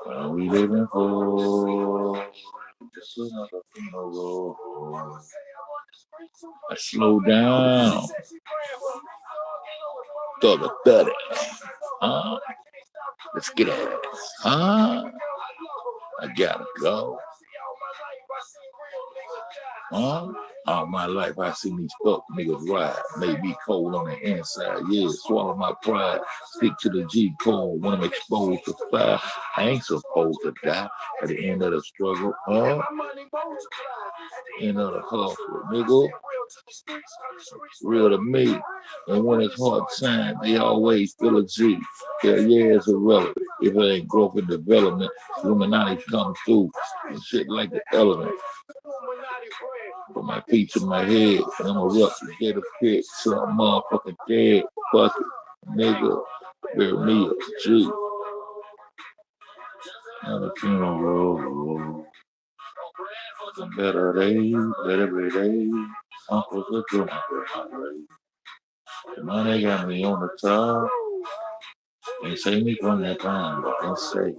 What are we living for? Just another funeral. I slow down. Thugger thuddy. Huh? Let's get at it. Huh? I gotta go. Huh? All my life I seen these fuck niggas ride. May be cold on the inside. Yeah, swallow my pride. Stick to the G code when I'm exposed to fire. I ain't supposed to die at the end of the struggle. Huh? End of the hustle, nigga. Real to me. And when it's hard time, they always feel a G. Yeah, it's irrelevant. If it ain't growth and development, Illuminati come through and shit like the element. Put my feet to my head, and I'm a rough to get a pit, so I'm motherfucking dead. Fuck it, nigga. Bury me a G. Not a funeral. Some better days, better days. Uncles are doing the money got me on the top. They save me from that time, but they say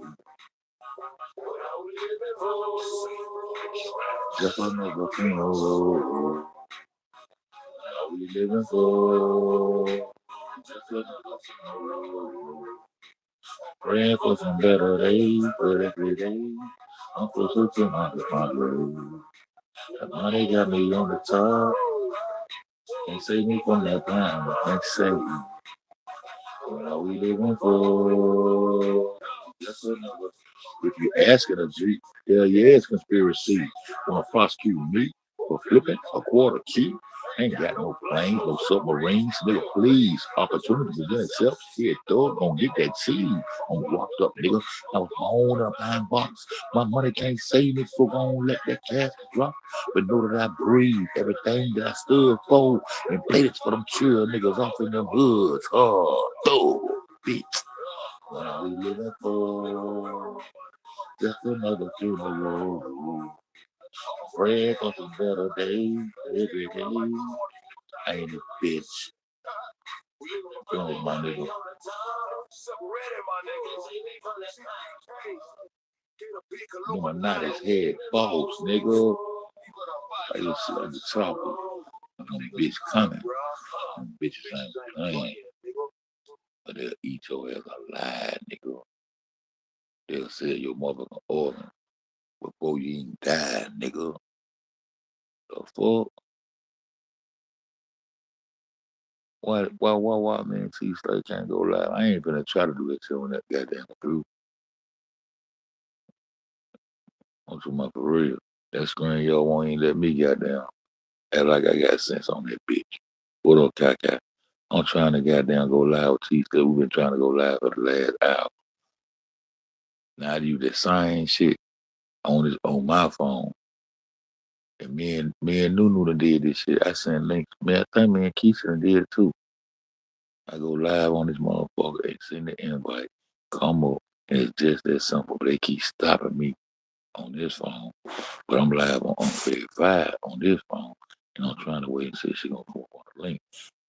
just another funeral. Are we living for? Just another funeral. Praying for some better days, but every day I'm closer to my grave. The money got me on the top. Can't save me from that time, but can't save me. What are we living for? Just another. If you asking a G, hell yeah, it's conspiracy. Want to prosecute me for flipping a quarter key? Ain't got no planes, no submarines, nigga. Please, opportunity present itself. Shit, dog, gonna get that cheese. I'm walked up, nigga. I was born in a pine box. My money can't save me, so gonna let that cash drop. But know that I breathe everything that I stood for and played it for them chill niggas off in them hoods. Oh, dog, bitch. What are we living for? Just another funeral. Pray for some better days every day. I ain't a bitch. Finish my nigga. Illuminati's head balls, nigga. I used to at the top. Them bitch coming. Them bitches ain't playing. But they'll eat your ass alive, nigga. They'll sell your motherfucking organ before you even die, nigga. The fuck? Why, man, tslay can't go live? I ain't gonna try to do that shit on that goddamn group. I'm talking about for real. That screen y'all won't even let me goddamn act like I got sense on that bitch. What up, Kaka? I'm trying to goddamn go live with tslay. We've been trying to go live for the last hour. Now I do the same shit on my phone. And me and Nunu done did this shit. I sent links. Man, I think me and Keisha done did it too. I go live on this motherfucker and send the invite. Come up. And it's just that simple. But they keep stopping me on this phone. But I'm live on FED 5 on this phone. And I'm trying to wait and see if she gonna come up on the link.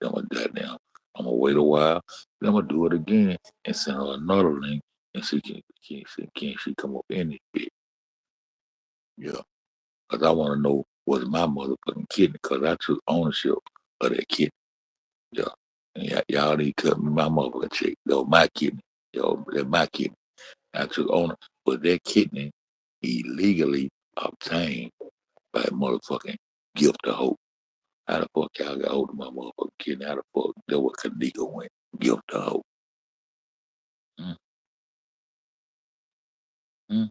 Then I'm gonna wait a while. Then I'm gonna do it again and send her another link and see can she come up in this bit. Yeah. Because I want to know what's my motherfucking kidney, because I took ownership of that kidney. Yeah. And y'all need to cut me my motherfucking check. That was my kidney. Yo, that's my kidney. I took ownership. But that kidney illegally obtained by a motherfucking gift of hope. How the fuck y'all got hold of my motherfucking kidney? How the fuck that was Kanika went? Gift of hope. Mm. Mm.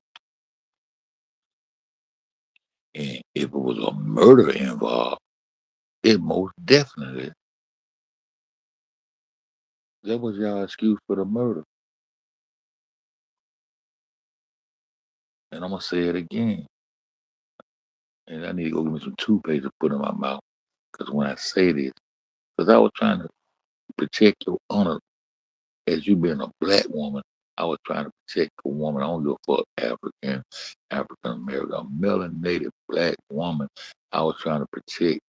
And if it was a murder involved, it most definitely. That was y'all excuse for the murder. And I'm gonna say it again. And I need to go get me some toothpaste to put in my mouth. Because when I say this, because I was trying to protect your honor as you being a black woman. I was trying to protect a woman. I don't give a fuck African American, a melanated black woman. I was trying to protect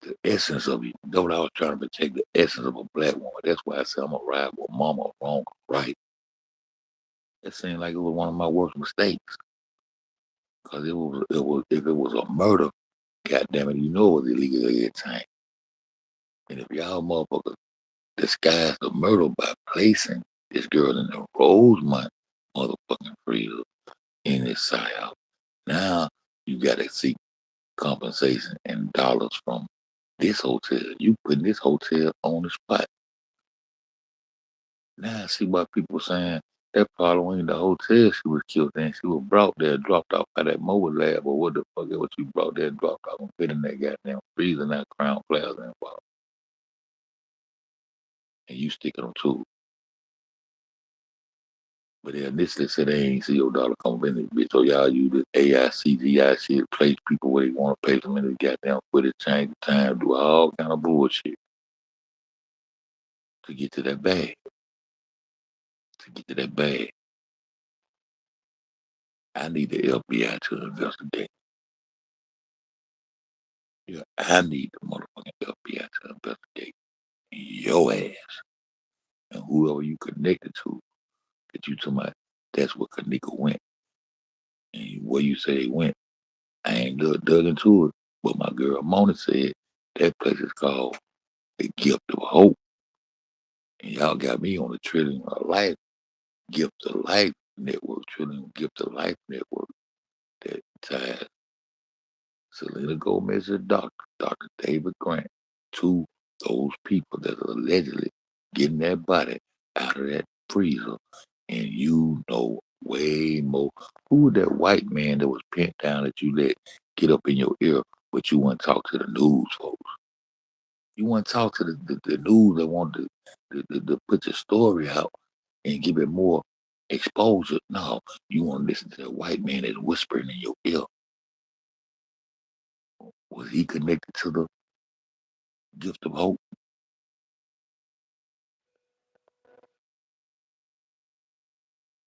the essence of you. That's what I was trying to protect, the essence of a black woman. That's why I said I'm gonna ride with mama wrong, right. It seemed like it was one of my worst mistakes. Cause it was if it was a murder, goddamn it, you know it was illegal every time. And if y'all motherfuckers disguise the murder by placing this girl in the Rosemont motherfucking freezer in this psyop, now you gotta seek compensation and dollars from this hotel. You putting this hotel on the spot. Now I see why people saying that probably ain't the hotel she was killed in. She was brought there, dropped off by that mobile lab, or what the fuck is what you brought there, dropped off and put in that goddamn freezer in that Crown Plaza involved. And you sticking them to it. But they initially said they ain't see your dollar come in this bitch. So y'all use this AI, CGI shit, place people where they want to place them in this goddamn footage, change the time, do all kind of bullshit to get to that bag. To get to that bag. I need the FBI to investigate. Yeah, I need the motherfucking FBI to investigate your ass and whoever you connected to that you talking about. That's where Kanika went. And where you say they went, I ain't dug into it. But my girl Mona said that place is called the Gift of Hope. And y'all got me on the Trillion of Life, Gift of Life Network, Trillion Gift of Life Network that ties Selena Gomez's doctor, Dr. David Grant, to those people that are allegedly getting that body out of that freezer. And you know way more. Who was that white man that was pinned down that you let get up in your ear, but you want to talk to the news folks? You want to talk to the news that want to put your story out and give it more exposure. No, you want to listen to that white man that's whispering in your ear. Was he connected to the Gift of Hope?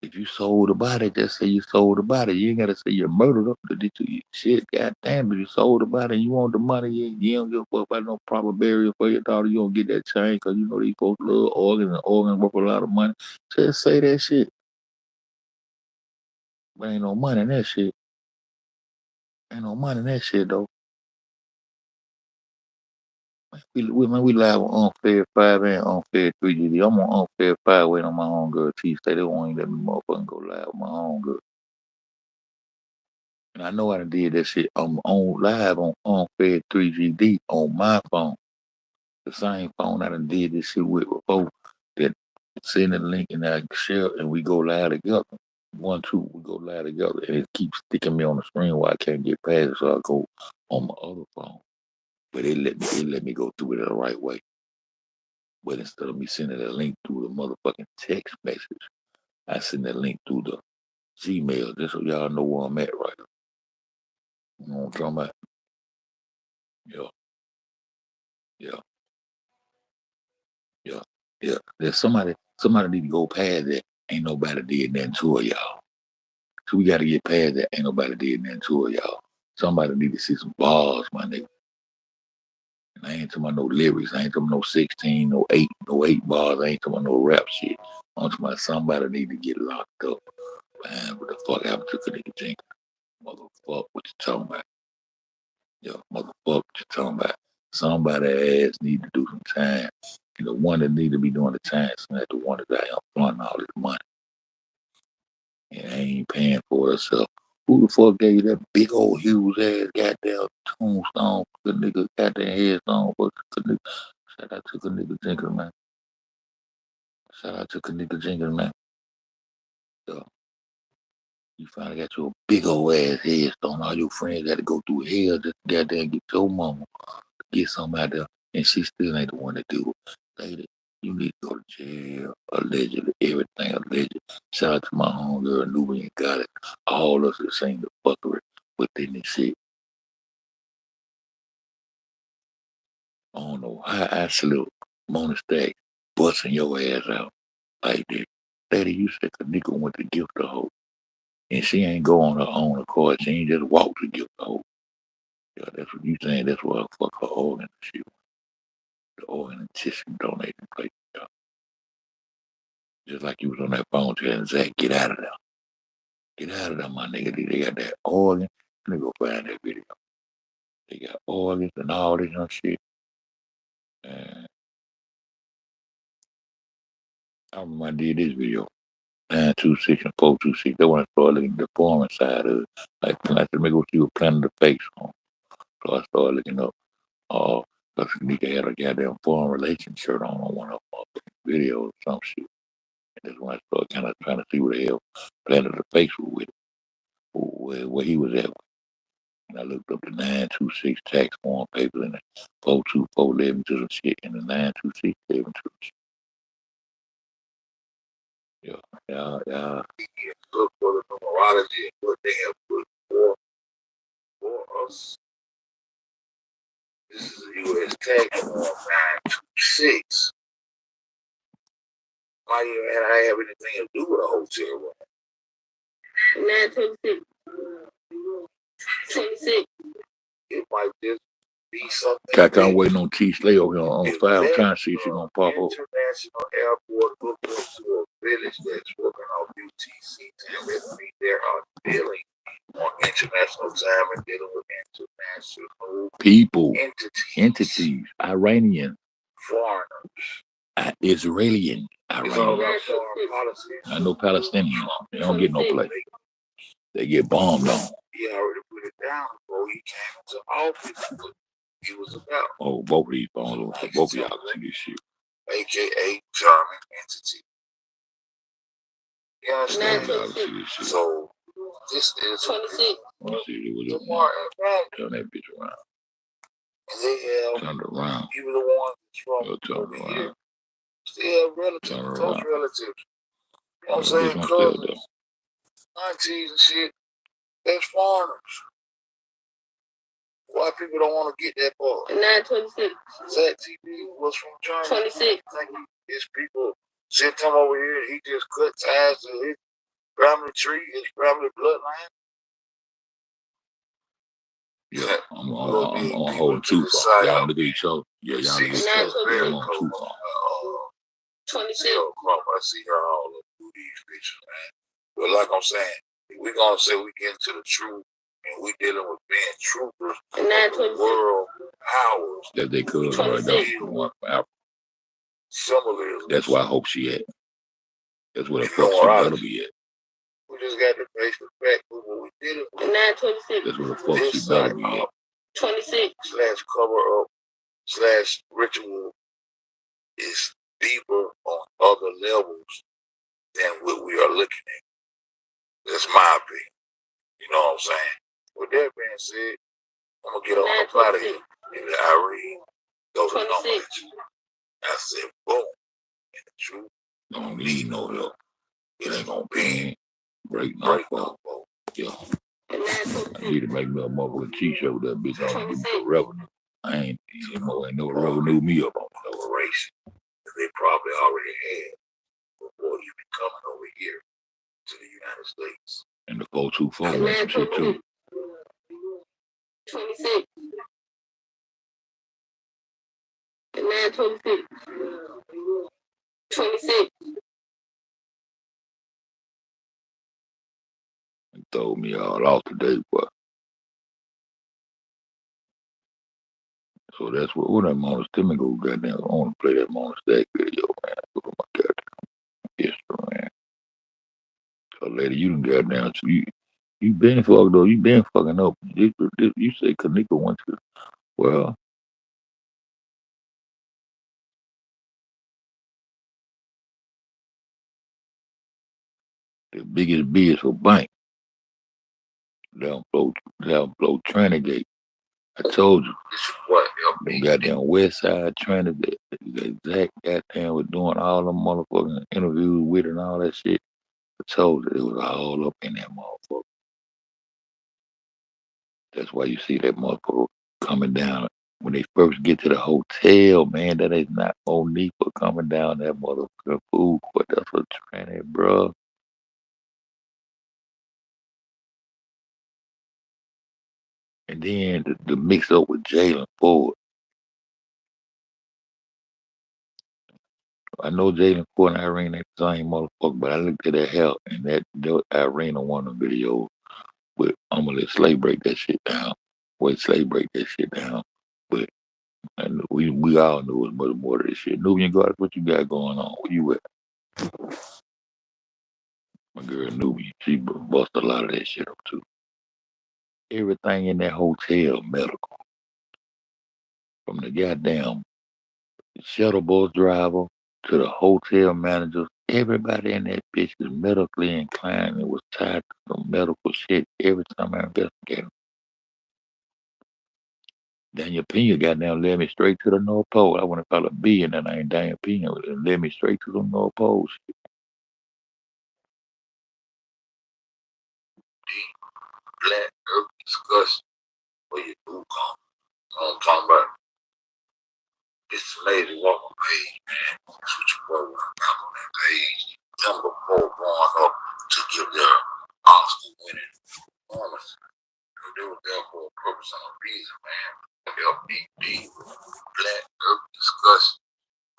If you sold the body, just say you sold the body. You ain't gotta say you murdered them. Shit, goddamn, if you sold the body and you want the money, you don't give a fuck about no proper burial for your daughter. You don't get that change because you know these folks love organs and organs worth a lot of money. Just say that shit. But ain't no money in that shit. Ain't no money in that shit though. We live on Unfair 5 and Unfair 3GD. I'm on Unfair 5 waiting on my own girl T. Say they won't even let me motherfucking go live with my own girl. And I know I done did that shit. I'm on live on Unfair 3GD on my phone. The same phone I done did this shit with before. That send a link and I share and we go live together. 1, 2, we go live together. And it keeps sticking me on the screen while I can't get past it. So I go on my other phone. But it let me go through it the right way. But instead of me sending a link through the motherfucking text message, I send that link through the Gmail, just so y'all know where I'm at right now. You know what I'm talking about? Yeah, yeah, yeah, yeah. There's somebody need to go past that. Ain't nobody did nothing to her, y'all. So we gotta get past that. Ain't nobody did nothing to her, y'all. Somebody need to see some bars, my nigga. And I ain't talking about no lyrics. I ain't talking about no 16, no 8 bars. I ain't talking about no rap shit. I'm talking about somebody need to get locked up. Man, what the fuck happened to Kenneth Jenkins? Motherfuck, what you talking about? Yo, motherfucker, what you talking about? Somebody ass need to do some time. And the one that need to be doing the time is not the one that got fronting all this money. And I ain't paying for it herself. Who the fuck gave you that big old huge ass goddamn tombstone for the nigga goddamn headstone for the nigga? Shout out to the nigga Jenkins, man. Shout out to the nigga Jenkins, man. So, you finally got your big old ass headstone. All your friends got to go through hell just to goddamn get your mama, get something out there, and she still ain't the one to do it. Lady, you need to go to jail. Allegedly, everything alleged. Shout out to my homegirl, Nubian got it. All us that seen the fuckery within this shit. I don't know how I salute Mona Stack busting your ass out like that. Lady, you said the nigga went to gift the hoe. And she ain't go on her own accord. She ain't just walk to gift the hoe. Yeah, that's what you saying. That's what fuck her organ and shit. The organ and tissue donating place. Yeah. Just like you was on that phone telling Zach, get out of there. Get out of there, my nigga. They got that organ. Let me go find that video. They got organs and all this and shit. And I remember I did this video. 926 and 426. That's when I started looking at the foreign side of it. Like, I said, maybe what you were planning the face on. So I started looking up, because Nika had a goddamn foreign relation shirt on one of them videos or some shit. And that's when I started kind of trying to see what the hell Planet of the Face was with, where he was at. And I looked up the 926 tax form paper and the 424 led me to the shit, and the 926 led me to the shit. Yeah. Look for the numerology and what they have put for us. This is a U.S. tax form 926. Why you I have anything to do with a hotel room? 926. 26. It might just be something. I'm waiting on tslay over here on 5 trying to see if she's gonna pop up. International airport hooked up to a village that's working on UTC time. That means they're dealing on international time and dealing with international people, entities, Iranian, foreigners, Israeli, Iranian. I know Palestinians. They don't get no play. They get bombed on. He already put it down before he came into office. He was about. Oh, both of these phones, both of y'all can see this shit. AKA German entity. You understand? So this is 26. Let's see what it was. Turn that bitch around. And they have turned around. Even the ones from over here still have relatives, close relatives. You know what I'm saying? Cousins, aunties and shit. That's foreigners. Why people don't want to get that far? 926. Zach TV was from Germany. 26. His people sent him over here. He just cut ties to his family tree, his family bloodline. Yeah, I'm on hold too far. Y'all look at each other. Yeah, y'all look at each other. I'm on too far. 26. I see her all up through these pictures, man. But like I'm saying, we're going to say we get into the truth. And we dealing with being troopers of the world powers. That they could right now. Symbolism. That's why I hope she at. That's where the fuck she gotta be at. We just got to face the fact of what we dealing with. 926. That's where the fuck she gotta be at. 26. / cover up / ritual is deeper on other levels than what we are looking at. That's my opinion. You know what I'm saying? With that being said, I'm gonna get on up out of here. And I read those numbers. I said, boom. And the truth don't need no help. It ain't gonna bend, break no fall. Yeah. I need to make me a motherfucking t-shirt with that bitch on. Give me some revenue. I ain't no revenue me up on no race. They probably already had before you be coming over here to the United States. And the 424 and some shit too. 26. 926. 26. He throw me all off today, but so that's what that Mona Stimmy go goddamn. I want to play that Mona Stack video, man. Look at my goddamn history, man. So lady, you done goddamn you been fucked though. You been fucking up. You say Kanika went to well. The biggest for bank. Down blow Trinigate. I told you. What? Them goddamn West Side Trinigate. Zach goddamn was doing all them motherfucking interviews with and all that shit. I told you it was all up in that motherfucker. That's why you see that motherfucker coming down. When they first get to the hotel, man, that is not Monique for coming down that motherfucking food court. That's what Trinity, bro. And then the mix up with Jalen Ford. I know Jalen Ford and Irene ain't the same motherfucker, but I looked at that hair and that Irene on one of the videos with I'm gonna let Slay break that shit down. Wait, Slay break that shit down. But and we all knew it was much more to this shit. Nubian God, what you got going on? Where you at? My girl Nubian, she bust a lot of that shit up too. Everything in that hotel medical. From the goddamn shuttle bus driver to the hotel managers, everybody in that bitch is medically inclined and was tied to some medical shit every time I investigated. Daniel Pena goddamn led me straight to the North Pole. I want to call a B and then I ain't Daniel Pena. It led me straight to the North Pole shit. Black Earth discussion where you do come. I'm talking about this lady walking page, man. Switch your boy when I got on that page. Young before growing up to give their Oscar winning performance. They were there for a purpose and a reason, man. LBD, Black Earth discussion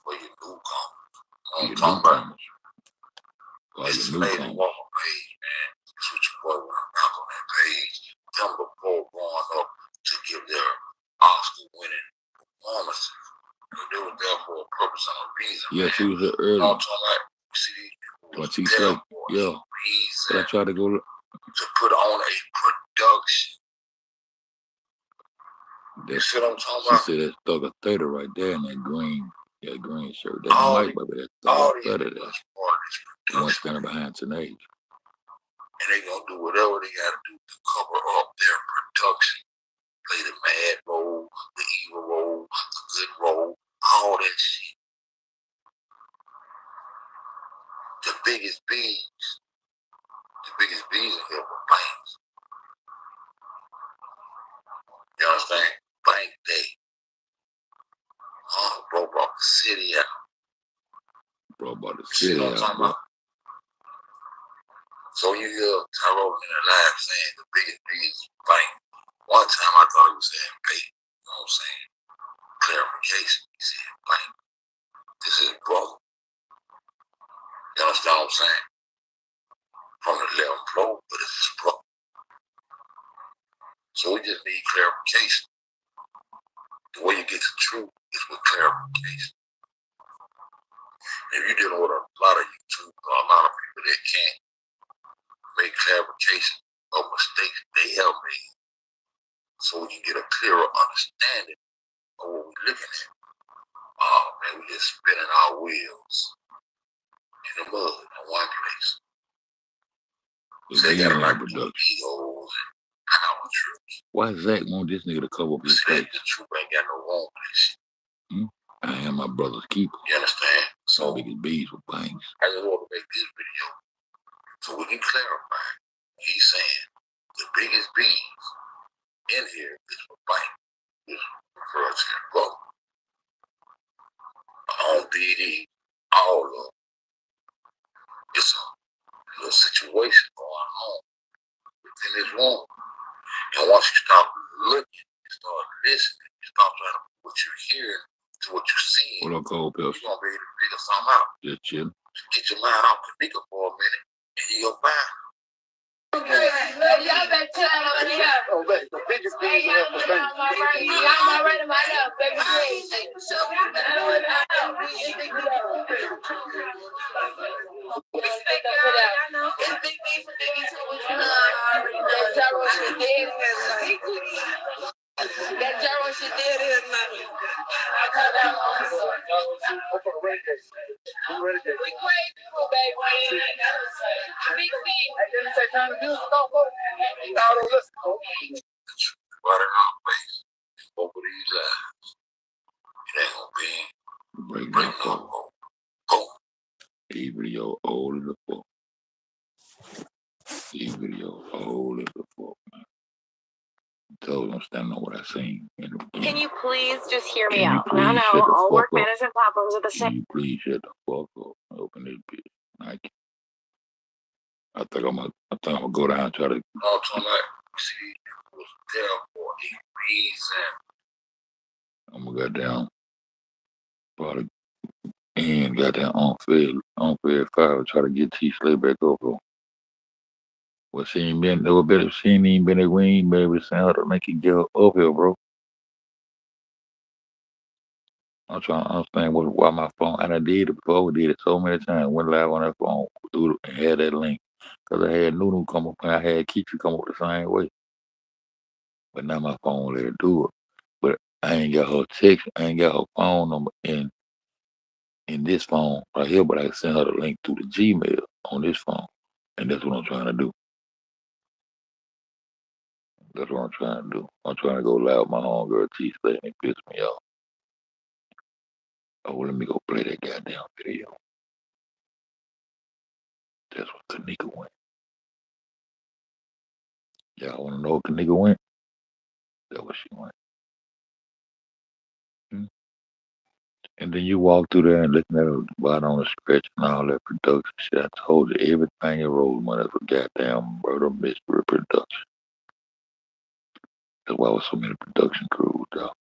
where you do come. I'm talking about this lady walking page, man. Switch your boy when I got on that page. Young before growing up to give their Oscar winning performances. They were there for a purpose and a reason. Yeah, she was there early. What she said, yeah. But I tried to go to put on a production. You see what I'm talking about? She said that stuck a 30 right there in that green shirt. That might be that stuck a 30 there. One standing behind Tanae. And they gonna do whatever they gotta do to cover up their production. Play the mad role, the evil role, the good role, all that shit. The biggest bees in here were banks. You understand? Bank day. Bro brought the city out. Bro brought the city out, bro. So you hear Tyrone in the live saying the biggest bees bank. One time I thought he was saying bait. You know what I'm saying? Clarification. He said bank. This is brother. You understand what I'm saying? From the 11th floor, but it's his brother. So we just need clarification. The way you get to truth is with clarification. If you're dealing with a lot of YouTube or a lot of people that can't make clarification of mistakes they have made, so we can get a clearer understanding of what we're looking at. Oh man, we just spinning our wheels in the mud in one place. So they got a lot of POs and power trips. Why Zach want this nigga to cover up his face? The truth ain't got no wrong with this shit. I am my brother's keeper. You understand? So biggest bees with bangs. I just want to make this video so we can clarify. He's saying the biggest bees in here is for banks. This refers to his brother. On BD, all of them. It's a little situation going on within this room. And once you stop looking, you start listening, you start trying to put what you're hearing to what you're seeing. What up, Cold Pills? You're going to be able to figure something out. Just chill. Just get your mind off the nigga for a minute, and you'll find. Y'all better tell over here. Oh, wait, the biggest thing is y'all my right and my left, baby. It's big beef for Biggie too. That gyro shit dead in that gyro shit dead in nothing. We crazy people, baby. Big beef. I didn't say time to do it. Don't go. Y'all don't listen. Running out of face. Over these lives. It ain't gonna be breaking up. Boom. These video old as the fuck. These video old as the fuck, man. Told them stand on what I seen. Can you please just hear me out? No, all work management platforms are the same. Can you please shut the fuck up? Open this bitch. Nike. I think I'm gonna go down and try to. No, tonight. See, it was there for a I'm gonna goddamn probably and goddamn unfed fire try to get tslay back up, bro. Well, she ain't been no better. She ain't even been. We ain't been able to send her to make it get up here, bro. I'm trying to understand why my phone. And I did it before. We did it so many times. Went live on that phone and had that link. Cause I had Nunu come up and I had Keisha come up the same way. But now my phone let her do it. But I ain't got her text. I ain't got her phone number in this phone right here. But I can send her the link through the Gmail on this phone. And that's what I'm trying to do. That's what I'm trying to do. I'm trying to go live with my homegirl tslay and it pissed me off. Oh, let me go play that goddamn video. That's what Kanika went. Y'all want to know what Kanika went? That's what she went. Hmm? And then you walk through there and looking at her body on the stretch and all that production shit. I told you everything you rolled money for goddamn murder mystery production. That's why was so many production crews, dog.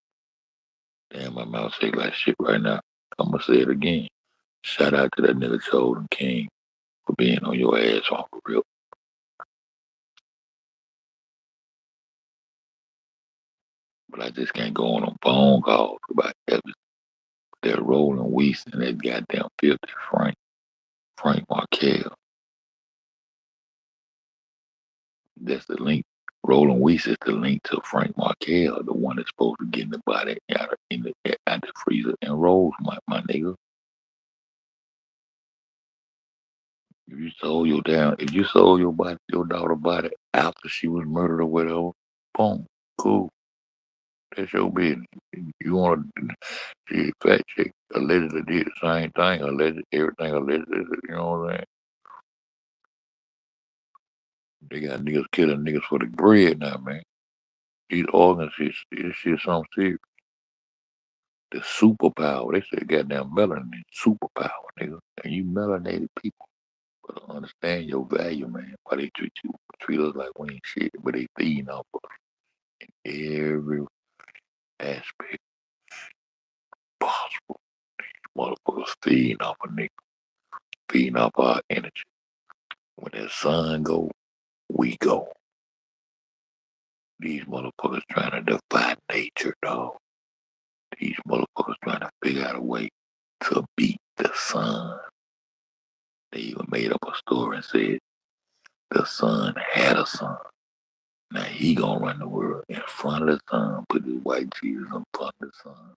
Damn, my mouth shake like shit right now. I'm gonna say it again. Shout out to that nigga Chosen King for being on your ass on for real. But I just can't go on them phone calls about everything. They're rolling Weiss and that goddamn 50 Frank Markel. That's the link. Roland Weiss is the link to Frank Markel, the one that's supposed to get in the body out the freezer and rolls, my nigga. If you sold your daughter body after she was murdered or whatever, boom, cool. That's your business. You want to fact check allegedly did the same thing, everything allegedly, you know what I'm saying? They got niggas killing niggas for the bread now, man. These organs, this shit something serious. The superpower. They say goddamn melanin superpower, nigga. And you melanated people better understand your value, man. Why they treat us like we ain't shit, but they feeding off us in every aspect possible. Motherfuckers feeding off a nigga, feeding off our energy. When that sun go, we go. These motherfuckers trying to defy nature, dog. These motherfuckers trying to figure out a way to beat the sun. They even made up a story and said the sun had a son. Now he gonna run the world in front of the sun, put his white Jesus in front of the sun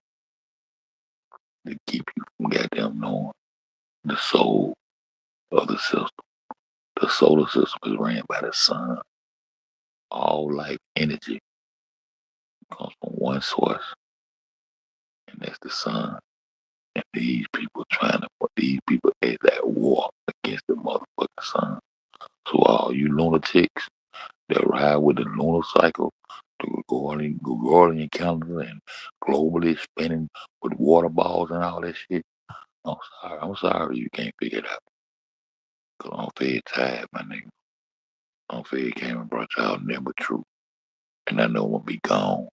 to keep you from goddamn knowing the soul of the system. The solar system is ran by the sun. All life energy comes from one source, and that's the sun. And these people is at war against the motherfucking sun. So all you lunatics that ride with the lunar cycle, the Gregorian calendar, and globally spinning with water balls and all that shit. I'm sorry you can't figure it out. Cause I'm fed tired, my nigga. I'm fed came and brought y'all never true. And I know I'm gonna be gone.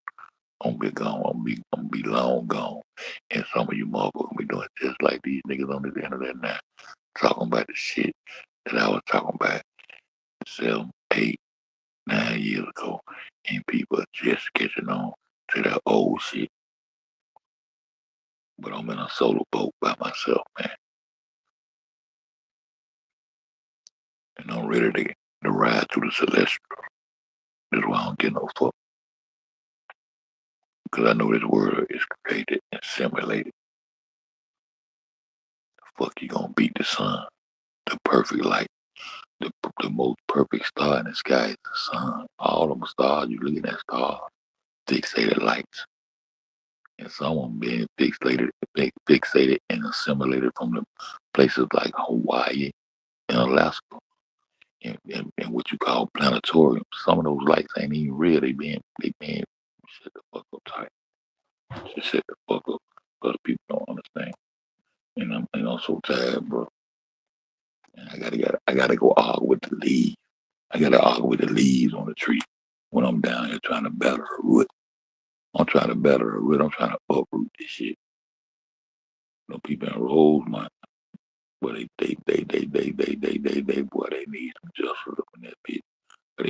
I'm gonna be gone. I'm gonna be long gone. And some of you motherfuckers be doing just like these niggas on the internet now. Talking about the shit that I was talking about 7, 8, 9 years ago. And people are just catching on to that old shit. But I'm in a solo boat by myself, man. And I'm ready to ride through the celestial. That's why I don't get no fuck. Because I know this world is created and simulated. The fuck you gonna beat the sun? The perfect light. The most perfect star in the sky is the sun. All of the stars, you looking at stars, fixated lights. And some of them being fixated and assimilated from the places like Hawaii and Alaska and what you call planetariums. Some of those lights ain't even real. They being shut the fuck up tight. Just shut the fuck up because people don't understand. And I'm so tired, bro. And I gotta go argue with the leaves. I gotta argue with the leaves on the tree when I'm down here trying to battle the root. I'm trying to better her with. I'm trying to uproot this shit. People in Rosemont, but boy, they need some justice up in that bitch. But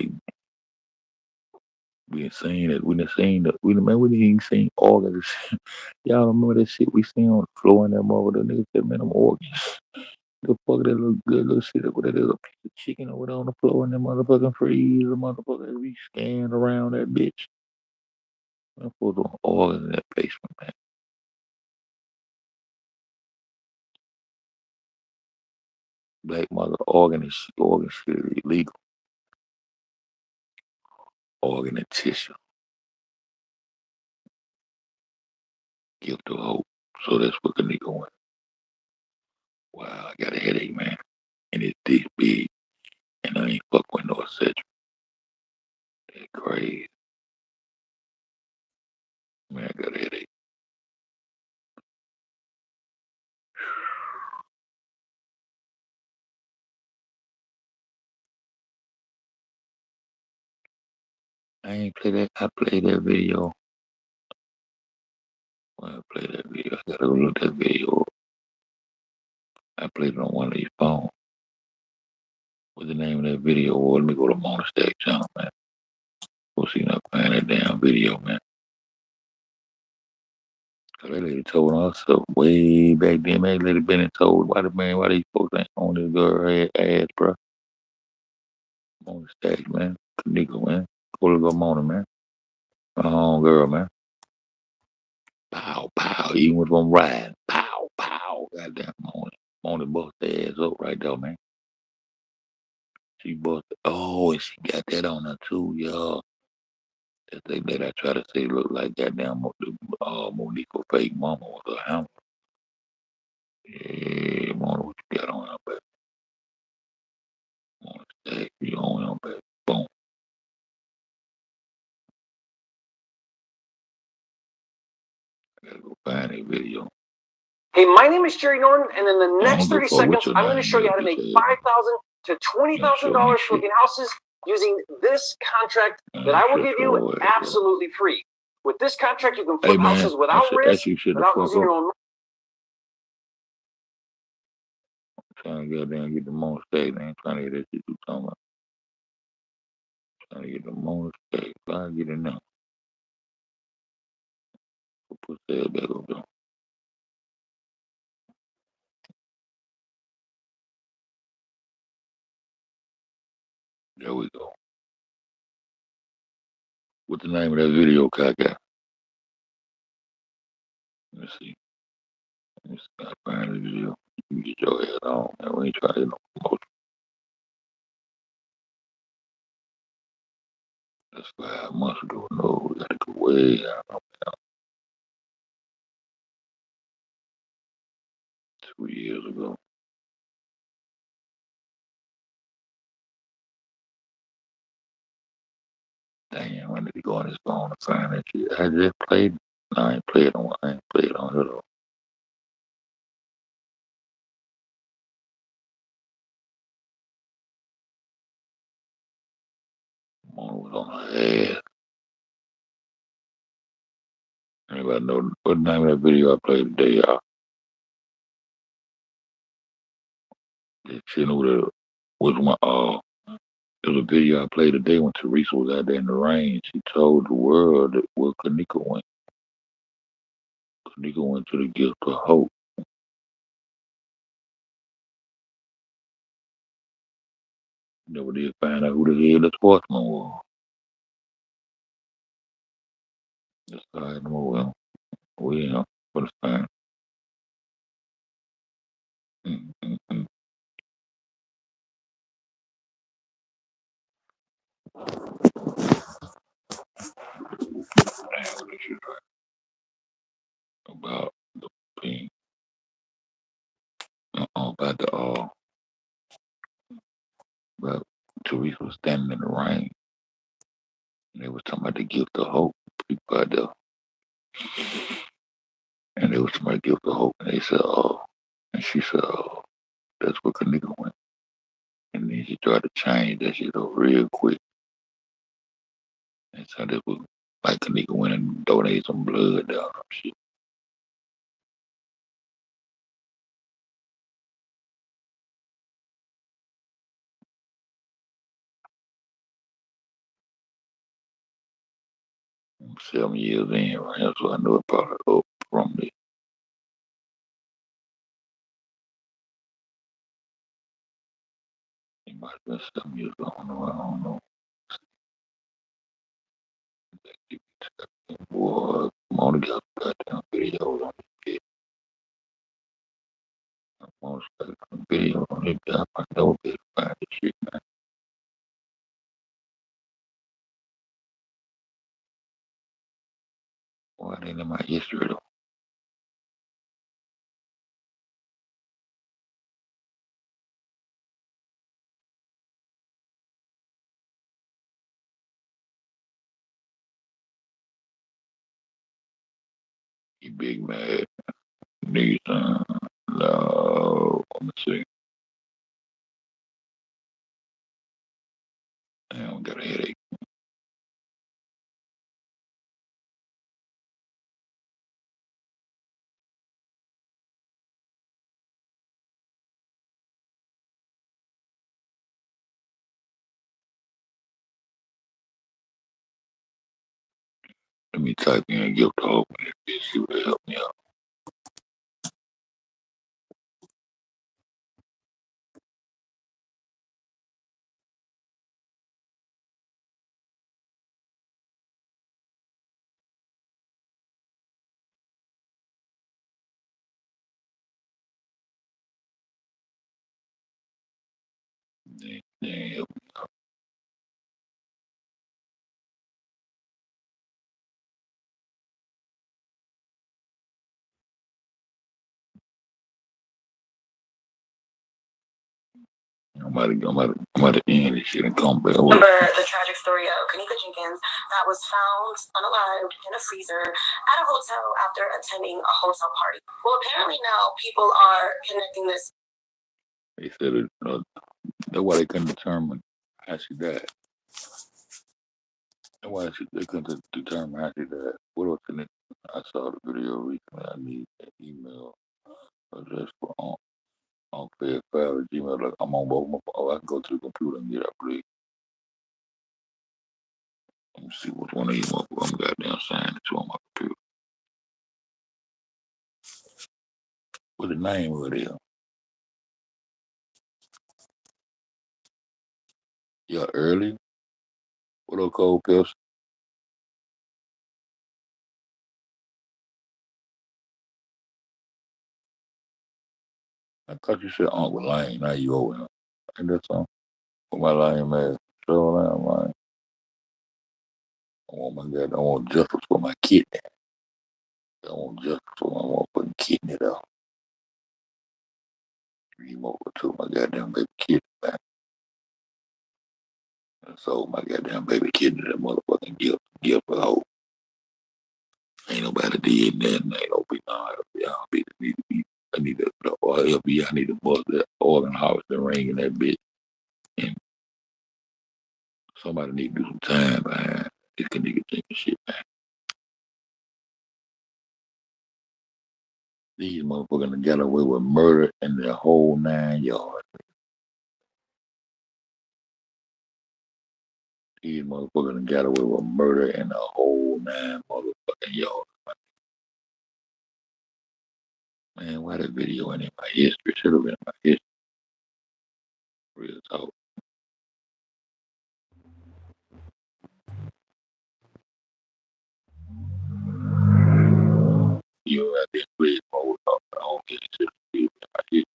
we done seen it. We done seen that. We didn't even seen organs. Y'all remember that shit we seen on the floor in that mother? The niggas said, man, them organs. The fuck that little good little shit over there, little piece of chicken over there on the floor in that motherfucking freezer, motherfucker. We scanned around that bitch. Man, put on organs in that basement, man. Black mother organ shit is illegal. Organ and tissue. Gift of hope. So that's what the nigga went. Wow, I got a headache, man. And it's this big. And I ain't fuck with no etc. That crazy. Man, I got a headache. I ain't play that. I played that video. When I play that video, I gotta go look that video up. I played it on one of these phones. What's the name of that video? Well, let me go to Mona Stack channel, man. Go see if I find that damn video, man. Cause that lady told us stuff way back then. Man, that lady been told why these folks ain't on this girl ass, bro. Mona Stack, man. Nigga, man. Go Mona, man. My home girl, man. Pow, pow. Even if I'm riding. Pow, pow. Goddamn Mona. Mona bust the ass up right there, man. She busted. Oh, and she got that on her too, y'all. That thing that I try to say look like goddamn Monique fake mama was a hammer. Yeah, Mona, what you got on her back? Mona Stack, you on her back. Boom. I gotta go find that video. Hey, my name is Jerry Norton, and in the next 30 seconds, I'm going to show you how to make $5,000 to $20,000 flipping houses using this contract that I will give you absolutely free. With this contract, you can flip houses without risk, without losing your own. Trying to go down and get the Mona Stack. I ain't trying to get that shit you talking about. Trying to get the Mona Stack. Trying to get it now. Put that back up there. There we go. What's the name of that video, Kaka? Let's see. I find the video. You get your head on, man. We ain't trying to get no promotion. That's 5 months ago. No, we gotta go way out. 2 years ago. Damn, I need to go on his phone to find that shit. I just played. No, I ain't played on. I ain't played on here though. Mona was on her ass. Anybody know what the name of that video I played today, y'all? That shit over was my it was a video I played today when Teresa was out there in the rain. She told the world that where Kanika went. Kanika went to the gift of hope. Never did find out who the hell the sportsman was. Just started to move on. We for the time. Mm-mm-mm. About the pink. About the about Teresa was standing in the rain. And they was talking about the gift of hope. People out there. And they was talking about the gift of hope. And they said, and she said, that's where Kanika went. And then she tried to change that shit up real quick. And so that was Like a nigga went and donated some blood down or shit. I'm 7 years in right now, so I know it probably up from there. It might have been 7 years, I don't know. Boy, I'm on the goddamn videos on this bitch. I'm on the videos on this bitch. I know this find this shit, man. Boy, it ain't in my history though. You big mad. Niggas, no. Let me see. Damn, got a headache. Let me type in gift to open it, bitch. See what help me out. Then help me out. I'm about to end this shit and come back. Remember the tragic story of Kenneth Jenkins that was found unalive in a freezer at a hotel after attending a hotel party. Well, apparently now people are connecting this. They said that's why they couldn't determine how she died. That's why they couldn't determine how she died. What else in it? I saw the video recently. I need that email address for on FED file at Gmail. Like I'm on both my phone. I can go to the computer and get it, please. Let me see which one of you I'm goddamn signing to on my computer. What the name of it is? Yeah, early. What up, Cold Pills? I thought you said Uncle Lane. Now you over him. Ain't that something? With my lame ass. So I'm lying. I want my God. I want justice for my kidney. I want justice for my motherfucking kidney though. You over to my goddamn baby kidney, man. And so my goddamn baby kidney, that motherfucking gift for hope. Ain't nobody did nothing. Ain't no be no y'all be need to be. I need to the FBI need to bust that organ harvesting ring in that bitch. And somebody need to do some time behind this nigga thinking shit, man. These motherfuckers got away with murder in the whole 9 yards. These motherfuckers got away with murder in the whole 9 motherfucking yards. Man, why that video ain't in my history? Should have been in my history. Real talk. You out there please mode up. I don't get into the video in my history.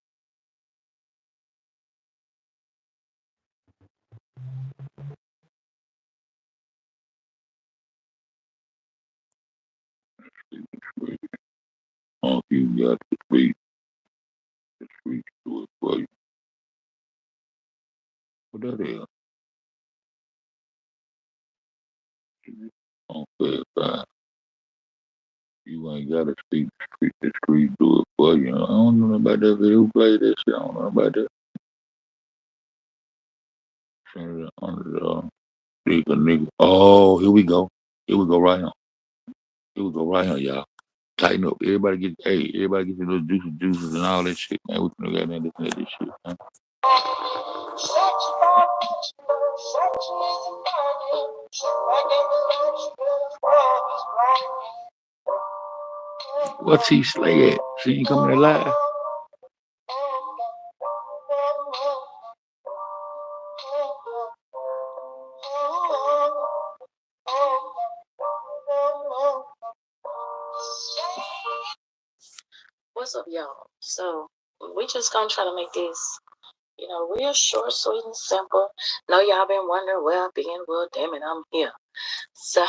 I don't know if you got the speech to it for you. What that is? On FED 5. You ain't got to speak the street do it for you. I don't know about that video. Who played that shit? I don't know about that. Under the nigga. Oh, here we go. It would go right on. It would go right on, y'all. Tighten up. Everybody get your little juices and all that shit, man. We finna go down looking at this shit, man. What's he slay at? She ain't coming alive. What's up, y'all? So we just gonna try to make this, real short, sweet, and simple. Know y'all been wondering where I've been. Well, damn it, I'm here. So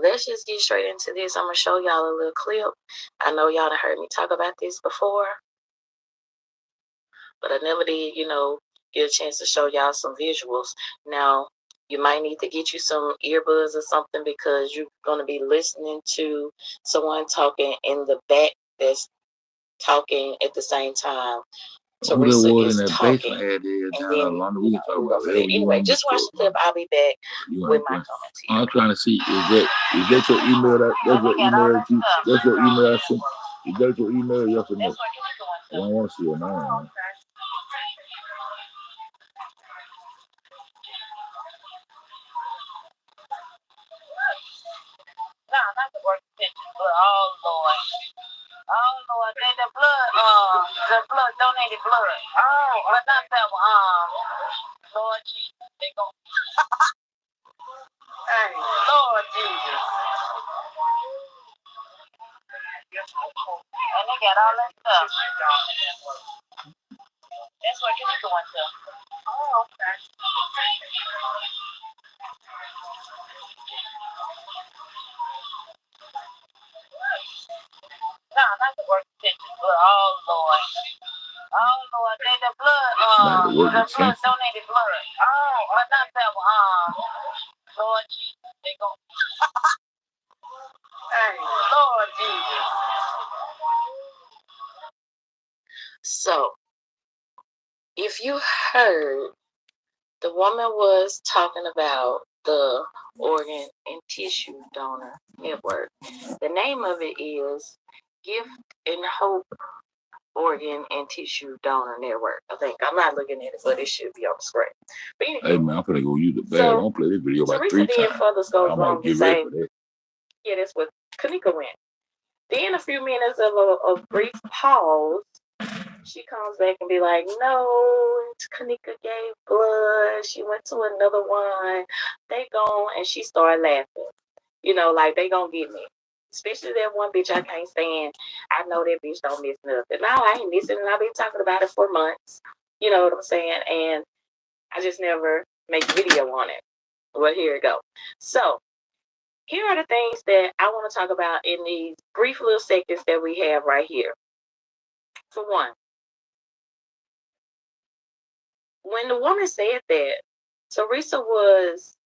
let's just get straight into this. I'm gonna show y'all a little clip. I know y'all done heard me talk about this before, but I never did, get a chance to show y'all some visuals. Now, you might need to get you some earbuds or something because you're gonna be listening to someone talking in the back that's talking at the same time. Teresa is talking. Anyway, just watch the clip. I'll be back with my comments here. I'm trying to see, is that your email? That's your email. That's your email. Is that your email? Yes or no? I don't want to see it now. No, not the work picture, but oh Lord. Oh Lord, they the blood, donated blood. Oh, but not that one. Lord Jesus, they go. Hey, Lord Jesus. And they got all that stuff. That's what you're going to. Oh, okay. No, not the work picture, but oh Lord. Oh Lord, they the blood, donated blood. Oh, but not that one. Lord Jesus, they go. Hey, Lord Jesus. So, if you heard, the woman was talking about the organ and tissue donor network. The name of it is Gift and Hope Organ and Tissue Donor Network. I think I'm not looking at it, but it should be on the screen. But anyway, hey man, I'm gonna go use the bag. I don't play this video about 3 times. I might get ready for that. Yeah, that's what Kanika went. Then a few minutes of a brief pause, she comes back and be like, no, Kanika gave blood. She went to another one. They gone, and she started laughing. Like they gonna get me. Especially that one bitch I can't stand. I know that bitch don't miss nothing. No, I ain't missing, and I've been talking about it for months. You know what I'm saying? And I just never make a video on it. Well, here it go. So, here are the things that I want to talk about in these brief little seconds that we have right here. For one, when the woman said that, Teresa was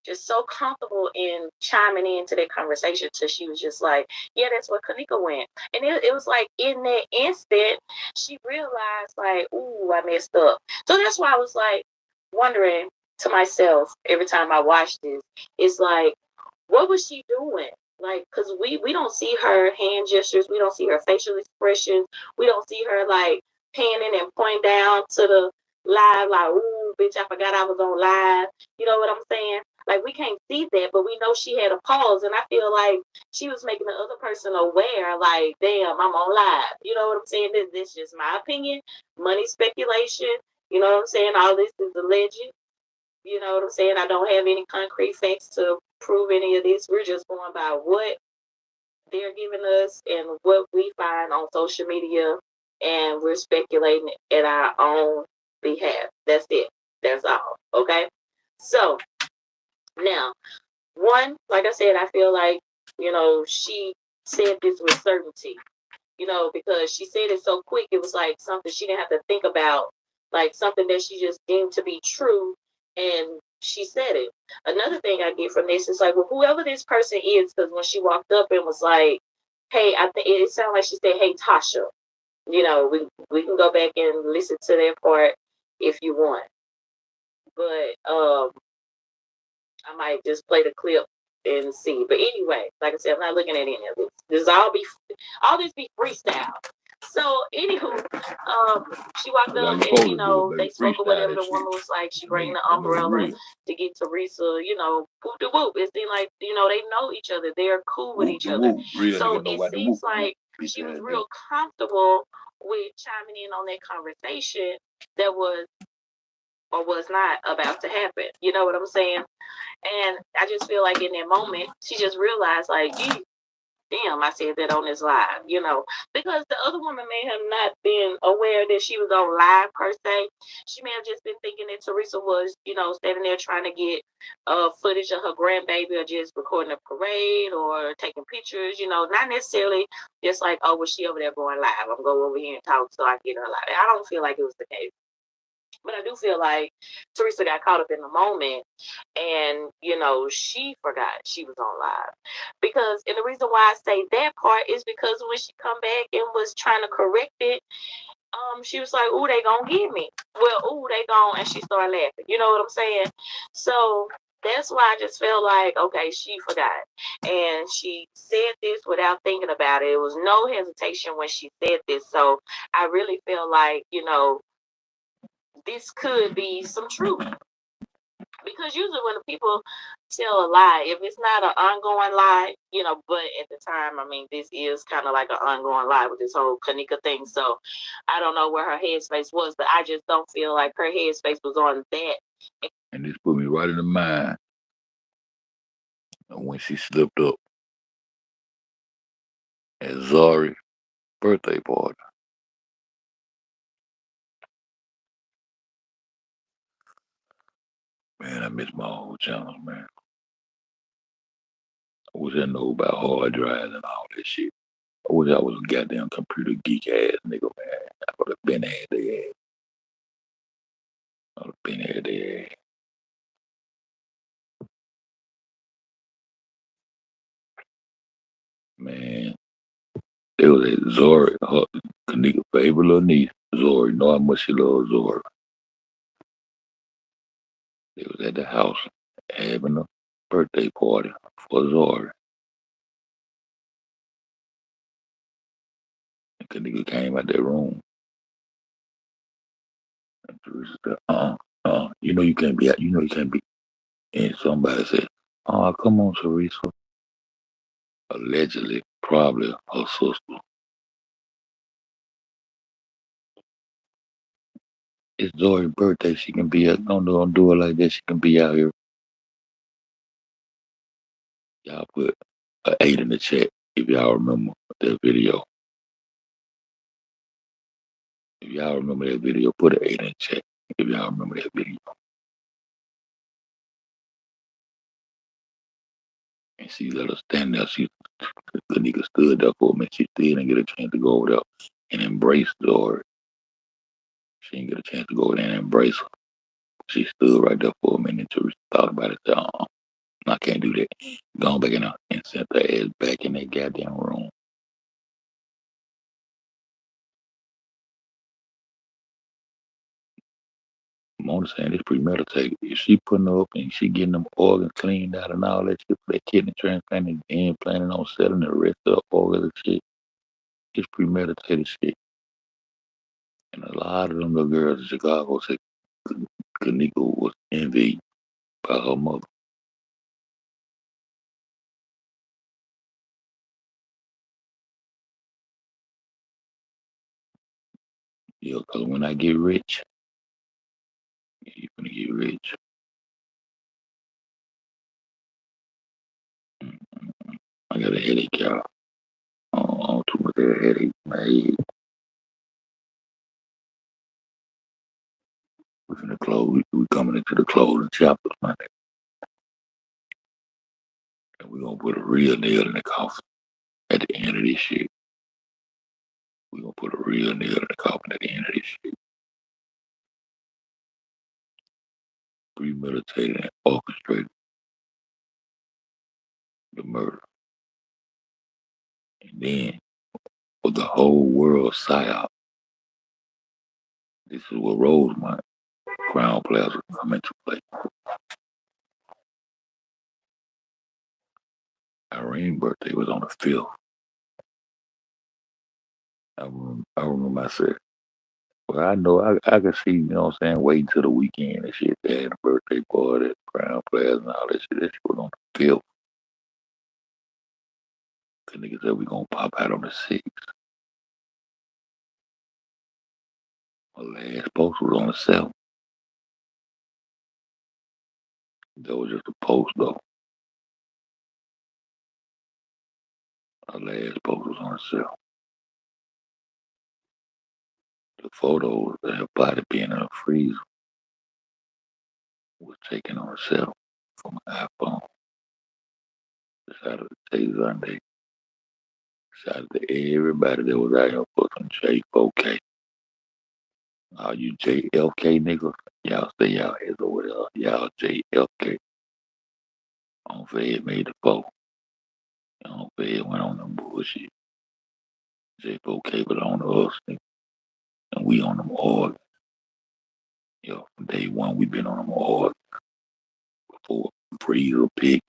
just so comfortable in chiming into that conversation till she was just like, yeah, that's what Kanika went. And it was like in that instant, she realized like, ooh, I messed up. So that's why I was like wondering to myself every time I watch this, it's like, what was she doing? Like, because we don't see her hand gestures. We don't see her facial expressions. We don't see her like panning and pointing down to the live like, ooh, bitch, I forgot I was on live. You know what I'm saying? Like, we can't see that, but we know she had a pause. And I feel like she was making the other person aware, like, damn, I'm on live. You know what I'm saying? This is just my opinion. Money speculation. You know what I'm saying? All this is alleged. You know what I'm saying? I don't have any concrete facts to prove any of this. We're just going by what they're giving us and what we find on social media. And we're speculating at our own behalf. That's it. That's all. Okay? So, now, one, like I said, I feel like, she said this with certainty, because she said it so quick. It was like something she didn't have to think about, like something that she just deemed to be true. And she said it. Another thing I get from this is like, well, whoever this person is, because when she walked up and was like, hey, I think it sounded like she said, hey, Tasha, we can go back and listen to that part if you want. But, I might just play the clip and see. But anyway, like I said, I'm not looking at any of this. All this be freestyle. So anywho, she walked up and they spoke or whatever. The woman was like, she bringing the umbrella to get Teresa, whoop de whoop. It seemed like they know each other. They're cool with each other. So it seems like she was real comfortable with chiming in on that conversation that was or was not about to happen. You know what I'm saying? And I just feel like in that moment, she just realized, like, damn, I said that on this live, because the other woman may have not been aware that she was on live per se. She may have just been thinking that Teresa was, standing there trying to get footage of her grandbaby or just recording a parade or taking pictures, not necessarily just like, oh, was she over there going live? I'm going over here and talk so I get her live. I don't feel like it was the case. But I do feel like Teresa got caught up in the moment and, she forgot she was on live. And the reason why I say that part is because when she come back and was trying to correct it, she was like, ooh, they gonna get me. Well, ooh, they gonna, and she started laughing. You know what I'm saying? So that's why I just felt like, okay, she forgot. And she said this without thinking about it. It was no hesitation when she said this. So I really feel like, this could be some truth. Because usually when the people tell a lie, if it's not an ongoing lie, but at the time, I mean, this is kind of like an ongoing lie with this whole Kanika thing. So I don't know where her headspace was, but I just don't feel like her headspace was on that. And this put me right in the mind of when she slipped up at Zari's birthday party. Man, I miss my old channels, man. I wish I knew about hard drives and all that shit. I wish I was a goddamn computer geek ass nigga, man. I would have been had their ass. I would have been had their ass. Man, it was at Zari, her nigga favorite little niece, Zari. Know how much she loves Zari. They was at the house having a birthday party for Zari. And the nigga came out that room. And Teresa said, you can't be out, you can't be. And somebody said, oh, come on, Teresa. Allegedly, probably her sister. It's Zori's birthday. She can be out. Don't do it like that. She can be out here. Y'all put an 8 in the chat if y'all remember that video. If y'all remember that video, put an 8 in the chat if y'all remember that video. And she let her stand there. The nigga stood there for a minute. She still didn't get a chance to go over there and embrace Zori. She didn't get a chance to go over there and embrace her. She stood right there for a minute. Teresa thought about it. Said, I can't do that. Gone back in there and sent her ass back in that goddamn room. I'm saying it's premeditated. If she putting her up and she getting them organs cleaned out and all that shit for that kidney transplant and planning on selling the rest of the organs and shit, it's premeditated shit. And a lot of them little girls in Chicago said Kanika was envied by her mother. Yeah, because when I get rich, you're gonna get rich. I got a headache, y'all. I don't too much of a headache in my head. We're gonna close. We coming into the closing chapters, my nigga. And we're gonna put a real nail in the coffin at the end of this shit. We're gonna put a real nail in the coffin at the end of this shit. Premeditated and orchestrated the murder. And then for the whole world psyop, this is where Rosemont, Crown Plaza come into play. Marine birthday was on the 5th. I remember I said, well, I know I can see, you know what I'm saying, waiting till the weekend and shit. They had a birthday party at Crown Plaza and all that shit. That shit was on the 5th. The nigga said we gonna pop out on the 6th. My last post was on the 7th. That was just a post though. My last post was on the 7th. The photos of her body being in a freezer was taken on the 7th from my iPhone. Decided to take Sunday. Shout out to everybody that was out here fucking J4K. All you JLK niggas, y'all stay y'all heads over there. Y'all JLK. On Fed made the foe. On Fed went on them bullshit. J4K was on us, nigga. And we on them hard. Yo, from day one, we been on them hard. Before breeder pick,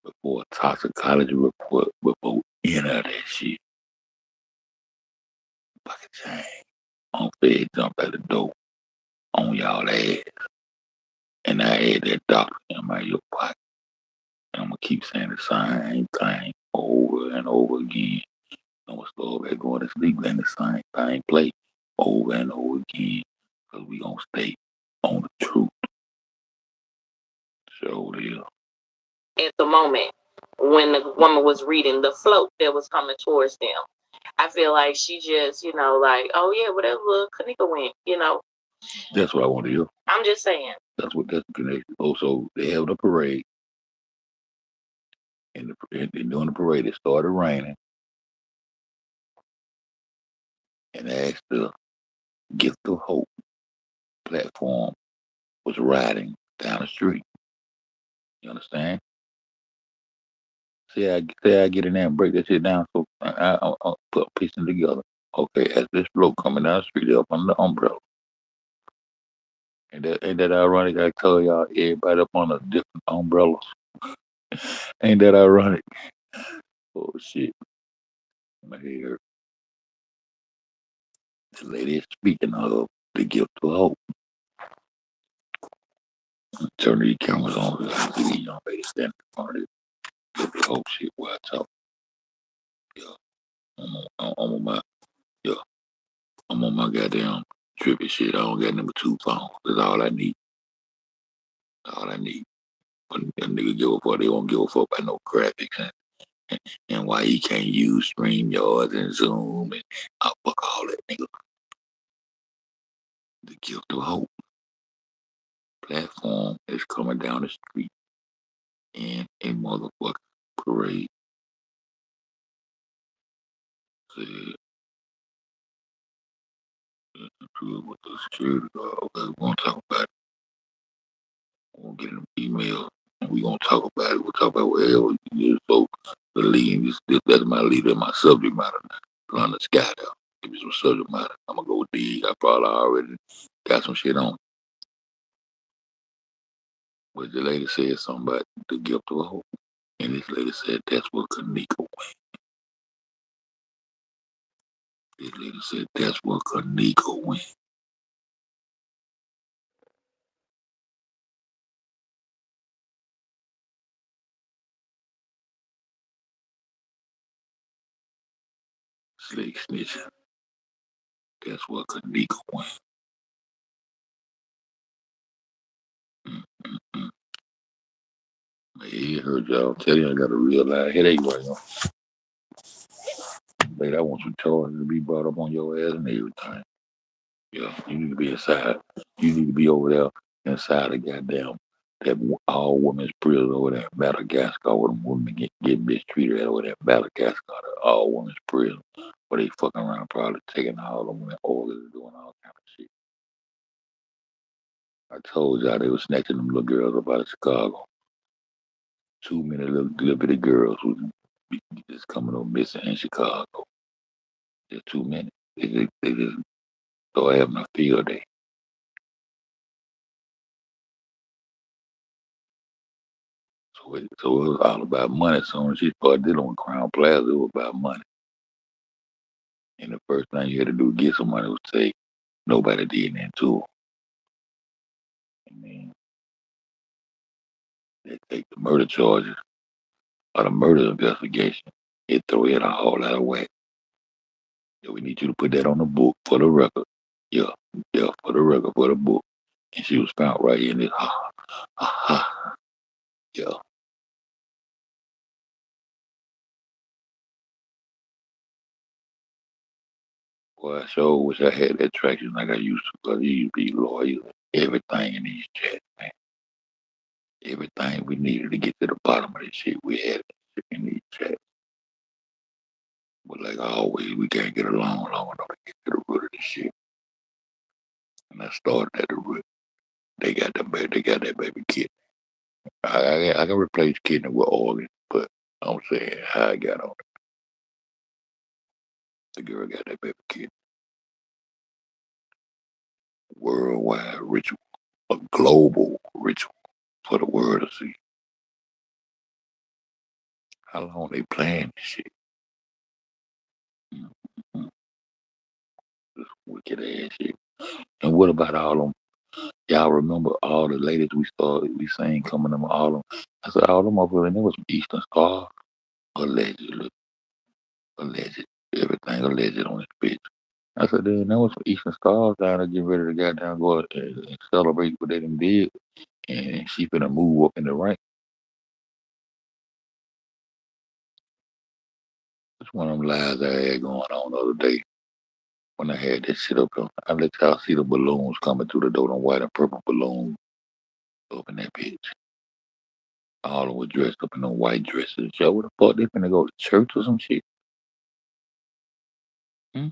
before a toxicology report, before any of that shit. Fucking chain. On Fed jumped out the door on y'all ass. And I had that doctor in my ear pocket. And I'm gonna keep saying the same thing over and over again. I'm gonna start back going to sleep letting the same thing play over and over again. Cause we gonna stay on the truth. So yeah. At the moment when the woman was reading the float that was coming towards them, I feel like she just, like, oh yeah, whatever Kanika went, That's what I want to hear. I'm just saying. That's the connection. Also, they held a parade. And during the parade, it started raining. And as the Gift of Hope platform was riding down the street. You understand? Say I get in there and break that shit down so I'll put pieces together. Okay, as this bloke coming down the street up on the umbrella. Ain't that ironic? I tell y'all everybody up on a different umbrellas. Ain't that ironic? Oh shit. My hair. The lady is speaking of the gift of hope. Turn these cameras on. I see these young ladies standing in front of this gift of hope shit while I talk. Yeah. I'm on my I'm on my goddamn trippy shit. I don't got number 2 phones. That's all I need. All I need. When a nigga give a fuck, they won't give a fuck about no graphics and why he can't use StreamYards and Zoom and fuck all that, nigga. The Gift of Hope platform is coming down the street in a motherfucking parade. Said, with the security guard. Okay, we're gonna talk about it. We'll get an email and we're gonna talk about it. We'll talk about whatever you so the lead. That's my leader, my subject matter now. London Sky though. Give me some subject matter. I'm gonna go dig. I probably already got some shit on. But the lady said something about the gift of hope. And this lady said that's what Kanika went. This lady said that's what Kanika went. Slick snitching. That's what Kanika went. Mm-mm-mm. Yeah, heard y'all tell you I got a real live headache right now. Babe, I want some charges to be brought up on your ass and everything. Yeah, you need to be inside. You need to be over there inside the goddamn that all women's prison over there in Madagascar where them women get mistreated at over there in Madagascar, the all women's prison. Where they fucking around probably taking all them women organs and doing all kind of shit. I told y'all they was snatching them little girls up out of Chicago. Too many little bitty girls was just coming up missing in Chicago. Just too many. They just started having a field day. So it was all about money. As soon as she started dealing with Crown Plaza, it was about money. And the first thing you had to do to get some money was say nobody did anything to her. And then they take the murder charges or the murder investigation. It throw it a whole lot of whack. Yeah, we need you to put that on the book for the record. Yeah, yeah, for the record, for the book. And she was found right in this. Yeah. Well, I sure wish I had that traction like I used to, because you used to be lawyers, everything in these chats, man. Everything we needed to get to the bottom of this shit, we had it in these chats. But like always, we can't get along long enough to get to the root of this shit. And I started at the root. They got that baby kid. I can replace kidney with organ, but I'm saying how I got on it. The girl got that baby kid. Worldwide ritual, a global ritual for the world to see. How long they playing this shit? Mm-hmm. This wicked ass shit. And what about all them? Y'all remember all the ladies we seen coming them all them? I said all them motherfuckers, and there was some Eastern Star, allegedly, alleged, everything alleged on this bitch. I said, then there was some Eastern Stars down there getting ready to goddamn go and celebrate what they done did, and she finna move up in the rank. That's one of them lies I had going on the other day when I had that shit up there. I let y'all see the balloons coming through the door, them white and purple balloons up in that bitch. All of them were dressed up in them white dresses. Yo, what the fuck? They finna go to church or some shit? Hmm?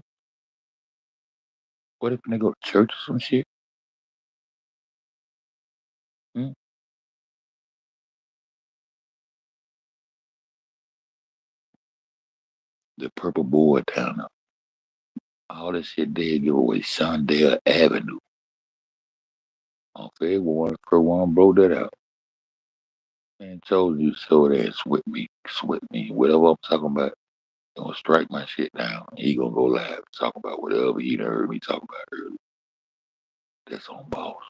What, they finna go to church or some shit? Hmm? The purple board down there. All this shit they give away Sundale Avenue. On February, first one broke that out. And told you so that sweat me, whatever I'm talking about. Gonna strike my shit down. He gonna go live and talk about whatever he done heard me talk about earlier. That's on boss.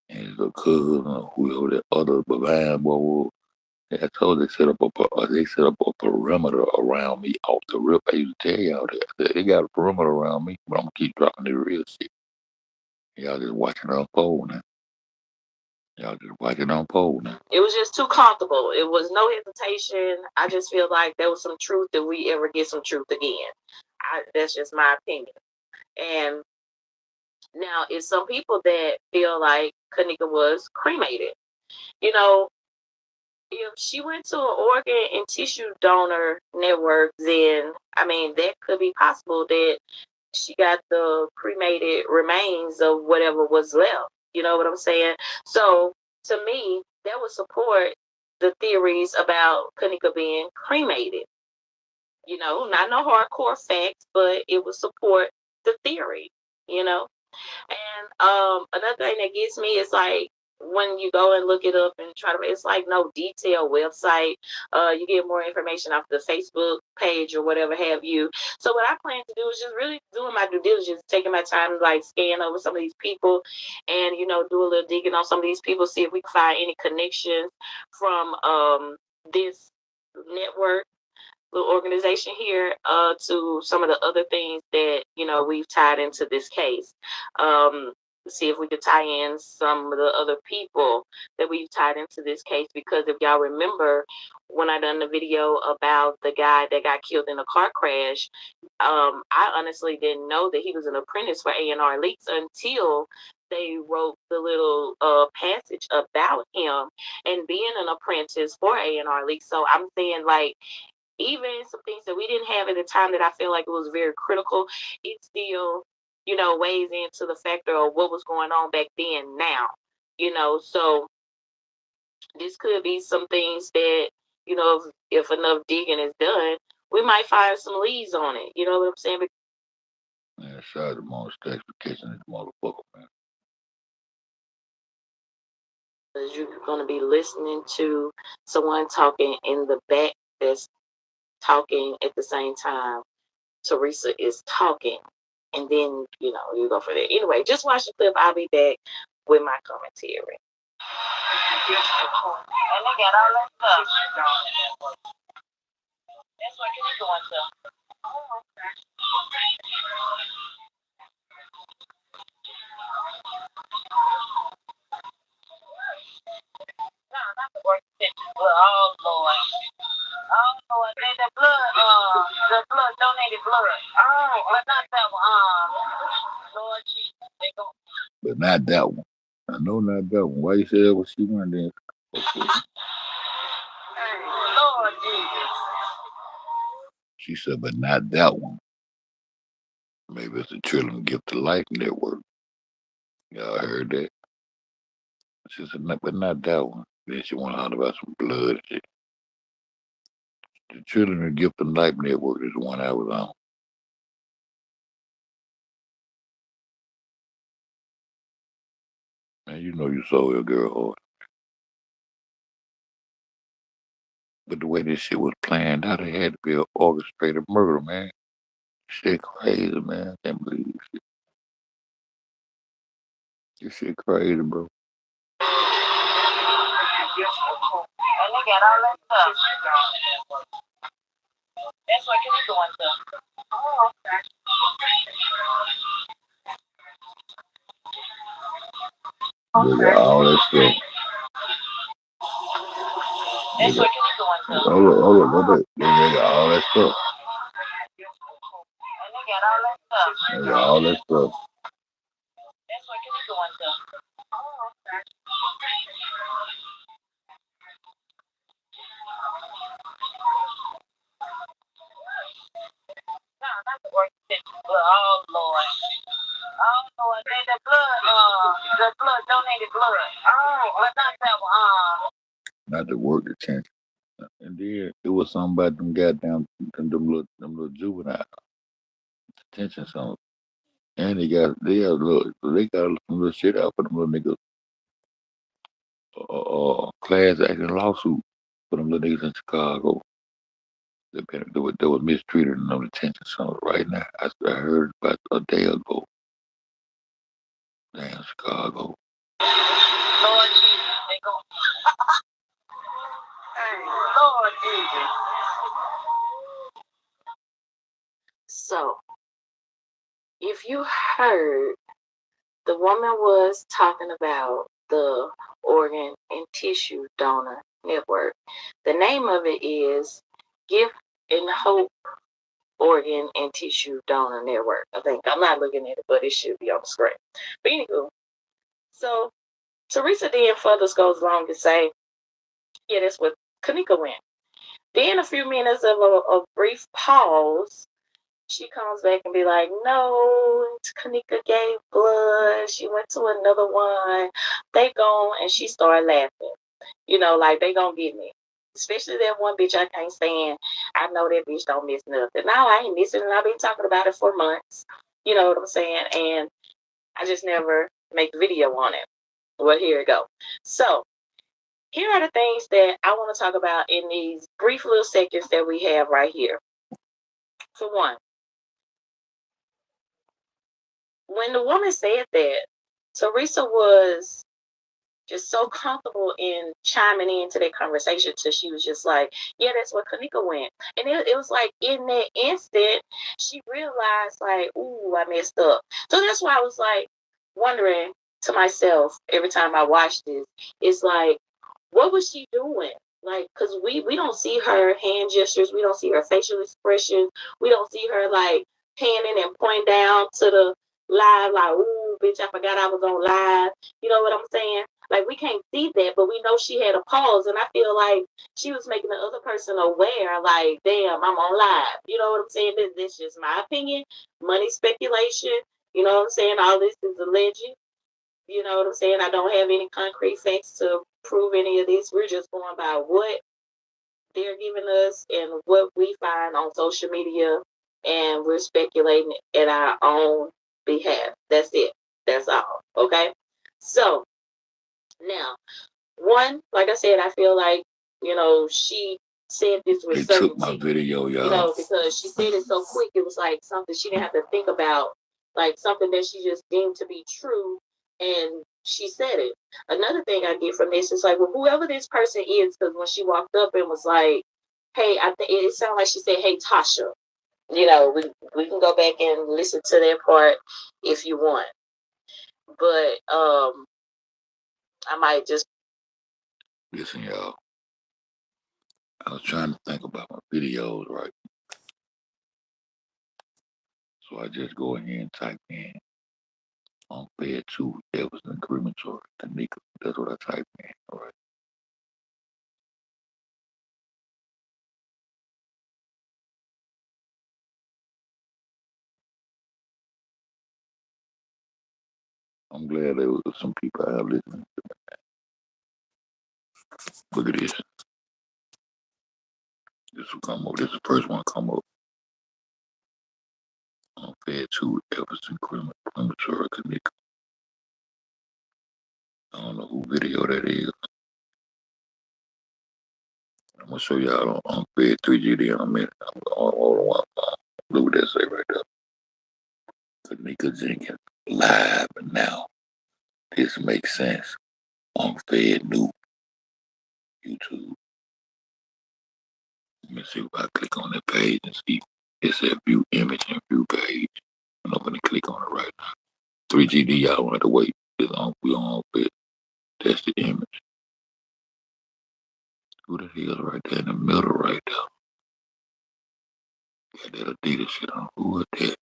And his little cousin or whoever that other blind boy was. I told they set up a perimeter around me off the rip. I used to tell y'all that. I said, they got a perimeter around me, but I'm gonna keep dropping the real shit. Y'all just watching it unfold now. Y'all just watching it unfold now. It was just too comfortable. It was no hesitation. I just feel like there was some truth if we ever get some truth again. That's just my opinion. And now, it's some people that feel like Kanika was cremated. You know, if she went to an organ and tissue donor network, then I mean that could be possible that she got the cremated remains of whatever was left. You know what I'm saying? So to me, that would support the theories about Kanika being cremated. You know, not no hardcore facts, but it would support the theory. You know. And another thing that gets me is like when you go and look it up and try to, it's like no detailed website. You get more information off the Facebook page or whatever have you. So what I plan to do is just really doing my due diligence, taking my time to like scan over some of these people and, you know, do a little digging on some of these people, see if we can find any connections from this network, the organization here, to some of the other things that, you know, we've tied into this case. See if we could tie in some of the other people that we've tied into this case, because if y'all remember when I done the video about the guy that got killed in a car crash, I honestly didn't know that he was an apprentice for A&R Leaks until they wrote the little passage about him and being an apprentice for A&R Leaks. So I'm saying, like, even some things that we didn't have at the time that I feel like it was very critical, it still, you know, weighs into the factor of what was going on back then now, you know. So this could be some things that, you know, if enough digging is done, we might find some leads on it. You know what I'm saying? Man, shout out to Monster Expectation, this motherfucker, man. You're going to be listening to someone talking in the back that's talking at the same time Teresa is talking. And then, you go for that. Anyway, just watch the clip. I'll be back with my commentary. And they got all that stuff. That's what you're going to. Oh, okay. No, not the work picture. Oh, Lord. Oh, Lord. The blood, donated blood. Oh, but not that one. Lord Jesus. But not that one. I know not that one. Why you say that was she went then? Okay. Lord Jesus. She said, but not that one. Maybe it's the Children Gift to Life Network. Y'all heard that? She said, but not that one. Then she went on about some blood and shit. The Children Gift to Life Network is the one I was on. Man, you know you saw your girl hard. But the way this shit was planned out, it had to be an orchestrated murder, man. Shit crazy, man. I can't believe this shit. This shit crazy, bro. And they got all that stuff. That's what you're going to. Oh, okay. They got all that stuff. That's what you're going to. They got all that stuff. And they got all that stuff. They got all that stuff. That's what you're going to. Oh, okay. No, not the work picture. Oh, Lord. Oh, Lord. The blood, donated blood. Oh, but not that one. Not the work detention. And then it was something about them goddamn them little juvenile detention songs. And they got some little shit out for them little niggas. Class action lawsuit for them little niggas in Chicago. They were mistreated in them detention centers right now. I heard about a day ago. Damn, Chicago. Lord Jesus, they go. Lord Jesus. So, if you heard, the woman was talking about the organ and tissue donor network. The name of it is Gift and Hope Organ and Tissue Donor Network. I think I'm not looking at it, but it should be on the screen. But anywho, so Teresa then further goes along to say, yeah, that's what Kanika went. Then a few minutes of a brief pause, she comes back and be like, no, Kanika gave blood. She went to another one. They gone, and she started laughing. Like they gonna get me. Especially that one bitch I can't stand. I know that bitch don't miss nothing. No, I ain't missing it. I've been talking about it for months. You know what I'm saying? And I just never make a video on it. Well, here it go. So here are the things that I want to talk about in these brief little seconds that we have right here. For one, when the woman said that, Teresa was just so comfortable in chiming into that conversation till she was just like, yeah, that's what Kanika went. And it was like in that instant, she realized like, ooh, I messed up. So that's why I was like wondering to myself every time I watch this, it's like, what was she doing? Like, because we don't see her hand gestures. We don't see her facial expressions. We don't see her like panning and pointing down to the live like, ooh, bitch, I forgot I was on live. You know what I'm saying? Like, we can't see that, but we know she had a pause. And I feel like she was making the other person aware, like, damn, I'm on live. You know what I'm saying? This is just my opinion. Money speculation. You know what I'm saying? All this is alleged. You know what I'm saying? I don't have any concrete facts to prove any of this. We're just going by what they're giving us and what we find on social media. And we're speculating at our own behalf. That's it. That's all. Okay? So, now, one, like I said, I feel like, she said this with certainty. They took my video, y'all. Because she said it so quick, it was like something she didn't have to think about, like something that she just deemed to be true, and she said it. Another thing I get from this is like, well, whoever this person is, because when she walked up and was like, hey, I think it sounded like she said, hey, Tasha. We can go back and listen to that part if you want. But I might just listen, y'all. I was trying to think about my videos, right? So I just go ahead and type in on Fed 2 Everson crematory Tanika. That's what I type in, all right? I'm glad there was some people out listening to me. Look at this. This will come up. This is the first one to come up. On Fed 2 Everson crematory Tanika. I don't know who video that is. I'm gonna show y'all on Fed 3GD in a minute. I'm all on one phone. Look what that say right there. Kenneth Jenkins live now. This makes sense on Fed New YouTube. Let me see if I click on that page and see. It said view image and view page. And I'm gonna click on it right now. 3GD, y'all don't have to wait. We on Fed. That's the image. Who the hell right there in the middle right there? Got that Adidas shit on. Who is that?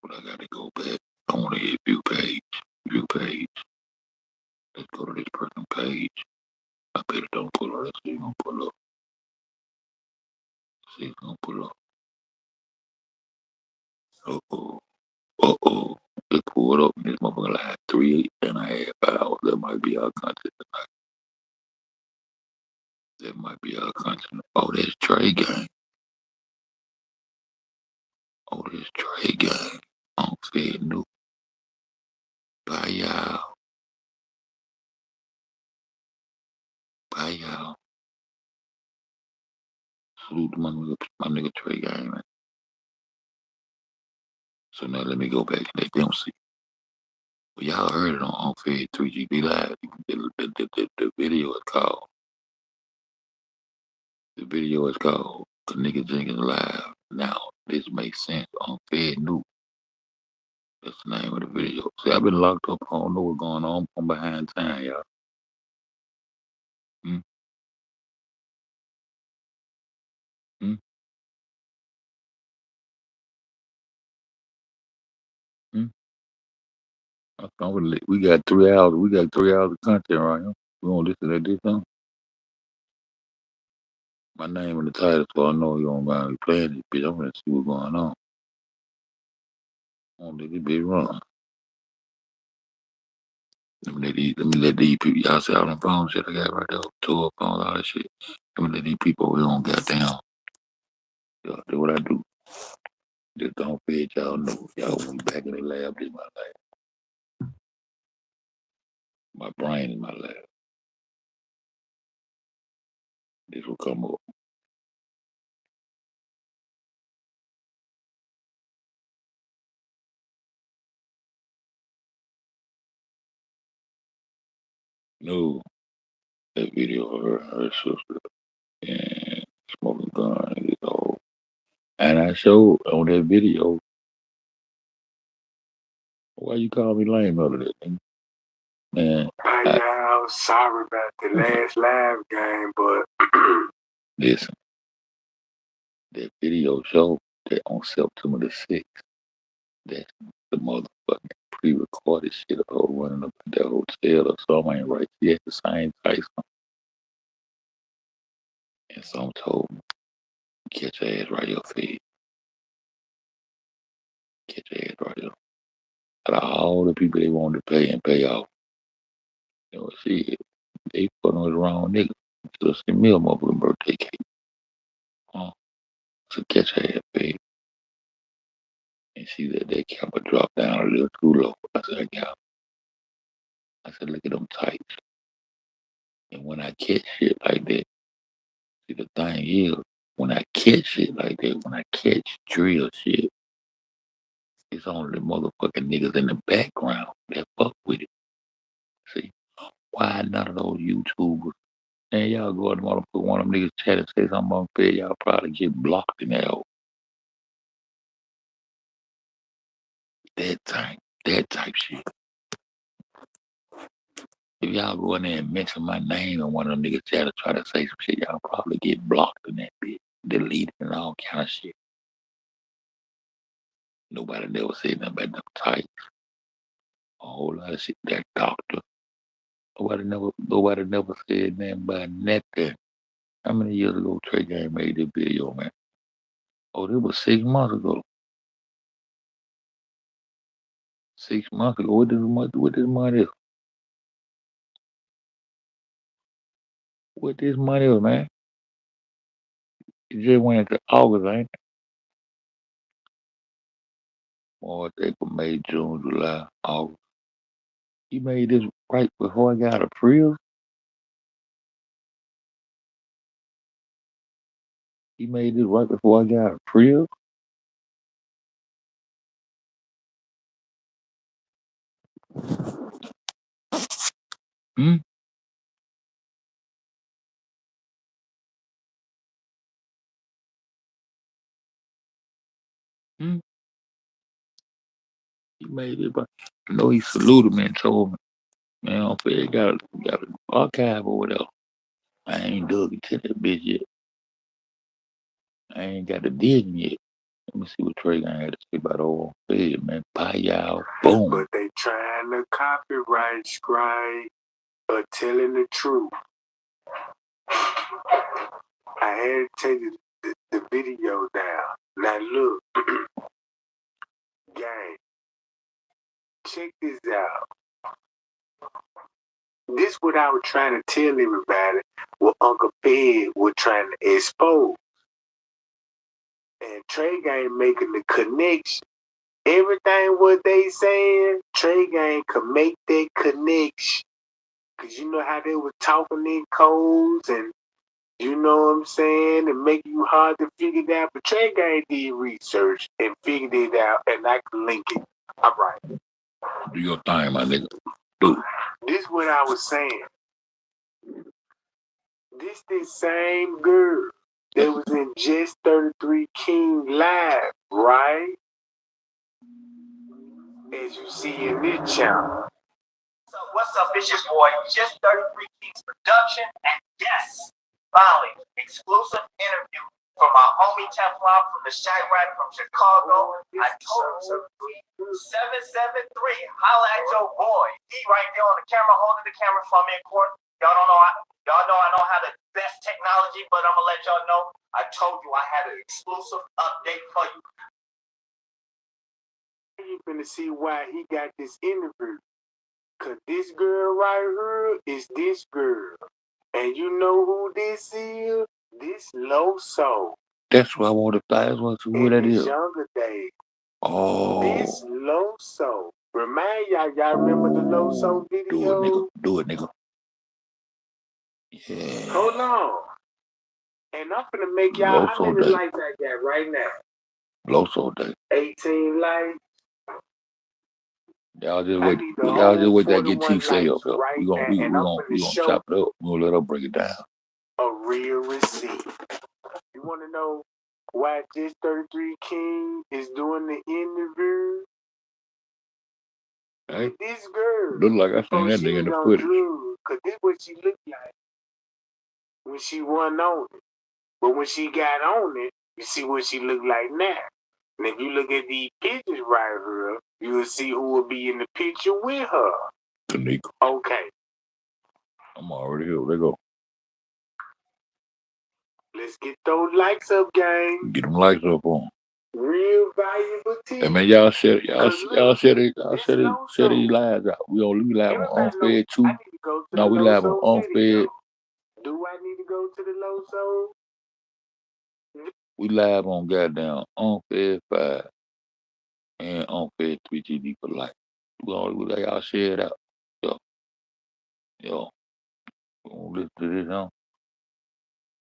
But I gotta go back. I wanna hit view page. View page. Let's go to this person page. I bet it don't pull up. Let's see if it's gonna pull up. See if it's gonna pull up. Uh-oh. Uh-oh. It pulled up in this motherfucker like 3.5 hours. That might be our content tonight. That might be our content. Oh, that's Trey Gang. Oh, that's Trey Gang. On Fed New. Bye, y'all. Bye, y'all. Salute my nigga Trey Gang, man. So now let me go back and let them see. Well, y'all heard it on Fed 3GB Live. The video is called. The video is called Kenneth Jenkins Live. Now, this makes sense on Fed New. That's the name of the video. See, I've been locked up. I don't know what's going on. I'm behind time, y'all. Hmm? Hmm? Hmm? We got 3 hours. We got 3 hours of content right here. We gonna listen to this song. My name in the title, so I know you don't mind me playing this bitch. I'm gonna see what's going on. I don't let this bitch run. Let me let these people. Y'all see all them phone shit I got right there. Tour phone, all that shit. Let me let these people we don't goddamn. Y'all do what I do. Just don't fed y'all know. Y'all went back in the lab. This my lab. My brain in my lab. This will come up. No, that video of her sister and smoking gun and it's all. And I showed on that video. Why you call me lame out of that thing? Man. I'm sorry about the last live game, but listen. That video showed that on September the 6th, that the motherfucking pre-recorded shit of her running up at that hotel or something ain't right. She had the same Tyson. And some told me, catch your ass right your feet. Catch your ass right up. Out of all the people they wanted to pay and pay off, you know, shit, they fucking with the wrong nigga. So send me a motherfucking birthday cake. So catch your ass, babe. And see that camera dropped down a little too low. I said, I got I said, look at them tights. And when I catch shit like that, see the thing is, when I catch shit like that, when I catch drill shit, it's only the motherfucking niggas in the background that fuck with it. See, why none of those YouTubers? And y'all go to motherfucker one of them niggas chat and say something unfair, y'all probably get blocked in that hole. That type shit. If y'all go in there and mention my name and one of them niggas chat to try to say some shit, y'all probably get blocked in that bitch, deleted and all kind of shit. Nobody never said nothing about them tights. A whole lot of shit. That doctor. Nobody never said nothing about nothing. How many years ago Trey Gang made this video, man? Oh, this was 6 months ago. 6 months ago. What this month is? What this month is, man? It just went into August, ain't it? March, April, May, June, July, August. He made this right before I got out of prison. He made this right before I got out of prison. Hmm? Hmm? He made it, but I know he saluted me and told me, man, I'm fair, got an archive or whatever. I ain't dug into that bitch yet. I ain't got the digging yet. Let me see what Trey Gang had to say about old Fed, man. Bye, y'all. Boom. But they trying to copyright strike or telling the truth. I had to take the video down. Now look, gang, check this out. This what I was trying to tell everybody, what Uncle Fed was trying to expose. And Trey Gang making the connection. Everything what they saying, Trey Gang could make that connection. Cause you know how they were talking in codes and you know what I'm saying, and make you hard to figure it out. But Trey Gang did research and figured it out, and I can link it. All right. Do your thing, my nigga. Do. This what I was saying. This same girl that was in Just 33 King Live, right? As you see in this channel. So what's up, it's your boy, Just 33 Kings Production, and yes, finally, exclusive interview from my homie Teflon from the Chirac from Chicago. I told him 773, holla at your boy. He right there on the camera, holding the camera for me in court. Y'all know I don't have the best technology, but I'm gonna let y'all know. I told you I had an exclusive update for you. You finna see why he got this interview. Cause this girl right here is this girl. And you know who this is? This Loso. That's what I want to find. That's what that is. Younger days. Oh. This Loso. Remind y'all remember the Loso video? Do it, nigga. Yeah. Hold on. And I'm finna make y'all, how many likes I got right now? Loso Day. 18 likes. Y'all just wait that get tslay up here. We gonna chop it up. We're gonna let her break it down. A real receipt. You wanna know why Just 33 King is doing the interview? Hey, this girl look like I seen that nigga in the footage. Cause this what she looked like when she wasn't on it. But when she got on it, you see what she looked like now. And if you look at these pictures right here, you will see who will be in the picture with her. Tanika. Okay. I'm already here. Let's go. Let's get those likes up, gang. Get them likes up on. Real valuable tips. Hey man, y'all share these lives out. We live on Unfed too. No, we live on Unfed. Do I need to go to the Loso? We live on goddamn Unfed 5 and Unfed 3GD for life. We let y'all share it out. So Yo, we won't listen to this, huh?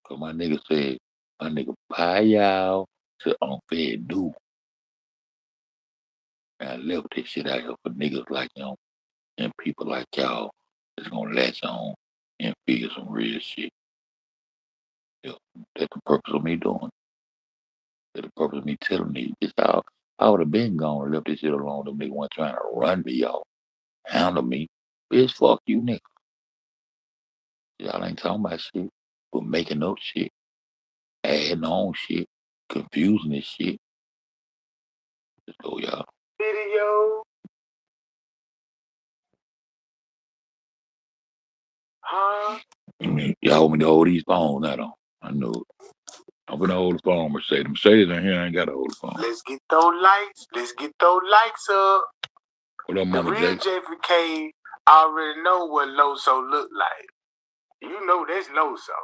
Cause my nigga said, my nigga pie y'all to unfed do. And I left this shit out here for niggas like him and people like y'all that's gonna latch on and figure some real shit. Yo, that's the purpose of me doing. That's the purpose of me telling these. This how I would have been gone and left this shit alone. Them niggas weren't trying to run me, y'all. Handle me. Bitch, fuck you, nigga. Y'all ain't talking about shit, but making up shit, adding on shit, confusing this shit. Let's go, y'all. Video. Huh? Y'all want me to hold these phones? I know it. I'm gonna hold the phone, Mercedes. Mercedes in here ain't got to hold the phone. Let's get those likes. Let's get those likes up. What up, Mama The real J? JFK already know what Loso look like. You know that's Loso.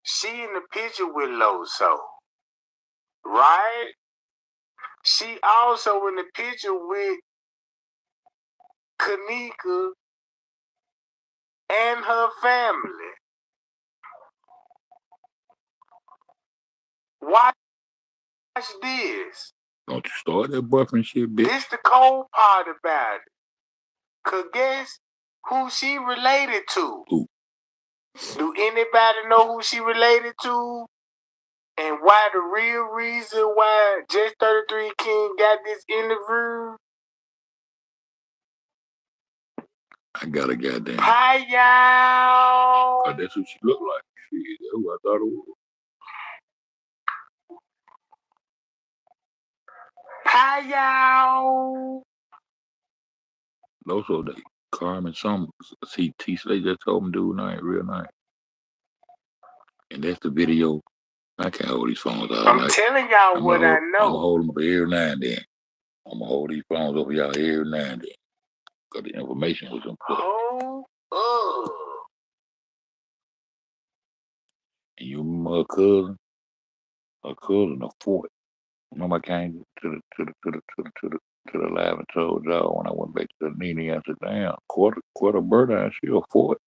She in the picture with Loso, right? She also in the picture with Kanika and her family. Watch this. Don't you start that boyfriend shit, bitch. This the cold part about it. Cause guess who she related to? Who? Do anybody know who she related to? And why the real reason why Just 33 King got this interview? I got a goddamn. Hi, y'all. Oh, that's what she looked like. Shit, that's who I thought it was. Hi, y'all. No, so they Carmen some see tslay just told him dude name, real name. And that's the video. I can't hold these phones all I'm night. telling y'all what I know. I'm gonna hold them up every now and then. I'm gonna hold these phones over y'all every now and then. Cause the information was important. And you remember her cousin, a fort. Remember I came to the lab and told y'all when I went back to the Nene, I said, damn, quarter bird and she a fort.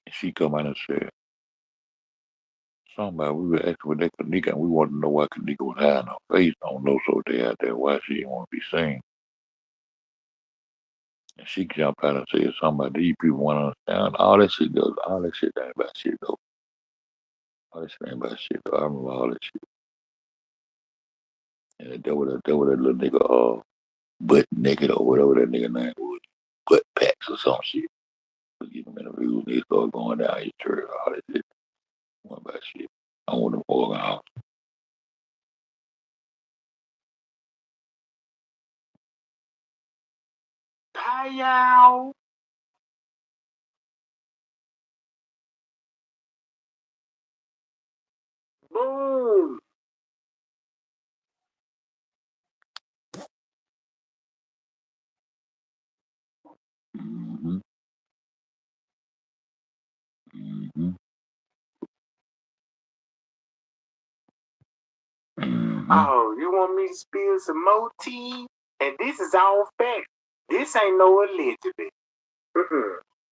And she come out and said, somebody, we were asking with that Kanika, and we wanted to know why Kanika was hiding her face on no so day out there, why she didn't want to be seen. And she jumped out and said, somebody, these people want to understand. All that shit goes, all that shit ain't about shit, though. All that shit ain't about shit, though. I remember all that shit. And that was that little nigga, butt naked or whatever that nigga name was, butt packs or some shit. Give him interviews, they start going down your church, all that shit. What about shit? I want them organ house. Hi, y'all. Boom. Mm-hmm. Mm-hmm. Mm-hmm. Oh, you want me to spill some more tea? And this is all fact. This ain't no allegedly.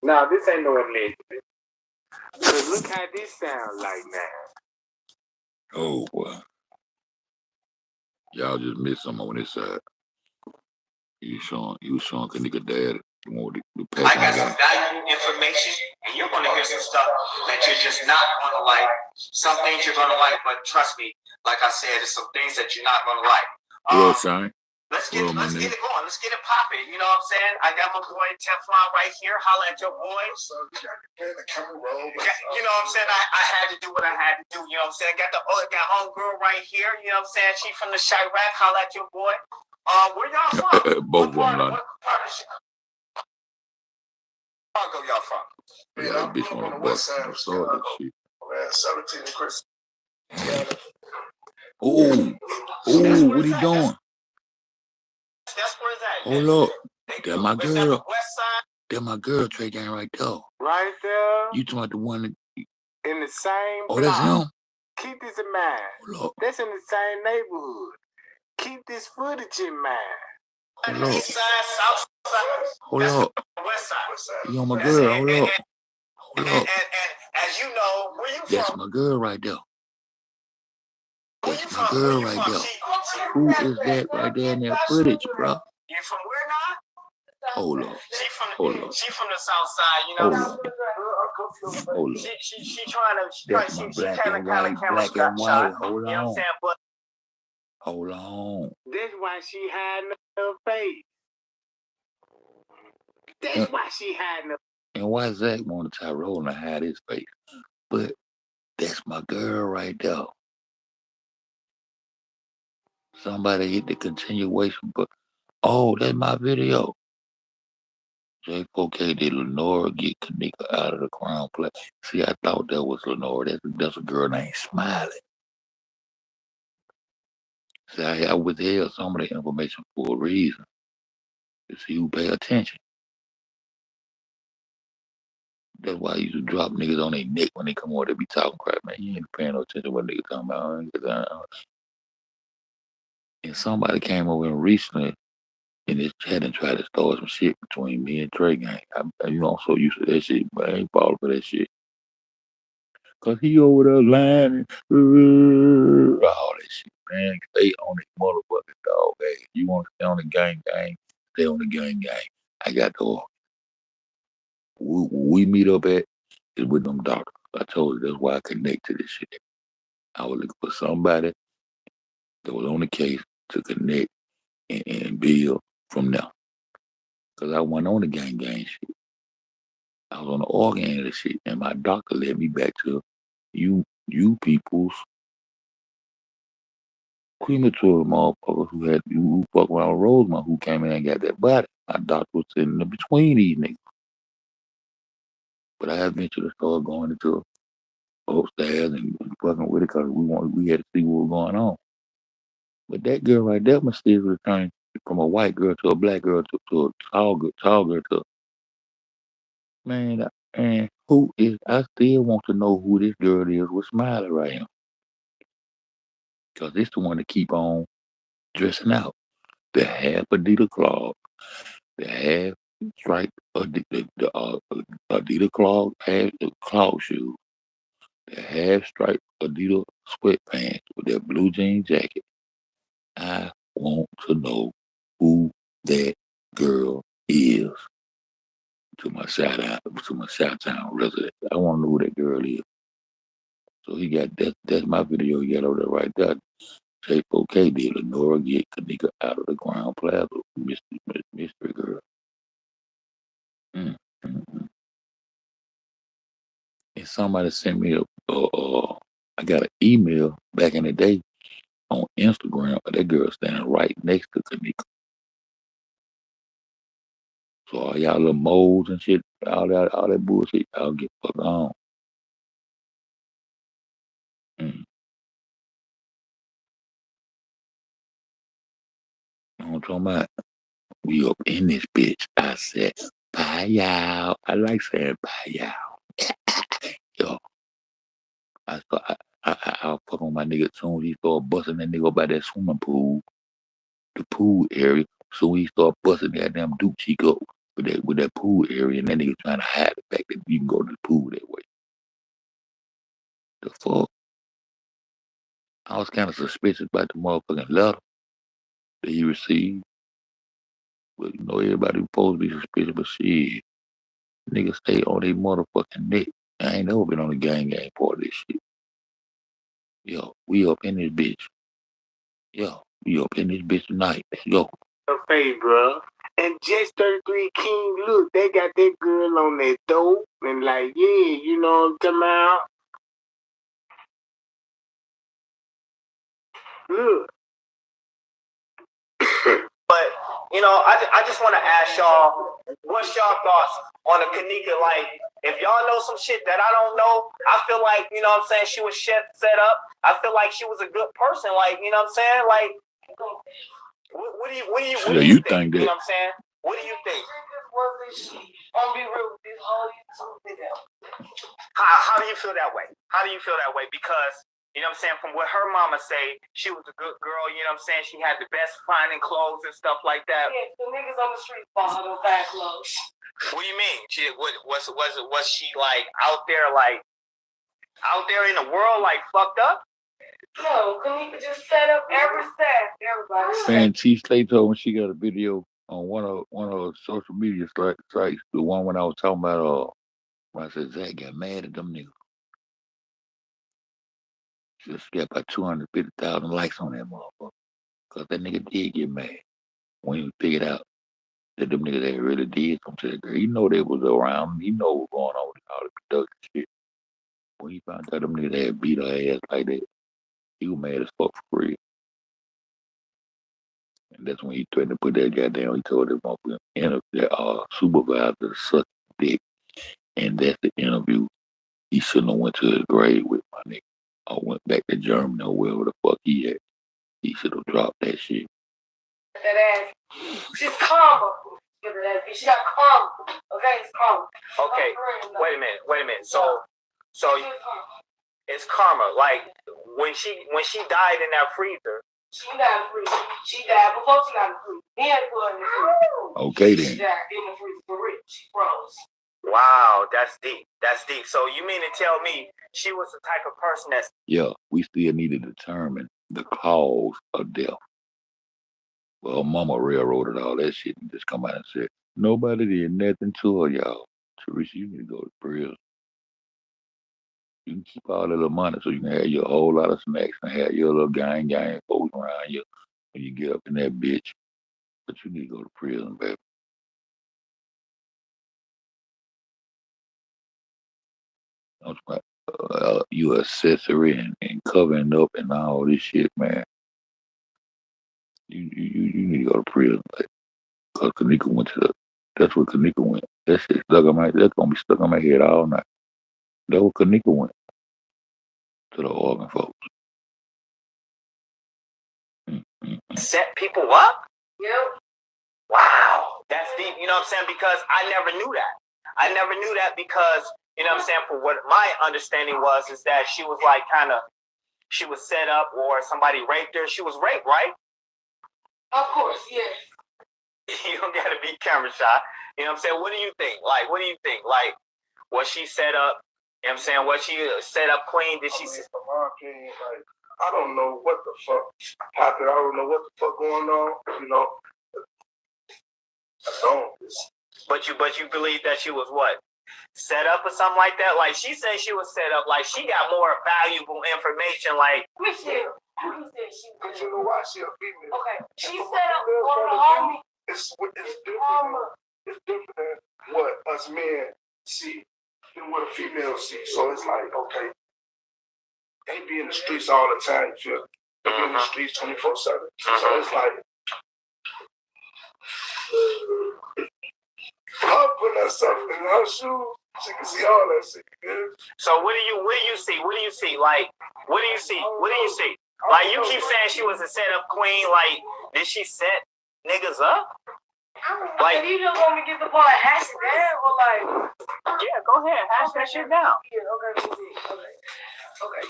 No, this ain't no allegedly. Cause look how this sounds like now. Oh, boy. Y'all just missed some on this side. You was showing Kanika dad the pack. I got some valuable information, and you're going to hear some stuff that you're just not going to like. Some things you're going to like, but trust me, like I said, there's some things that you're not going to like. What up, Shine? Let's get it going. Let's get it popping. You know what I'm saying? I got my boy Teflon right here. Holla at your boy. So you know what I'm saying? I had to do what I had to do. You know what I'm saying? Got homegirl right here. You know what I'm saying? She from the Chirac. Holla at your boy. Where y'all from? Both of them. What part of Chicago y'all from? Yeah, that bitch on the west side. I saw that shit. 17 and Chris. Ooh, what he doing? That's where it's at. Hold up. That's my girl. That's my girl, Trey Gang, right there. Right there. You talking about the one that... In the same block. That's him? Keep this in mind. Hold up. That's in the same neighborhood. Keep this footage in mind. Hold up. East side, south Hold up. West side. You on my girl. Hold up. Hold up. And as you know, where you from? That's my girl right there. That's my girl right there. Who is that right there in that footage, bro? You from where now? Hold up. She from the south side, you know. Hold up. She trying to. That's my black and white. Black and white. Hold on. You know what I'm saying? But hold on. that's why she hiding her face. That's why she hiding her. And why Zach wanted Tyrone to hide his face? But that's my girl right there. Somebody hit the continuation, but oh, that's my video. J4K did Lenora get Kanika out of the Crown Play. See, I thought that was Lenora. That's a girl named Smiley. See, I withheld some of the information for a reason. To see who pay attention. That's why I used to drop niggas on their neck when they come over. They be talking crap, man. You ain't paying no attention to what niggas talking about. And somebody came over and recently in this chat and tried to start some shit between me and Trey Gang. I'm so used to that shit, but I ain't falling for that shit. Cause he over there lying, all that shit, man. Stay on it, motherfucking dog. Hey, you want to stay on the gang, stay on the gang. I got the order. We meet up at is with them doctors. I told you that's why I connect to this shit. I was looking for somebody that was on the case to connect and build from there. Cause I wasn't on the gang shit. I was on the organ end of the shit, and my doctor led me back to you people's crematory motherfuckers who fuck around Rosemont who came in and got that body. My doctor was sitting in between these niggas. But I eventually started going into upstairs and fucking with it because we had to see what was going on. But that girl right there mysteriously turned from a white girl to a black girl to a tall girl to man. And who is? I still want to know who this girl is with Smiley right now, because it's the one to keep on dressing out. The half Adidas clog, the half stripe Adidas clog, half the clog shoes, the half stripe Adidas sweatpants with that blue jean jacket. I want to know who that girl is. To my Chi-Town resident, I want to know who that girl is. So he got that's my video he got over there right there. J4K did Lenora get Kanika out of the Ground Plaza, mystery girl. Mm-hmm. And somebody sent me I got an email back in the day on Instagram, but that girl standing right next to Kanika. So all y'all little moles and shit, all that bullshit, y'all get fucked on. Mm. You know what I'm talking about? We up in this bitch. I said, bye y'all. I like saying bye y'all. Yo, I'll fuck on my nigga as soon as he start busting that nigga by that swimming pool, the pool area. So he start busting that damn Duke cheek up with that pool area, and that nigga trying to hide the fact that you can go to the pool that way. The fuck? I was kind of suspicious about the motherfucking letter that he received. But you know, everybody supposed to be suspicious, but shit, niggas stay on their motherfucking neck. I ain't never been on the gang part of this shit. Yo, we up in this bitch. Yo, we up in this bitch tonight. Let's go. Hey, bro. And just 33 King, look, they got that girl on their dope and like, yeah, you know what I'm talking about? Look. But, you know, I just want to ask y'all, what's y'all thoughts on the Kanika? Like, if y'all know some shit that I don't know, I feel like, you know what I'm saying, she was set up. I feel like she was a good person. Like, you know what I'm saying? Like, what do you think? You know what I'm saying? What do you think? How do you feel that way? How do you feel that way? Because You know what I'm saying? From what her mama say, she was a good girl. You know what I'm saying? She had the best finding clothes and stuff like that. Yeah, the niggas on the street bought her those bad clothes. What do you mean? Was she like out there in the world like fucked up? No, Kanika just set up every staff, everybody. Man, tslay told me she got a video on one of her social media sites. The one when I was talking about when I said Zach got mad at them niggas. She just got about 250,000 likes on that motherfucker. Cause that nigga did get mad when he figured out that them niggas that really did come to that girl. He know they was around. He know what was going on with all the production shit. When he found out them niggas had beat her ass like that, he was mad as fuck for real. And that's when he threatened to put that goddamn. He told that motherfucker that supervisor to suck dick. And that's the interview he shouldn't have went to his grave with, my nigga. Or went back to Germany or wherever the fuck he at. He should have dropped that shit. That ass. She's karma. She got karma. Okay, it's karma. Okay, wait a minute. So it's karma. Like when she died in that freezer. She died in the freezer. She died before she got in the freezer. Then put her in the freezer. Okay then. She died in the freezer for real. She froze. Wow, that's deep. That's deep. So you mean to tell me she was the type of person that's... Yeah, we still need to determine the cause of death. Well, her mama railroaded all that shit and just come out and said, nobody did nothing to her, y'all. Teresa, you need to go to prison. You can keep all that little money so you can have your whole lot of snacks and have your little gang folks around you when you get up in that bitch. But you need to go to prison, baby. You accessory and covering up and all this shit, man. You need to go to prison, like, cause Kanika went to that's where Kanika went. That shit stuck on that's gonna be stuck on my head all night. That's where Kanika went. To the organ folks. Set people up? Yep. Wow. That's deep, you know what I'm saying? Because I never knew that. I never knew that because, you know what I'm saying, for what my understanding is that she was like she was set up or somebody raped her. She was raped, right? Of course, yes. You don't gotta be camera shy. You know what I'm saying? What do you think? Like, what do you think? Like, was she set up? You know what I'm saying? Was she set up queen? Did she? From my opinion, like, I don't know what the fuck happened. I don't know what the fuck going on. You know, I don't. But you believe that she was what? Set up or something like that? Like she said she was set up. Like she got more valuable information. Like Michelle, who said she? But you know why she a female? Okay, she set up on the homie. It's different. It's different than what us men see than what a female sees. So it's like, okay, they be in the streets all the time. You feel? They be in the streets 24/7. So it's like, her putting herself in her shoes, she can see all that shit. So what do you see? What do you see? Like, what do you see? What do you see? Like, you keep saying she was a set-up queen. Like, did she set niggas up? Like, you just want me to get the part hashtag or like? Yeah, go ahead. Hash that shit down. Yeah, okay.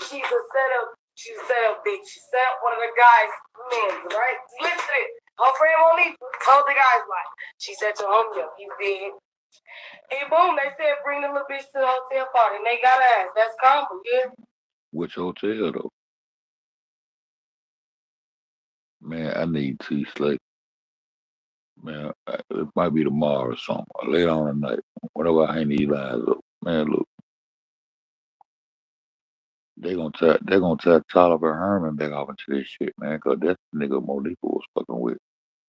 She's a set-up bitch. She set up one of the guys' men, right? Listen, her friend Monique told the guys like, she said to him, yo, he's dead. And boom, they said bring the little bitch to the hotel party, and they got her ass. That's common, yeah. Which hotel though? Man, I need tslay. Man, it might be tomorrow or something. Or later on tonight. Whenever I hang these lines up. Man, look. They're gonna tie Tolliver Herman back off into this shit, man, because that's the nigga Monique was fucking with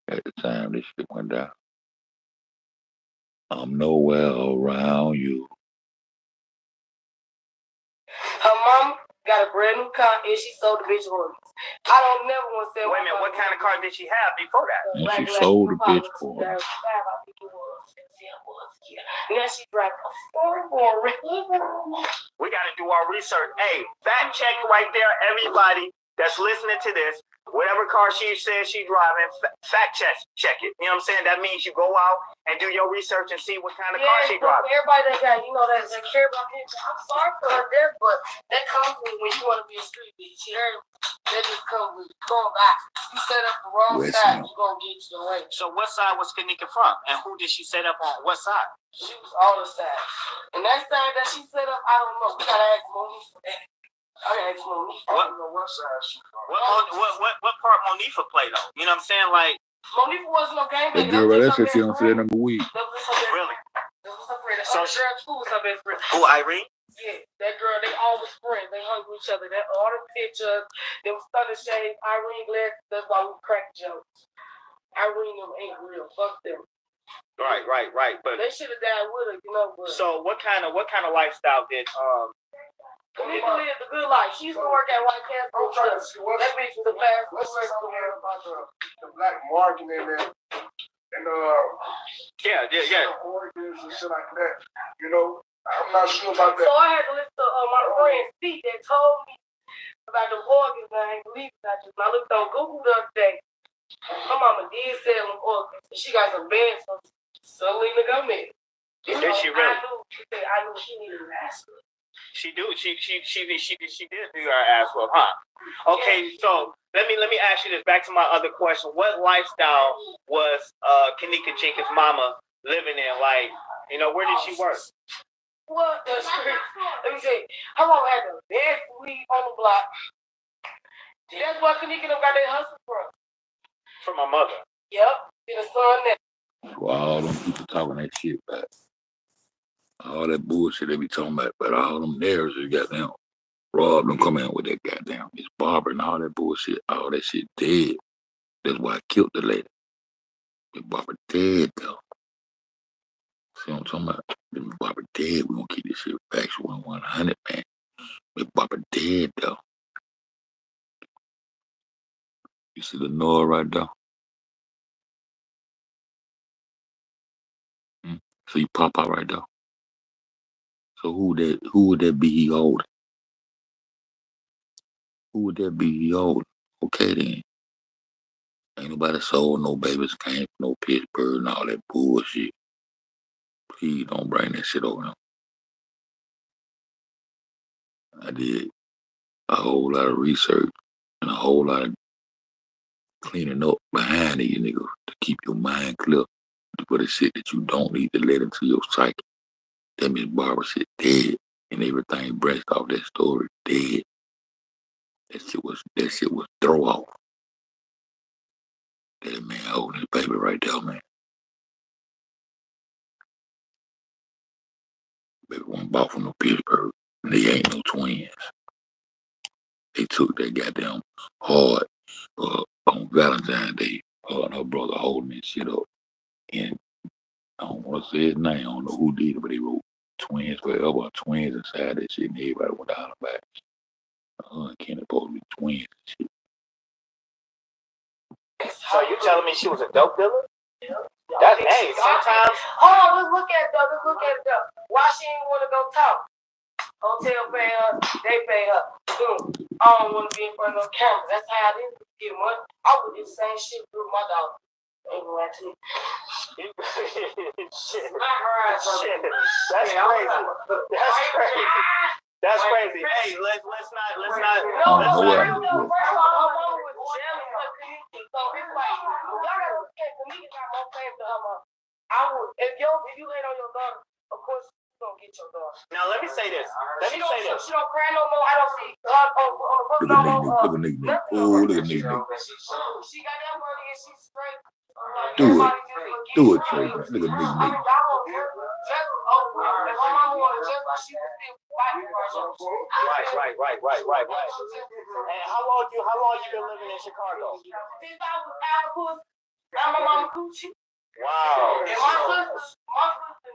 at the time this shit went down. I'm nowhere around you. Her mom got a brand new car and she sold the bitch for it. I don't never want to say. Wait a minute, what kind of car did she have before that? And she sold the bitch for him. Now she drives a 4-4. We got to do our research. Hey, fact check right there, everybody that's listening to this. Whatever car she says she's driving, fact check it. You know what I'm saying? That means you go out and do your research and see what kind of car she driving. Everybody that got, that care about him. I'm sorry for her death, but that comes with when you want to be a street bitch. You heard me? That just comes with going back. You set up the wrong side, you're going to get to the way. So what side was Kanika from? And who did she set up on? What side? She was on the side. And that side that she set up, I don't know. We got to ask Monique for that. I don't know what side she from. What part Monifa played though? You know what I'm saying? Like Monifa wasn't no game. That girl right there said she don't see that number week. Really? So girl too was her best friend. Who, Irene? Yeah, that girl. They all was friends. They hung with each other. That all the pictures, them thunder shades, Irene glasses. That's why we crack jokes. Irene them ain't real. Fuck them. Right. But they should have died with her, But so what kind of lifestyle did Kanika lived a good life. She used to work at White Castle. That bitch was the best. Let's say something about the black market in there. And yeah. Organs and shit like that. I'm not sure about that. So I had to listen to my friend Steve that told me about the organs. I ain't believe that. I looked on Google the other day. My mama did sell them organs. She got some bands from Selena Gomez. Did she really? I knew she needed an ass. She did do her ass whoop, huh? Okay, so let me ask you this. Back to my other question. What lifestyle was Kanika Jenkins' mama living in? Like, where did she work? What the street? Let me say, her mama had the best weed on the block. That's why Kanika got that hustle from. From my mother. Yep. And the son that. Well, all them people talking that shit back. All that bullshit they be talking about, but all them narratives goddamn Rob them come in with that goddamn Miss Barbara and all that bullshit. All that shit dead. That's why I killed the lady. Miss Barbara dead though. See what I'm talking about? Miss Barbara dead. We gonna keep this shit factual and 100, man. Miss Barbara dead though. You see the Noah right there? See Papa right there. So who would that be he holding? Who would that be he holding? Okay then. Ain't nobody sold no babies came from no Pittsburgh and all that bullshit. Please don't bring that shit over now. I did a whole lot of research and a whole lot of cleaning up behind these niggas to keep your mind clear for the shit that you don't need to let into your psyche. That Miss Barbara shit dead and everything branched off that story dead. That shit was throw off. That man holding his baby right there, man. Baby wasn't bought from no Pittsburgh. And they ain't no twins. They took that goddamn hard on Valentine's Day. Her and her brother holding that shit up. And I don't want to say his name. I don't know who did it, but they wrote twins forever, twins inside that shit, and everybody went down the back. And Kenneth supposed to be twins and shit. So you telling me she was a dope dealer? Hey, sometimes. Hold on, let's look at it though. Why she ain't want to go talk? Hotel pay her, they pay her. I don't want to be in front of no camera. That's how I didn't get money. I would do the same shit with my dog. Ain't gonna lie to you. Shit. That's crazy. That's crazy. Hey, let's not. No, I would, if you hate on your daughter, of course you gonna get your daughter. Now let me say this. She don't cry no more. I don't see on the book no more. Look at Nick. Oh, look at Nick. She got that money and she's straight. Do it, Trey. Look at Nick. Right. And how long you been living in Chicago? Since I was out of I'm my mama Coochie. Wow. And my sister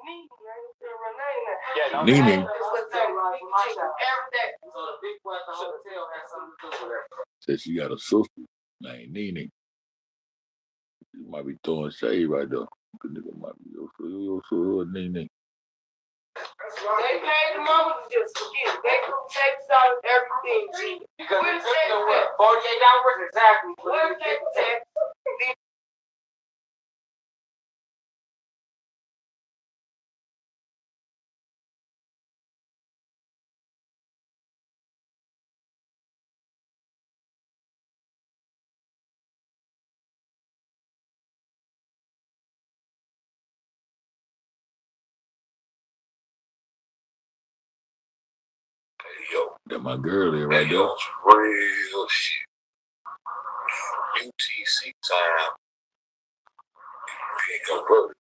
Nene. Nene. Every day. Said she got a sister named Nene. You might be throwing shade right there. The nigga might be your Nene. They paid the mama to just forget. They protect us everything, G. Because we're taking what? 48 hours exactly. We're protect. Yo, that my girl there right there. Real shit. UTC time. Being converted.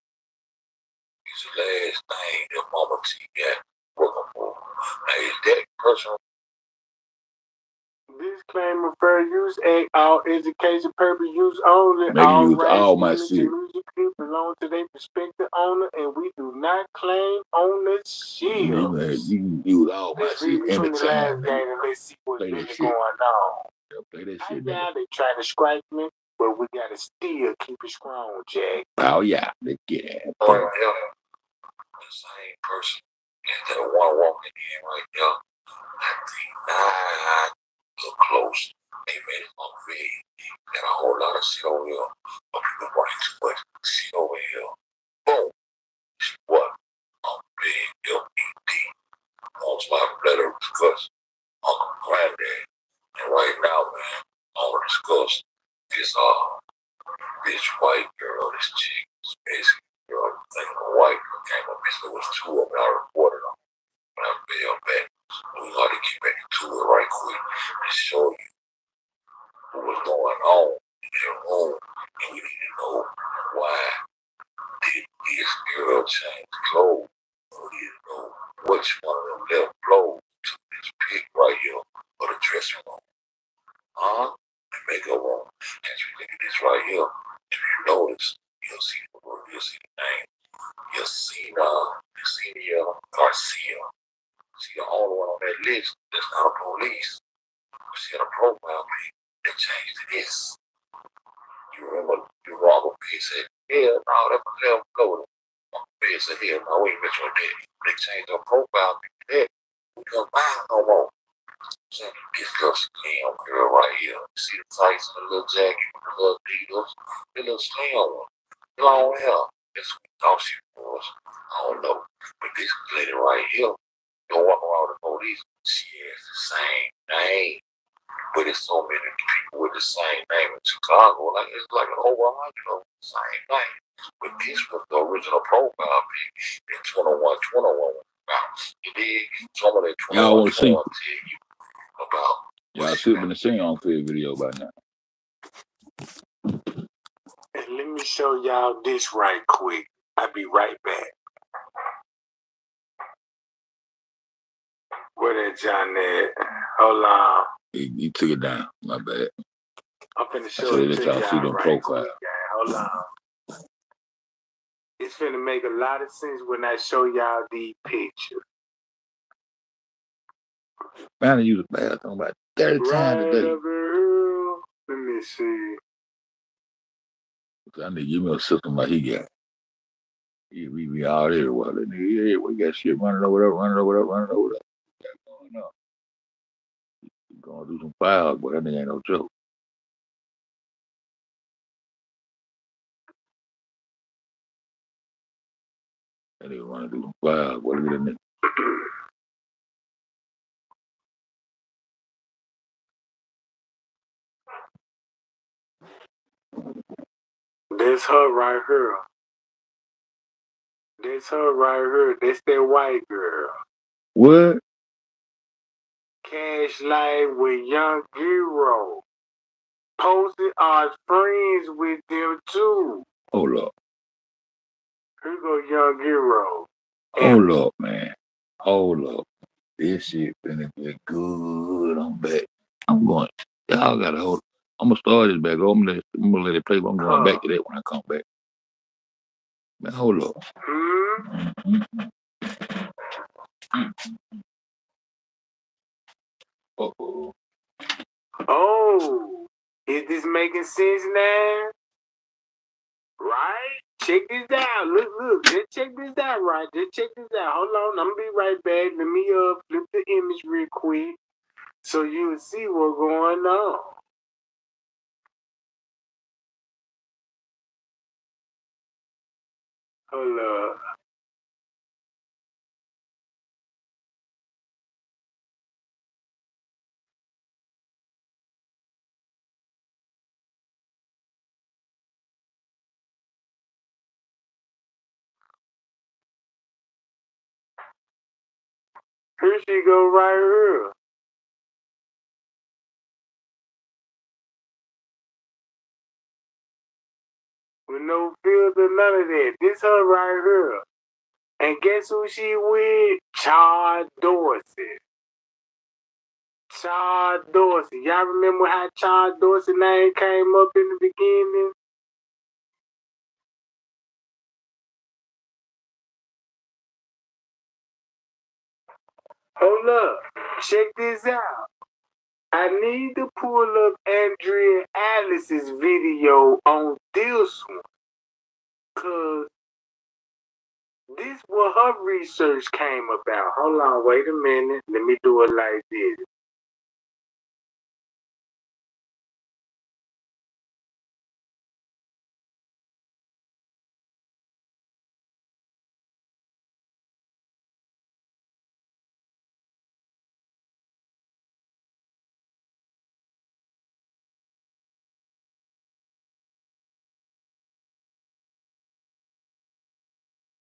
It's the last thing that Mama T got working for. Now, is that personal? Disclaimer: fair use, all education purpose use only. Make All use rights, all my music, shit. music clips belong to their prospective owner, and we do not claim ownership. You can use all my Let's shit read between the last anytime. game and let's see what's Play really that shit. going on. Yeah, play that shit, Yeah, they trying to strike me, but we gotta still keep it strong, Jack. Oh yeah, let's get it. Oh, yeah. The same person as that one walking in right there. I think not so close. They made it on feed. Got a whole lot of shit over here. But people running too much shit over here. Boom. What? I'm big LPD. Most my better discuss Uncle Granddad. And right now, man, I want to discuss this white girl, this chick, this Mexican girl, and a white girl came up. There was two of them I reported on. When I bailed back, we got to get back into it right quick to show you what was going on in their room. And we need to know why did this girl change clothes. We need to know which one of them left clothes to this pig right here or the dressing room. The makeup room. As you look at this right here, if you notice, you'll see the word, you'll see the name. You'll see Garcia. See the only one on that list that's not a police. See the profile pic, they changed to this. You remember the Uncle P said, yeah, no, that was them Florida. Uncle P said, yeah, no, we ain't mentioned that. They changed their profile pic to that. We don't buy no more. So this little slim girl right here. You see the tights and the little jacket with the little needles? The little slim one. Long hair. That's what we thought she was. I don't know. But this lady right here, don't walk around with the police. She has the same name. But there's so many people with the same name in Chicago. Like it's like over 100 of the same name. But this was the original profile pic in 2121. You did some of that 2121 Y'all want to see? tell you about. Y'all should have been seeing on film video by now. And let me show y'all this right quick. I'll be right back. Where that John at? Hold on. He took it down. My bad. I'm finna show it to y'all see them right profile. quick, guys. Hold on. It's finna make a lot of sense when I show y'all the picture. Man, I use the bathroom about 30 times a day. Let me see. I need to give me a system like he got. We be out here while that nigga, yeah, we got shit running over there. Going on. He going do some files, but that nigga ain't no joke. That nigga wanna do some files, what look at that nigga. That's her right here. That's her right here. That's that white girl. What? Cash Life with Young Hero. Posted our friends with them too. Hold up. Here go Young Hero. Hold up, man. Hold up. This shit finna get good. I'm back. I'm going. Y'all gotta hold. I'm gonna start this back. I'm gonna let it play, but I'm going back to that when I come back. Man, hold up. Uh-oh. Oh, is this making sense now? Right? check this out. Look, just check this out, right? Just check this out. Hold on, I'm gonna be right back. Let me flip the image real quick so you'll see what's going on. Hold up. Here she go right here. With no filter, none of that. This her right here. And guess who she with? Chad Dorsey. Chad Dorsey. Y'all remember how Chad Dorsey name came up in the beginning? Hold up. Check this out. I need to pull up Andrea Alice's video on this one. Cause this what her research came about. Hold on, wait a minute. Let me do it like this.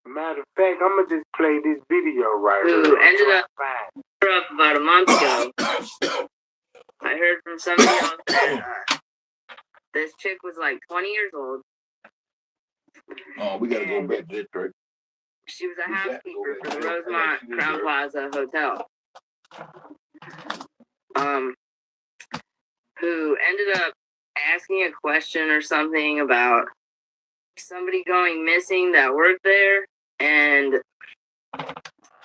Matter of fact, I'm gonna just play this video right here. Who ended up about a month ago. I heard from somebody else that this chick was like 20 years old. Oh, we gotta go back to this trick. She was a housekeeper for the Rosemont Crown Plaza Hotel. Who ended up asking a question or something about somebody going missing that worked there, and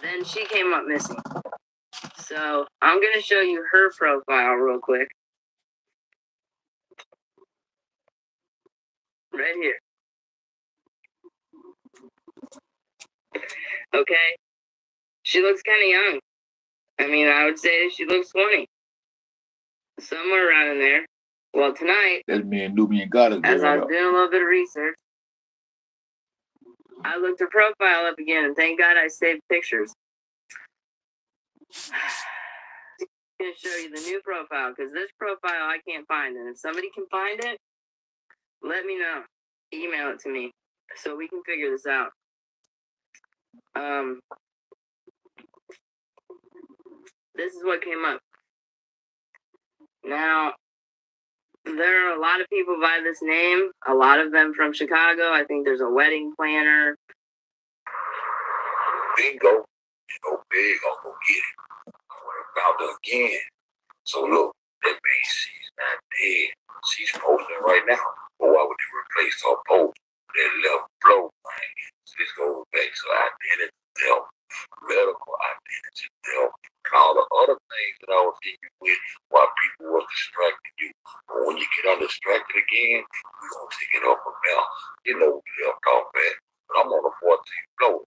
then she came up missing. So I'm gonna show you her profile real quick. Right here. Okay. She looks kind of young. I mean, I would say she looks 20. Somewhere around in there. Well, tonight, that's me and Nubian Goddess. as I was doing a little bit of research, I looked her profile up again, and thank God I saved pictures. I'm going to show you the new profile, because this profile I can't find. And if somebody can find it, let me know. Email it to me so we can figure this out. This is what came up. Now, there are a lot of people by this name, a lot of them from Chicago. I think there's a wedding planner. Bingo. You know, big, I'm going to get it. I went about it again. So look, that means she's not dead. She's posting right now. But why would you replace her post with that left blow thing? So this goes back to identity theft, medical identity theft, and all the other things that I was hitting with while people were distracting you. But when you get undistracted again, we're going to take it up from now. You know we left off at, but I'm on the 14th floor.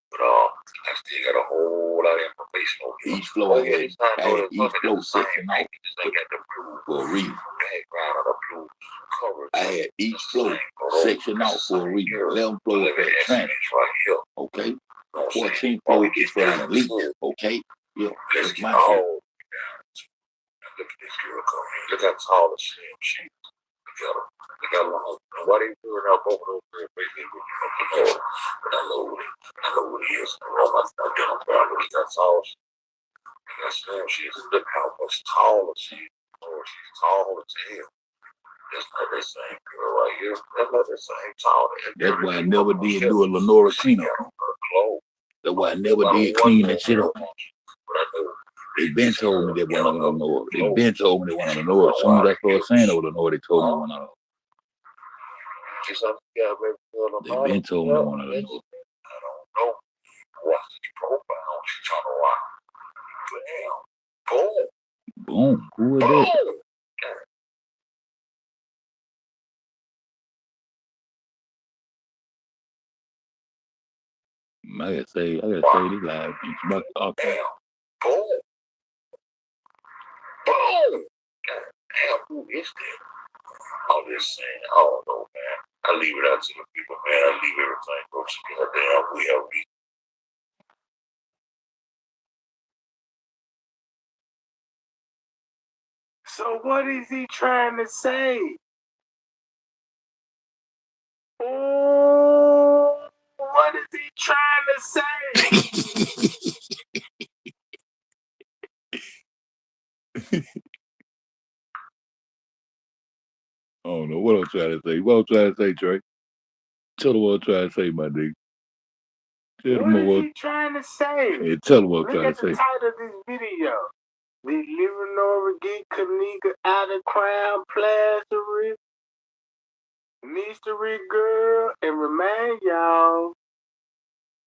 But I still got a whole lot of information on here. Each floor had each floor section out for a reason. I had each floor section out for a reason. 11 floors for the trans. Okay. 14th floor is for the elite. Okay. Yeah. That's my shit. Look at this girl coming in. Look how tall and slim she is. Look at her. Look how long. Why they doing out both of those basically with you? But I know what it is. I've done a problem. Look how tall she is. Look how slim she is. Look how much taller she is. Or she's tall as hell. That's not that same girl right here. That's not that same tall. That's why I never did do a Lenora cleanup. That's why I never did clean that shit up. They been told me they wasn't on Lenora. They been told me they wasn't on Lenora. As soon as I started saying over Lenora, they told me I wasn't on. They been told me I wasn't on Lenora. I don't know. Watch the profile. She's trying to rock. Bam. Boom. Boom. Who is that? I gotta say this live. Damn. Boom. Boom. God damn, who is that? I'm just saying, I don't know, man. I leave it out to the people, man. I leave everything go together. Damn, we have me. So what is he trying to say? Oh, what is he trying to say? I don't know what I'm trying to say. What I'm trying to say, Trey? Tell them what I'm trying to say, my nigga. What is he trying to say? Yeah, tell them what I'm trying to say. Look at the title of this video. Delivering or get Kanika out of Crown Plaza mystery girl, and remind y'all,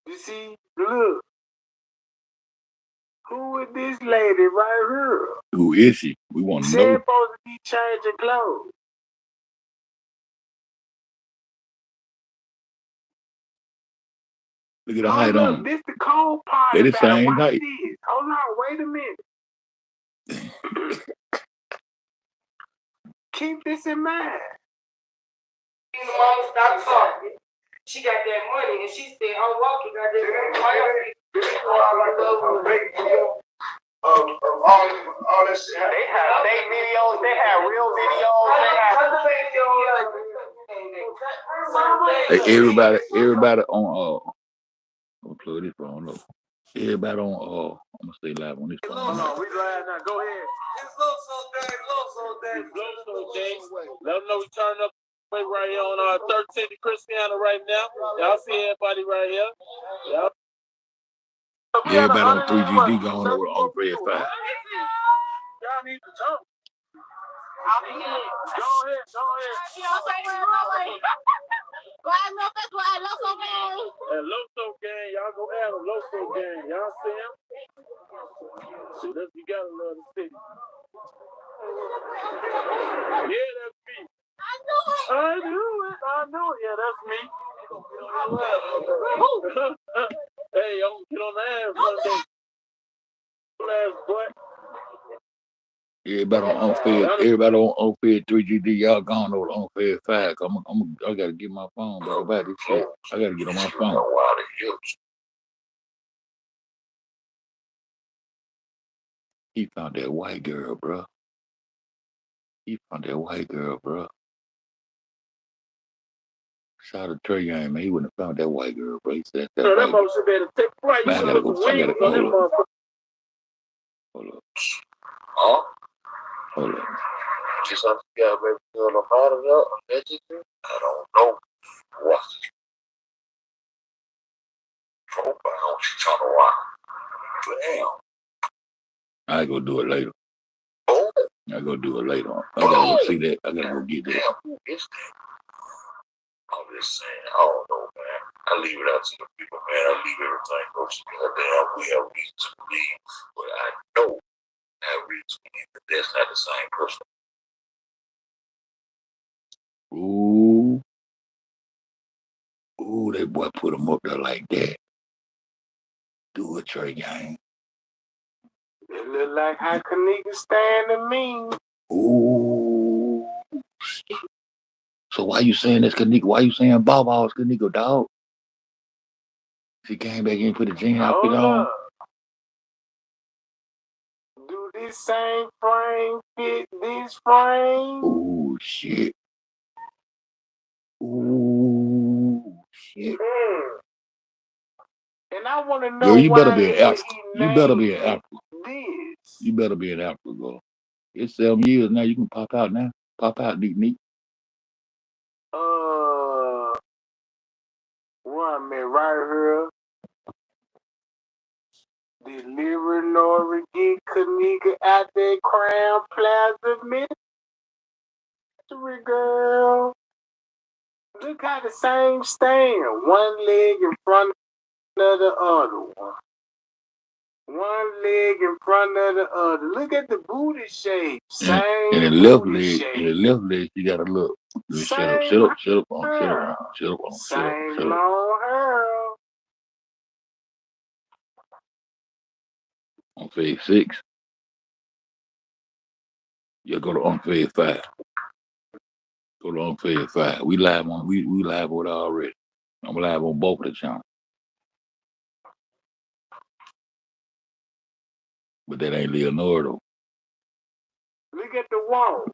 you see, look, who is this lady right here? Who is she? We want to know. She's supposed to be changing clothes. Look at the height on. This the cold part. They the same height. Hold on, wait a minute. Keep this in mind. Mama stopped talking. She got that money, and she said, "I'm walking." Got that money. All this shit. They have fake videos. They have real videos. Hey, everybody on I'm gonna plug this phone up. Everybody on I'm gonna stay live on this phone. No, we live now. Go ahead. It's low so day. Let them know we turn up right here on 13th Christiana right now. Y'all see everybody right here. Y'all. Everybody on 3GD going over on Red 5. Y'all need to jump. Go ahead. And Loso gang, y'all go add a Loso gang. Y'all see him? See, you gotta love the city. Yeah, that's me. I knew it. Yeah, that's me. Hey, I'm gonna get on the ass one day. Last butt. Everybody on Fed 3GD, y'all gone over on Fed 5. I gotta get my phone, bro. About this shit. I gotta get on my phone. He found that white girl, bro. Shout out to Trey Young, man. He wouldn't have found that white girl, bro. He said that. So that motion better take flight. Man, I gotta go. Hold up. Just like you got maybe a lot of allegedly. I don't know. What? Profile, she trying to rock. Damn. I go do it later. Oh. I go do it later on. I gotta go see that. I gotta go get that. Damn, who is that? I'm just saying, I don't know, man. I leave it out to the people, man. I leave everything go together. Damn, we have reason to believe, but I know I have reason to believe that that's not the same person. Ooh, that boy put him up there like that. Do a Trey gang. It look like how Kanika stand to me. Ooh. So why you saying this Kanika? Why you saying Baw's Kanika, dog? She came back in and put the jean outfit on. Do this same frame fit this frame? Ooh, shit. And I want to know girl, you why better be an actor. You better be an actor. This. You better be an actor, girl. It's 7 years now. You can pop out now. Pop out, neat. Where I'm at right here. Deliver Nora get Kanika out there Crown Plaza mystery girl. Look how the same stand. One leg in front of the other one. One leg in front of the other. Look at the booty shape. Same and the left leg, you gotta look. Shut up on. Same long hair. On Fed 6. Yeah, go to Unfed 5. Go to Unfed 5. We live on we live with it already. I'm live on both of the channels. But that ain't Leonora though. Look at the wall.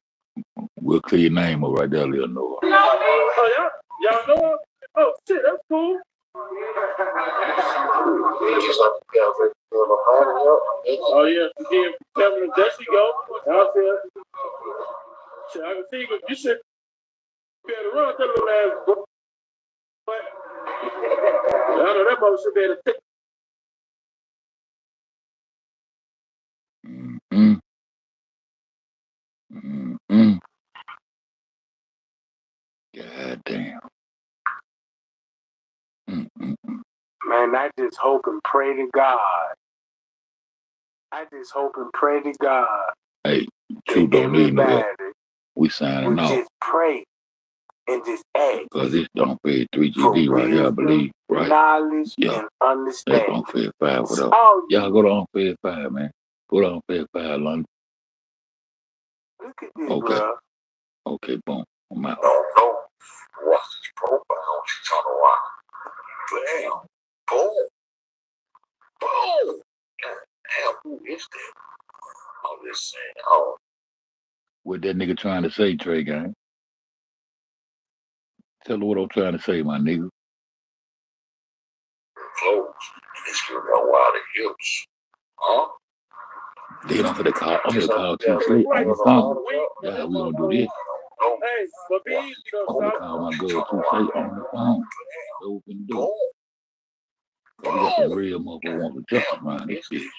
We'll clear your name up right there, Leonora. Oh, y'all know her? Oh, shit, that's cool. Oh, yeah, again, Kevin, there she go. Y'all see her? Shit, I can see you should be able to run that little ass boy. I know that mother should be able to take. God damn. Man, I just hope and pray to God. I just hope and pray to God. Hey, Truth don't need no help. We signing off. Just pray and just act. Because it's Unfed 3GD right here, I believe. Right? Knowledge and understanding. That's Unfed 5. What up? Y'all go to Unfed 5, man. Go to Unfed 5, London. Look at this, okay. bro. Okay, boom. I'm out. No. Watch this profile. She's trying to watch. Bam. Boom. Boom. Damn, who is that? I'm just saying, oh. What that nigga trying to say, Trey Gang? Tell her what I'm trying to say, my nigga. Clothes. And it's still got wild hips. Huh? Then I'm gonna call tslay on the phone. Yeah, we gonna do this. Hey, but be easy though, I'm gonna call my girl tslay on the phone. So we can do it. We got some real motherfuckers want to justice around this bitch.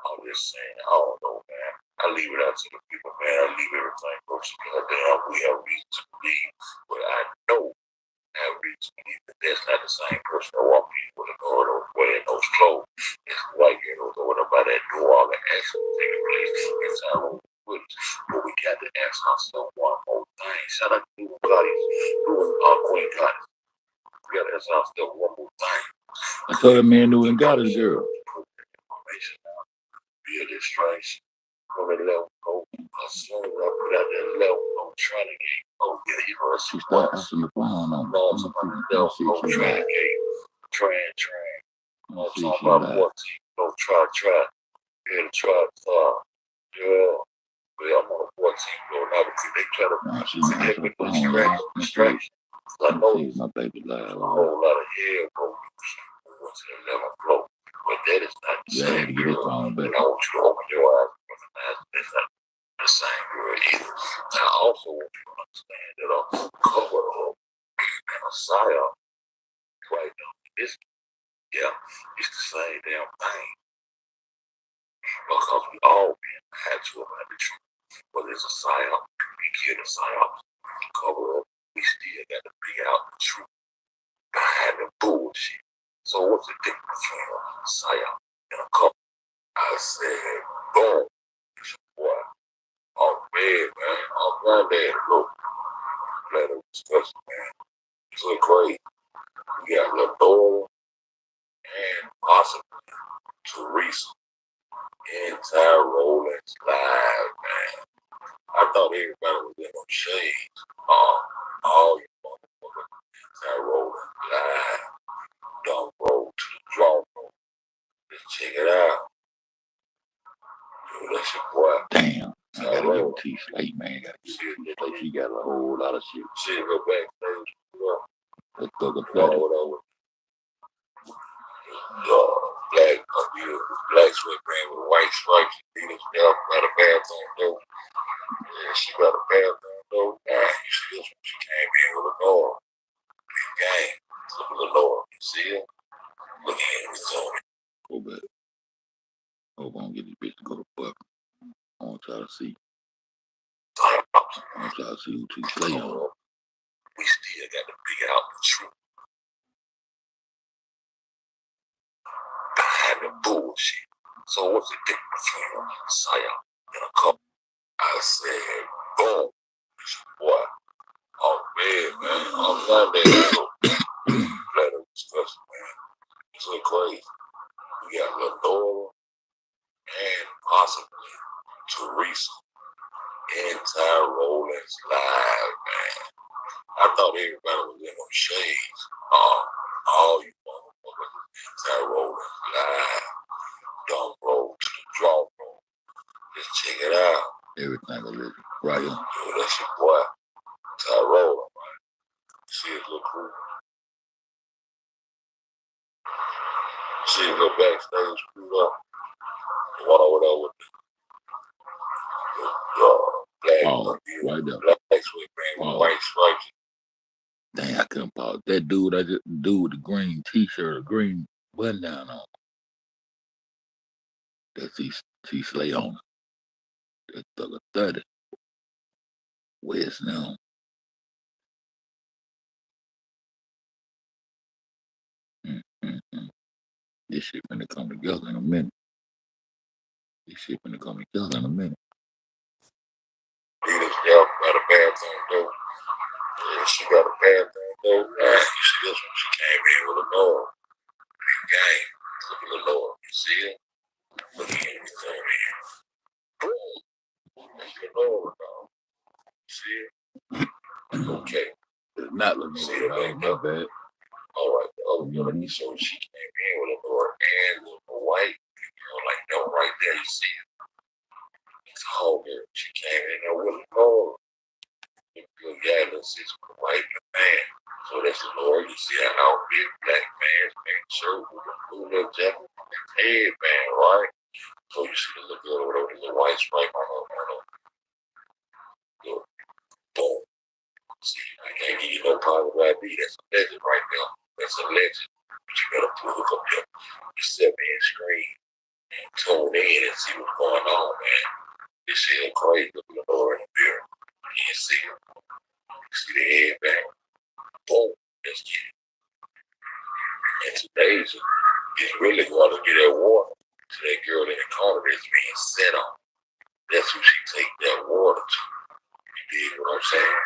I'm just saying, I don't know, man. I leave it out to the people, man. I leave everything up to goddamn. We have reason to believe, but I know I have reason to believe that that's not the same person that walked in with a guard or wearing those clothes. It's white girls going up by that door, all the action taking place inside of the footage. But we got to ask ourselves one more thing. Shout out to you, Queen Goddess. We got to ask ourselves one more thing. I told that man knew and got his girl. Be a distraction. Go to level. Go. As soon as I put out that level, I'm trying to get. Oh, yeah, you know, she started answering the phone on me. I'm trying to get. Train. I'm talking about 14. No, try. Yeah, try. Yeah. But I'm on a 14 though now because they try to distraction. I know my baby live. A whole lot of hair go. We went to the 11th floor. But that is not the same girl. And I want you to open your eyes and recognize that's not the same girl either. And I also want you to understand that a cover up and a psyop right now. It's the same damn thing. Because we all been had to about the truth. Whether it's a psyop, we kill the psyop, cover up, we still got to figure out the truth behind the bullshit. So what's the difference between a psyop and a couple? I said, boom, boy. Oh man, I'm not there. Look, let them discuss it, man. It's look great. We got Ladora and possibly Teresa and Rollins live, man. I thought everybody was in them shades. All you motherfuckers, Rollins live. Don't roll to the drum room. Let's check it out. Dude, that's your boy. Damn. I gotta give tslay, man. She got a whole lot of shit. Shit, go backstage. Let's go to that. Black sweatband with white stripes. Beat down by the bathroom door. Yeah, she got a bathroom door. Nah, you see this when she came in with a door. Big game. Look at the Lord. You see it? Look at him. He's on it. Go back. Hope I don't get this bitch to go to fuck. I want y'all to see. I want y'all to see who tslay on. We still got to figure out the truth behind the bullshit. So what's the difference between a psyop and a couple? I said, boom, boy. Oh man, I'm not there. Let them discuss it, man. It's look crazy. We got Ladora thought everybody was in them shades. All you motherfuckers, I roll live, dumb roll, draw roll. Just check it out. Everything a little right here. Yo, that's your boy, Tyrone, man. See his little crew. See his little backstage crew up. The one over there with the black, right there. Black sweatband with white stripes. Dang, I couldn't pause. That dude, dude with the green t-shirt, a green button down on. That's tslay on it. That's thugger 30. Where's now? This shit finna come together in a minute. This shit finna come together in a minute. Venus got a bathroom though. Yeah, she got a bathroom though. You see this one? She came in with a Lord. Big game. Look at the Lord. You see it? Look at him. He's on here. Boom. That's the Lord, dog. You see it? Okay. It's not looking see it, my bad. All right, the other girl, so she came in with a Lord and with a white girl like that right there. You see it? It's a whole girl. She came in there with a Lord. Good guy that sits with a white man. So that's the Lord. You see an outfit, black pants, pink shirt with a blue little jacket, headband, right? So you see the little girl with a little white stripe on her. Look, boom. See, I can't give you no positive ID. That's a legend right now. That's a legend. But you better pull up your 7-inch screen and tune in and see what's going on, man. This shit crazy. Look at the Lord in the mirror. You can see it. See the headband. Boom. Let's get it. And today's is really going to get that water to that girl in the corner that's being set on. That's who she take that water to. You dig what I'm saying?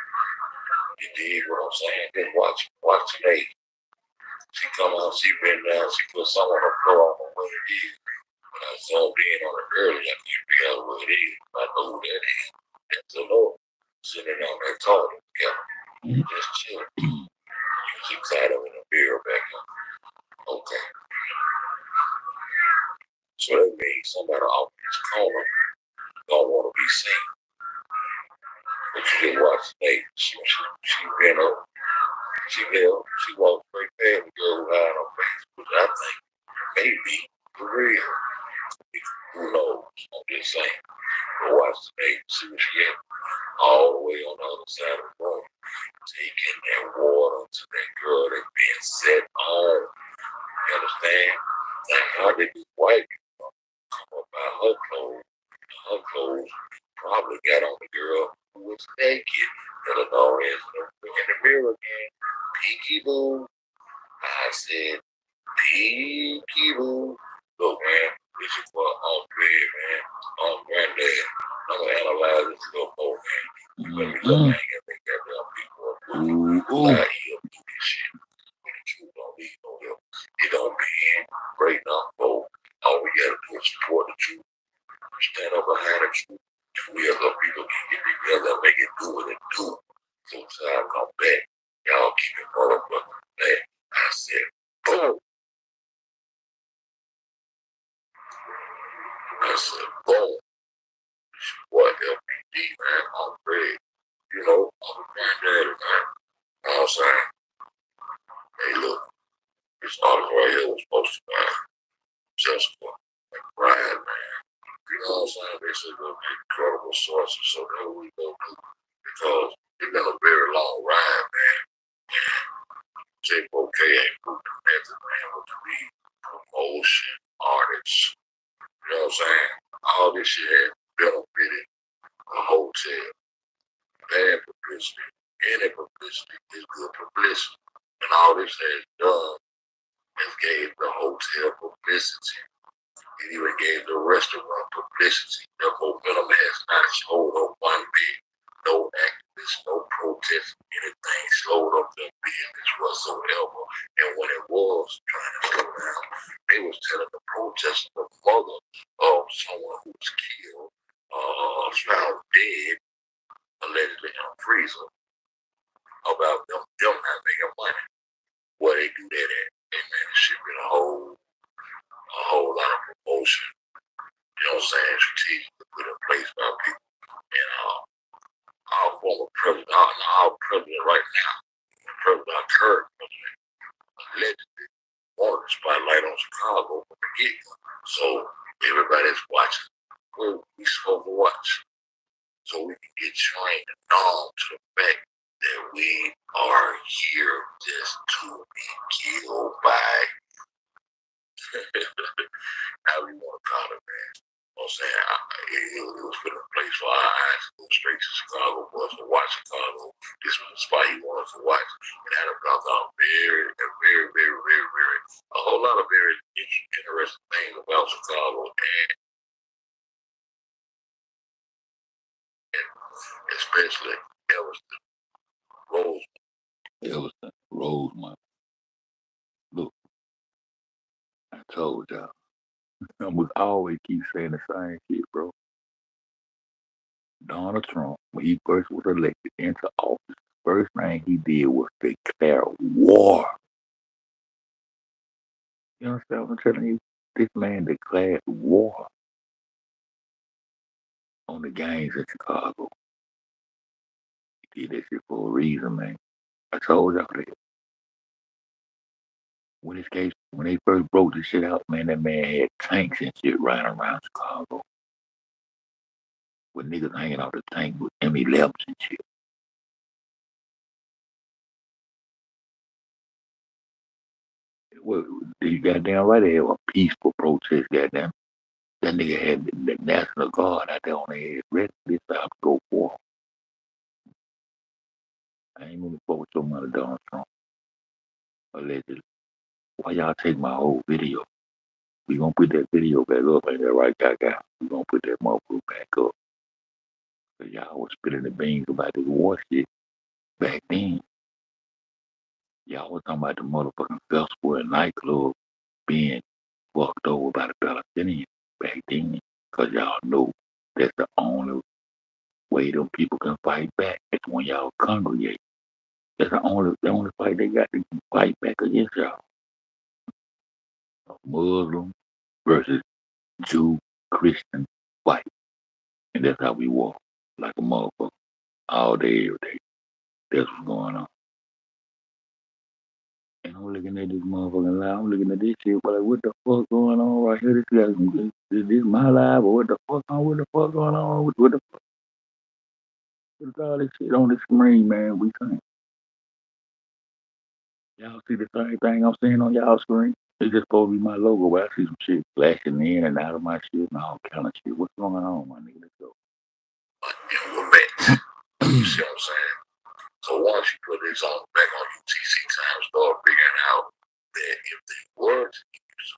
You dig what I'm saying? Then watch today. She come on, she been down, she put some on the floor, I don't know what it is. When I zoomed in on it earlier, I can't figure out what it is. I know who that is. That's the Lord. Sitting on that toilet together. Just chilling. You was excited in the mirror back up. Okay. So that means somebody off this corner don't want to be seen. But you didn't watch today. She been up. She walked straight past the girl who had on Facebook. I think maybe for real. Who knows? I'm just saying. But watch today. See what she had. All the way on the other side of the room. Taking that water to that girl that's being set on. You understand? Now, how did this white people come up by her clothes? Her clothes probably got on the girl who was naked. Illinois is in the mirror again. Peekaboo. I said, peekaboo. Look, man, this is what I'm big, man. I'm granddad. I'm going to analyze this a little more, man. You let me look, man. I got that goddamn people up. Lie here, do this shit. When the truth don't need no help. It don't be in. Right now, folks. All we got to do is support the truth. Stand up behind the truth. If we as a people can get together and make it do what it do. So time come back. Y'all keep it motherfucking back. I said, boom. I said, boom. What LPD, man? I'm ready. You know, I'm a granddaddy, man. You know what I'm saying? Hey, look. This artist right here was supposed to buy just for McBride, man. You know what I'm saying? This is an incredible sources, so that's what we go do. Because it's been a very long ride, man. J4K ain't moved the method, man, with the beat, promotion, artists. You know what I'm saying? All this shit had benefited a hotel. Bad publicity, any publicity is good publicity. And all this has done is gave the hotel publicity. It even gave the restaurant publicity. The momentum has not slowed up one bit. No activists, no protests, anything slowed up their business whatsoever. And when it was trying to slow down, they was telling the protesters the mother of someone who was killed, found dead, allegedly in a freezer, about them them not making money. Where they do that at? And man, it should be a whole lot of promotion. You know what I'm saying? Strategically put in place by people. And our former president, our president right now, President, our current president, allegedly wanted the spotlight on Chicago from the get-go. So everybody's watching. Well, we supposed to watch. So we can get trained and numb to the fact that we are here just to be killed by how we want to call it, man. You know what I'm saying? It was put in place for our eyes to go straight to Chicago for us to watch Chicago. This was the spot he wanted us to watch. And had about a whole lot of very interesting things about Chicago. And especially Evanston, Rosemont. Look, I told y'all. I would always keep saying the same shit, bro. Donald Trump, when he first was elected into office, first thing he did was declare war. You understand what I'm telling you? This man declared war on the gangs in Chicago. He did that shit for a reason, man. I told y'all that. When they first broke this shit out, man, that man had tanks and shit riding around Chicago. With niggas hanging out the tank with M11s and shit. Well, you goddamn right, they have a peaceful protest, goddamn. That nigga had the National Guard out there on their head, ready for this time to go for. I ain't moving forward with your mother, Donald Trump. Allegedly. Why y'all take my whole video? We gonna put that video back up, ain't that right, guy? We gonna put that motherfucker back up. Cause y'all was spilling the beans about this war shit back then. Y'all was talking about the motherfucking festival and nightclub being fucked over by the Palestinians back then. Cause y'all know that's the only way them people can fight back. It's when y'all congregate. That's the only fight they got to fight back against y'all. Muslim versus Jew, Christian fight. And that's how we walk. Like a motherfucker. All day, every day. That's what's going on. And I'm looking at this motherfucking live. I'm looking at this shit, but like, what the fuck going on right here? This my live, or what the fuck going on? What the fuck? What's all this shit on the screen, man? We saying. Y'all see the same thing I'm seeing on y'all screen? It's just supposed to be my logo, but I see some shit flashing in and out of my shit and all kind of shit. What's going on, my nigga? Let's go. we're back. You see what I'm saying? So once you put this on back on UTC time, start figuring out that if they were to use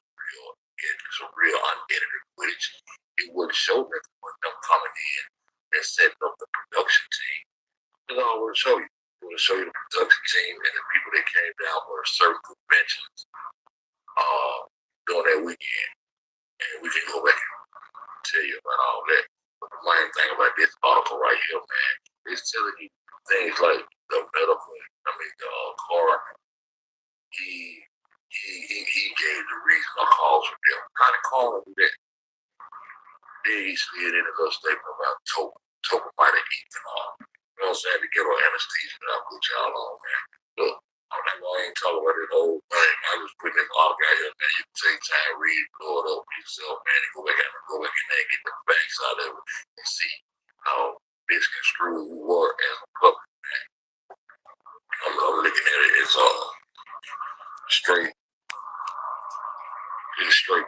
some real unedited footage, it would show them with them coming in and setting up the production team. That's all it would show you. It would show you the production team and the people that came down for certain conventions during that weekend. And we can go back and tell you about all that. But the main thing about this article right here, man, is telling you things like the medical, car, he gave the reason or cause for them. How the car do that? Then he slid in a little statement about Topa might have eaten on. You know what I'm saying? To get on anesthesia that I put y'all on, man. Look, I'm not going to talk about this whole thing. I just put this article out here, man. You can take time, read, blow it up yourself, man, and go back in there and get the facts out of it and see how misconstrued we were as a public, man. I'm looking at it as straight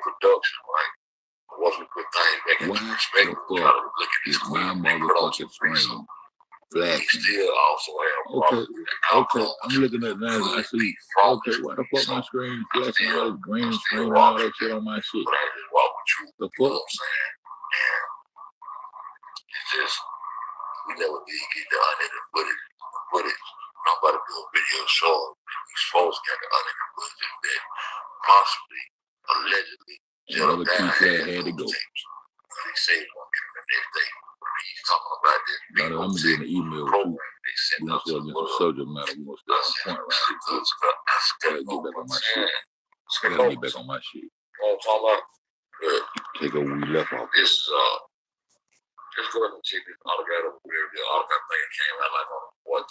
production, right? Once we put things back into perspective, we try to look at this motherfucking screen. Flash. Still also have okay. I'm looking at that. I see. Okay, why the fuck my screen flashing all this green screen and all that shit on my shit? The fuck? It's just we never did get the unedited footage. I'm about to do a video showing these folks got the unedited footage that possibly, allegedly, another key flag had to go. They say it's gonna get him the next day. He's talking about this. I'm gonna get an email too. We gonna start getting some subject matter. We gonna start point right. Gotta get back on my shit. Gotta get back on my shit. Take a wee left off. Just go ahead and check this autograph over there. The autograph thing came out like on 14,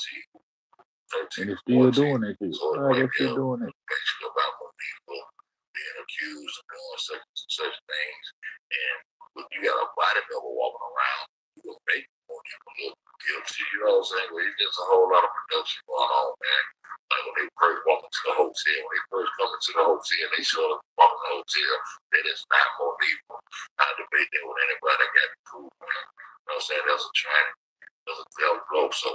13. And it's still doing that shit. So Why is still doing it? basically about more people being accused of doing such things. And you got a body double walking around, you will make more people look guilty. You know what I'm saying? Well, there's a whole lot of production going on, man. Like when they first walk into the hotel, when they first come into the hotel, they show them walking in the hotel, that is not more people. Not debating with anybody that got the proof, man. You know what I'm saying? That's a training. That's a devil blow. So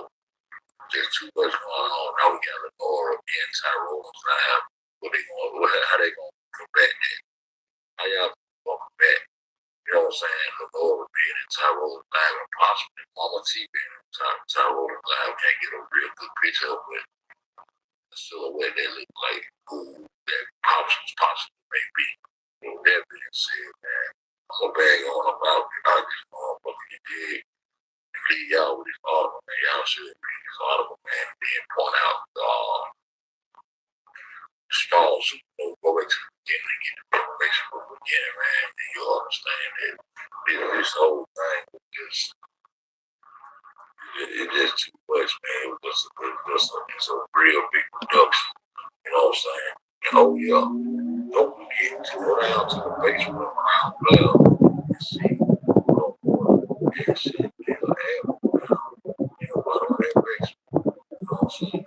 there's too much going on. Now we got Lenora and Tyrone live. How they gonna combat that? How y'all gonna combat? You know what I'm saying? Lenora being in Tyrone live and possibly Mama T being in Tyrone live. Can't get a real good picture of it. The silhouette that look like who that possibly may be. You know, that being said, man, I'm gonna bag on about this motherfucker you did. Leave y'all with this article, man. Y'all should read this article, man. Then point out straws. Go back to the beginning and get the information from the beginning, man. And you'll understand that this whole thing was just it's just too much, man. It's a real big production. You know what I'm saying? And oh yeah, don't forget to go down to the basement around Bell and see that shit. They'll have in the bottom of that basement. You know what I'm saying?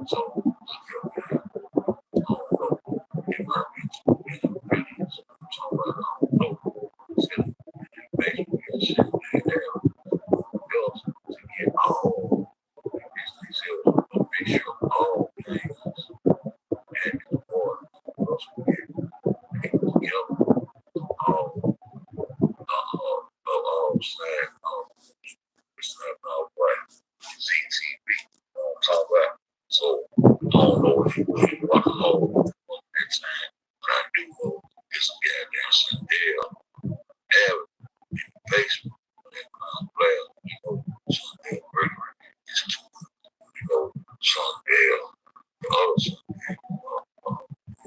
So I don't know. Environmental ingredients. I'm talking about I don't know. It's in the basement and shit. They have bills to get all these things here. To make sure all things and more else will get people together. CTV, you know what I'm talking about? So, I don't know if you rock and roll next time, but I do know it's a goddamn Shandell Avenue in the basement of that player. You know, Shandell Birthday is too good. You know, Shandell, the other Shandell,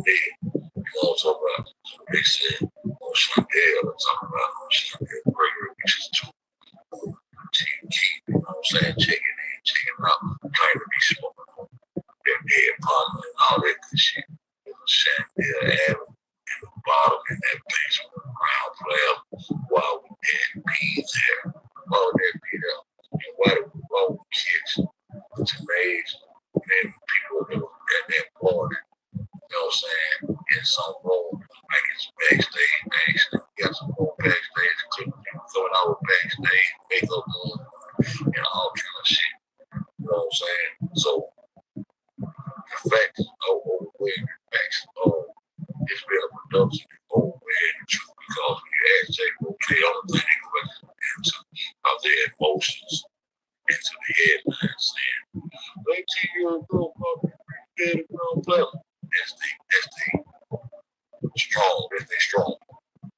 Ned, you know what I'm talking about? So they said on Shandell, I'm talking about on Shandell Birthday, which is too good. You know what I'm saying? Checking in, checking out, trying to be smoking on their dead partner and all that good shit. There's a Shandell Avenue in the bottom in that basement around player while we had bees there. Why would that be there? And why would we kids to raise and people that were at that party? You know what I'm saying? In some room, like it's backstage, we got some more backstage, going out backstage, makeup on, and all kind of shit. You know what I'm saying? So the facts are overwhelming. Facts it's been a production overwhelming the truth because when you ask Jay, okay, all the thing they go into of their emotions into the headline saying, 18-year-old girl probably dead and girl player. That's they strong. That's they strong.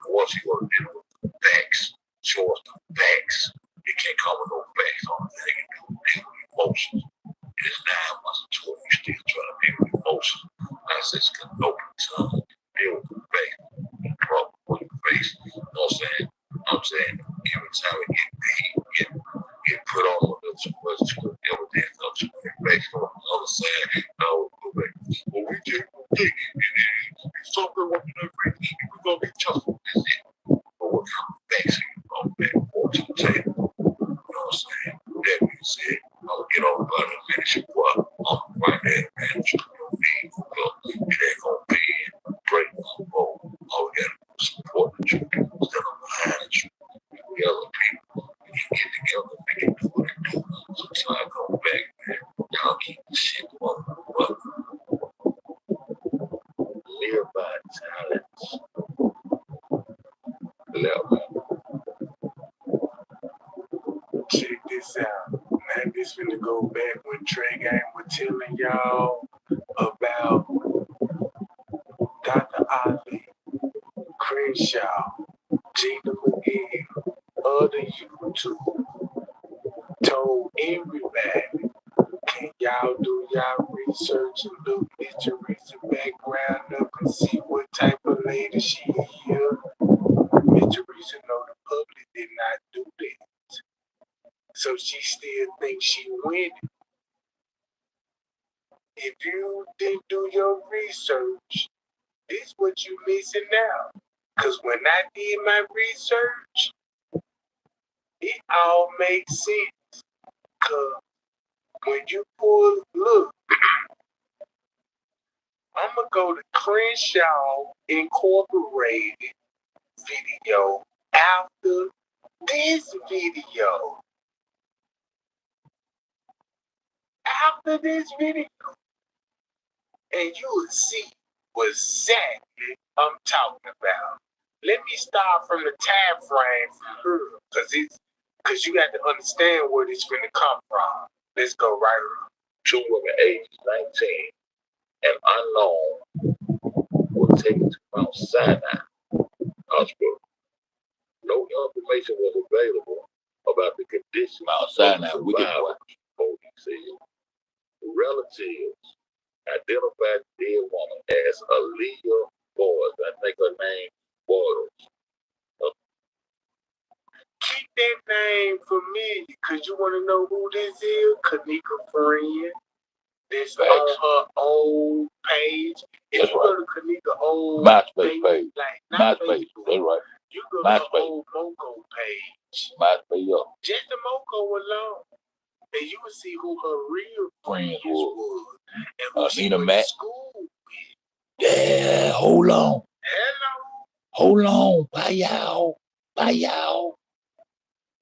Once you want to deal with facts, show us the facts. You can't come with no facts on the thing and deal with emotions. It's 9 months of tour, you still trying to deal with emotions. I said, it's an open tongue, deal with the facts, the problem with the face. You know what I'm saying? I'm saying every time we get paid, get put on a little too much to everything up to the face. On the other side, I would go back. Well, we just go dig it. Something what you know, we're going to be tough. That's it. But what kind of facts are you going to back or to the table? You know what I'm saying? That being said, I'll get on about it, man. It's your boy. I'm right there, man. You don't need to go. It ain't going to be break my road. All we got to do is support the truth. Instead of behind the truth. We other people, we can get together, we can do what they do. So till I come back, man, y'all keep the shit up. Live by talents. Check this out. Man, this finna go back when Trey Gang was telling y'all about Dr. Ali, Crenshaw, Gina McGee, other YouTube told everybody, can y'all do y'all research you look at Teresa background up and see what type of lady she is. Miss Teresa know the public did not do that. So she still thinks she winning. If you didn't do your research, this what you missing out. Cause when I did my research, it all makes sense. Cause when you look, I'm gonna go to Crenshaw Incorporated video after this video. After this video, and you will see what exactly I'm talking about. Let me start from the time frame from here, because you got to understand where this finna come from. Let's go right here. Two women aged 19 and unknown were taken to Mount Sinai Hospital. No information was available about the condition Mount Sinai, of the wicked boy. survivors, said. Relatives identified the dead woman as Aaliyah Boyles. I think her name Boyles. Keep that name familiar, because you want to know who this is? Kanika friend. This on her old page. If you go to Kanika old MySpace page. Like not MySpace, Facebook, that's right. you go to her old Moco page. MySpace, yeah. Just the Moco alone. And you will see who her real friends was. And who she went to school with. Yeah, hold on. Hello. Hold on. Bye, y'all. Bye, y'all.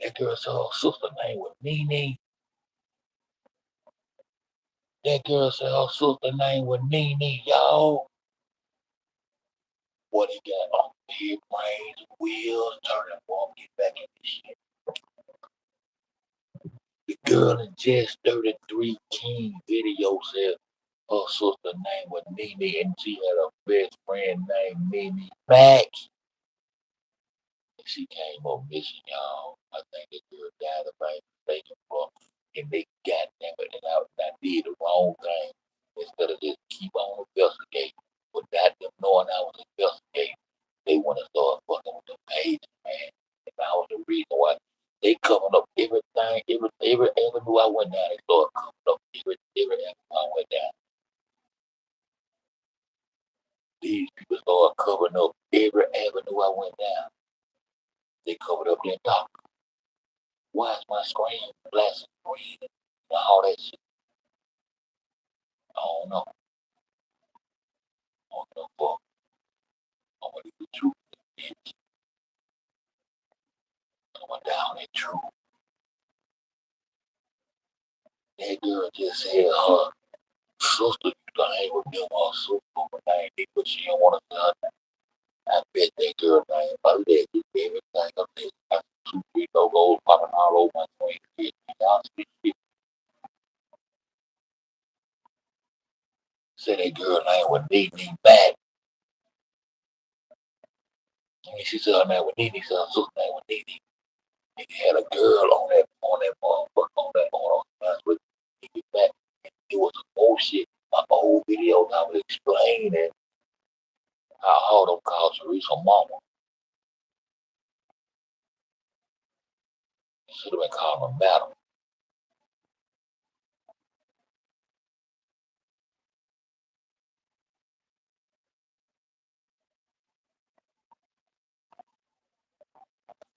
That girl said her sister name was Nene. That girl said her sister name was Nene, y'all. What he got on big brains, wheels, turning for him, get back in this shit. The girl in Just 33 King video said her sister name was Nene and she had a best friend named Nene Mac. And she came up missing, y'all. I think the girl died of a mistaken for, and they goddamn it, and I did the wrong thing. Instead of just keep on investigating, without them knowing I was investigating, they want to start fucking with the page, man. And that was the reason why they covered up everything, every avenue I went down. They started covering up every avenue I went down. These people started covering up every avenue I went down. They covered up their doctor. Why is my screen flashing green and all that shit? I don't know. I don't know, fuck. I'm gonna leave the truth, bitch. Coming down that truth. That girl just said her sister used to hang with them, her sister name, but she didn't want to tell her. I bet that girl name, my leg, everything up there. I 2, 3 no-goals popping all over my screen. Y'all see shit. Said that girl name was Nene Mac. And she said her name was Nene, said her sister name was Nene. And he had a girl on that motherfucker, on with Nene Mac. It was some bullshit. My old video, I was explaining how hard them called Teresa mama. Should have been calling her madam.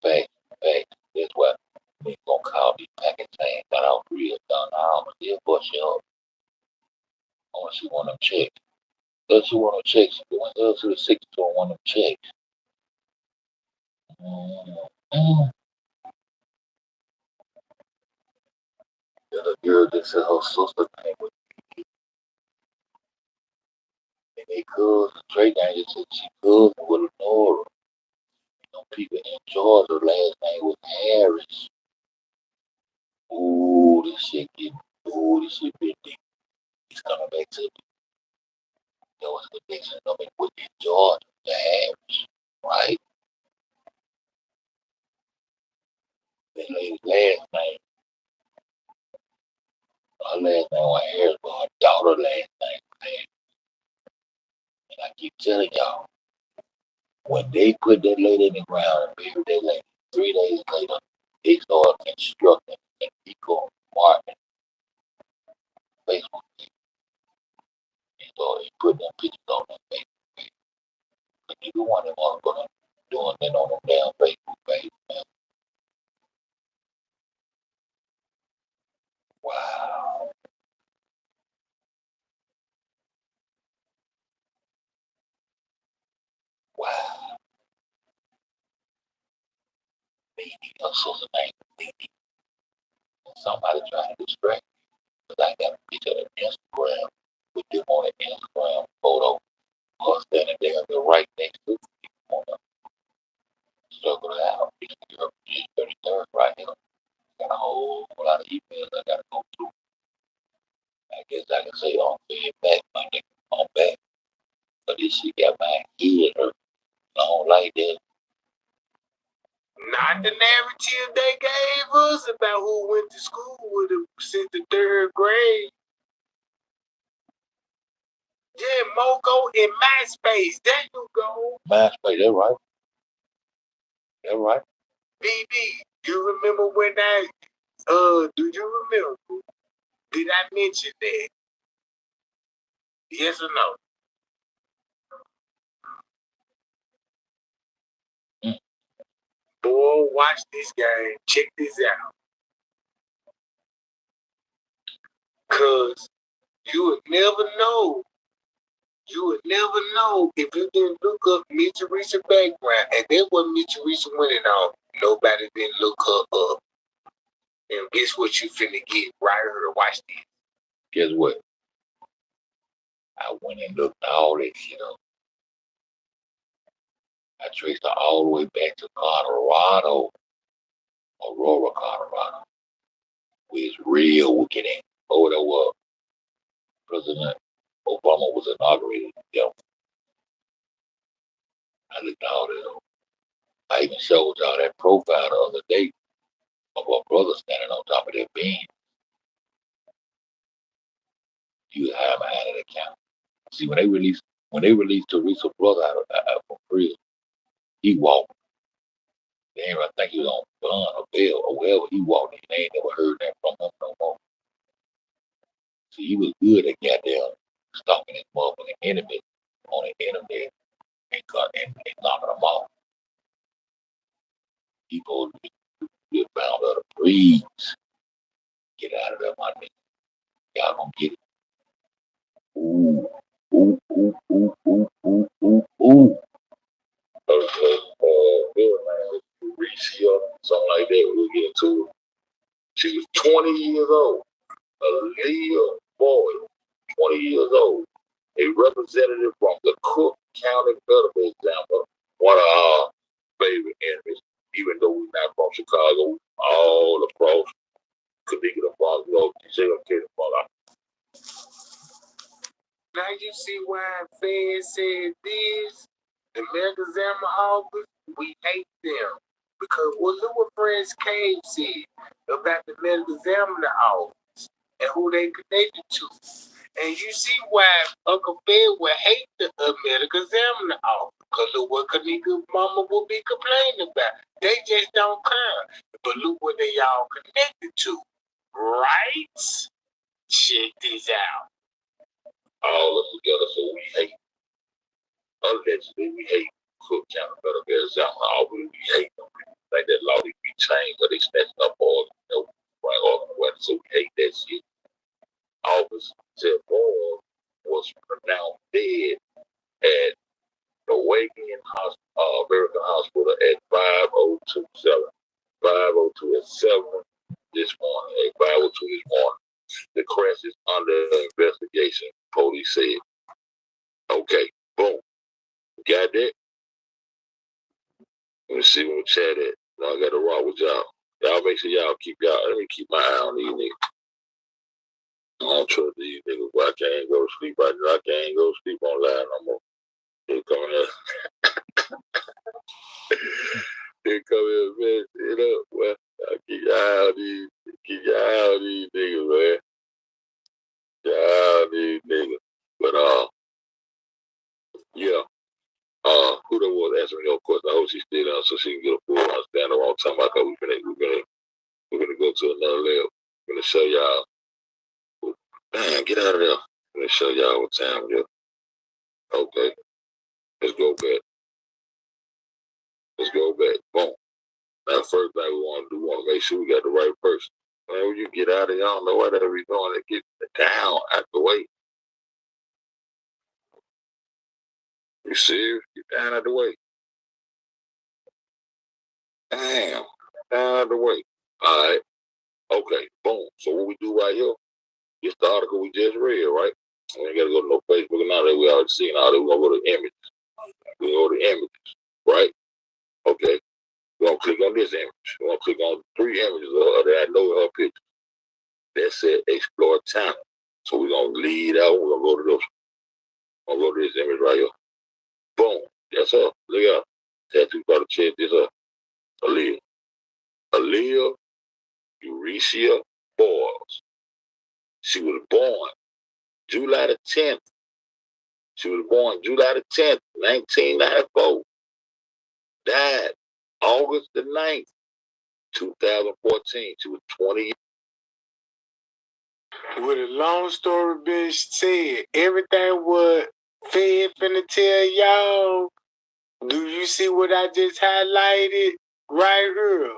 Fact. That's what we gonna call these package things that I was real done. I don't still bust you up. I want to see one of them checks. Let's see one of them checks. She went up to the 6 to one of them checks. The other girl that said her sister name was and they cousin Drake Gang just said she cousin with Nora. Them people in Georgia, last name was Harris. Ooh, this shit been deep. He's coming back to me. There was a connection of it within Georgia, the Harris, right? That lady's last name. Her last name was Harris, but her daughter's last name keep telling y'all, when they put that lady in the ground and buried that lady, 3 days later, they started constructing an eco apartment Facebook page. And started putting them pictures on that Facebook page. But neither one of them are going to doing that on them damn Facebook page, man. Wow. Wow. Maybe hustles and ain't maybe. Somebody trying to distract me. Because I got a picture of Instagram with them on an Instagram photo. Or standing there right next to me on the circle it out. It's 33rd right here. Got a whole lot of emails I gotta go through. I guess I can say on fed back, my nigga, on back. But this shit got my head hurt. I don't like that. Not the narrative they gave us about who went to school with them since the 3rd grade. Yeah, Mogo in MySpace. There you go. MySpace, that right. That right. BB, you remember when do you remember? Did I mention that? Yes or no? Boy, watch this game. Check this out. Cause you would never know. You would never know if you didn't look up Miss Teresa background. And then when Miss Teresa went it on, nobody didn't look her up. And guess what you finna get right here? Watch this. Guess what? I went and looked all that shit up. I traced her all the way back to Colorado, Aurora, Colorado, where it's real wicked ain't. Oh, that was President Obama was inaugurated. Yeah. I looked all that up. I even showed y'all that profile the other day of our brother standing on top of that beam. You was hiding behind that account. See, when they released Teresa's brother out from prison, he walked. They ain't I think he was on bond or bail or wherever he walked in. They ain't never heard that from him no more. See, he was good at goddamn stalking his motherfucking enemy on the internet and knocking them off. People get found out of breeze. Get out of there, my nigga. Y'all gonna get it. Ooh. Ooh, ooh, ooh, ooh, ooh, ooh, ooh. Reese here, something like that. We'll get into it. She was 20 years old. A little boy, 20 years old. A representative from the Cook County Medical Examiner, one of our favorite enemies, even though we're not from Chicago, all across Kanika the Bronx, Now you see why fans said this. The medical examiner office, we hate them. Because look what Friends Cave said about the medical examiner office and who they connected to. And you see why Uncle Fed would hate the medical examiner office. Because look what Kanika's mama will be complaining about. They just don't care. But look what they all connected to. Right? Check this out. all of us together, so we hate. Allegedly, we hate Cook County Medical Examiner. Always we hate them. Like that law to be changed, but they snatching up all, bring all the weapons. So we hate that shit. Officer said Boyle was pronounced dead at the Wagon American Hospital at 5:02 at 7 this morning. At 5:02 this morning. The crash is under investigation, police said. Okay, boom. Got that? Let me see what chat at. Now I got to rock with y'all. Y'all make sure y'all let me keep my eye on these niggas. I don't trust these niggas, but I can't go to sleep. I can't go to sleep online no more. They come here. They come here, man. Sit up, well. I keep your eye on these niggas, man. Your eye on these niggas. But Yeah. Who that was asking me, of course, I hope she's still down so she can get a full understanding of what I'm talking about, because we're gonna go to another level. We're gonna show y'all. Man, get out of there. I'm gonna show y'all what time it is. Okay. Let's go back. Let's go back. Boom. Now, first thing we want to do, we want to make sure we got the right person. Man, when you get out of here, I don't know whatever we're doing to get down out the way. You serious? Get down out the way. Damn. Down out the way. All right. Okay. Boom. So what we do right here, it's the article we just read, right? We ain't got to go to no Facebook and all that. We already seen all that. We're going to go to images. We go to images, right? Okay. We're going to click on this image. We're going to click on 3 images that I know her picture. That said explore talent. So we're going to lead out. We're going to go to this. We're going to go to this image right here. Boom. That's her. Look out. Tattoo got to check this up. Aaliyah. Aaliyah Eurecia Boyles. She was born July the 10th. She was born July the 10th, 1994. Died August the 9th, 2014. She was 20 years. With a long story being said, everything what Fed finna tell y'all, do you see what I just highlighted right here?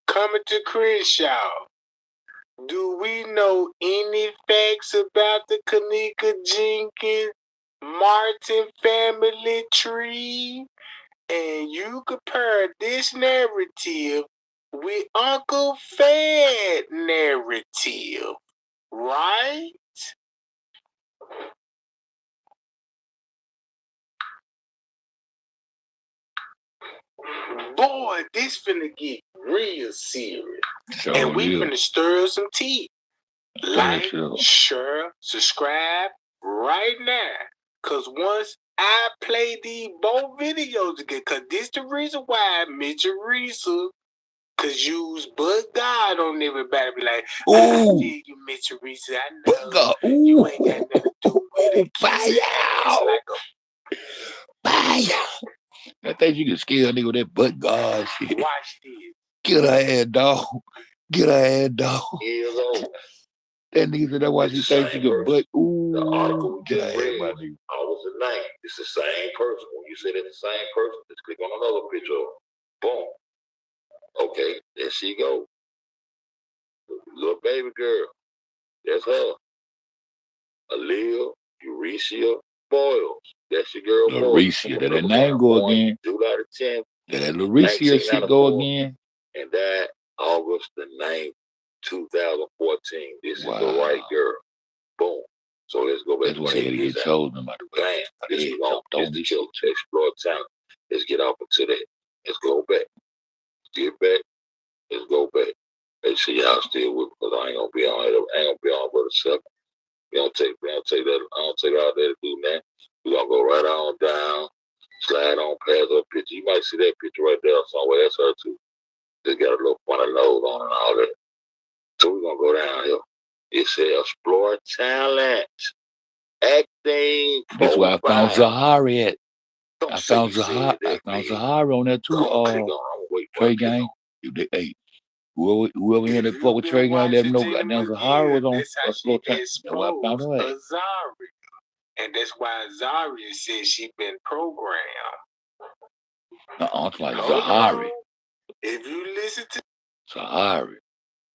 Coming to Crenshaw. Do we know any facts about the Kenneth Jenkins Martin family tree? And you compare this narrative with Uncle Fed narrative, right? Boy, this finna get real serious. So and we finna stir some tea. Like, share, subscribe right now. Cause once I play these both videos again, cause this the reason why Mr. Risa could use but God on everybody. Be like, I feel you, Mr. Risa. I know you ain't got nothing to do with it. Fire! Fire! I think you can scare a nigga with that but God shit. Watch this. Get her ass, dog. Get her ass, dog. That nigga said that's why she thinks she could butt. The article we Get just her ass, read, my nigga. August the 9th. It's the same person. When you say that the same person, just click on another picture. Boom. Okay, there she go. Little baby girl. That's her. Aaliyah Eurecia Boyles. That's your girl. Eurecia. Did that name go again? July the 10th. Did that Eurecia shit go again? And died August the 9th, 2014. This is the right girl. Boom. So let's go back. That's why they had to get chosen by the way. This is on this show to explore talent. Let's get off into that. Let's go back. Get back. Let's go back. Make sure y'all still with me, because I ain't gonna be on it. I ain't gonna be on but a second. We don't take that. I don't take all that to do that. We gonna go right on down, slide on past her picture. You might see that picture right there somewhere. That's her too. Just got a little funny nose on and all that. So we're gonna go down here. It says explore talent. Acting. That's where I found Zari at. I found Zari on that too. Trey Gang. Hey, whoever here that fuck with Trey Gang, let them know goddamn Zari was on Explore Talent. That's why I found her at. And that's why Zari said she been programmed. It's like Zahari. If you listen to Zahari,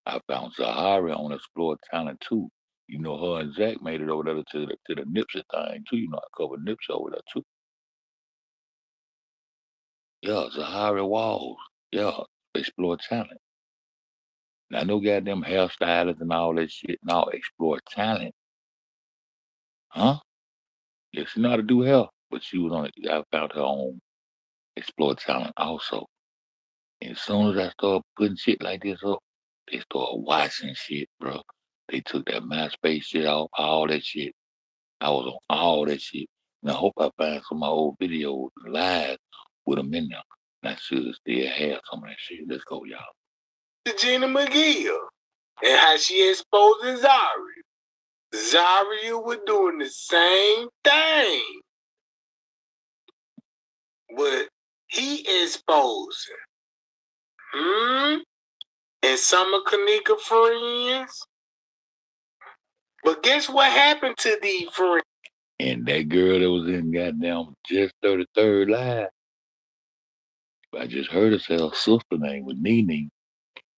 I found Zahari on Explore Talent too. You know, her and Zach made it over there to the Nipsey thing too. You know, I covered Nipsey over there too. Yeah, Zahari Walls. Yeah, Explore Talent. Now, no goddamn hairstylists and all that shit. No, Explore Talent. Huh? Yeah, she know how to do hair, but she was on it. I found her on Explore Talent also. And as soon as I started putting shit like this up, they started watching shit, bro. They took that MySpace shit off, all that shit. I was on all that shit. And I hope I find some of my old videos live with them in there. And I should still have some of that shit. Let's go, y'all. Gina McGill and how she exposing Zari. Zari was doing the same thing. exposing. And some of Kanika friends. But guess what happened to these friends? And that girl that was in goddamn Just 33rd Live, I just heard her say her sister name was Nene.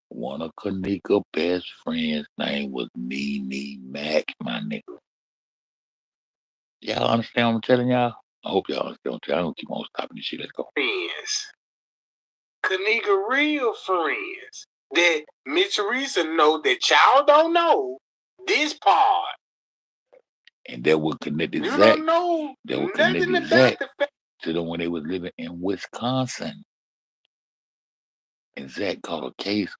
One of Kanika's best friends' name was Nene Mac, my nigga. Y'all understand what I'm telling y'all? I hope y'all understand. I don't keep on stopping this shit. Let's go. Friends. Kanika real friends. That Miss Teresa know that y'all don't know this part. And that would connect You Zach. don't know That would nothing connect about Zach the fact. to the when they was living in Wisconsin. And Zach caught a case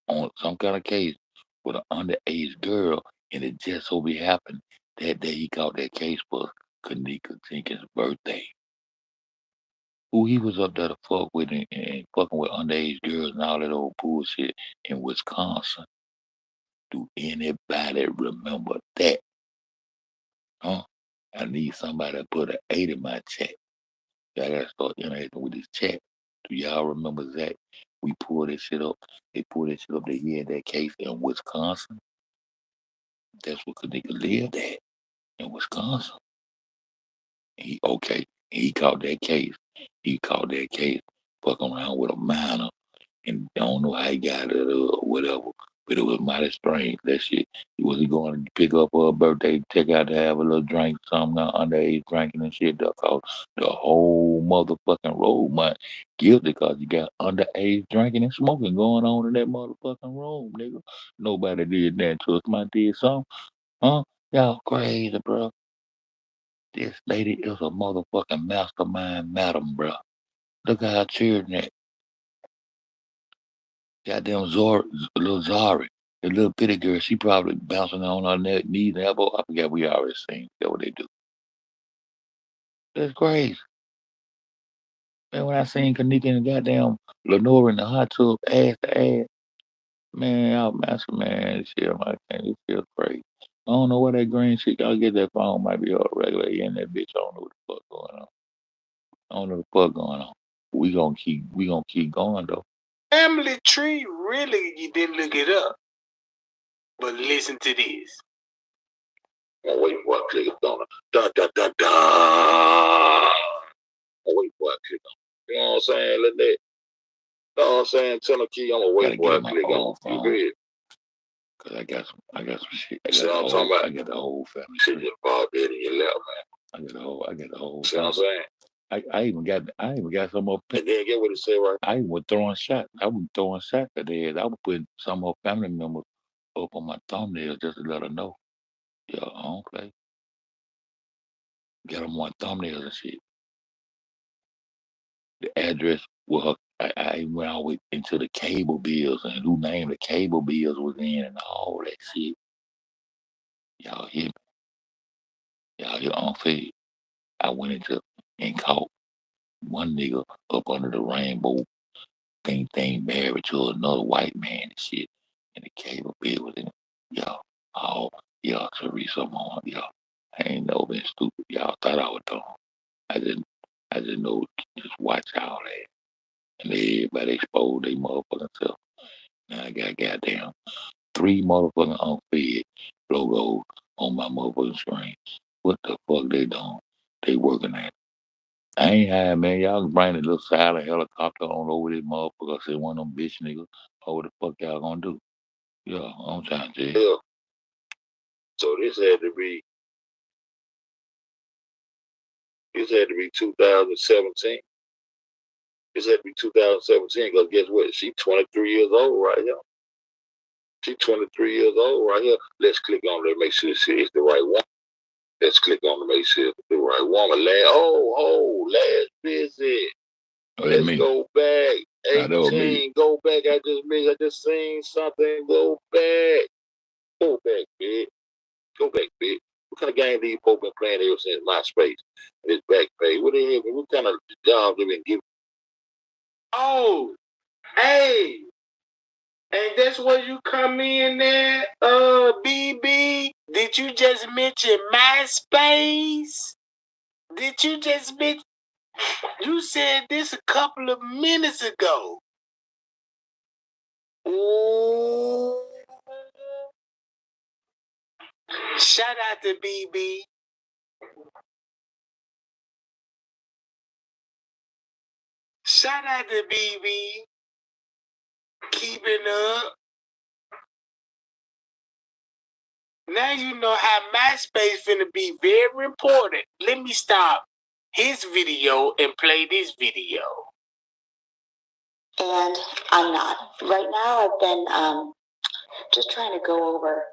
on some kind of case with an underage girl, and it just so be happened that day he caught that case for Kenneth Jenkins' birthday. Who he was up there to fuck with and fucking with underage girls and all that old bullshit in Wisconsin. Do anybody remember that? Huh? I need somebody to put an 8 in my chat. I gotta start interacting with this chat. Do y'all remember Zach? We pulled this shit up. They pulled that shit up. They had that case in Wisconsin. That's what nigga lived at in Wisconsin. And he caught that case. He caught that case fucking around with a minor, and I don't know how he got it or whatever. But it was mighty strange. That shit. Was he going to pick up her birthday, take out to have a little drink, something underage drinking and shit? Cause the whole motherfucking road might guilty because you got underage drinking and smoking going on in that motherfucking room, nigga. Nobody did that to us. Might did something, huh? Y'all crazy, bro. This lady is a motherfucking mastermind, madam, bro. Look at how cheering that. Goddamn little Zari, the little bitty girl, she probably bouncing on her neck, knees and elbow. I forget we already seen. That's what they do. That's crazy. Man, when I seen Kanika and goddamn Lenore in the hot tub, ass to ass, man, y'all master, man, this shit, my thing, this shit crazy. I don't know where that green shit, I'll get that phone, might be all regular in that bitch. I don't know what the fuck going on. I don't know what the fuck going on. We gonna keep going though. Family tree, really, you didn't look it up. But listen to this. Oh, wait for a click on it. Da da da da. Oh, wait for a click on it. You know what I'm saying? Let that. You know what I'm saying? Tell the key, I'm gonna wait for a click on it. You good? Cause I got some shit. I got the whole family. Shit just fall dead in your lap, man. I got the whole. See what I'm saying? I even got some more. And then get what it say, right? I was throwing shots. I was throwing shots at their head. I was putting some more family members up on my thumbnails just to let her know. Yeah, I don't play. Get them on thumbnails and shit. The address with her. I went all the way into the cable bills and who name the cable bills was in and all that shit. Y'all hear me? Y'all hear unfed. I went into and caught one nigga up under the rainbow thing married to another white man and shit. And the cable bill was in it. Y'all, Teresa, mom, y'all. I ain't never been stupid. Y'all thought I was dumb. I just know just watch all that. And everybody exposed they motherfucking self. Now I got goddamn 3 motherfucking unfed logos on my motherfucking screen. What the fuck they doing? They working at it. I ain't high, man. Y'all can bring a little silent helicopter on over this motherfucker. I said one of them bitch niggas. Oh, what the fuck y'all gonna do? Yeah, I'm trying to tell you. Yeah. So this had to be 2017. This had to be 2017 because guess what? She 23 years old right here. She 23 years old right here. Let's click on it to make sure it's the right one. Let's click on to make sure it's the right woman. Last visit. Let's go back. 18. Go back. I just seen something. Go back. Go back, bitch. Go back, bitch. What kind of game these folks been playing ever since MySpace? This back page. What kind of jobs they been giving? Oh, hey. And that's where you come in there, BB. Did you just mention MySpace? Did you just mention? You said this a couple of minutes ago. Ooh. Shout out to BB. Shout out to BB. Keeping up. Now you know how MySpace finna be very important. Let me stop his video and play this video. And I'm not. Right now I've been just trying to go over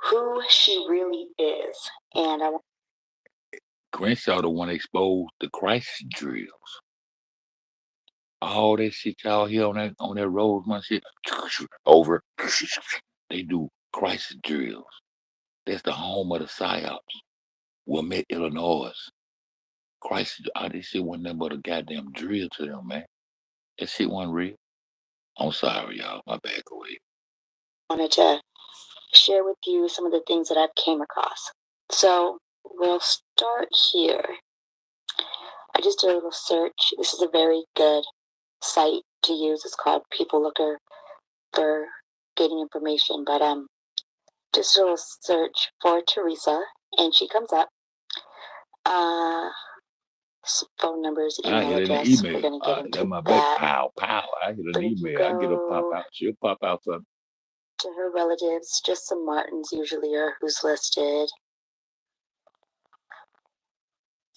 who she really is. And I want Crenshaw the one exposed the crisis drills. All that shit y'all hear on that Roseman shit, over. They do crisis drills. That's the home of the psyops. Wilmette, Illinois. Crisis, all this shit wasn't nothing but a goddamn drill to them, man. That shit wasn't real. I'm sorry, y'all. My bad. Go ahead. I wanted to share with you some of the things that I've came across. So we'll start here. I just did a little search. This is a very good site to use. It's called People Looker for getting information. But just a little search for Teresa, and she comes up. Phone numbers, email address. We're gonna get into my that. Pow. I get an email. I get a pop out. She'll pop out for me. To her relatives, just some Martins usually are who's listed.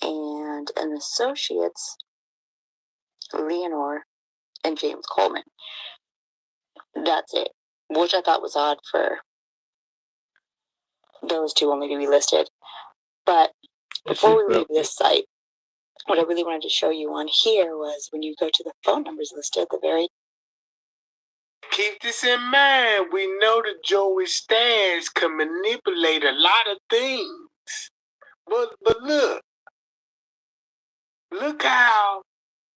And an associates, Leonore and James Coleman. That's it. Which I thought was odd for those two only to be listed. But before we leave this site, what I really wanted to show you on here was when you go to the phone numbers listed at the very. Keep this in mind. We know that Joey Stans can manipulate a lot of things. But look how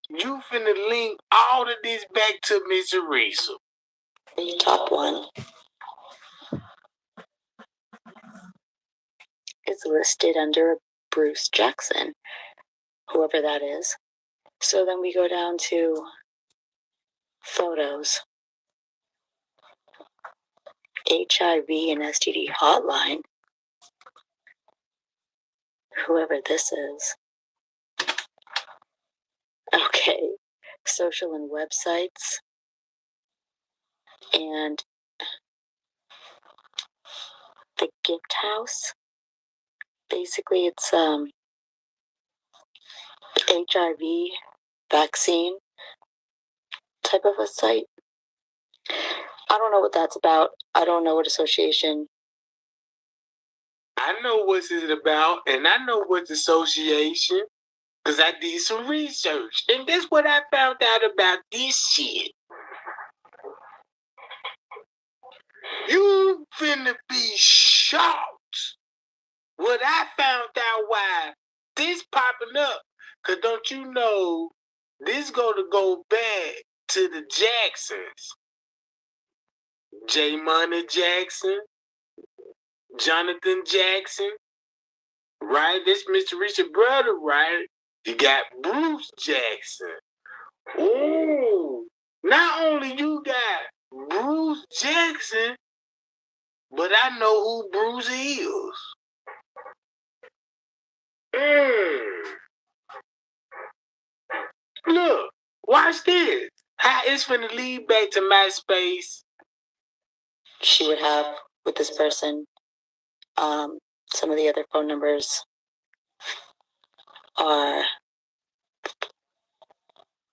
you finna link all of this back to Miss Teresa. The top one is listed under Bruce Jackson, whoever that is. So then we go down to photos, HIV and STD hotline, whoever this is. Okay, social and websites, and the gift house. Basically, it's HIV vaccine type of a site. I don't know what that's about. I don't know what association. I know what it's about, and I know what's association, because I did some research. And that's what I found out about this shit. You finna be shocked what I found out why this popping up. Because don't you know, this gonna go back to the Jacksons. J. Money Jackson, Jonathan Jackson, right? This Mr. Richard brother, right? You got Bruce Jackson. Ooh, not only you got Bruce Jackson, but I know who Bruce is. Look, watch this. How it's finna lead back to MySpace. She would have with this person. Some of the other phone numbers are,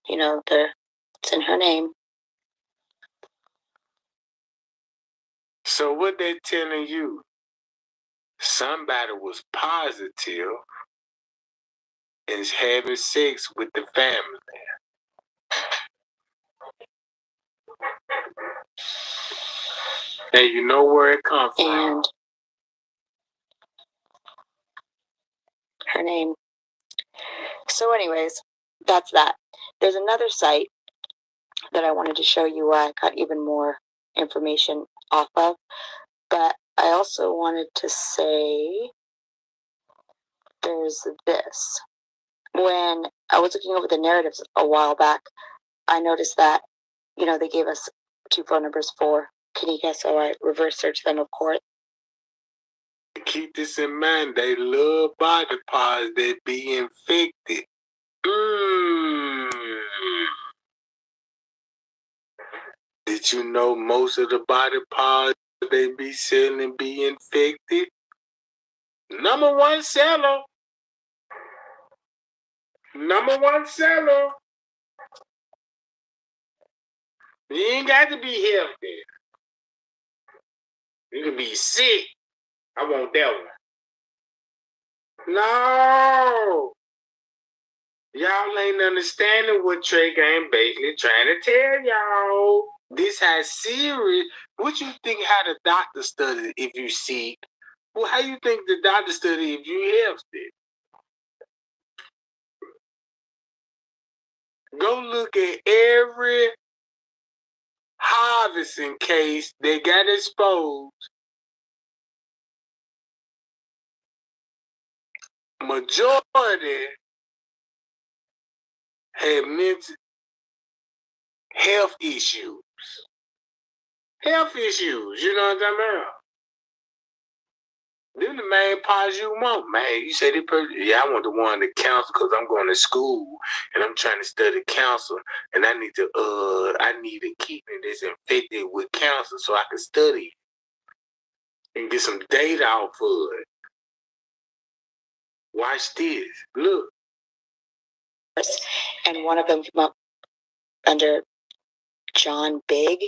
it's in her name. So what they telling you? Somebody was positive and is having sex with the family. And you know where it comes from. And her name. So anyways, that's that. There's another site that I wanted to show you where I got even more information off of. But I also wanted to say there's this. When I was looking over the narratives a while back. I noticed that, they gave us 2 phone numbers for Kanika, so I reverse searched them, of course. Keep this in mind. They love body parts that be infected. Did you know most of the body parts they be selling be infected? Number one seller. You ain't got to be healthy. You can be sick. I want that one. No. Y'all ain't understanding what Trey Game basically trying to tell y'all. This has serious. What you think how the doctor studied if you sick? Well, how you think the doctor study if you healthy? Go look at every harvesting case that got exposed. Majority had mental health issues. You know what I'm talking about? Them the main parts you want, man. You say this person, yeah, I want the one to counsel because I'm going to school and I'm trying to study counsel and I need to keep me this infected with counsel so I can study and get some data out for it. Watch this. Look. And one of them came up under John Big.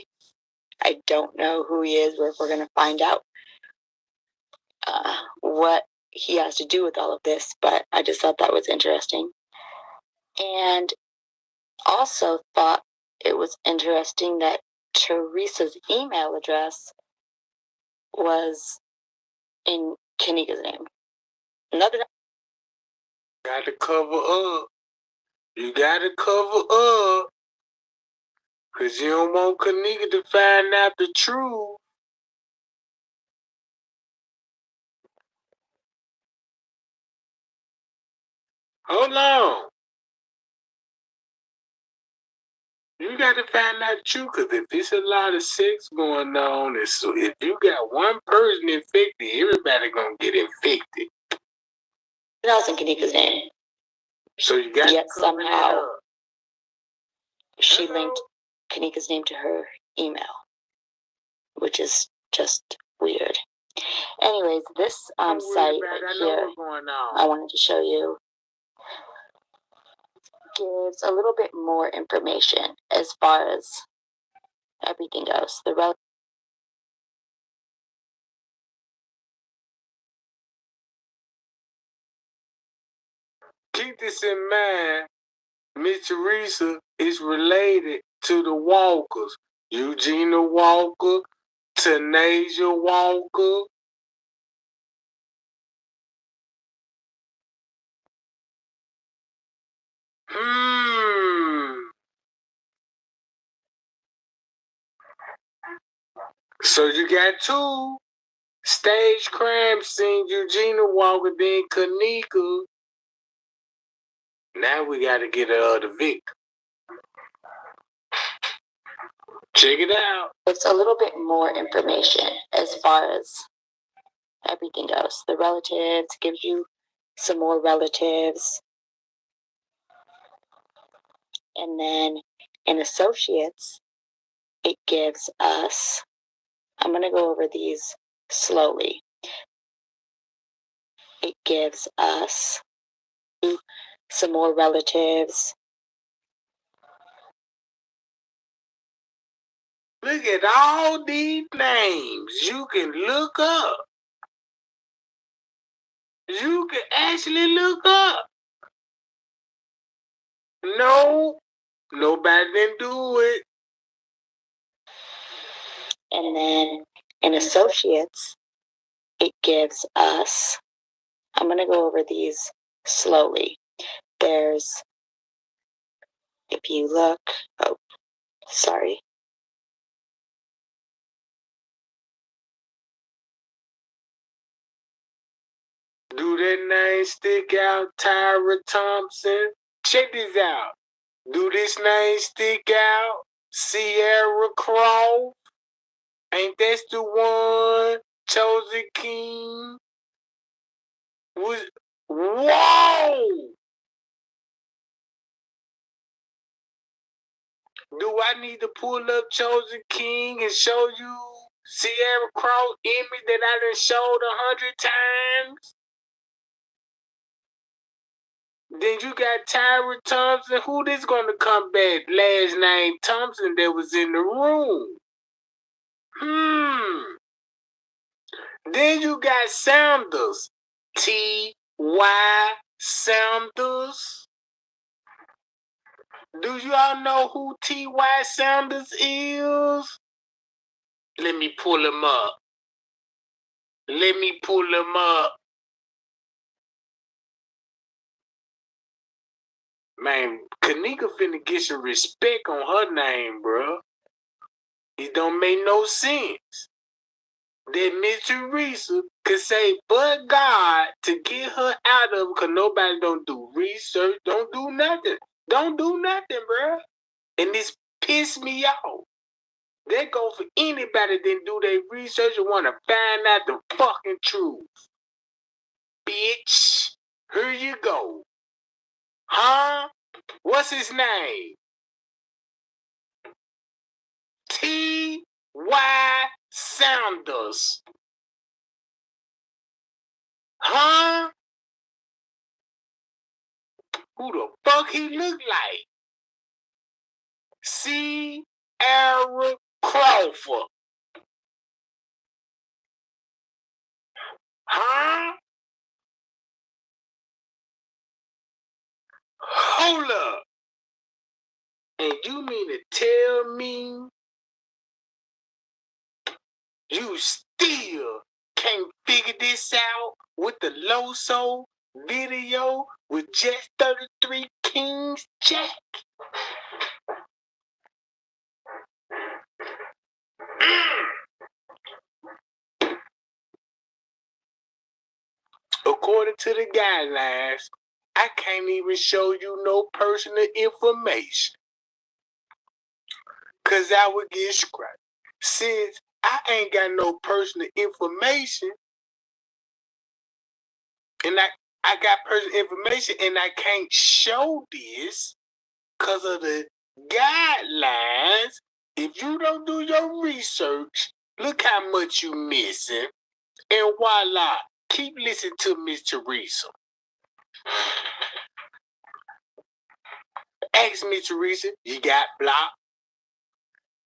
I don't know who he is, or if we're going to find out what he has to do with all of this, but I just thought that was interesting. And also thought it was interesting that Teresa's email address was in Kanika's name. Got to cover up. You got to cover up. Because you don't want Kanika to find out the truth. Hold on. You got to find out the truth, because if there's a lot of sex going on, and so if you got one person infected, everybody going to get infected. That was in Kanika's name. So you got Yet to cover somehow that up. she linked Kanika's name to her email, which is just weird. Anyways, this site right here, I wanted to show you, gives a little bit more information as far as everything goes. Keep this in mind. Miss Teresa is related to the Walkers. Eugenia Walker, Tanasia Walker. So you got 2 stage crime scenes, Eugenia Walker, then Kanika. Now we got to get the victim. Check it out. It's a little bit more information as far as everything goes. The relatives, gives you some more relatives. And then in associates, it gives us, I'm going to go over these slowly. It gives us some more relatives. Look at all these names you can look up. You can actually look up. No, nobody didn't do it. And then in associates, it gives us, I'm going to go over these slowly. There's, if you look, oh, sorry. Do that name stick out, Tyra Thompson? Check this out. Do this name stick out? Sierra Crow? Ain't that the one? Chosen King? Whoa! Do I need to pull up Chosen King and show you Sierra Crow image that I done showed 100 times? Then you got Tyra Thompson. Who this gonna come back? Last name Thompson that was in the room. Then you got Sanders. T.Y. Sanders. Do you all know who T.Y. Sanders is? Let me pull him up. Man, Kanika finna get some respect on her name, bro. It don't make no sense that Miss Teresa could say, but God, to get her out of it, because nobody don't do research, don't do nothing. Don't do nothing, bro. And this pissed me off. That go for anybody that do their research and want to find out the fucking truth. Bitch, here you go. Huh? What's his name? T.Y. Sanders. Huh? Who the fuck he look like? Sierra Crawford. Huh? Hold up. And you mean to tell me you still can't figure this out with the Loso video with just 33 Kings Jack? According to the guidelines, I can't even show you no personal information, because I would get scrapped. Since I ain't got no personal information, and I got personal information and I can't show this because of the guidelines, if you don't do your research, look how much you missing. And voila, keep listening to Miss Teresa. Ask Miss Teresa, you got blocked.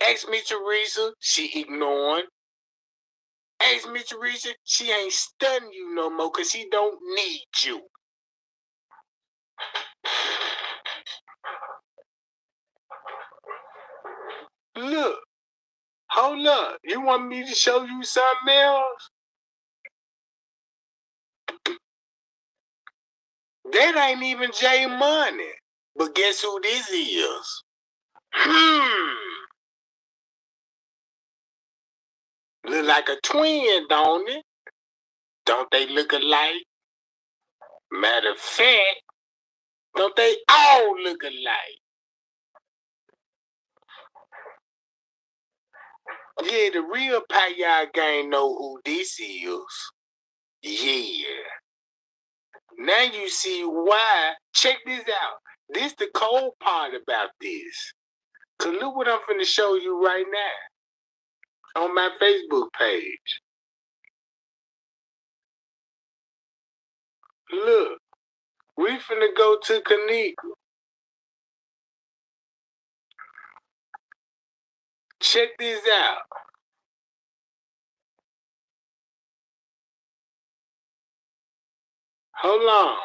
Ask Miss Teresa, she ignoring. Ask Miss Teresa, she ain't stunning you no more because she don't need you. Look, hold up. You want me to show you something else? That ain't even J Money. But guess who this is? Look like a twin, don't it? Don't they look alike? Matter of fact, don't they all look alike? Yeah, the real Payah gang know who this is. Yeah. Now you see why. Check this out. This the cold part about this. Cause look what I'm finna show you right now on my Facebook page. Look, we finna go to Kanika. Check this out. Hold on.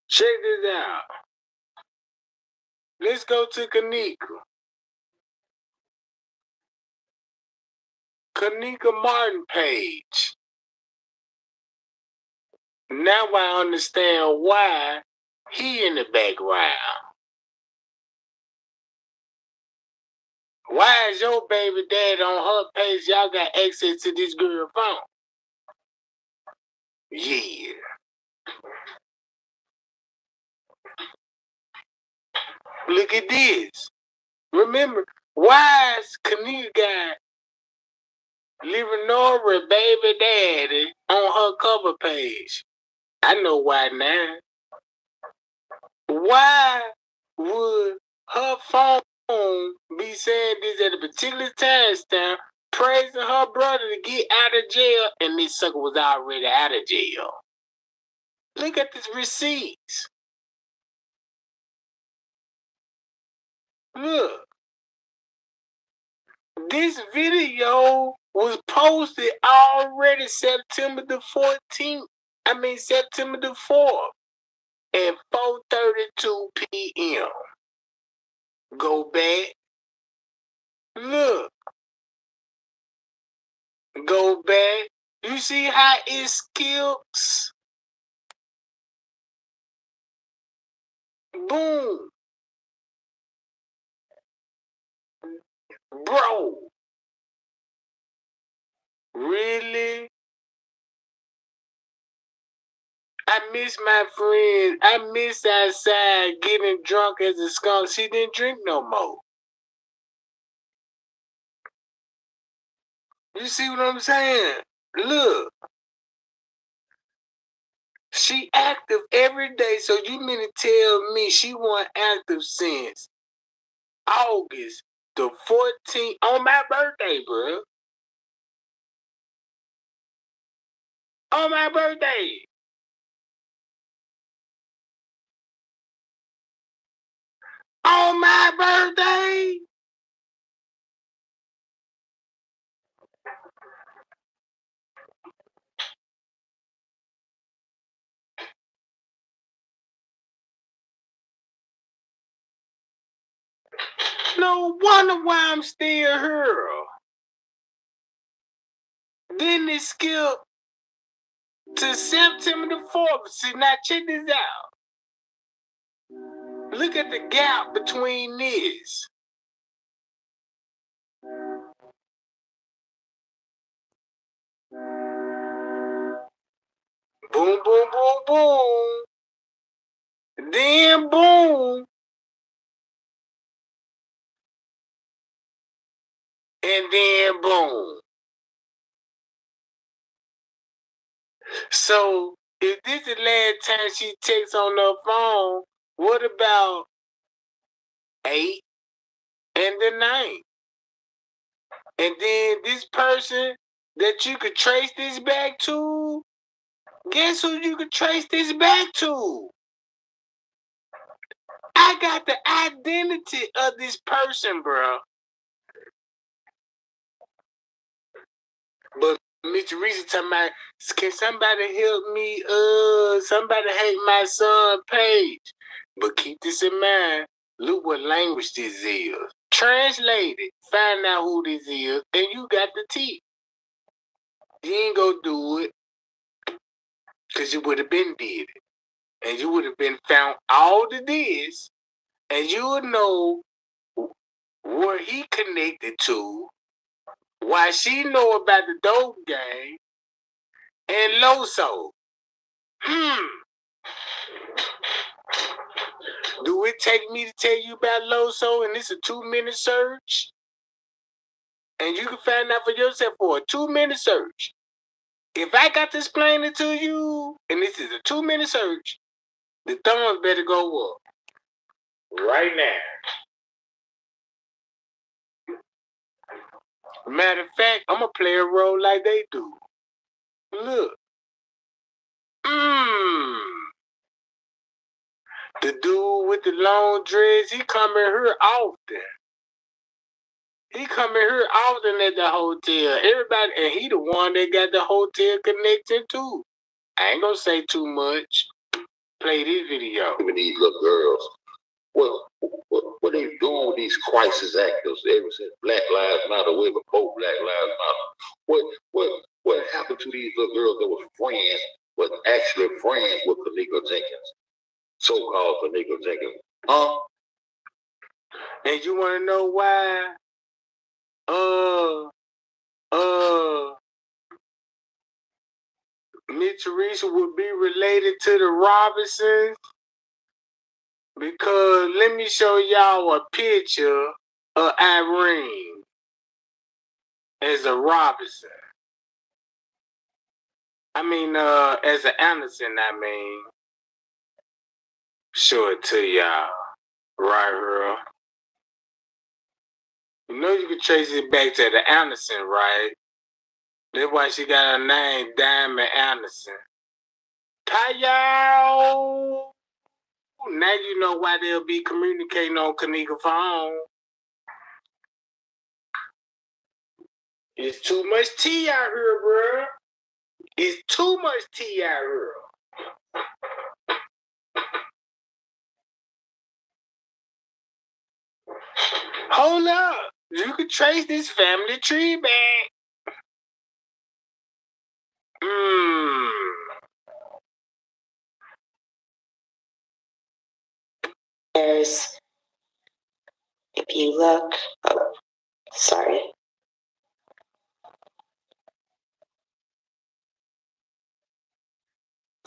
Check this out. Let's go to Kanika. Kanika Martin page. Now I understand why he in the background. Why is your baby dad on her page? Y'all got access to this girl phone. Yeah. Look at this. Remember, why is Kenneth got Leonora baby daddy on her cover page? I know why now. Why would her phone be saying this at a particular time stamp, praising her brother to get out of jail, and this sucker was already out of jail? Look at these receipts. Look. This video was posted already September the 14th. September the 4th at 4:32 p.m. Go back. Look. Go back. You see how it skips? Boom. Bro. Really? I miss my friend. I miss outside getting drunk as a skunk. She didn't drink no more. You see what I'm saying? Look. She active every day, so you mean to tell me she wasn't active since August the 14th on my birthday, bro. On my birthday. On my birthday. No wonder why I'm still here. Then it skipped to September the 4th. See, now check this out. Look at the gap between this. Boom, boom, boom, boom. Then boom. And then boom. So, if this is the last time she texts on her phone, what about 8 and the 9? And then this person that you could trace this back to, guess who you could trace this back to? I got the identity of this person, bro. But Miss Teresa talking about, can somebody help me? Somebody hate my son page. But keep this in mind. Look what language this is. Translate it. Find out who this is. And you got the T. You ain't gonna do it. Because you would have been did it. And you would have been found all the this. And you would know where he connected to. Why she know about the dope game. And Loso. Do it take me to tell you about Loso and it's a 2-minute search? And you can find out for yourself for a 2-minute search. If I got to explain it to you, and this is a 2-minute search, the thumbs better go up. Right now. Matter of fact, I'm going to play a role like they do. Look. The dude with the long dreads, he coming here often. He coming here often at the hotel. Everybody, and he the one that got the hotel connected too. I ain't gonna say too much. Play this video. Even these little girls. What are you doing with these crisis actors ever since Black Lives Matter, way before Black Lives Matter? What happened to these little girls that were friends, was actually friends with Kenneth Jenkins? So-called Kenneth Jenkins. Huh? And you wanna know why? Miss Teresa would be related to the Robinsons Because let me show y'all a picture of Irene as a Robinson. As an Anderson, show it to y'all. Right here. You know you can trace it back to the Anderson, right? That's why she got her name, Diamond Anderson. Kyle! Now you know why they'll be communicating on Kanika phone. It's too much tea out here, bro. It's too much tea out here. Hold up. You can trace this family tree back. There's, if you look, oh, sorry.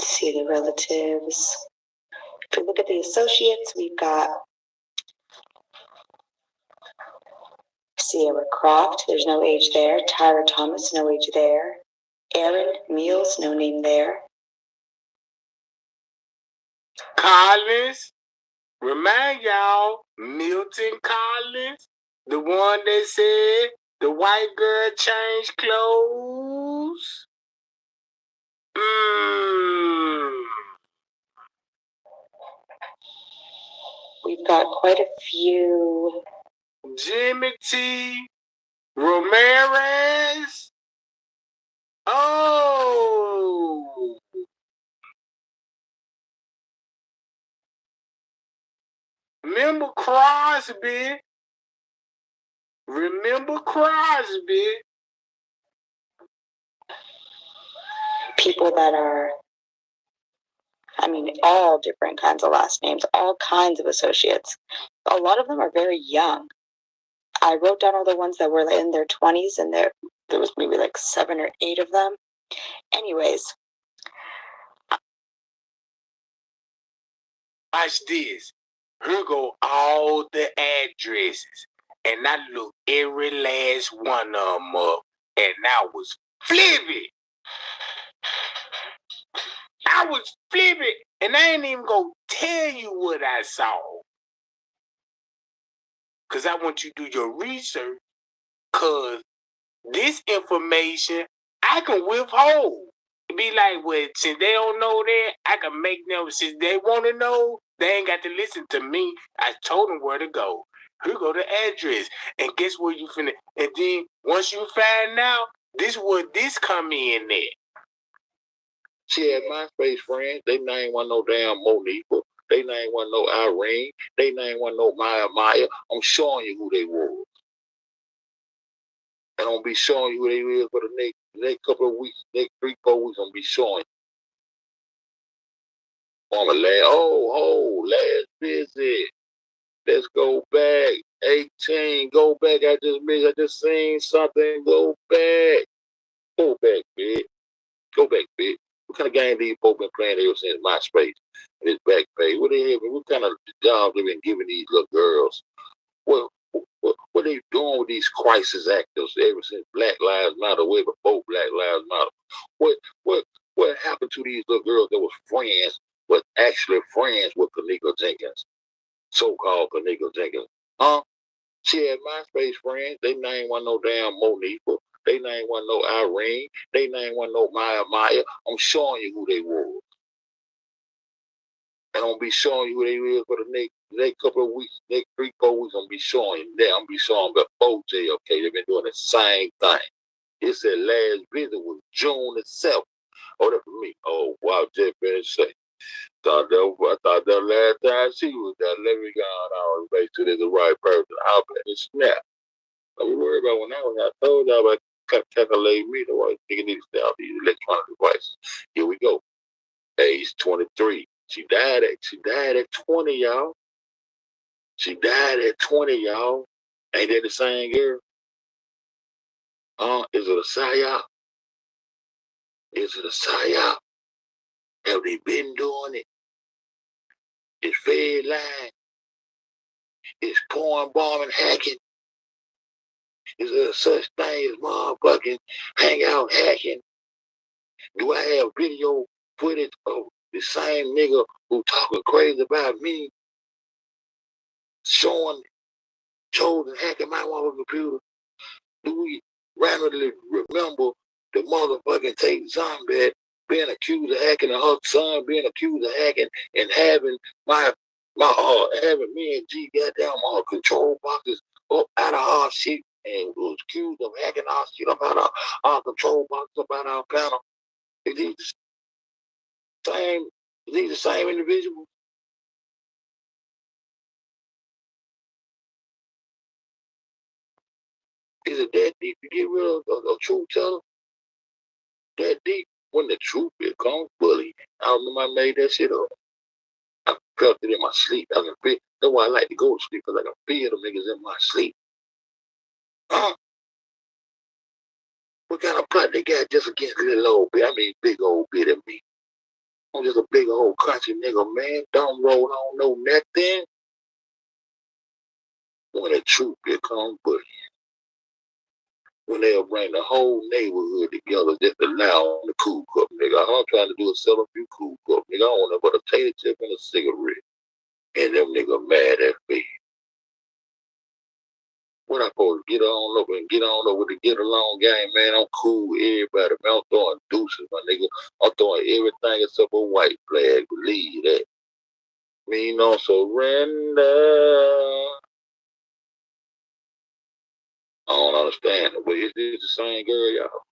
See the relatives. If we look at the associates, we've got Sierra Croft, there's no age there. Tyra Thomas, no age there. Aaron Meals, no name there. Collins, remind y'all, Milton Collins, the one that said the white girl changed clothes. We've got quite a few. Jimmy T. Ramirez. Oh. Remember Crosby. People that are, all different kinds of last names, all kinds of associates. A lot of them are very young. I wrote down all the ones that were in their 20s, and there was maybe like 7 or 8 of them. Anyways. Watch this. Here go all the addresses. And I looked every last one of them up. And I was flipping. And I ain't even gonna tell you what I saw. Because I want you to do your research. Because this information I can withhold. Be like, well, since they don't know that, I can make them, since they want to know, they ain't got to listen to me. I told them where to go. Here go the address. And guess where you finna, and then once you find out, this where this come in at. She had MySpace friends. They name one no damn Monifa. They name one no Irene. They name one no Maya. I'm showing you who they were. And I'm gonna be showing you who they is for the next couple of weeks, next 3-4 weeks. I'm gonna be showing you. Last visit. Let's go back. 18. Go back. I just seen something. Go back. Go back, bitch. Go back, bitch. What kind of game these folks been playing ever since MySpace? This back page. What kind of jobs they been giving these little girls? What are they doing with these crisis actors ever since Black Lives Matter, way before Black Lives Matter? What happened to these little girls that was friends, but actually friends with Kenneth Jenkins, so-called Kenneth Jenkins? Huh? She had MySpace friends. They named one no damn Monifa. They named one no Irene. They named one no Maya. I'm showing you who they were. And I'm gonna be showing you who they is for the next couple of weeks, next 3-4 weeks. I'm gonna be showing you that. I'm gonna be showing before JFK. They've been doing the same thing. It said last visit was June the 7th. Oh, that's for me. Oh, wow, Jeff better say. I thought that last time she was there. Let me go on and make sure there's the right person. I'll better snap. Don't worry about when I told y'all about calculating me the right nigga need to stay out these electronic devices. Here we go. Age 23. She died at 20, y'all. She died at 20, y'all. Ain't that the same girl? Is it a psyop? Is it a psyop? Have they been doing it? It's Fed line. It's porn, bombing, hacking. Is there such thing as motherfucking hangout hacking? Do I have video footage of the same nigga who talking crazy about me showing chosen hacking my motherfucking computer? Do we randomly remember the motherfucking Tate Zombie being accused of hacking and her son being accused of hacking and having having me and G goddamn all control boxes up out of our shit and was accused of hacking our shit up out of our control boxes up out of our panel? Is these the same individuals? Is it that deep to get rid of a truth teller? That deep when the truth becomes bullying. I remember I made that shit up. I felt it in my sleep. I can feel. That's why I like to go to sleep, because I can feel them niggas in my sleep. Huh? What kind of plot they got just against a little old bit? I mean, big old bit of me. I'm just a big old country nigga, man. Don't roll on no nothing. When the truth becomes bullying. When they'll bring the whole neighborhood together just to allow on the cool cup, nigga. All I'm trying to do is sell a few cool cup, nigga. I don't know but a tater chip and a cigarette. And them niggas mad at me. When I supposed to get on up and get on up with the get along game, man, I'm cool with everybody, man. I'm throwing deuces, my nigga. I'm throwing everything except a white flag. Believe that. Me no surrender. I don't understand it, but is this the same girl, y'all?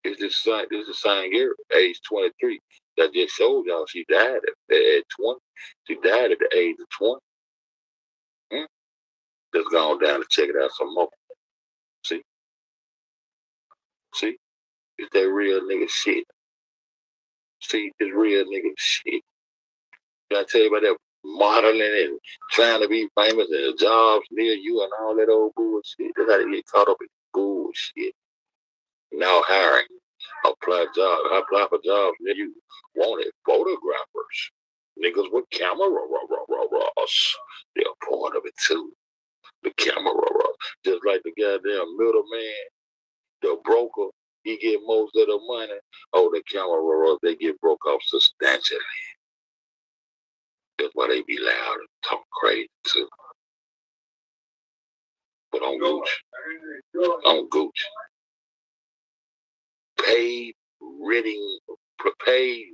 Is this the same girl, age 23? That just showed y'all she died at age 20. She died at the age of 20. Just gone down to check it out some more. See? It's that real nigga shit. See, it's real nigga shit. Did I tell you about that modeling and trying to be famous and the jobs near you and all that old bullshit? That's how they get caught up in bullshit. Now hiring. Apply for jobs near you. Wanted photographers. Niggas with camera raws. They're a part of it too. The camera raw. Just like the goddamn middleman, the broker, he get most of the money. Oh, the camera raws, they get broke off substantially. That's why they be loud and talk crazy too. But I'm Gooch. Paid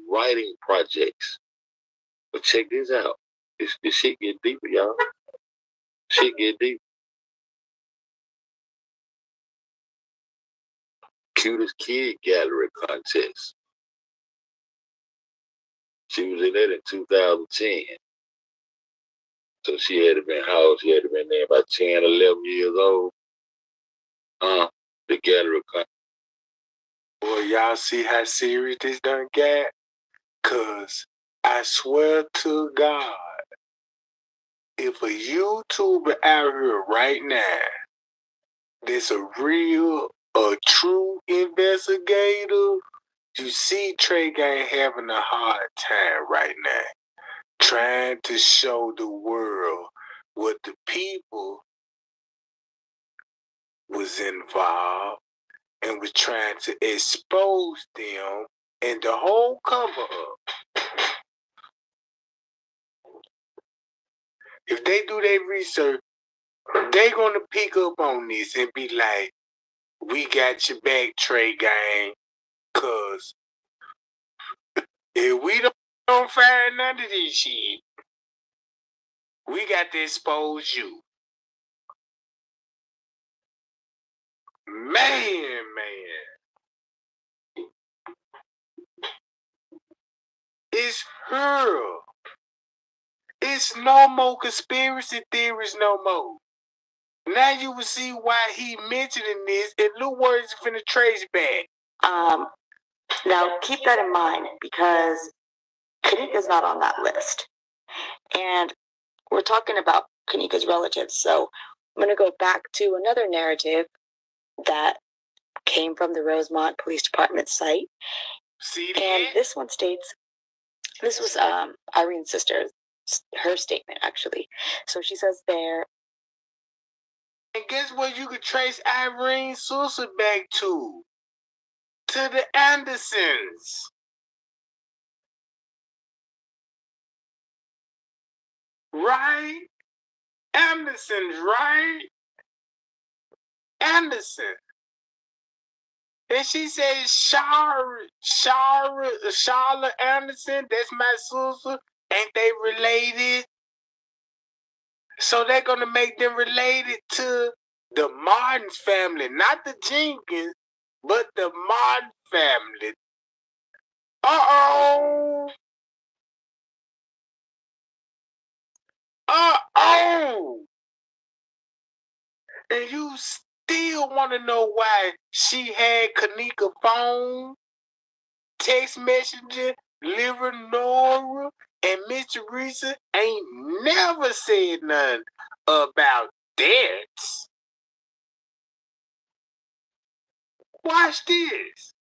writing projects. But check this out. This shit get deeper, y'all. Shit get deep. Cutest kid gallery contest. She was in that in 2010. So she had to been how old? She had to been there about 10, 11 years old. The gallery contest. Boy, y'all see how serious this done got? Cause I swear to God, if a YouTuber out here right now that's a true investigator, you see Trey Gang having a hard time right now, trying to show the world what the people was involved and was trying to expose them and the whole cover up. If they do their research, they gonna pick up on this and be like, we got your back, Trey Gang, cause if we don't find none of this shit, we got to expose you. Man. It's her. It's no more conspiracy theories no more. Now you will see why he mentioning this, and look where it's finna trace back. Now keep that in mind, because Kanika's not on that list. And we're talking about Kanika's relatives. So I'm going to go back to another narrative that came from the Rosemont Police Department site. See and this one states, This was Irene's sister, her statement, actually. So she says there. And guess what you could trace Irene's sister back to? To the Andersons. Right? Andersons, right? Anderson. And she said, Charlotte Anderson, that's my sister. Ain't they related? So they're going to make them related to the Martin's family. Not the Jenkins, but the Martin family. Uh-oh. Uh-oh. And you still want to know why she had Kanika phone, text messenger, Nora, and Miss Teresa ain't never said nothing about that. Watch this.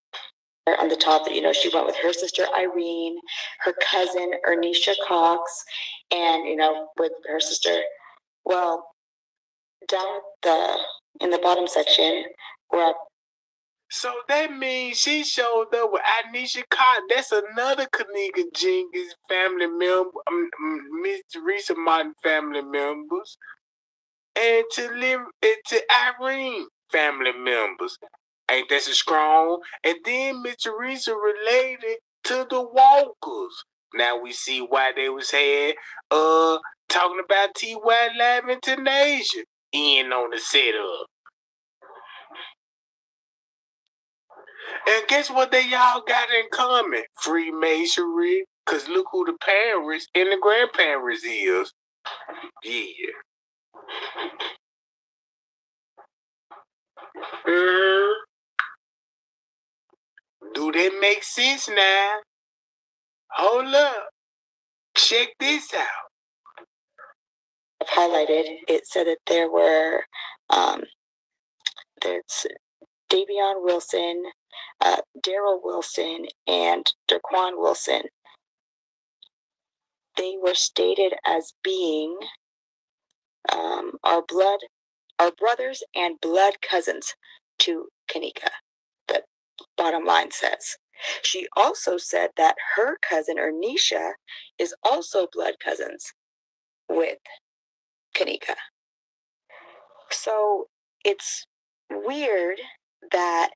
On the top that, she went with her sister Irene, her cousin Ernisha Cox, and, with her sister. Well, down in the bottom section, so that means she showed up with Anisha Cox. That's another Kanika Jenkins family member, Miss Teresa Martin family members, and to Irene family members. Ain't that so strong? And then Miss Teresa related to the Walkers. Now we see why they was talking about T.Y. Live and Tenasia in on the setup. And guess what they all got in common? Freemasonry. Because look who the parents and the grandparents is. Yeah. Do that make sense now? Hold up. Check this out. I've highlighted, it said that there were, there's Davion Wilson, Daryl Wilson, and Daquan Wilson. They were stated as being our brothers and blood cousins to Kanika, the bottom line says. She also said that her cousin Ernisha is also blood cousins with Kanika. So it's weird that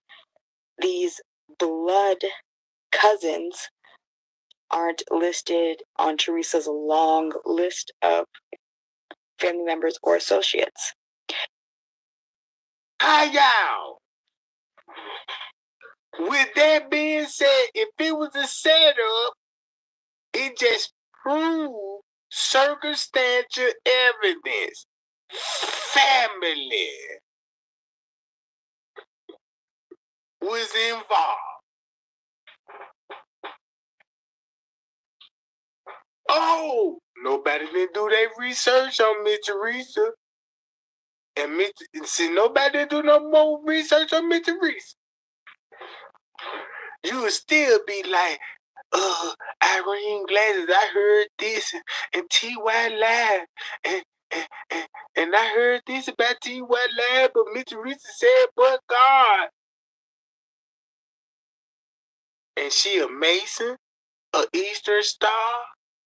these blood cousins aren't listed on Teresa's long list of family members or associates. Hi, y'all. With that being said, if it was a setup, it just proved circumstantial evidence. Family was involved. Oh, nobody didn't do their research on Miss Teresa. And nobody didn't do no more research on Miss Teresa. You would still be like, Irene Glasses, I heard this and T.Y. Live. And I heard this about T.Y. Live, but Miss Teresa said, but God. And she a Mason, a Eastern Star,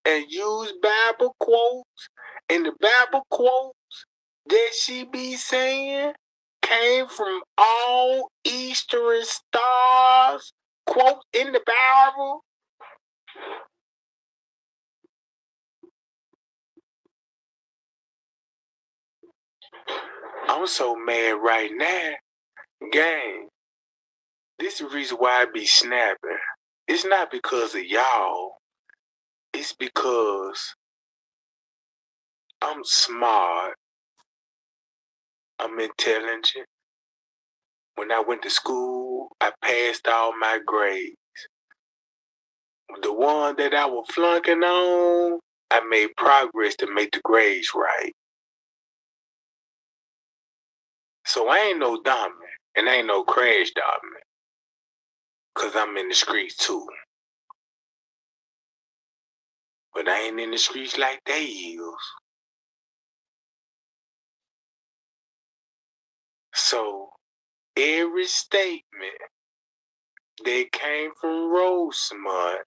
and use Bible quotes. And the Bible quotes that she be saying came from all Eastern Stars quotes in the Bible. I'm so mad right now. Gang, this is the reason why I be snapping. It's not because of y'all. It's because I'm smart. I'm intelligent. When I went to school, I passed all my grades. The one that I was flunking on, I made progress to make the grades right. So I ain't no dummy, and I ain't no crash dummy. Because I'm in the streets too. But I ain't in the streets like they is. So every statement that came from Rosemont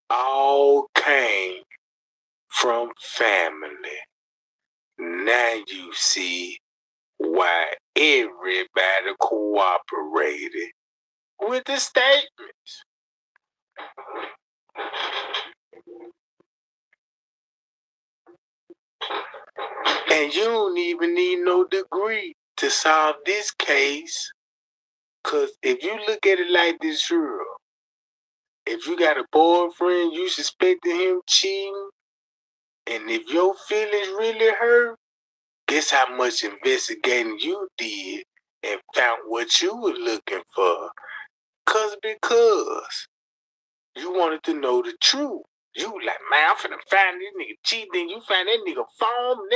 all came from family. Now you see why everybody cooperated with the statements. And you don't even need no degree to solve this case. Because if you look at it like this, girl, if you got a boyfriend, you suspecting him cheating, and if your feelings really hurt, guess how much investigating you did and found what you were looking for. Because you wanted to know the truth. You like, man, I'm finna find this nigga cheating. Then you find that nigga phone.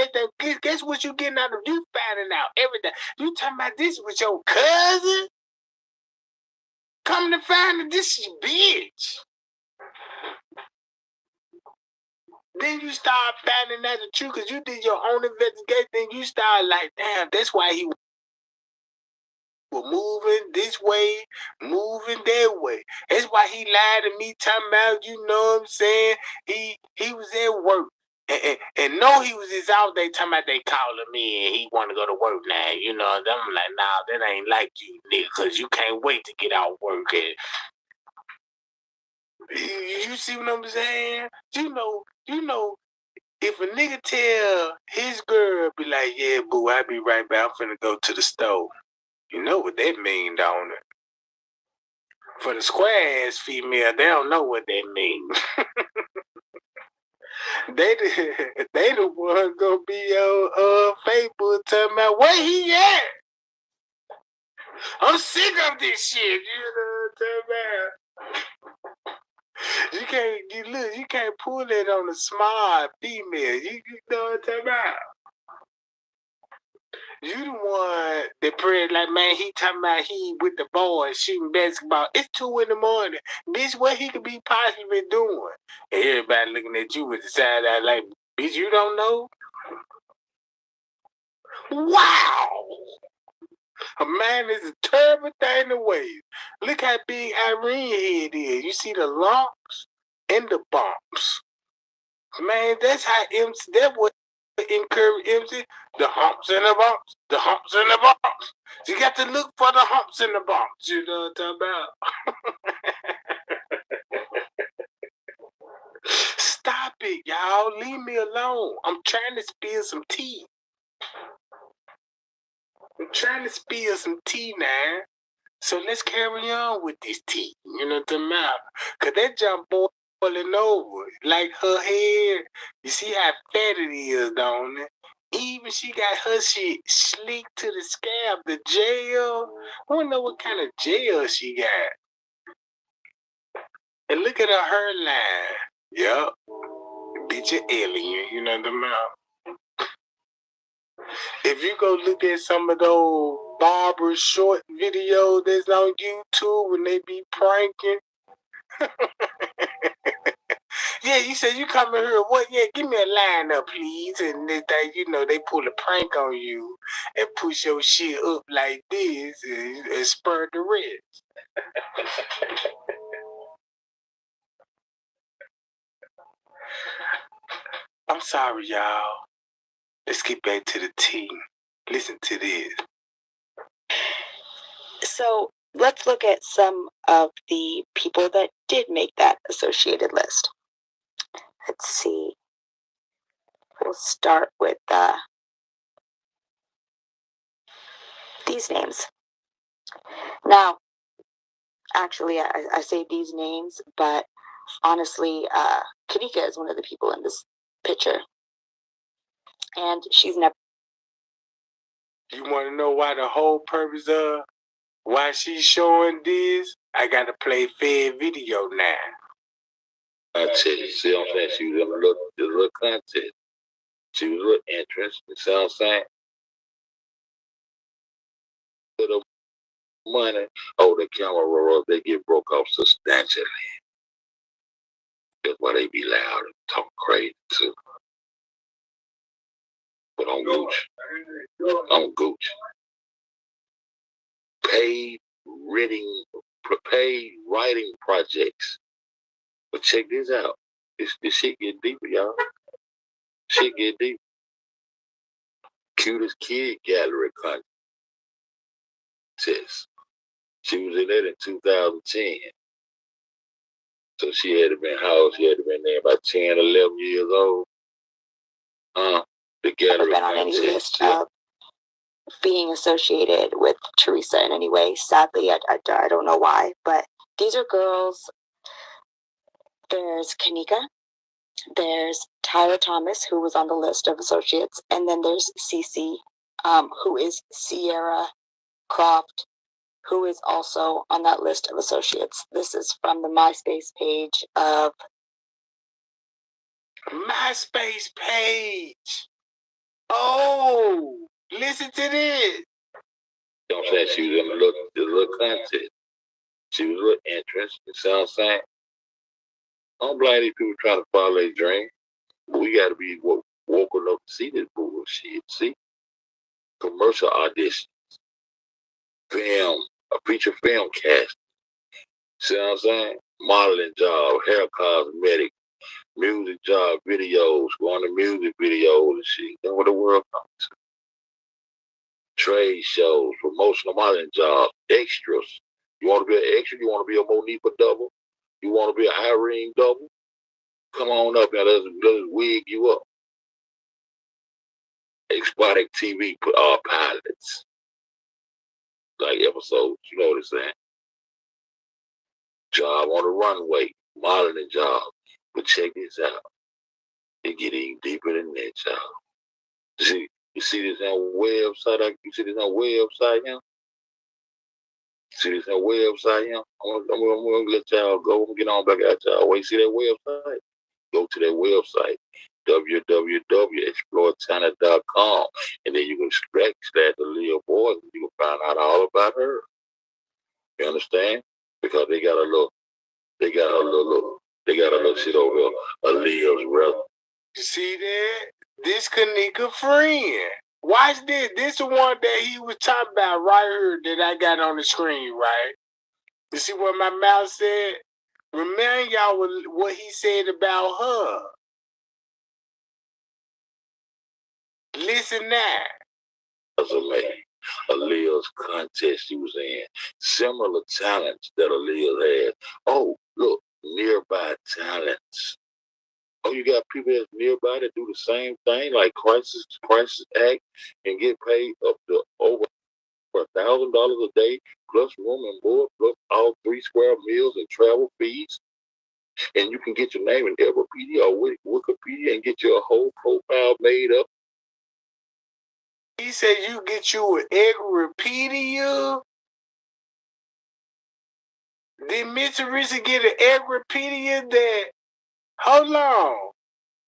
Guess what you getting out of you finding out everything. You talking about this with your cousin? Come to find that this is your bitch. Then you start finding out the truth because you did your own investigation. Then you start like, damn, that's why he was moving this way, moving that way. That's why he lied to me, talking about, you know what I'm saying? He was at work. And no, he was his out there talking about they calling me and he want to go to work now. You know, I'm like, nah, that ain't like you, nigga, because you can't wait to get out of work. And you see what I'm saying? You know, if a nigga tell his girl, be like, yeah, boo, I'll be right back. I'm finna go to the store. You know what that mean, don't it? For the square ass female, they don't know what that means. they the one gonna be on Facebook talking about where he at. I'm sick of this shit. You know what I'm talking about? You can't pull it on a smart female. You know what I'm talking about? You the one that prayed like, man, he talking about he with the boys shooting basketball. It's 2 a.m. Bitch, what he could be possibly doing? And everybody looking at you with the side eye like, bitch, you don't know? Wow! A man is a terrible thing to waste. Look how big Irene head is. You see the lumps and the bumps. Man, that's how MC, that what encourage MC. The humps and the bumps. The humps and the bumps. You got to look for the humps and the bumps. You know what I'm talking about? Stop it, y'all. Leave me alone. I'm trying to spill some tea. Now. So let's carry on with this tea. You know what I'm talking about? Because that jump boiling over. Like her hair. You see how fat it is, don't it? Even she got her shit slick to the scalp. The gel. I don't know what kind of gel she got. And look at her hairline. Yup. Bitch, an alien. You know what I'm talking about? If you go look at some of those barber short videos that's on YouTube when they be pranking. Yeah, you said you come in here. What? Yeah, give me a line up, please. And they, they pull a prank on you and push your shit up like this and spur the rest. I'm sorry, y'all. Let's get back to the tea. Listen to this. So let's look at some of the people that did make that associated list. Let's see. We'll start with these names. Now, actually, I say these names, but honestly, Kanika is one of the people in this picture. And she's never. You want to know why the whole purpose of why she's showing this? I got to play Fed video now. I tell you, see what I'm saying? She was a little content. She was a little interest. You see what I'm saying? Little money. Oh, the camera roll, they get broke off substantially. That's why they be loud and talk crazy too. But I'm Gooch. I'm Gooch. Paid writing projects. But check this out. This shit get deeper, y'all. Shit get deep. Cutest kid gallery contest. She was in that in 2010. So she had to been how old? She had to been there about 10, 11 years old. The gallery been on any list of being associated with Teresa in any way. Sadly, I don't know why, but these are girls. There's Kanika, there's Tyra Thomas, who was on the list of associates, and then there's Cece, who is Sierra Croft, who is also on that list of associates. This is from the MySpace page of... MySpace page. Oh, listen to this. You know what I'm saying? She was in the little contest. She was a little interested. You see what I'm saying? I don't blame these people trying to follow their dream. But we got to be woke enough to see this bullshit. See? Commercial auditions. Film. A feature film cast. See what I'm saying? Modeling job. Hair cosmetic. Music job. Videos. Going to music videos and shit. That's what the world comes to. Trade shows. Promotional modeling jobs. Extras. You want to be an extra? You want to be a Monifa double? You want to be an Irene double? Come on up and let's wig you up. Exotic TV pilots. Like episodes, you know what I'm saying? Job on the runway, modeling job. But check this out. It get even deeper than that, y'all. You see this on website? You see this on website now? See this on website now? I'm gonna let y'all go. I'm gonna get on back at y'all. Wait, see that website? Go to that website, www.exploretana.com, and then you can slash the little boy, and you can find out all about her. You understand? Because they got a little shit over there. Aaliyah's brother. You see that? This Kanika friend. Watch this. This the one that he was talking about right here that I got on the screen, right? You see what my mouth said? Remind y'all what he said about her. Listen now. Aaliyah's contest she was in. Similar talents that Aaliyah had. Oh, look, nearby talents. Oh, you got people that's nearby that do the same thing, like Crisis Act, and get paid up to over $1,000 a day, plus room and board, plus all 3 square meals and travel fees. And you can get your name in Wikipedia or Wikipedia and get your whole profile made up. He said you get you an Wikipedia. Did Miss Teresa get an Wikipedia that? Hold on.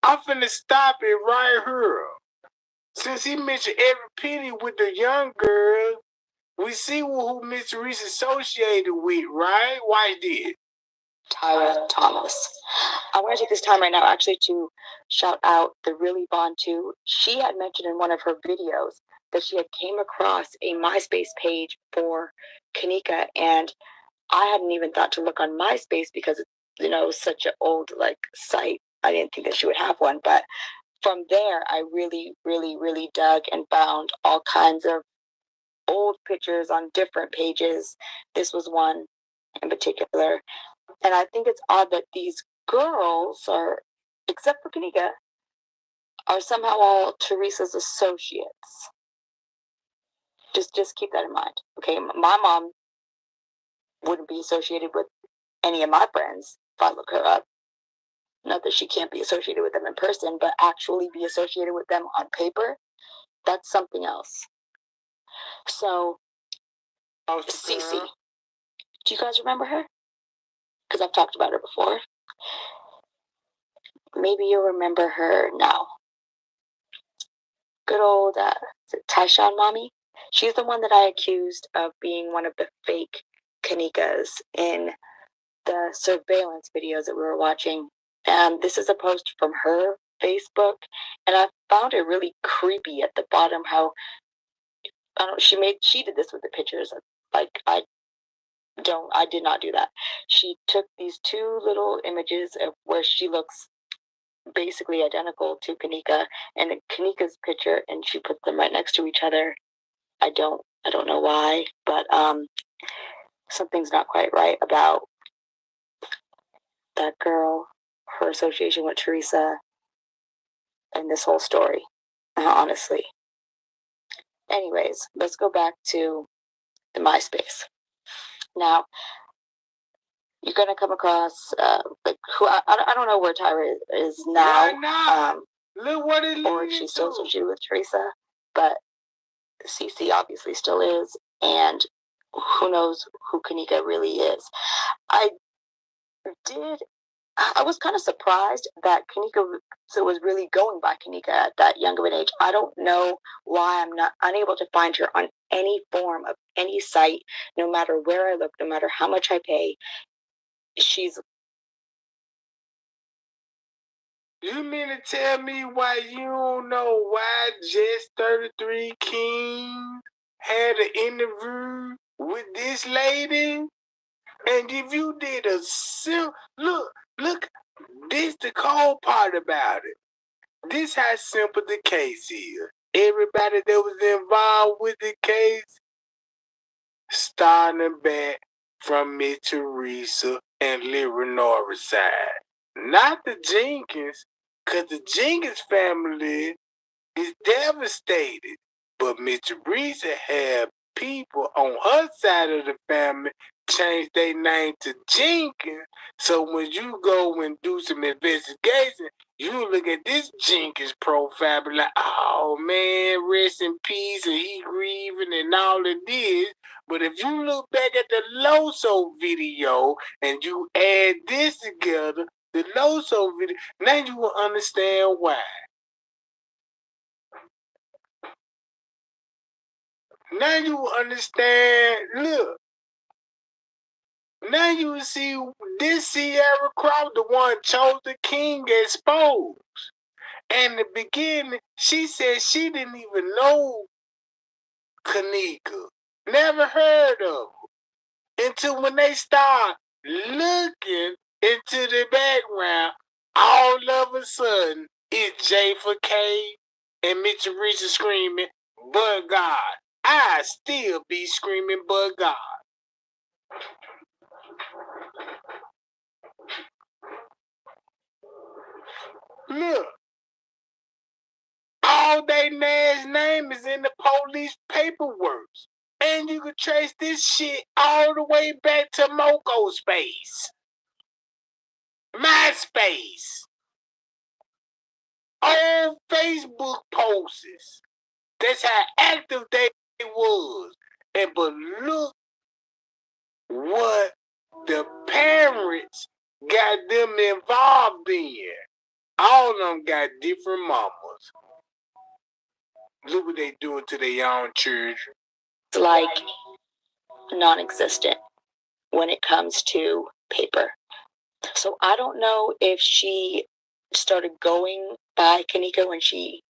I'm finna stop it right here. Since he mentioned Wikipedia with the young girl, we see who Miss Teresa associated with, right? Why did? Tyra Thomas. I want to take this time right now actually to shout out the Really Bond too. She had mentioned in one of her videos that she had came across a MySpace page for Kanika, and I hadn't even thought to look on MySpace because it was such an old site. I didn't think that she would have one, but from there I really, really, really dug and found all kinds of old pictures on different pages. This was one in particular. And I think it's odd that these girls except for Kanika, are somehow all Teresa's associates. Just keep that in mind. Okay, my mom wouldn't be associated with any of my friends if I look her up. Not that she can't be associated with them in person, but actually be associated with them on paper, that's something else. So, Cece, do you guys remember her? Because I've talked about her before. Maybe you'll remember her now. Good old Tyshawn mommy. She's the one that I accused of being one of the fake Kanikas in the surveillance videos that we were watching. And this is a post from her Facebook, and I found it really creepy at the bottom how she did this with the pictures. Like I did not do that. She took these two little images of where she looks basically identical to Kanika and Kanika's picture, and she put them right next to each other. I don't know why, but something's not quite right about that girl, her association with Teresa, and this whole story, honestly. Anyways, let's go back to the MySpace. Now, you're gonna come across who I don't know where Tyra is now. Why not? Look what it or if she's still associated with Teresa, but CC obviously still is, and who knows who Kanika really is. I was kind of surprised that Kanika was really going by Kanika at that young of an age. I don't know why I'm not unable to find her on any form of any site, no matter where I look, no matter how much I pay. You mean to tell me why you don't know why Just 33 King had an interview with this lady? And if you did a look, this the cold part about it. This how simple the case is. Everybody that was involved with the case, starting back from Miss Teresa and Leronora's side. Not the Jenkins, because the Jenkins family is devastated. But Miss Teresa had people on her side of the family change their name to Jenkins. So when you go and do some investigation, you look at this Jenkins profile, be like, oh man, rest in peace, and he grieving and all of this. But if you look back at the Loso video and you add this together, the Loso video, now you will understand why. Now you will understand, look. Now you see this Sierra Croft, the one chose the king exposed. And in the beginning, she said she didn't even know Kanika. Never heard of her. Until when they start looking into the background, all of a sudden, it's J for K and Miss Teresa screaming, but God. I still be screaming, but God. Look, all they man's name is in the police paperwork. And you can trace this shit all the way back to Moco Space. MySpace. Old Facebook posts. That's how active they was. And but look what the parents got them involved in. All of them got different mamas. Look what they doing to their own children. It's like non-existent when it comes to paper. So I don't know if she started going by Kanika when she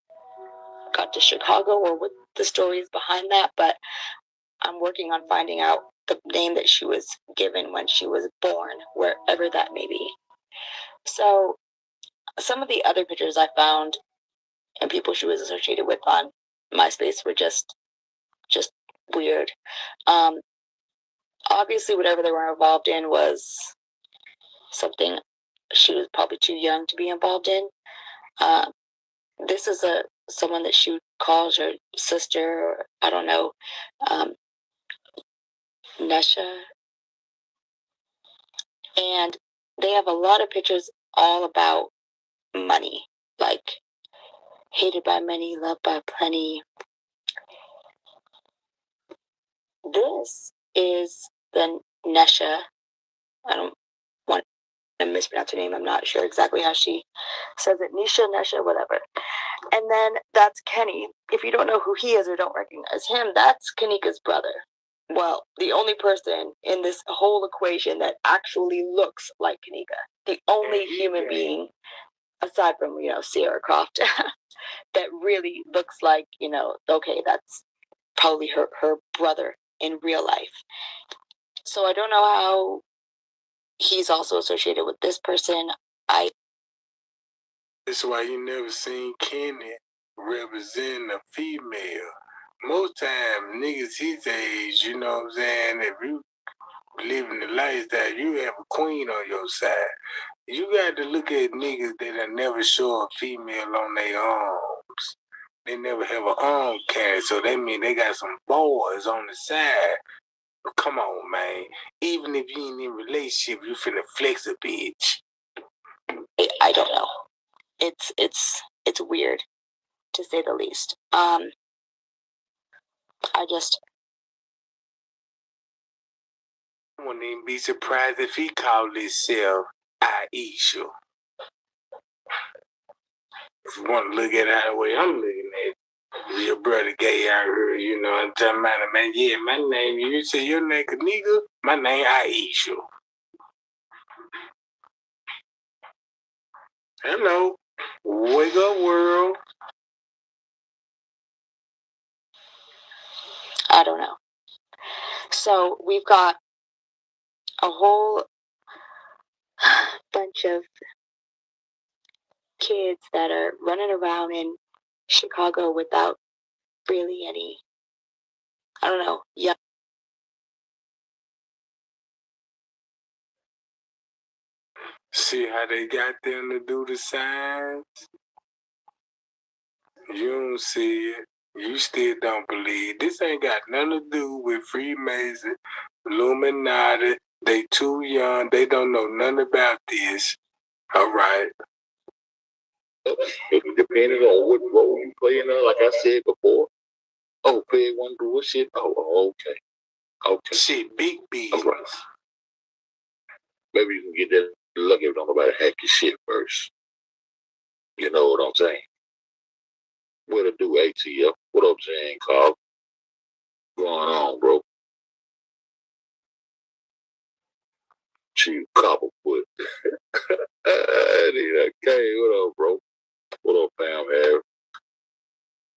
got to Chicago or what the story is behind that, but I'm working on finding out the name that she was given when she was born, wherever that may be. So some of the other pictures I found and people she was associated with on MySpace were just weird. Obviously, whatever they were involved in was something she was probably too young to be involved in. This is someone that she calls her sister, or I don't know, Nesha. And they have a lot of pictures all about money, like hated by many, loved by plenty. This is the Nesha. I don't want to mispronounce her name. I'm not sure exactly how she says it. Nesha, whatever. And then that's Kenny. If you don't know who he is or don't recognize him, that's Kanika's brother, well, the only person in this whole equation that actually looks like Kanika, the only human being, aside from, Sierra Croft, that really looks like, okay, that's probably her brother in real life. So I don't know how he's also associated with this person. That's why you never seen Kenneth represent a female. Most time, niggas his age, you know what I'm saying, if you living the lifestyle, you have a queen on your side. You got to look at niggas that are never show a female on their arms. They never have an arm carry, so that mean they got some boys on the side. But come on, man. Even if you ain't in a relationship, you finna flex a bitch. I don't know. It's weird, to say the least. I wouldn't even be surprised if he called himself Aisha. If you want to look at it the way I'm looking at it, your brother gay out here, you know, I'm talking about it, man. Yeah, my name, you say your name Kanika, my name Aisha. Hello, wake up world. I don't know. So we've got a whole bunch of kids that are running around in Chicago without really any, I don't know, yeah. See how they got them to do the signs? You don't see it. You still don't believe. This ain't got nothing to do with Freemason, Illuminati. They too young. They don't know nothing about this. All right. Depending on what role you play in there, like I said before. Oh, play one bullshit. Oh, okay. Okay. Shit, big business. Right. Maybe you can get that lucky if nobody hack your shit first. You know what I'm saying? What to do, ATF? What up, Jane Carl? What's going on, bro? Chief Copperfoot. Okay, what up, bro? What up, Pam Harry?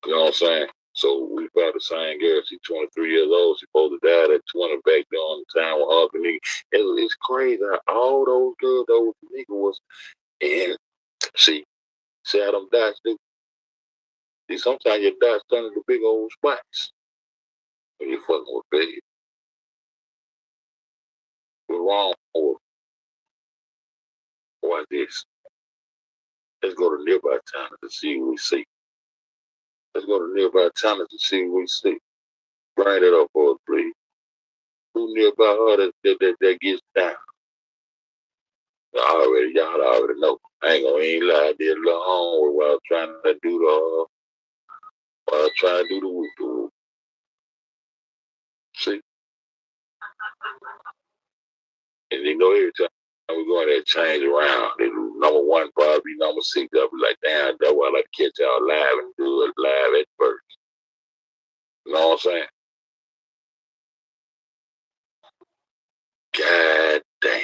You know what I'm saying? So we found the same girl. She's 23 years old. She's supposed to die at 20 back during the time with Uncle Nigga. It's crazy how all those girls, those niggas was. And see how them dots do. See, sometimes your dots turn into big old spots when you're fucking with baby. What's wrong with what's this? Let's go to nearby towns to see what we see. Let's go to nearby towns to see what we see. Bring it up for us, please. Who nearby her that gets down? Y'all already know. I ain't gonna even lie. I did a little homework while I was trying to do the whoop. See? And you know, every time we go in there change around, then number one probably number 6. I'll be like, damn, that's why I like to catch y'all live and do it live at first. You know what I'm saying? God damn.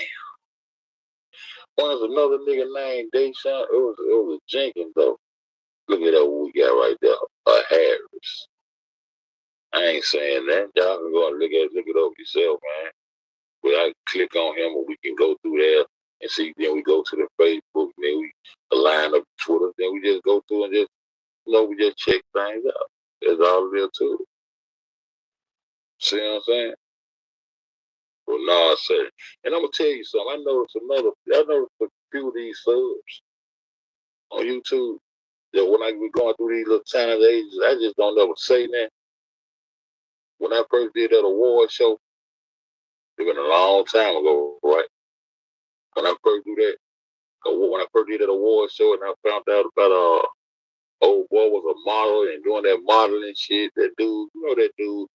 One's another nigga named Deshaun. It was a Jenkins though. Look at that what we got right there. A Harris. I ain't saying that. Y'all can go and look it up yourself, man. But I click on him and we can go through there and see. Then we go to the Facebook, then we align up Twitter, then we just go through and just, we just check things out. That's all there to it. See what I'm saying? Well, no, I said, and I'm gonna tell you something. I noticed a few of these subs on YouTube that when I be going through these little tiny ages, I just don't ever say that. When I first did that award show, it been a long time ago, right? When I first did that award show, and I found out about old boy was a model and doing that modeling shit. That dude, that dude,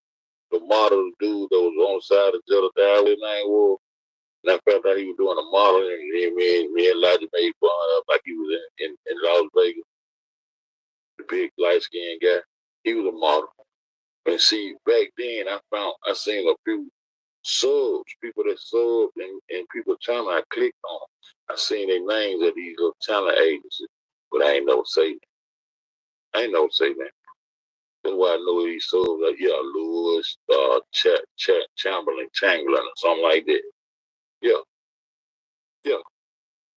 the model dude that was on the side of Jetta Dial, his name was. And I found out he was doing a modeling, and then me and Elijah made fun of like he was in Las Vegas. The big light skinned guy, he was a model. And see, back then I seen a few subs, people that subbed and people channel I clicked on. I seen their names at these little talent agencies, but I ain't never say that. I ain't never say that. That's why I know these subs like Lewis, Chamberlain, or something like that. Yeah. Yeah.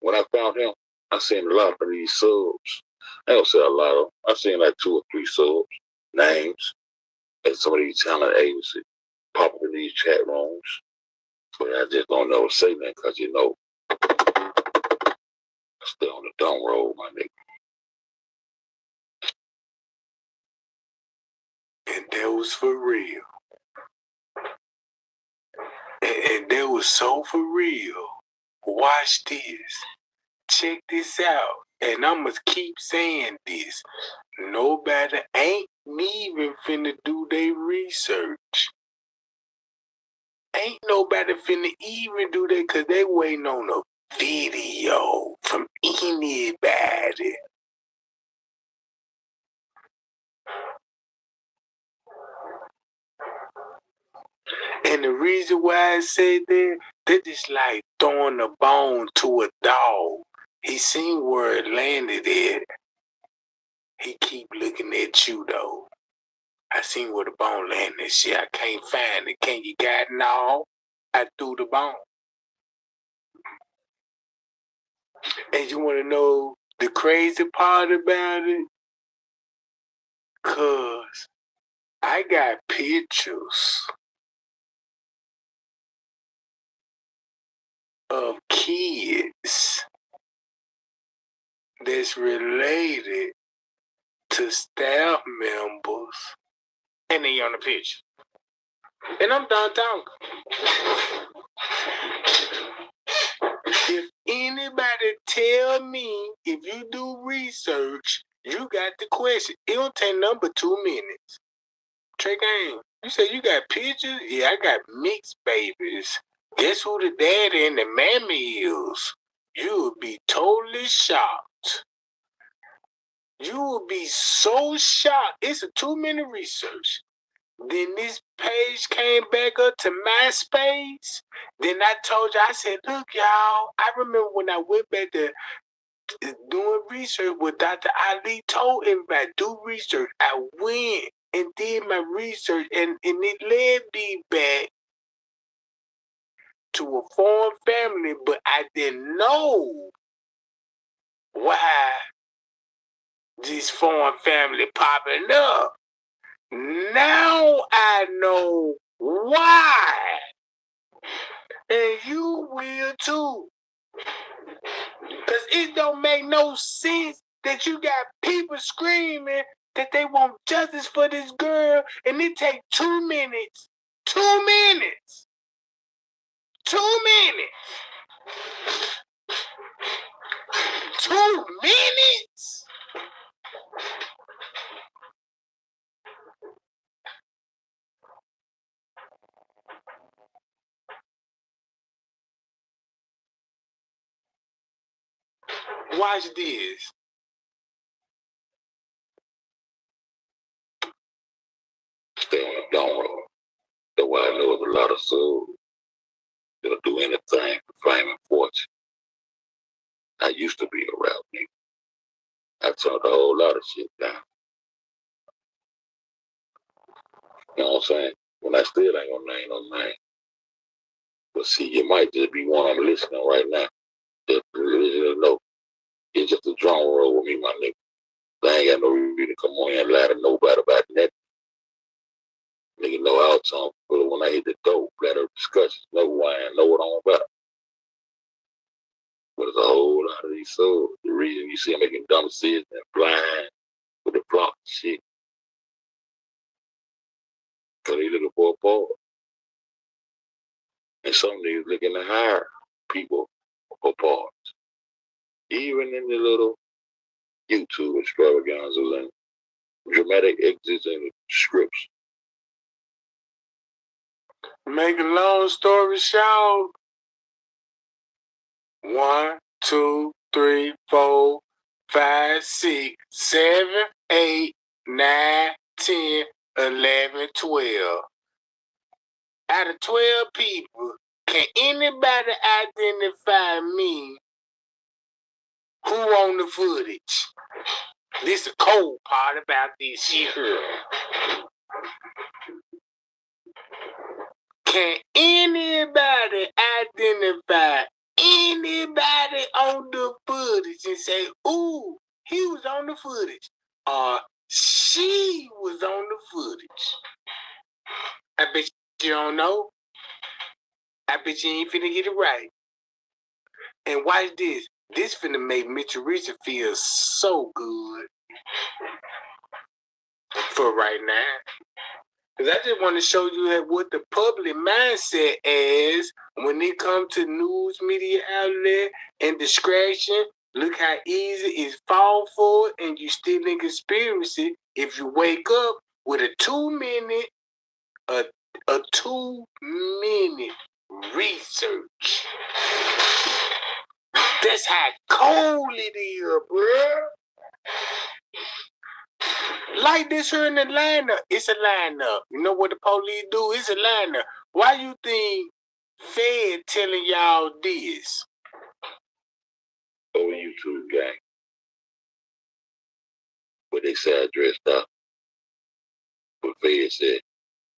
When I found him, I seen a lot of these subs. I don't say a lot of them. I seen like 2 or 3 subs, names, at some of these talent agencies pop up in these chat rooms. But I just don't know say that because, I stay on the dumb road, my nigga. And that was for real. And that was so for real. Watch this. Check this out. And I'm going to keep saying this. Nobody ain't even finna do their research. Ain't nobody finna even do that because they waiting on a video from anybody. And the reason why I say that, they're just like throwing a bone to a dog. He seen where it landed at. He keep looking at you though. I seen where the bone landed. Shit, I can't find it. Can you got it? No. I threw the bone. And you want to know the crazy part about it? Cause I got pictures of kids that's related to staff members, and they on the picture. And I'm done talking. If anybody tell me, if you do research, you got the question. It don't take nothing but 2 minutes. Trey Gang, you say you got pictures? Yeah, I got mixed babies. Guess who the daddy and the mammy is? You would be totally shocked. You would be so shocked. It's a 2-minute research. Then this page came back up to MySpace. Then I told you, I said, look, y'all, I remember when I went back to doing research with Dr. Ali told everybody, do research. I went and did my research, and it led me back to a foreign family, but I didn't know why this foreign family popping up. Now I know why. And you will too. Because it don't make no sense that you got people screaming that they want justice for this girl, and it take 2 minutes. 2 minutes. 2 minutes. 2 minutes? Watch this. Stay on the dumb road. That's why I know there's a lot of souls that'll do anything for fame and fortune. I used to be a rap nigga. I turned a whole lot of shit down. You know what I'm saying? When I still ain't gonna name no name. But see, you might just be one I'm listening right now. Just know. It's just a drum roll with me, my nigga. I ain't got no reason to come on here and lie to nobody about that. Nigga know I was talking, but when I hit the door, let her discussions, know who I am, know what I'm about. But there's a whole lot of these souls. The reason you see them making dumb decisions and blind with the block shit. Because they looking for a part. And some niggas looking to hire people for parts. Even in the little YouTube extravaganzas and dramatic exits and scripts. Make a long story short. 1, 2, 3, 4, 5, 6, 7, 8, 9, 10, 11, 12. Out of 12 people, can anybody identify me who on the footage? This is a cold part about this shit. Can anybody identify anybody on the footage and say, ooh, he was on the footage, or she was on the footage? I bet you don't know. I bet you ain't finna get it right. And watch this. This finna make Mitchell Richard feel so good for right now. Because I just want to show you what the public mindset is when it comes to news media outlet and distraction. Look how easy it's fall for it, and you still in conspiracy if you wake up with a 2-minute research. That's how cold it is, bruh. Like this here in Atlanta, it's a lineup. You know what the police do? It's a lineup. Why you think Fed telling y'all this? Oh, YouTube gang. But they say I dressed up. But Fed said,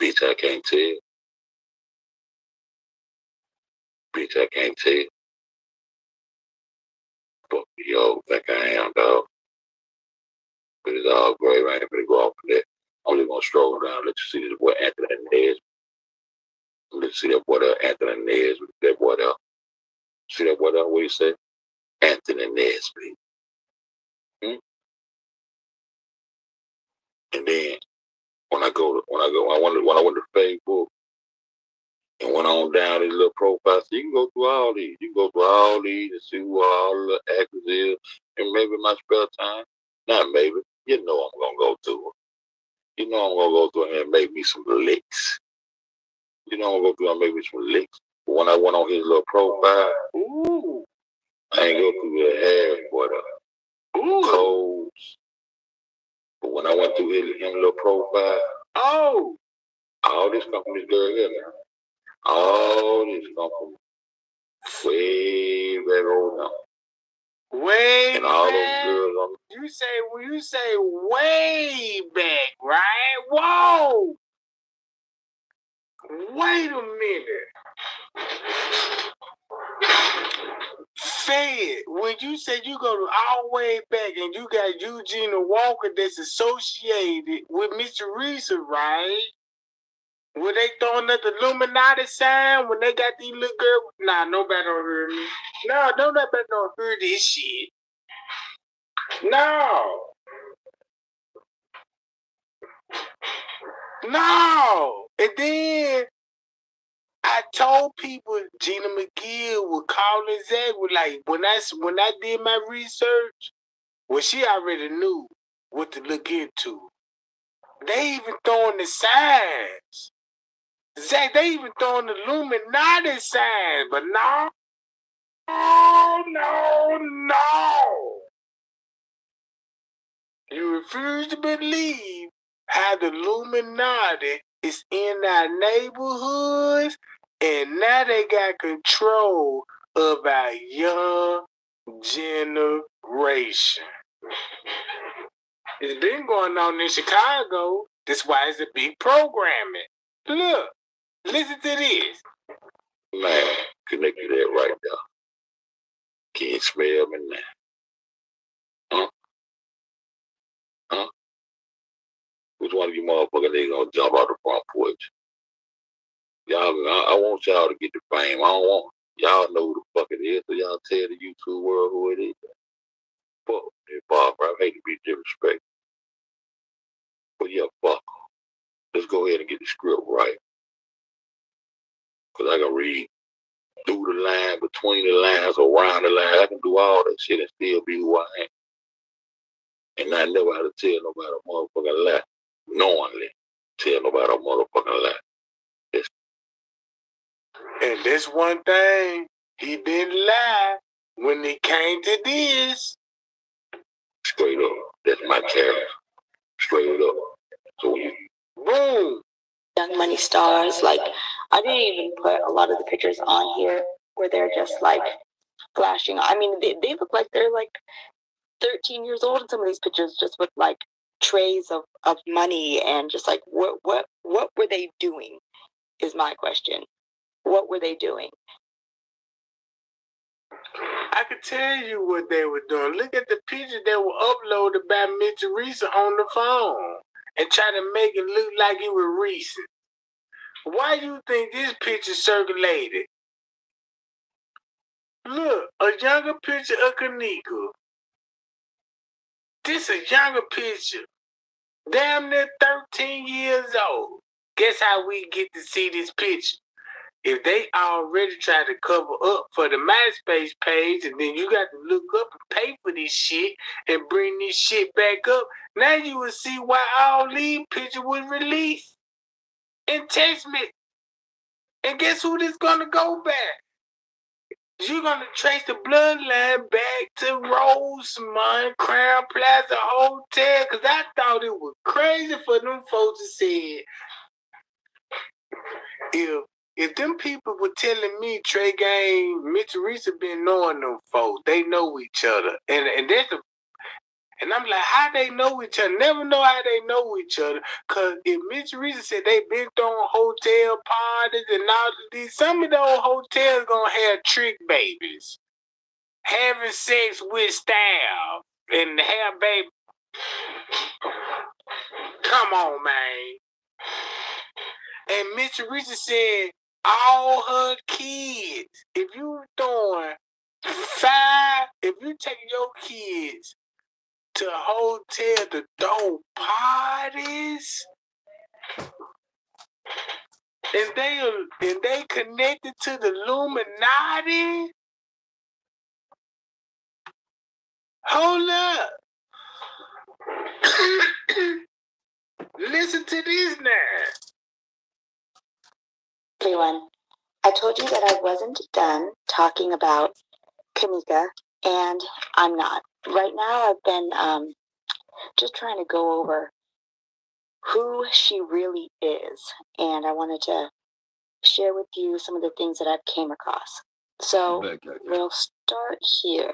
bitch, I can't tell. Bitch, I can't tell. Fuck yo, think I am, dog. But it's all great. I ain't gonna go off of that. I'm just gonna stroll down, let you see this boy Anthony Nez. Let you see that boy there, Anthony Nez. That boy there. See that boy there? What you say? Anthony Nesby. And then when I went to Facebook and went on down these little profiles, so you can go through all these. You can go through all these and see who all the little actors is. And maybe my spare time. Not maybe. You know I'm gonna go through it. You know I'm gonna go through it and make me some licks. You know I'm gonna go through and make me some licks. But when I went on his little profile, ooh, I ain't go through the hair, but codes. But when I went through his little profile, oh, all this come from this girl here now. All this come from way back old now. Way and all back. Those girls on You say way back, right? Whoa! Wait a minute. Fed, when you say you go to all the way back and you got Eugenia Walker that's associated with Mr. Reeser, right? Were they throwing up the Illuminati sign when they got these little girls? Nah, nobody don't hear me. No, nobody don't hear this shit. No. No. And then I told people Gina McGill would call and Zach was like, when I did my research, well, she already knew what to look into. They even throwing the signs. Zach, they even throwing the Illuminati signs, but no. You refuse to believe how the Illuminati is in our neighborhoods, and now they got control of our young generation. It's been going on in Chicago. That's why it's a big programming. Look, listen to this. man, connect to that right now. Can't smell me now. Huh? Which one of you motherfuckers niggas gonna jump out the front porch? Y'all, I want y'all to get the fame. I don't want y'all know who the fuck it is, so y'all tell the YouTube world who it is. Fuck that Barbara. I hate to be disrespectful. But yeah, fuck. Let's go ahead and get the script right. Cause I can read through the line, between the lines, around the line. I can do all that shit and still be who I am. And I never had to tell nobody a motherfucking lie. Knowingly tell nobody a motherfucking lie. And this one thing, he didn't lie when it came to this. Straight up. That's my character. Straight up. So when you many stars. Like, I didn't even put a lot of the pictures on here where they're just like flashing. I mean, they look like they're like 13 years old in some of these pictures, just with like trays of money, and just like what were they doing is my question. What were they doing? I could tell you what they were doing. Look at the pictures that were uploaded by Miss Teresa on the phone and try to make it look like it was recent. Why do you think this picture circulated? Look, a younger picture of Kanika. This a younger picture. Damn near 13 years old. Guess how we get to see this picture? If they already tried to cover up for the MySpace page, and then you got to look up and pay for this shit and bring this shit back up, now you will see why all these pictures was released in text message. And guess who this gonna go back? You're gonna trace the bloodline back to Rosemont Crown Plaza Hotel, cause I thought it was crazy for them folks to say, if them people were telling me Trey Gang, Mitch Teresa been knowing them folks, they know each other, and that's and I'm like, how they know each other? Never know how they know each other. Cause if Mitch Teresa said they been throwing hotel parties and all of these, some of those hotels gonna have trick babies, having sex with staff, and have baby. Come on, man. And Mitch Teresa said all her kids, if you throwing if you taking your kids to a hotel to throw parties, and they connected to the Illuminati. Hold up. Listen to this now. Everyone, I told you that I wasn't done talking about Kanika, and I'm not. Right now, I've been just trying to go over who she really is, and I wanted to share with you some of the things that I've came across. So we'll start here.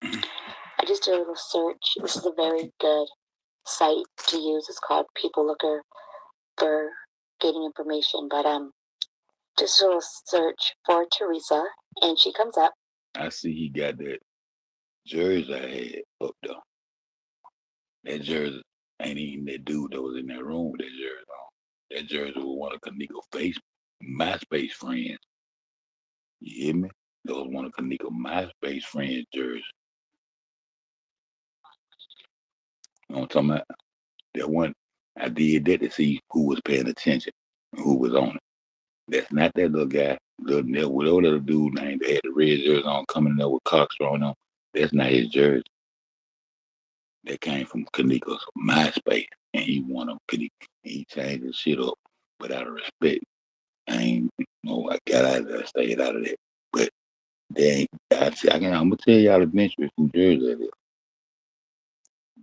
I just did a little search. This is a very good site to use. It's called People Looker for getting information, but just a little search for Teresa, and she comes up. I see he got that jersey I had up there. That jersey ain't even that dude that was in that room with that jersey on. That jersey was one of Kanika's MySpace friends. You hear me? That was one of Kanika's MySpace friends' jerseys. You know what I'm talking about? That one, I did that to see who was paying attention and who was on it. That's not that little guy, whatever little dude named that had the red jersey on coming there with cocks thrown on. That's not his jersey. That came from Kanika's MySpace, and he won them. He changed his shit up, but out of respect, I got out of there, stayed out of that. But I'm gonna tell y'all eventually who jersey that is.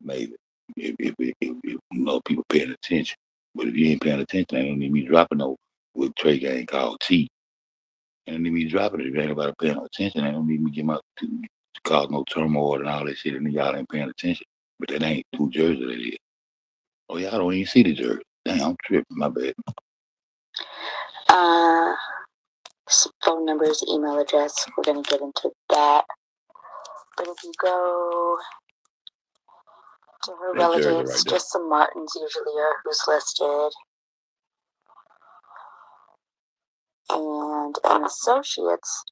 Maybe if people paying attention. But if you ain't paying attention, I don't need me dropping no with Trey Gang called T. I don't need me dropping it. If ain't nobody paying no attention, I don't need me get to cause no turmoil and all that shit, and y'all ain't paying attention. But that ain't who jersey that is. Oh, y'all don't even see the jersey. Damn, I'm tripping. My bad. Phone numbers, email address. We're gonna get into that. But if you go to her relatives, right, just some Martins usually are who's listed. And an associates.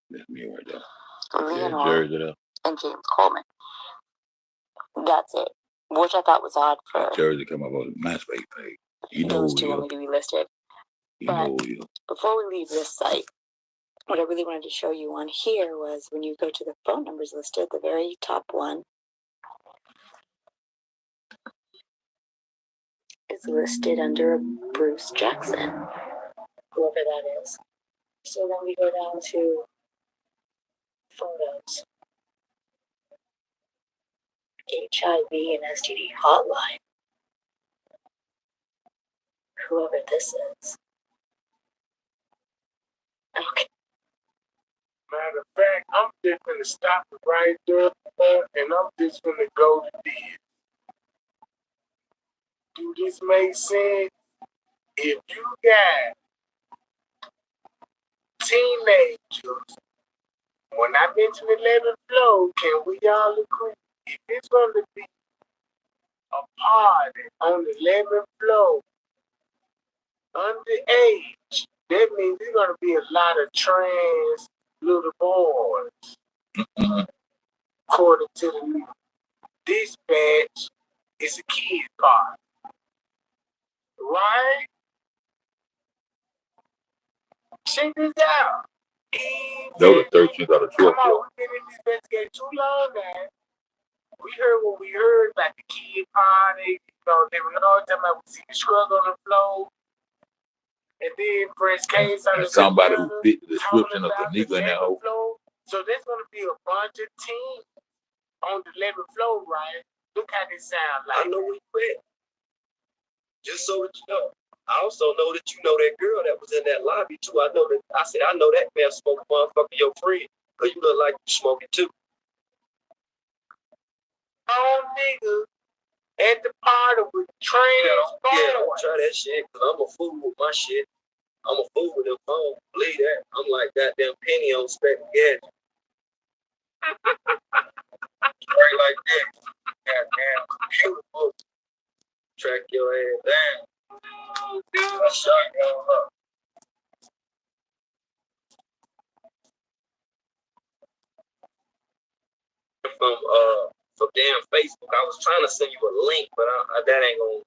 That's me right there. Leonore and James Coleman. That's it. Which I thought was odd for jersey come up on the MySpace page. You know those two women to be listed. But before we leave this site, what I really wanted to show you on here was when you go to the phone numbers listed, the very top one is listed under Bruce Jackson, whoever that is. So then we go down to photos, HIV and STD hotline. whoever this is. Okay. Matter of fact, I'm just gonna stop it right there, and I'm just gonna go to this. Do this make sense? If you got teenagers, when I mention 11th floor, can we all agree? If it's gonna be a party on the 11th floor, underage, that means there's gonna be a lot of trans little boys. According to the dispatch, it's a kid party. Right? Check this out. No, the 13th or the 12th. Come on, we've been in this investigation too long now. We heard what we heard about the kid party. You know, they were all talking about we see the struggle on the floor. And then Prince case on the somebody who fit the description of the nigga in that hole. So there's gonna be a bunch of teams on the 11th floor, right? Look how they sound like. I know where you at. Just so that you know. I also know that you know that girl that was in that lobby too. I know that man smoking motherfucker your friend. Cause you look like you smoking too. Oh nigga at the party with trans boys. Yeah, don't try that shit, cause I'm a fool with my shit. I'm a fool with them. I don't believe that. I'm like goddamn penny on spaghetti. Straight like that. Goddamn beautiful. Track your ass down. I shot y'all up. From damn Facebook. I was trying to send you a link, but that ain't gonna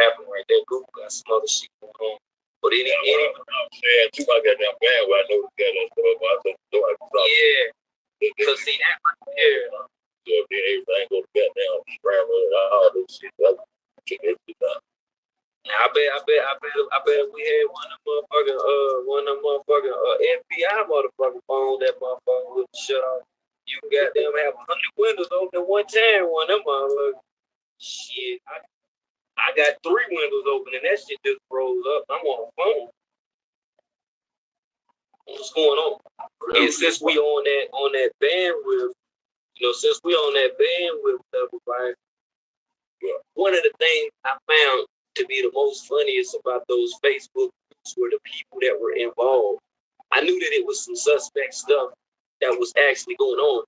happen right there. Google got some other shit going on. But any I'm saying too, I got that bad where I know we got that stuff. Yeah. Because see that right there. So if everything goes goddamn scramble and all this shit, I bet we had one of them motherfucking FBI motherfucking phone that motherfucker would shut off. You goddamn have 100 windows open at one time. One of them motherfuckers. Shit, I got 3 windows open and that shit just froze up. I'm on the phone. What's going on? And since we on that bandwidth, since we on that bandwidth level, right? One of the things I found to be the most funniest about those Facebook groups were the people that were involved. I knew that it was some suspect stuff that was actually going on.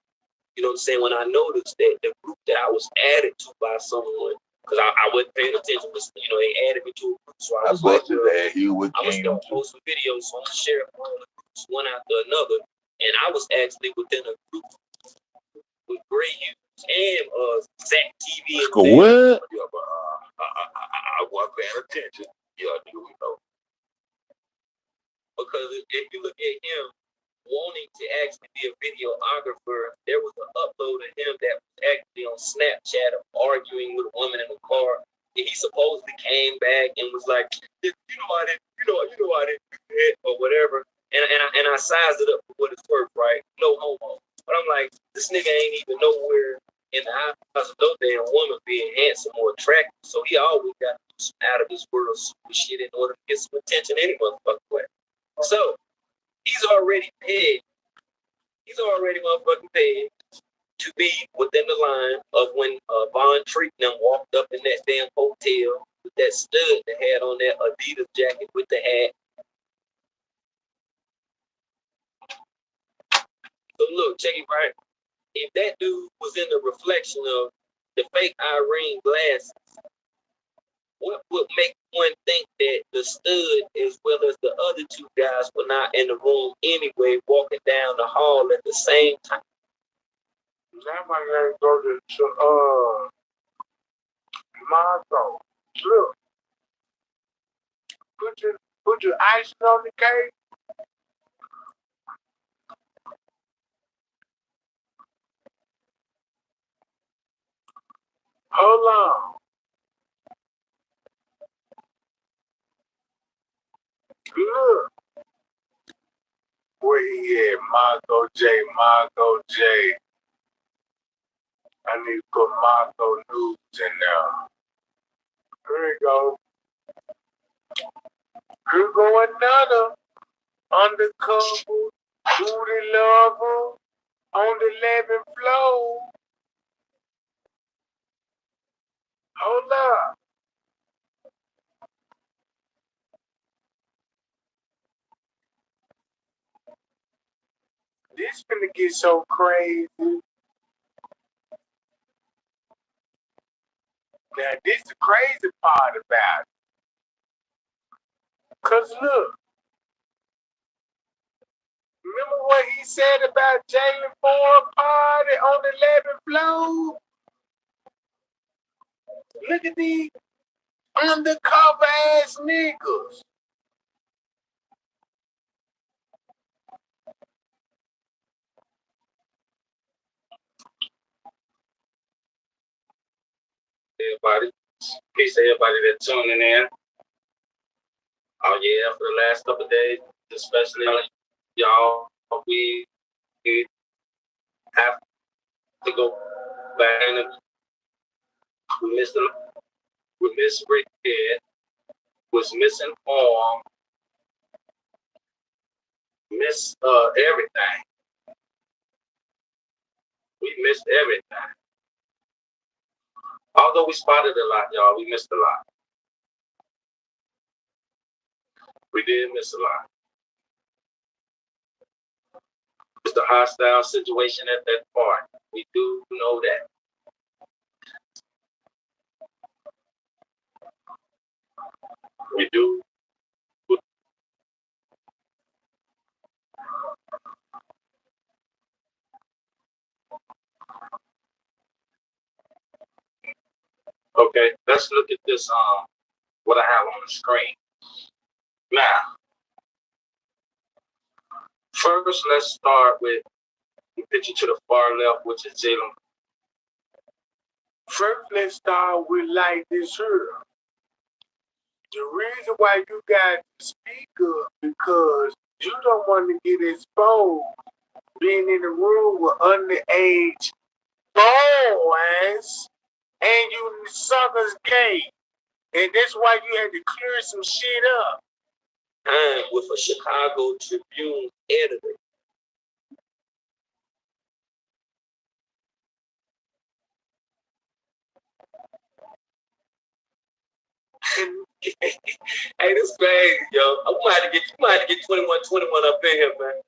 You know what I'm saying? When I noticed that the group that I was added to by someone, because I wasn't paying attention, but they added me to a group, so I was like, I'm gonna start posting videos, so I'm gonna share all the groups one after another. And I was actually within a group with Gray Hughes and Zach TV. What? I wasn't paying attention. Yeah, you know. Because if you look at him wanting to actually be a videographer, there was an upload of him that was actually on Snapchat of arguing with a woman in the car. And he supposedly came back and was like, I didn't do that or whatever. And I sized it up for what it's worth, right? No homo. But I'm like, this nigga ain't even nowhere in the eyes of no damn woman being handsome or attractive. So he always got to do some out of this world super shit in order to get some attention any motherfucking way. So he's already paid. He's already motherfucking paid to be within the line of when Von Treatment walked up in that damn hotel with that stud that had on that Adidas jacket with the hat. So look, check it right. If that dude was in the reflection of the fake Irene glasses, what would make one think that the stud as well as the other 2 guys were not in the room anyway, walking down the hall at the same time? Now I gotta go to Marco. Look, put your icing on the cake. Hold on. Look. Where he at? Marco J. I need to put Marco News in there. Here we go. Here go another undercover booty lover on the 11th floor. Hold up. This finna get so crazy. Now, this the crazy part about it. Cause look, remember what he said about Jalen Ford party on the 11th floor? Look at these undercover ass niggas. Everybody, peace to everybody that's tuning in. Oh yeah, for the last couple of days, especially y'all, we have to go back and we missed Rick Head, was misinformed, missed everything. We missed everything. Although we spotted a lot, y'all, we missed a lot. We did miss a lot. It's a hostile situation at that part. We do know that. We do. Okay, let's look at this, what I have on the screen. Now, first, let's start with the picture to the far left, which is Jalen. First, let's start with like this here. The reason why you got to speak up because you don't want to get exposed being in the room with underage boys and you suckers gay. And that's why you had to clear some shit up. I'm with a Chicago Tribune editor. Hey, this crazy, yo. I'm gonna have to get 21 up in here, man.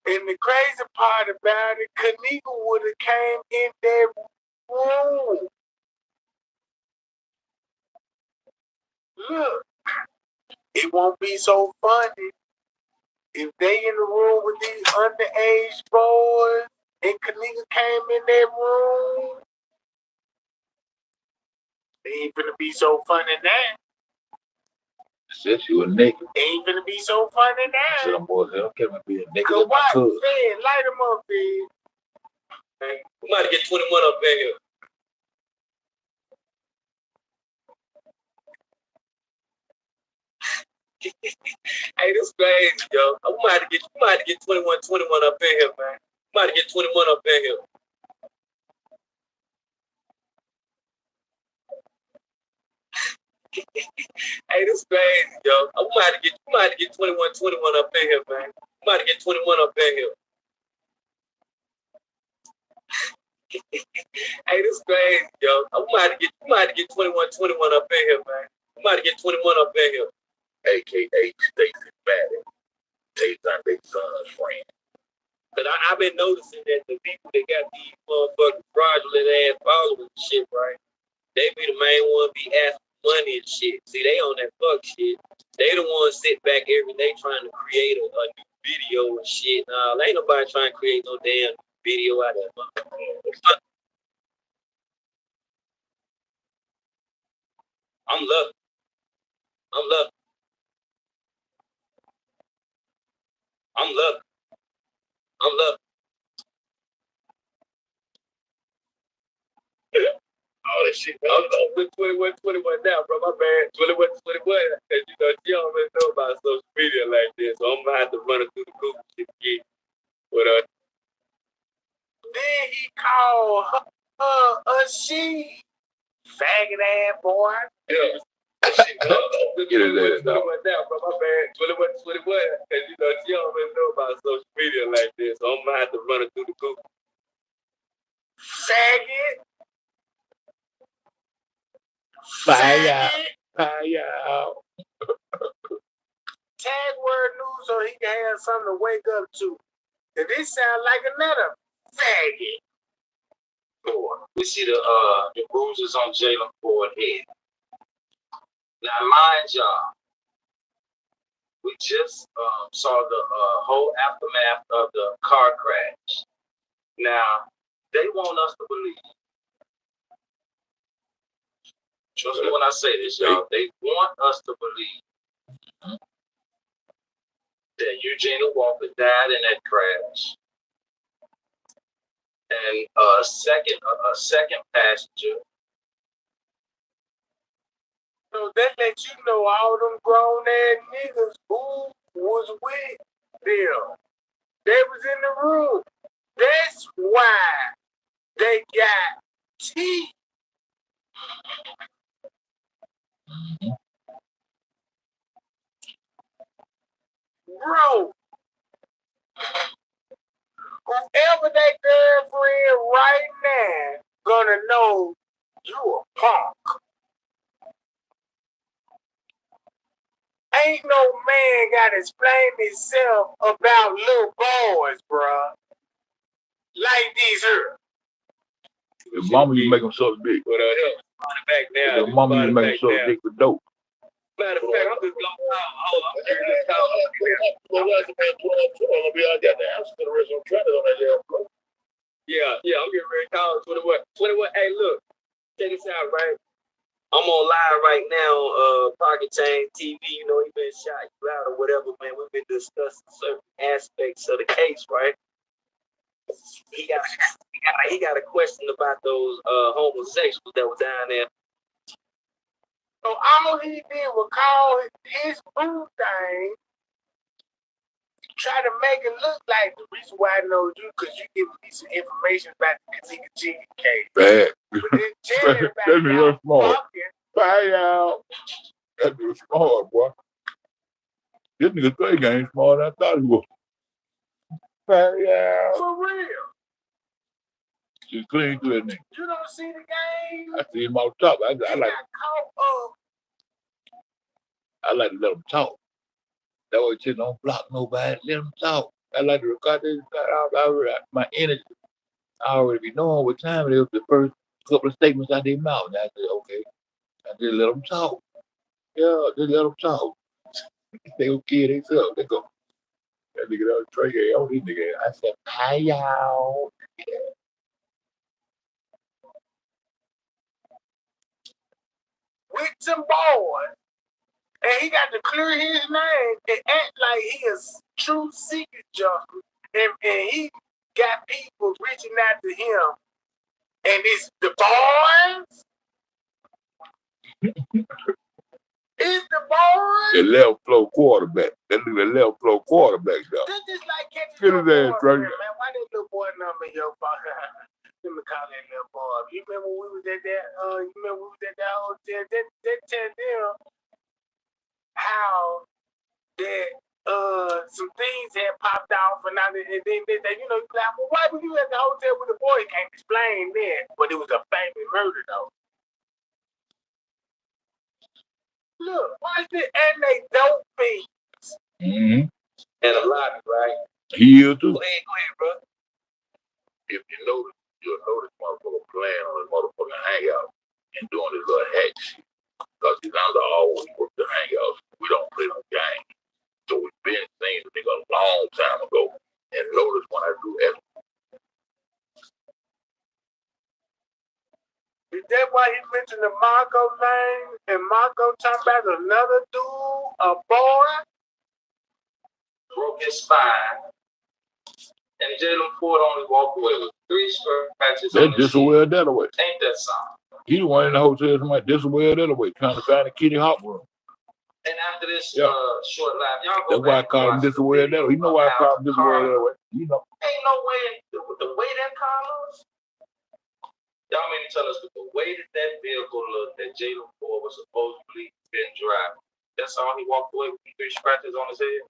And the crazy part about it, Kenneth would have came in that room. Look, it won't be so funny if they in the room with these underage boys and Kenneth came in that room. They ain't gonna be so funny now. Said you a nigga. They ain't gonna be so funny now. I said, I'm boys, I don't care about being a nigga. Cause what? Man, light them up, man. Hey, we might get 21 up in here. Hey, this crazy, yo. We might have to get 21 up in here, man. We might have to get 21 up in here. Hey, this crazy, yo. We might have to get 21 up in here, man. We might have to get 21 up in here. Hey, this crazy, yo. We might have to get 21 up in here, man. We might have to get 21 up in here. AKA Stacey Madden. Tay-Son, they son's friend. But I've been noticing that the people that got these motherfucking fraudulent ass followers and shit, right? They be the main one be asking money and shit. See, they on that fuck shit. They the ones sit back every day trying to create a new video and shit. Nah, ain't nobody trying to create no damn video out of that motherfucker. I'm lucky. I'm lucky. I'm lucky. I'm lucky. All that shit. I'm with 21 now, bro. My bad. 21. Because, you know, she don't really know about social media like this. So I'm going to have to run it through the Google shit again. But, Then he called her a she. Faggot ass boy. yeah. Get his ass out. Now, bro, my bad. 21. Because, you know, she don't really know about social media like this. So I'm going to have to run it through the Google. Faggot. Fire. Tag word news so he can have something to wake up to. And this sound like another faggot. We see the bruises on Jalen Ford's head. Now, mind y'all, we just saw the whole aftermath of the car crash. Now, they want us to believe. Trust me when I say this, y'all. They want us to believe that Eugenia Walker died in that crash. And a second passenger. So that lets you know all them grown ass niggas who was with them. They was in the room. That's why they got teeth. Bro, whoever that girlfriend right now gonna know you a punk. Ain't no man gotta explain himself about little boys, bruh. Like these here. Your mama, you make them so big. But back now. Your mama, you make them so big for dope. Matter of fact, I'm just going to hold on. Yeah, I'm getting ready to call 21. Hey, look, check this out, right? I'm on live right now, Pocket Chain TV. You know, he been shot you out or whatever, man. We've been discussing certain aspects of the case, right? He got a question about those homosexuals that were down there. So all he did was call his boo thing, try to make it look like the reason why I know you, because you give me some information about the nigga Jiggy case. Bad. But then tell everybody y'all fucking. Bye, y'all. That nigga smart, boy. This nigga think I ain't smart than I thought he was. Bye, y'all. For real. She's clean to that nigga. You don't see the game? I see him on top. I He got caught up. I like to let him talk. That way, shit don't block nobody. Let him talk. I like to record this. My energy. I already be knowing what time it is. The first couple of statements out their mouth. And I said, okay. I just let them talk. Yeah, just let them talk. They gonna kill themselves. They go. That nigga that was Trey. I don't need nigga. I said, hi, y'all. With some boys. And he got to clear his name and act like he is true secret junkie. And he got people reaching out to him. And it's the boys. It's the boys. The left flow quarterback. That nigga left flow quarterback, though. This is like catching Get your his ass, boy, Trey. man. Why that little boy number your phone? Let me call that little boy. You remember when we was at that? You remember we was at that hotel? That tell them how that some things had popped off, and then you know, like, well, why were you at the hotel with the boy? You can't explain that, but it was a family murder though. Look, watch this, and they dope fiends. Mm-hmm. And a lot, right? He is too. Go ahead, bro. If you notice, you'll notice motherfucker playing on his motherfucking hangout and doing his little hack shit. Because he's under always work the hangouts. We don't play no games. So we've been seeing the nigga a long time ago. And notice when I do that. Is that why he mentioned the Marco name? And Marco talking about another dude, a boy? Broke his spine. And Jalen Ford only walked away with 3 scratches. That's disaware that away. Ain't that something? He the one in the hotel, somebody disaware that away, trying to find a kitty hop room. And after this short live, y'all go That's why I call him disaware that way. You know why I call him disaware that way? You know. Ain't no way, the way that car looks, y'all mean to tell us that the way that vehicle looked that Jalen Ford was supposedly been driving. That's all. He walked away with 3 scratches on his head.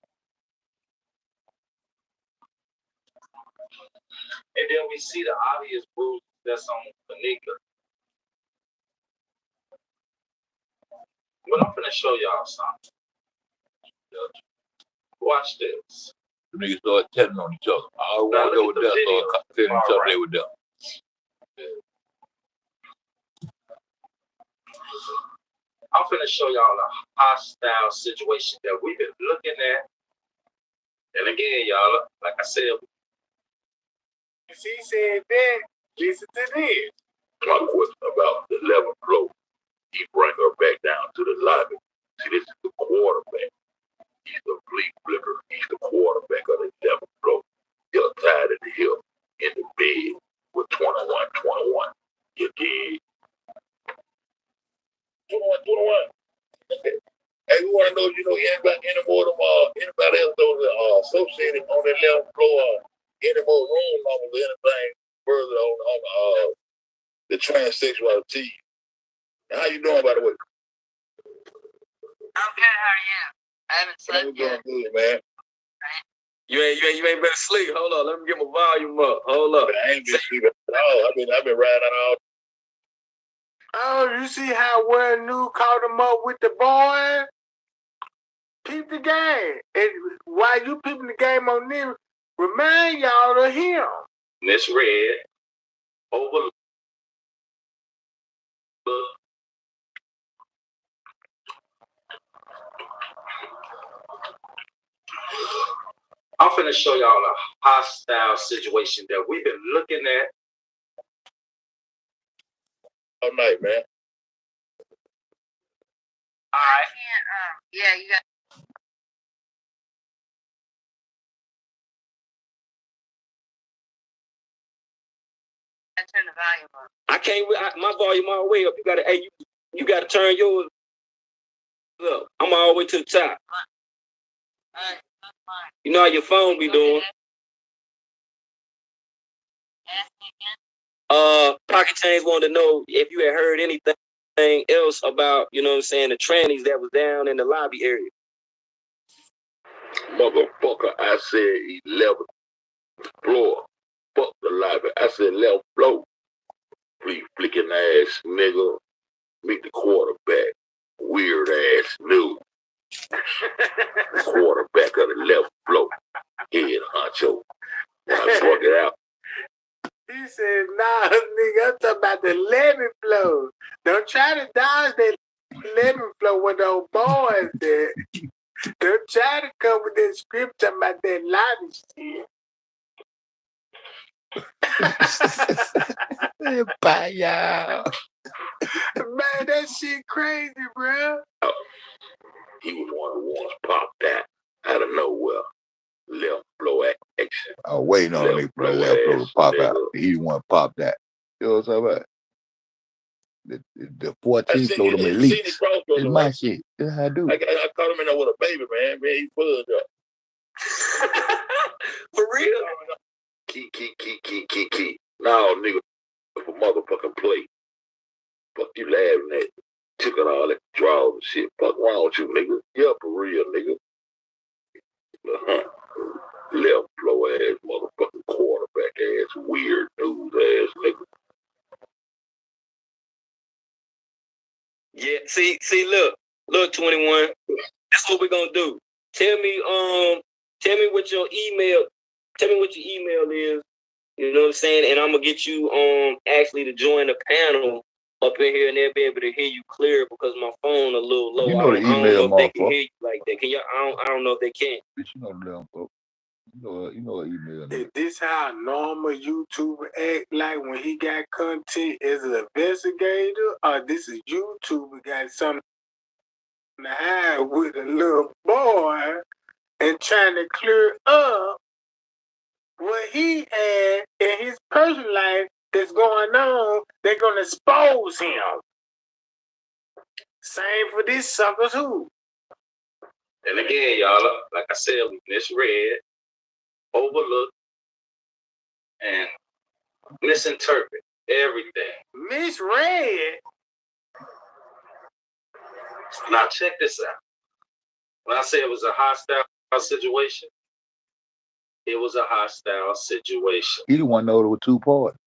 And then we see the obvious bruise that's on Kanika. But I'm gonna show y'all something. Watch this. The niggas start telling on each other. I want to go with them. Start telling each other they with them. I'm finna show y'all a hostile situation that we've been looking at. And again, y'all, like I said, She said that. Listen to this. My question about the 11th floor. He bring her back down to the lobby. See, this is the quarterback. He's the flea flipper. He's the quarterback of the 11th floor. You're tied at the hip in the bed with 21. You dig? 21. Hey, we want to know, any more of them, anybody else those associated on the 11th floor, any more room numbers, anything further on the transsexuality. How you doing, by the way? I'm good. How are you? I haven't slept yet. Doing good, man. you ain't been asleep. Hold on, let me get my volume up. Hold up. I ain't been sleeping at all. I've been riding all. Oh, you see how well New caught him up with the boy? Peep the game. And while you peeping the game on them, remind y'all of him. Miss Red, overlook. I'm finna show y'all a hostile situation that we've been looking at all night, man. All right. Yeah, you got. I turn the volume up. I can't. My volume all the way up. You gotta turn yours up. I'm all the way to the top. Alright, that's fine. You know how your phone be doing. Ask me again. Pocket Change wanted to know if you had heard anything else about, you know what I'm saying, the trannies that was down in the lobby area. Motherfucker, I said 11th floor. Fuck the lobby. I said 11th floor. Flea flicking ass nigga. Meet the quarterback. Weird ass dude. Quarterback of the left floor. Head honcho. I fuck it out. He said, nah, nigga, I'm talking about the 11th floor. Don't try to dodge that 11th floor with those boys there. Don't try to come with that script talking about that lobby shit. Bye, y'all. Man, that shit crazy, bro. He was one of the ones popped that out of nowhere. Left floor action. Oh, waiting on me for the left floor to pop out. He want to pop that. You know what I'm talking about? The 14th floor to my leaks. It's my shit. That's how I do. I caught him in there with a baby, man. Man, he fuzzed up. For real? Key. No, nigga, if a motherfucking play. Fuck you laughing at. Took out all that draws and shit. Fuck wrong with you, nigga. Yeah, for real, nigga. Left floor ass motherfucking quarterback ass weird news ass nigga. Yeah, see, look, 21. That's what we're gonna do. Tell me what your email. Tell me what your email is. You know what I'm saying? And I'm gonna get you actually to join the panel up in here, and they'll be able to hear you clear because my phone a little low. You know the email, I don't know if they can hear you like that. Can you? I don't know if they can. Bitch, you know them folks. You know what email. Is this how a normal YouTuber act like when he got content as an investigator? Or this is YouTuber got something to hide with a little boy and trying to clear up what he had in his personal life that's going on? They're going to expose him. Same for this sucker too. And again, y'all, like I said, we misread, overlooked, and misinterpret everything. Misread? Now check this out. When I say it was a hostile situation, it was a hostile situation. He didn't want to know there were two parties.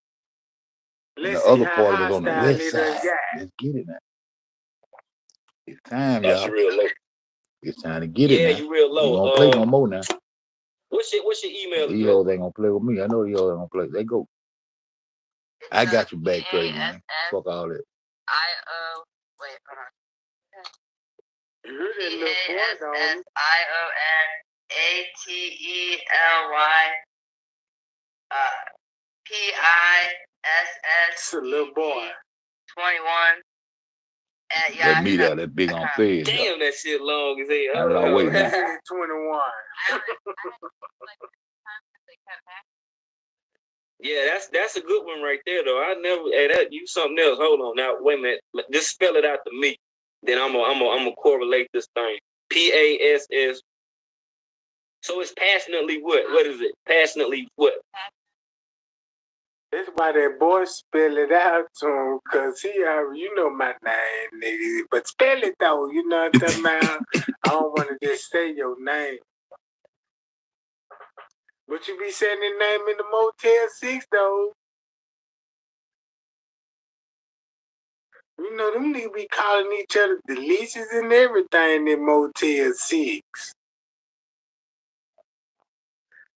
And the other party was on the west side. Let's get it now. It's time, That's y'all. real low. It's time to get it now. Yeah, you real low. You don't play no more now. What's your email? The EOs ain't gonna play with me. I know the EOs ain't gonna play. They go. I got your back, Trey, man. Fuck all that. Wait, hold on. PASSIONATTLY It's a little boy. 21 at Yahoo. That meat out, that big on fed. Damn, that shit long as hell. I was all waiting. 21. Yeah, that's a good one right there, though. I never. Hey, that you something else. Hold on, now wait a minute. Just spell it out to me. Then I'm gonna correlate this thing. PASS. So it's passionately what? What is it? Passionately what? That's why that boy spell it out to him, because he already, you know my name, nigga. But spell it though, you know what I'm talking about? I don't want to just say your name. But you be saying the name in the Motel 6 though. You know, them niggas be calling each other delicious and everything in Motel 6.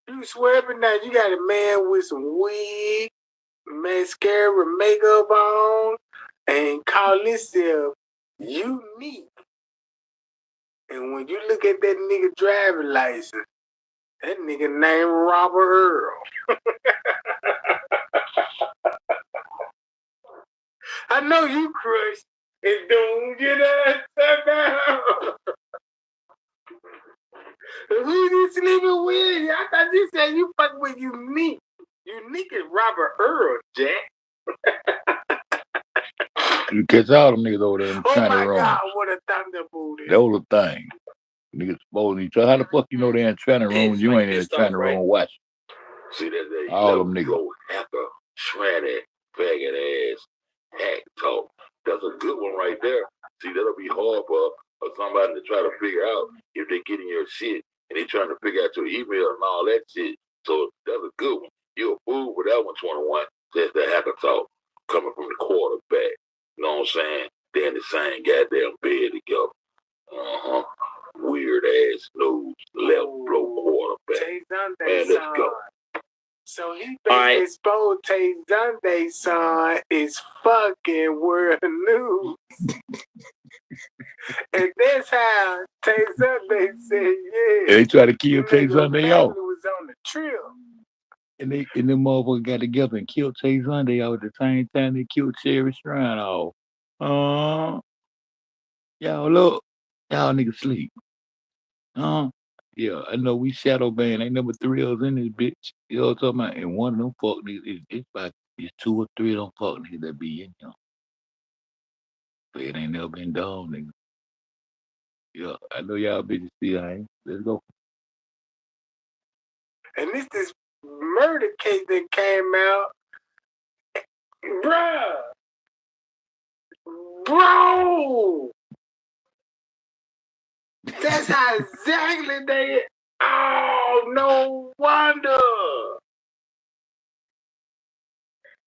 You swear, but now you got a man with some wig, mascara, makeup on, and call himself unique. And when you look at that nigga driving license, that nigga named Robert Earl. I know you crushed and don't get us about. Who you sleeping with? I thought you said you fuck with Unique. Unique is Robert Earl, Jack. You catch all them niggas over there in the China room. Oh my God, what a thunderbolt. That was the thing. Niggas supposing each other. How the fuck you know they're in China room? You ain't in the China room watching. See that all them niggas. Hacker, shredded, faggot ass, hack talk. That's a good one right there. See, that'll be hard for somebody to try to figure out if they getting your shit and they trying to figure out your email and all that shit. So that's a good one. You're a fool for that one, 21. That's the hacker talk coming from the quarterback. You know what I'm saying? They're in the same goddamn bed together. Weird ass nose, left blow quarterback. Man, let's go. So he basically exposed Tay Zunday's son is fucking world news. And that's how Tay Zunday said, yeah. They try to kill Tay Zunday off. Was on the trip. And them motherfuckers got together and killed Tay Zunday off at the same time they killed Cherry Shrine off. Y'all look. Y'all niggas sleep. Yeah, I know we shadow banned. Ain't number 3 of us in this bitch. You know what I'm talking about? And one of them fuck niggas, it's 2 or 3 of them fuck niggas that be in here. But it ain't never been done, nigga. Yeah, I know y'all bitches see I ain't. Let's go. And this murder case that came out. Bro! That's how exactly they. Oh, no wonder.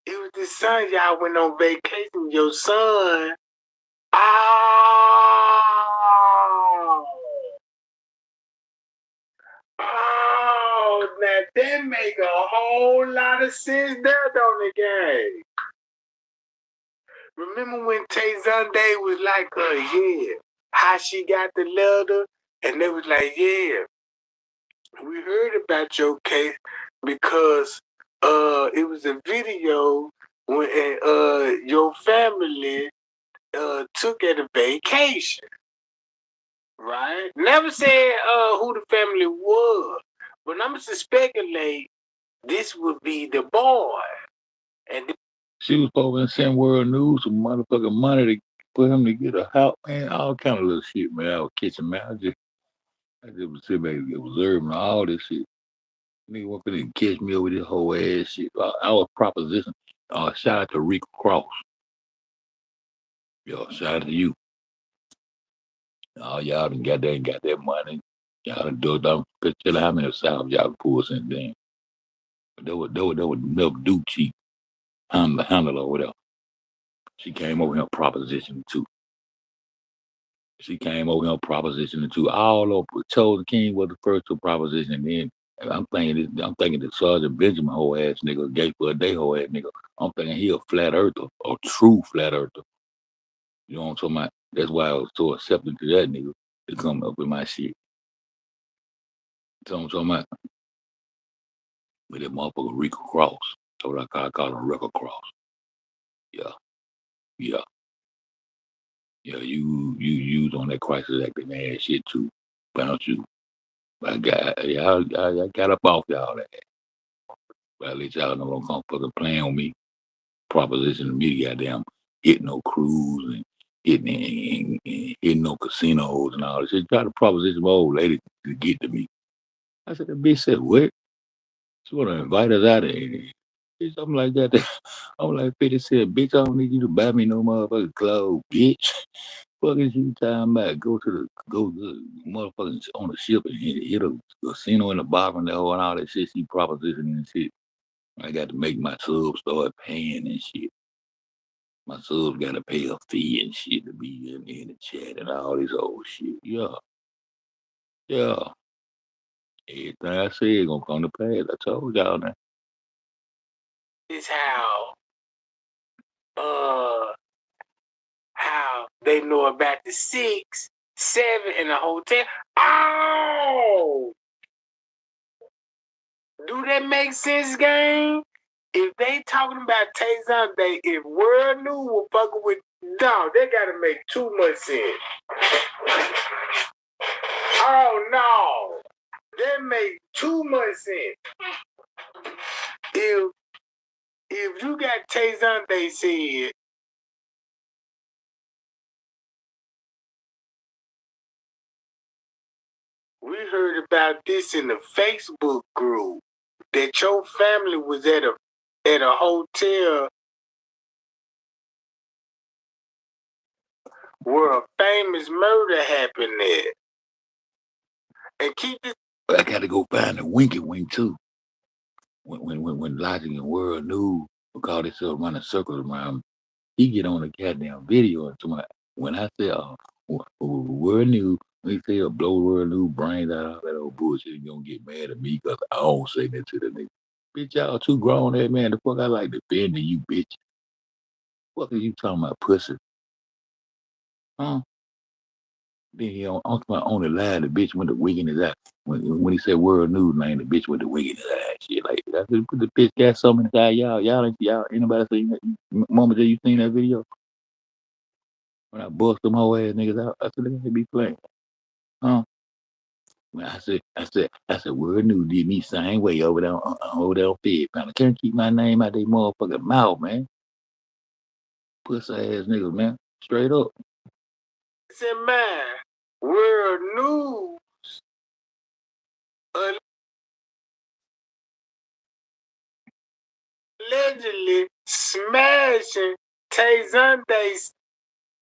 It was the son y'all went on vacation. Your son. Oh, now that make a whole lot of sense there, don't it, gang? Remember when Tay Zunday was like, yeah, how she got the letter? And they was like, yeah, we heard about your case because it was a video when your family took at a vacation. Right? Never said who the family was. But I'm to speculate this would be the boy. And she was supposed to send World News some motherfucking money to for him to get a house, man, all kind of little shit, man. I was kitchen, man. I just was sitting back observing all this shit. Nigga want to catch me over this whole ass shit. I was proposition. Shout out to Rick Cross. Yo, shout out to you. Oh, y'all done got that money. Y'all done do it. Tell her how many South y'all pull since then. But that was Milk do cheap. Handle or whatever. She came over here proposition two. She came over here proposition two. All over. Chosen King was the first to proposition. And then I'm thinking the Sergeant Benjamin whole ass nigga, gay for a day whole ass nigga. I'm thinking he a flat earther, a true flat earther. You know what I'm talking about? That's why I was so accepting to that nigga to come up with my shit. So I'm talking about with that motherfucker Rico Cross. That's what I call him Rico Cross. Yeah. Yeah. Yeah, you use on that crisis acting ass shit too. Bounce you. I got up off y'all that. But at least y'all know don't come fucking playing with me. Proposition to me, goddamn, hitting no crews and hitting no casinos and all this shit. Try to proposition my old lady to get to me. I said, the bitch said, what? She want to invite us out of here. Something like that. I'm like, 50 said, bitch, I don't need you to buy me no motherfucking clothes, bitch. Fuck is you talking about? Go to the motherfucking on the ship and hit a casino in the bottom and all that shit. She propositioning and shit. I got to make my subs start paying and shit. My subs got to pay a fee and shit to be in the chat and all this old shit. Yeah. Yeah. Everything I said gonna come to pass. I told y'all that. It's how they know about the 6, 7 in the hotel. Oh! Do that make sense, gang? If they talking about Tayson, if World News will fucking with dog, they gotta make too much sense. Oh no. That make too much sense. If you got Tayson, they said we heard about this in the Facebook group that your family was at a hotel where a famous murder happened there. And keep this. I gotta go find the Winky Wink too. When Logic and World News because they still running circles around, he get on the goddamn video and somebody when I say World News, when he say a blow World News brains out all that old bullshit, he gonna get mad at me because I don't say that to the nigga. Bitch, y'all too grown there, man. The fuck I like defending you, bitch. What are you talking about, pussy? Huh? Then he on the line, the bitch went to wigging his eye. When he said World News name, the bitch went to wigging his eye. Shit like that. The bitch got something inside y'all. Anybody seen that? Mama, did you seen that video? When I bust them whole ass niggas out, I said, they be playing. Huh? When I said, World News did me same way over there on Fed. I can't keep my name out they motherfucking mouth, man. Pussy ass niggas, man. Straight up. It's in man. World News. Allegedly smashing Tayzon's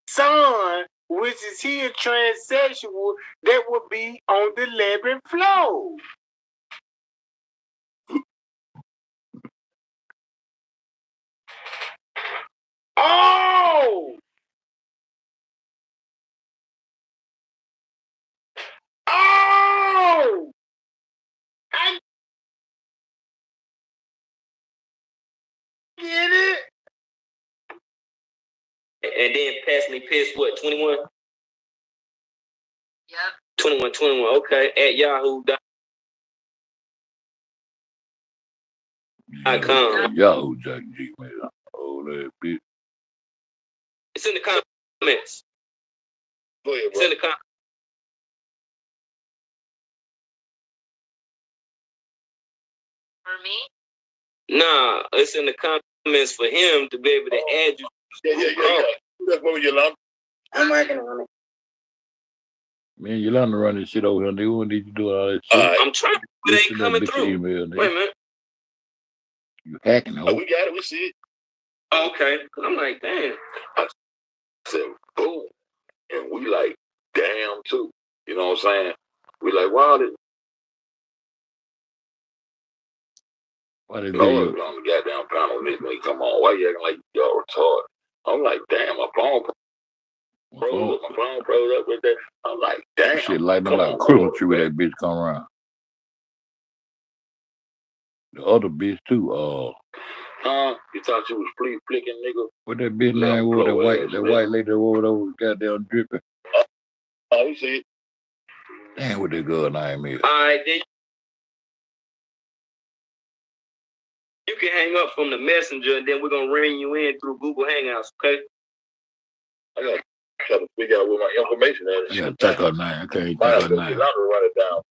son, which is he a transsexual that would be on the 11th floor. Oh! Oh! I get it. And then pass me piss, what, 21? Yep. 21, okay, at yahoo.com. Yahoo Jack G, man. Oh, that bitch. It's in the comments. Go ahead, It's bro. in the comments. For me? Nah, it's in the comments for him to be able to add you. Yeah. That's what you're on. I'm working on it. Man, Yolanda run this shit over here. They won't need to do all that shit. I'm trying. It ain't coming through. Email, wait a minute. You hacking, Oh, we got it. We see it. Okay. I'm like, damn. I said, boom. And we like, damn, know what I'm saying? We like, wow, why they Lord, on the goddamn panel, nigga, come on, why you acting like y'all retarded? I'm like, damn, my phone froze up with that. I'm like, damn. Shit lighting up like a Christmas tree when that bitch come around. The other bitch too, you thought you was flea flicking, nigga? What that bitch name was, that white lady over there was goddamn dripping. Oh, you see it? Damn, what that girl name is. Alright, then you can hang up from the messenger and then we're gonna ring you in through Google Hangouts, okay? I gotta try to figure out where my information is. Yeah, take her name. I can't take her name. I'm gonna run it down.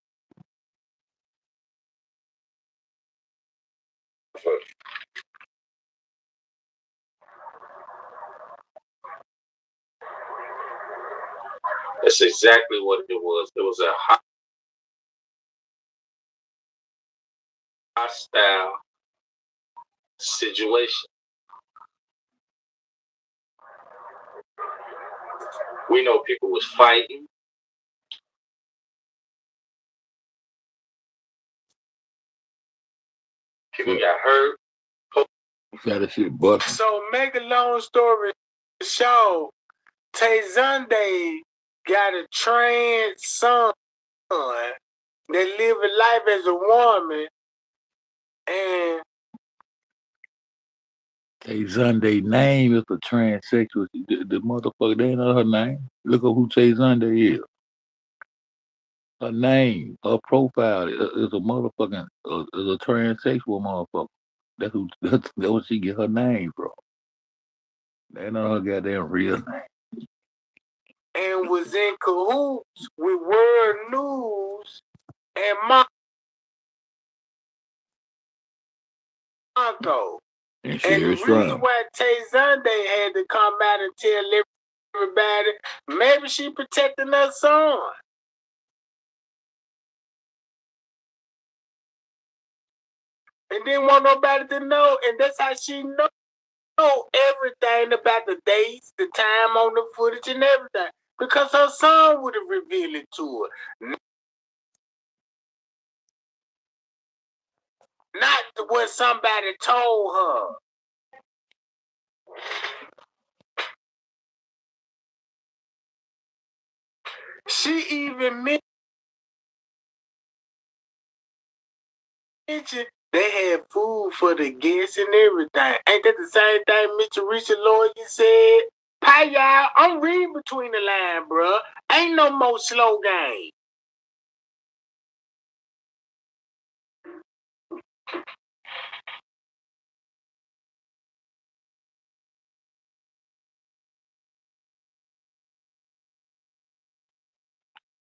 That's exactly what it was. It was a hostile situation. We know people was fighting. People got hurt. So make a long story short, Tay Sunday got a trans son that live a life as a woman, and Tay Sunday name is a transsexual. The motherfucker, they ain't know her name. Look up who Tay Sunday is. Her name, her profile is a motherfucking is a transsexual motherfucker. That's what she get her name from. They know her goddamn real name. And was in cahoots with World News and Mongo. And the reason why Tay Sunday had to come out and tell everybody, maybe she protecting her son. And didn't want nobody to know, and that's how she know everything about the dates, the time on the footage, and everything. Because her son would have revealed it to her. Not what somebody told her. She even mentioned they had food for the guests and everything. Ain't that the same thing Mr. Richard Lloyd said? Hi, y'all. I'm reading between the lines, bruh. Ain't no more slow game.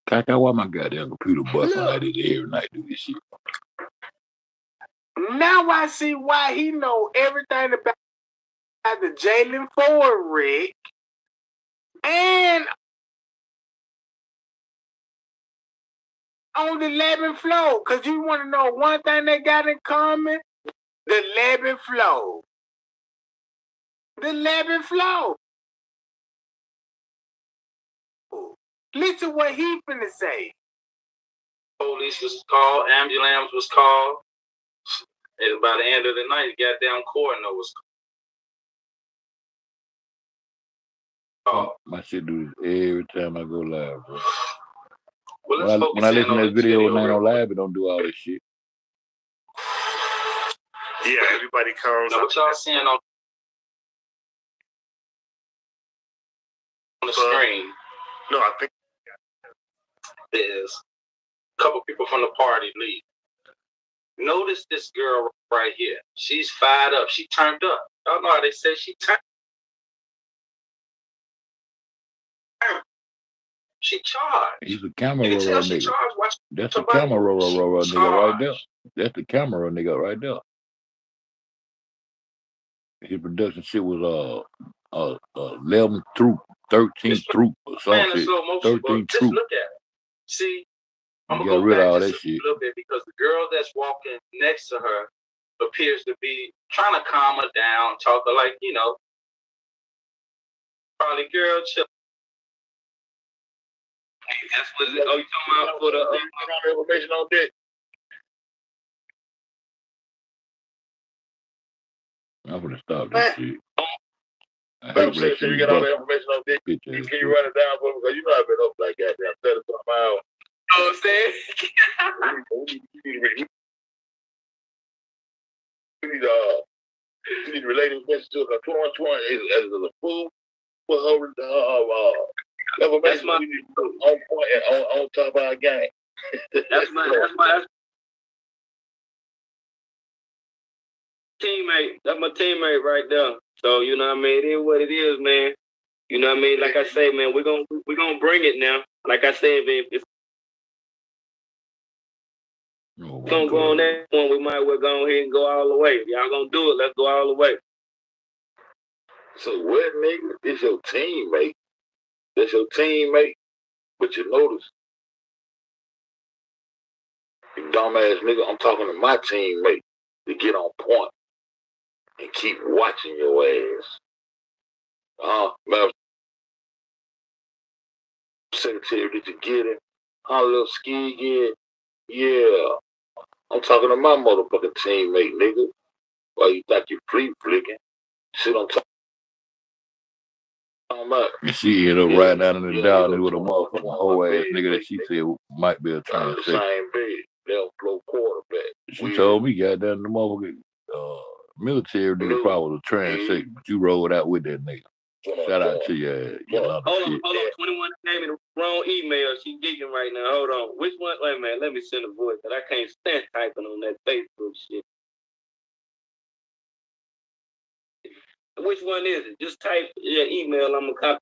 Kaka, why my goddamn computer busting like this every night do this shit? Now I see why he know everything about the Jalen Ford wreck and on the 11th floor. Because you want to know one thing they got in common? The 11th floor. The 11th floor. Listen what he finna say. Police was called, ambulance was called. And by the end of the night, the goddamn coroner was called. My shit do this every time I go live, bro. Well, when I listen to this video and I ain't on live, it don't do all this shit. Yeah, everybody comes. Now, what y'all seeing on the screen? No, I think is a couple people from the party leave. Notice this girl right here. She's fired up. She turned up. Y'all know how they say she turned. She charged. He's a camera roller nigga. That's the camera roller nigga right there. That's the camera nigga right there. His production shit was 11 troop, 13 troop or something. 13 troop. Look at it. See, I'm you gonna got go rid back of all just that shit. a little bit because the girl that's walking next to her appears to be trying to calm her down, talk her like, you know, probably girl chill. That's what it, oh, you talking about for the information on that? I'm gonna stop this shit. I'm saying, you get all the information on that. Can you run it down for me? Because you know I've been up like goddamn 30 miles. You know what I'm saying? You need to relate this message to us. 2120 is a fool for her information we need to put on point and on top of our game. That's my teammate. That's my teammate right there. So you know what I mean? It is what it is, man. You know what I mean? Like I say, man, we're gonna bring it now. Like I said, if it's gonna go on that one, we might well go ahead and go all the way. If y'all gonna do it, let's go all the way. So what, nigga? It's your teammate. That's your teammate. But you notice, you dumbass nigga, I'm talking to my teammate to get on point and keep watching your ass. Man, secretary, did you get it? Little ski again? Yeah. I'm talking to my motherfucking teammate, nigga. Why you think you free flicking? Shit I'm talking about. And she hit her right down in the down with a motherfucking whole ass nigga that she said might be a transsexual. Same bed. They'll blow quarterback. She told me, goddamn, the motherfucking military nigga probably was a transsexual, but you rolled out with that nigga. Shout out to your ass. Hold on. 21 gave me the wrong email. She geeking right now. Hold on. Which one? Wait a minute. Let me send a voice, but I can't stand typing on that Facebook shit. Which one is it? Just type your email. I'm gonna copy.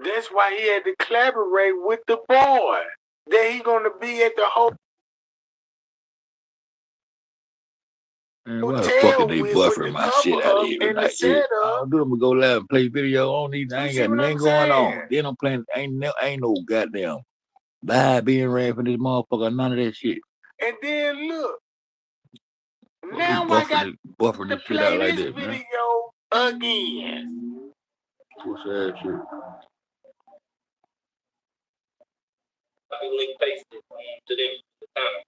That's why he had to collaborate with the boy. That he gonna be at the whole. Man, why the fuck are they buffering my shit out of here tonight? I'm gonna go live and play video. I ain't got nothing going on. Then I'm playing. Ain't no goddamn live being ran for this motherfucker. None of that shit. And then look. Now I got buffering this shit out like that, man. Video again. What's that shit? Link pasted to them the time.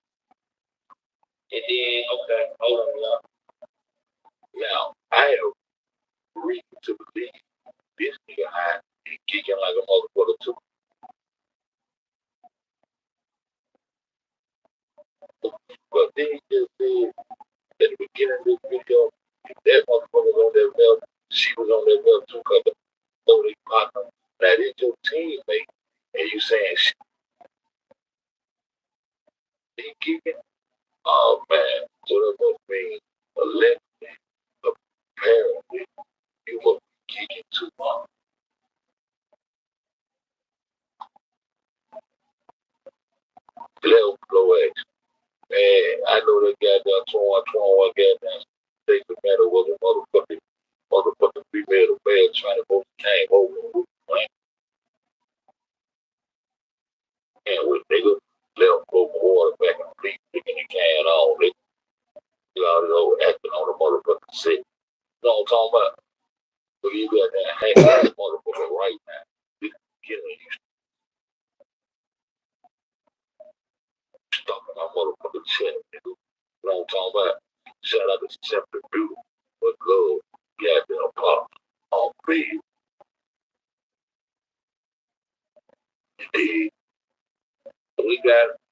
And then, okay, hold on, y'all. Now, I have reason to believe this nigga high and kicking like a motherfucker too. But then he just said at the beginning of this video, that motherfucker was on that belt, she was on that belt too, because they partner. Now, this your teammate, and you saying shit. He kicking? Oh man, so that must mean allegedly, apparently, you must be kicking too long. Little blow action. Man, I know that goddamn 21 goddamn take the matter was a motherfucking female man trying to go came over and right? And with nigga left blow water back and feet picking the can on it. You know, acting on the motherfucking set. You know what I'm talking about? So you got that hang that motherfucker right now. You killing you. Stuck in my motherfucking chest, nigga. You know what I'm talking about? Shout out to Simply Beautiful. But love, goddamn pop. On feed. We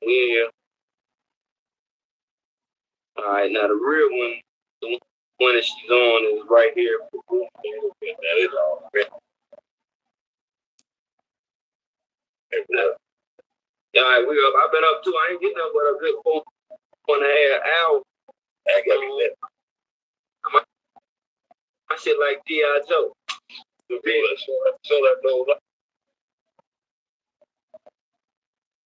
here. All right, now the real one, the one that she's on is right here. That is on. All right, I've been up too. I ain't getting up but a good 4.5 hours. I got me that. My shit like G.I. Joe. The video, so that goes up.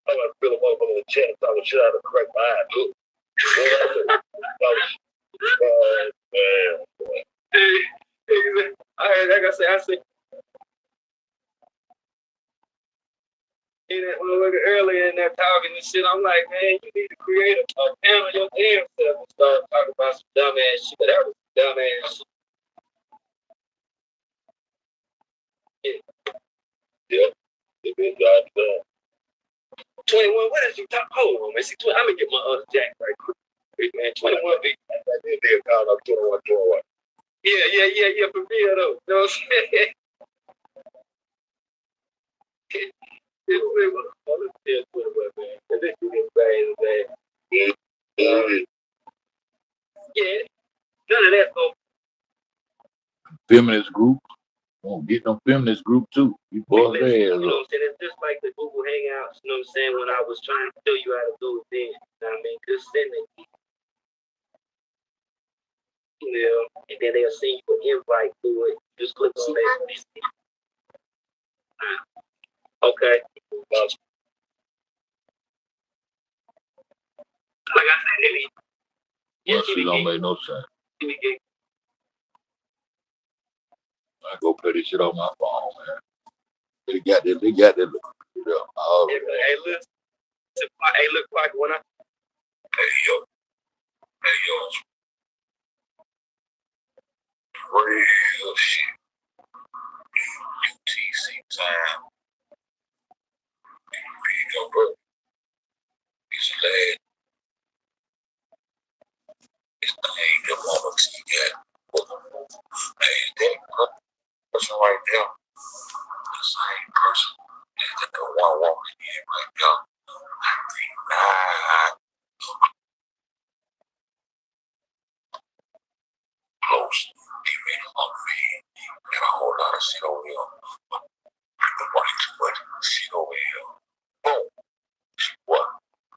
I'm gonna feel a motherfucker in the chest. I was shit out of crack my eye, dude. Like I said, that motherfucker earlier in that talking and shit. I'm like, man, you need to create a panel of your damn self and start talking about some dumbass shit. That was dumbass shit. Yeah. The big guy done. 21, what is you talking? Hold on, man. See, I'm gonna get my other jack right quick. Big man, 21 big. They're called up 21. Yeah, for real though. You know what I'm saying? Yeah, none of that though. Feminist group. Won't get no feminist group too. You boys there. You know what I'm saying? It's just like the Google Hangouts, you know what I'm saying, when I was trying to show you how to do it then. You know what I mean? Just send it. Email, and then they'll send you an invite to it. Just click on that. Okay. Like I said, maybe. Well, she don't make no sense. I go play this shit on my phone, man. They got that. Hey, look, like when I. Hey, yo. Real shit. UTC time. Here you go, bro. He's lad. His name, the woman she got. Hey, that person right there. The same person. That's the one walking in right there. I think, close. He made a lot of feed. And a whole lot of shit over here. The money too much shit over here. Boom. What?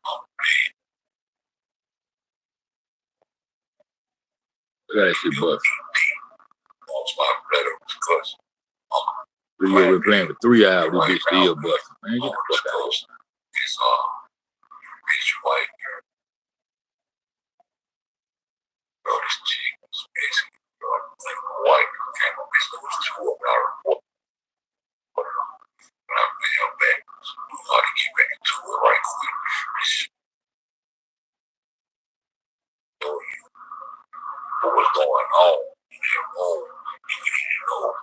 I'm big. that shit bust. Lost my bladder because We're playing for 3 hours. This bitch still busting. Man, get the fuck out of here. It's rich white girl. Bro, this chick was basically like a white girl came up. There was 2 of them I reported. But I fell back. We got to get back into it right quick. Show you what was going on in that room. And you need to know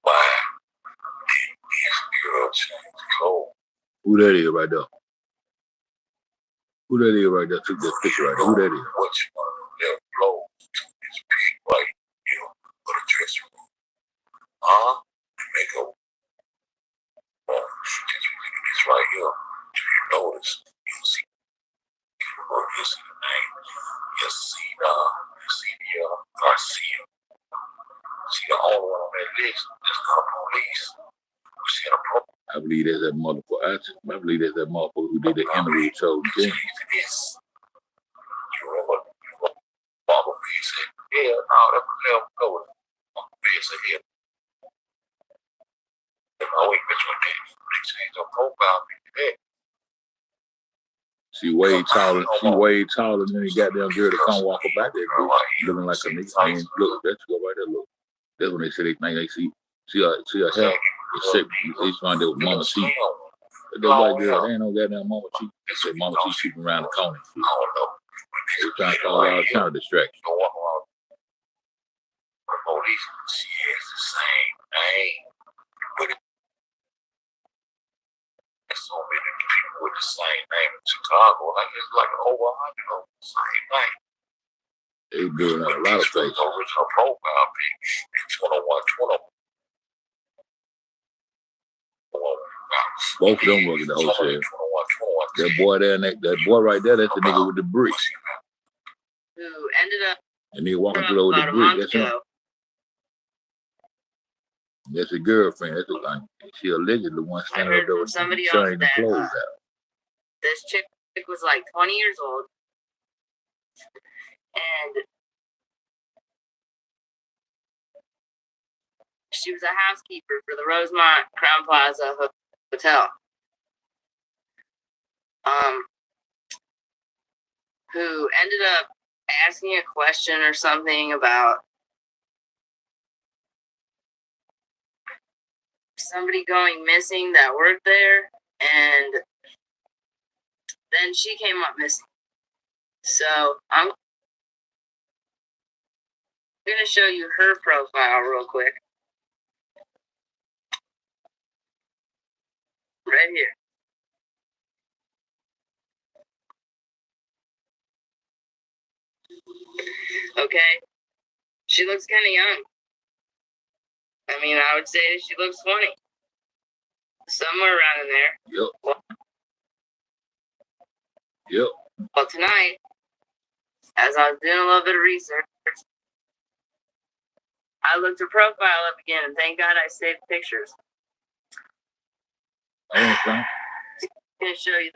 why did this girl change clothes. Who that is right there? Who that is right there? Took this picture right there. Who that is? What you want to their clothes to this big white girl for the dressing room. The makeup. It's right here. If you notice, you'll see the name. You'll see the Garcia. See the only one on that list that's not police. See the pro. I believe there's that motherfucker. I believe there's that motherfucker who did the interview show. You remember Barbara B said, yeah, no, that was hell go with it. Barbara B said, yeah. I wait, bitch, when they changed her profile, bitch. She way taller than the goddamn girl to come walk up out there, bitch, looking like a nigga. I mean, look, that's go right there, look. That's when they say they think they see her hair. Except they find out Mama Cheek. That white girl, they ain't no goddamn Mama Cheek. They say Mama Cheek keeping around the corner. I don't know. They're trying to cause all kind of distraction. Don't walk around. The police, she has the same name. But there's so many people with the same name in Chicago. Like it's like over 100 of the same name. They doing a lot of things. Original profile pic in 2120. Both of them work at the hotel. That boy there, that boy right there, that's the nigga with the brick. Who ended up and he walking through with the brick. That's him. That's a girlfriend. That's like she allegedly the one standing up there with somebody else showing the that, clothes out. This chick was like 20 years old, and she was a housekeeper for the Rosemont Crown Plaza Hotel. Who ended up asking a question or something about somebody going missing that worked there, and then she came up missing. So I'm going to show you her profile real quick. right here. Okay. She looks kind of young. I mean, I would say she looks 20. Somewhere around in there. Yep. Yep. Well, tonight, as I was doing a little bit of research, I looked her profile up again, and thank God I saved pictures. Okay. I'm going to show you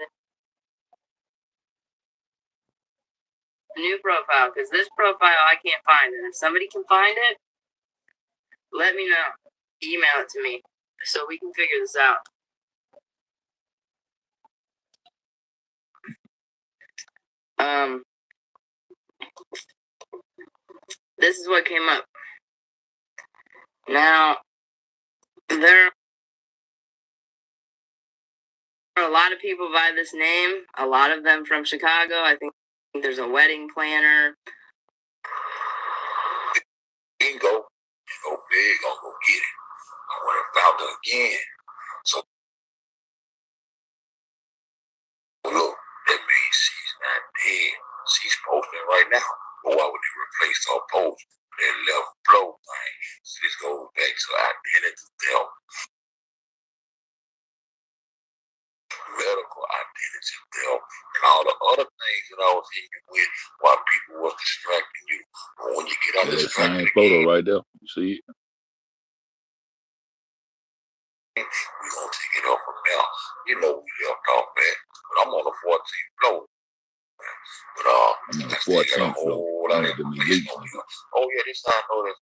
the new profile, because this profile I can't find it. If somebody can find it, let me know. Email it to me so we can figure this out. This is what came up. Now, there are a lot of people by this name, a lot of them from Chicago. I think there's a wedding planner. Bingo. Go big, I'll go get it. I went and found her again. So, look, that means she's not dead. She's posting right now. But why would they replace her post with that left blow thing? So this goes back to identity theft. Medical identity theft and all the other things that I was hitting with while people was distracting you. But when you get on That this same photo right there. You see it? we're gonna take it up from there. You know we left off at. But I'm on the 14th floor. But I'm on the 14th floor. lot of information on you. Oh yeah, this I know that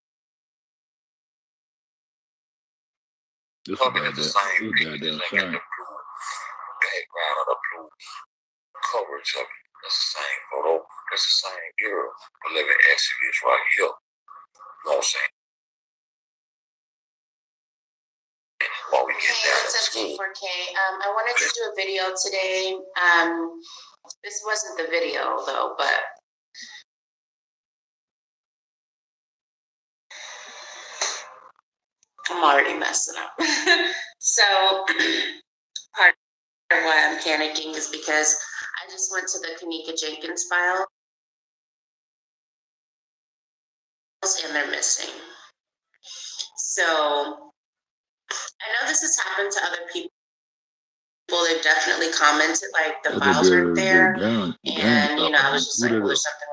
This coming at the same this picture. goddamn This ain't got shine. the blue background or the blue coverage of it. That's the same photo. That's the same girl. But let me ask you this right here. You know what I'm saying? While we get down to school. 4K. I wanted to do a video today. This wasn't the video though, but I'm already messing up. So part of why I'm panicking is because I just went to the Kenneth Jenkins file and they're missing. So I know this has happened to other people. They've definitely commented like the files aren't there, and you know, I was just like, well, there's something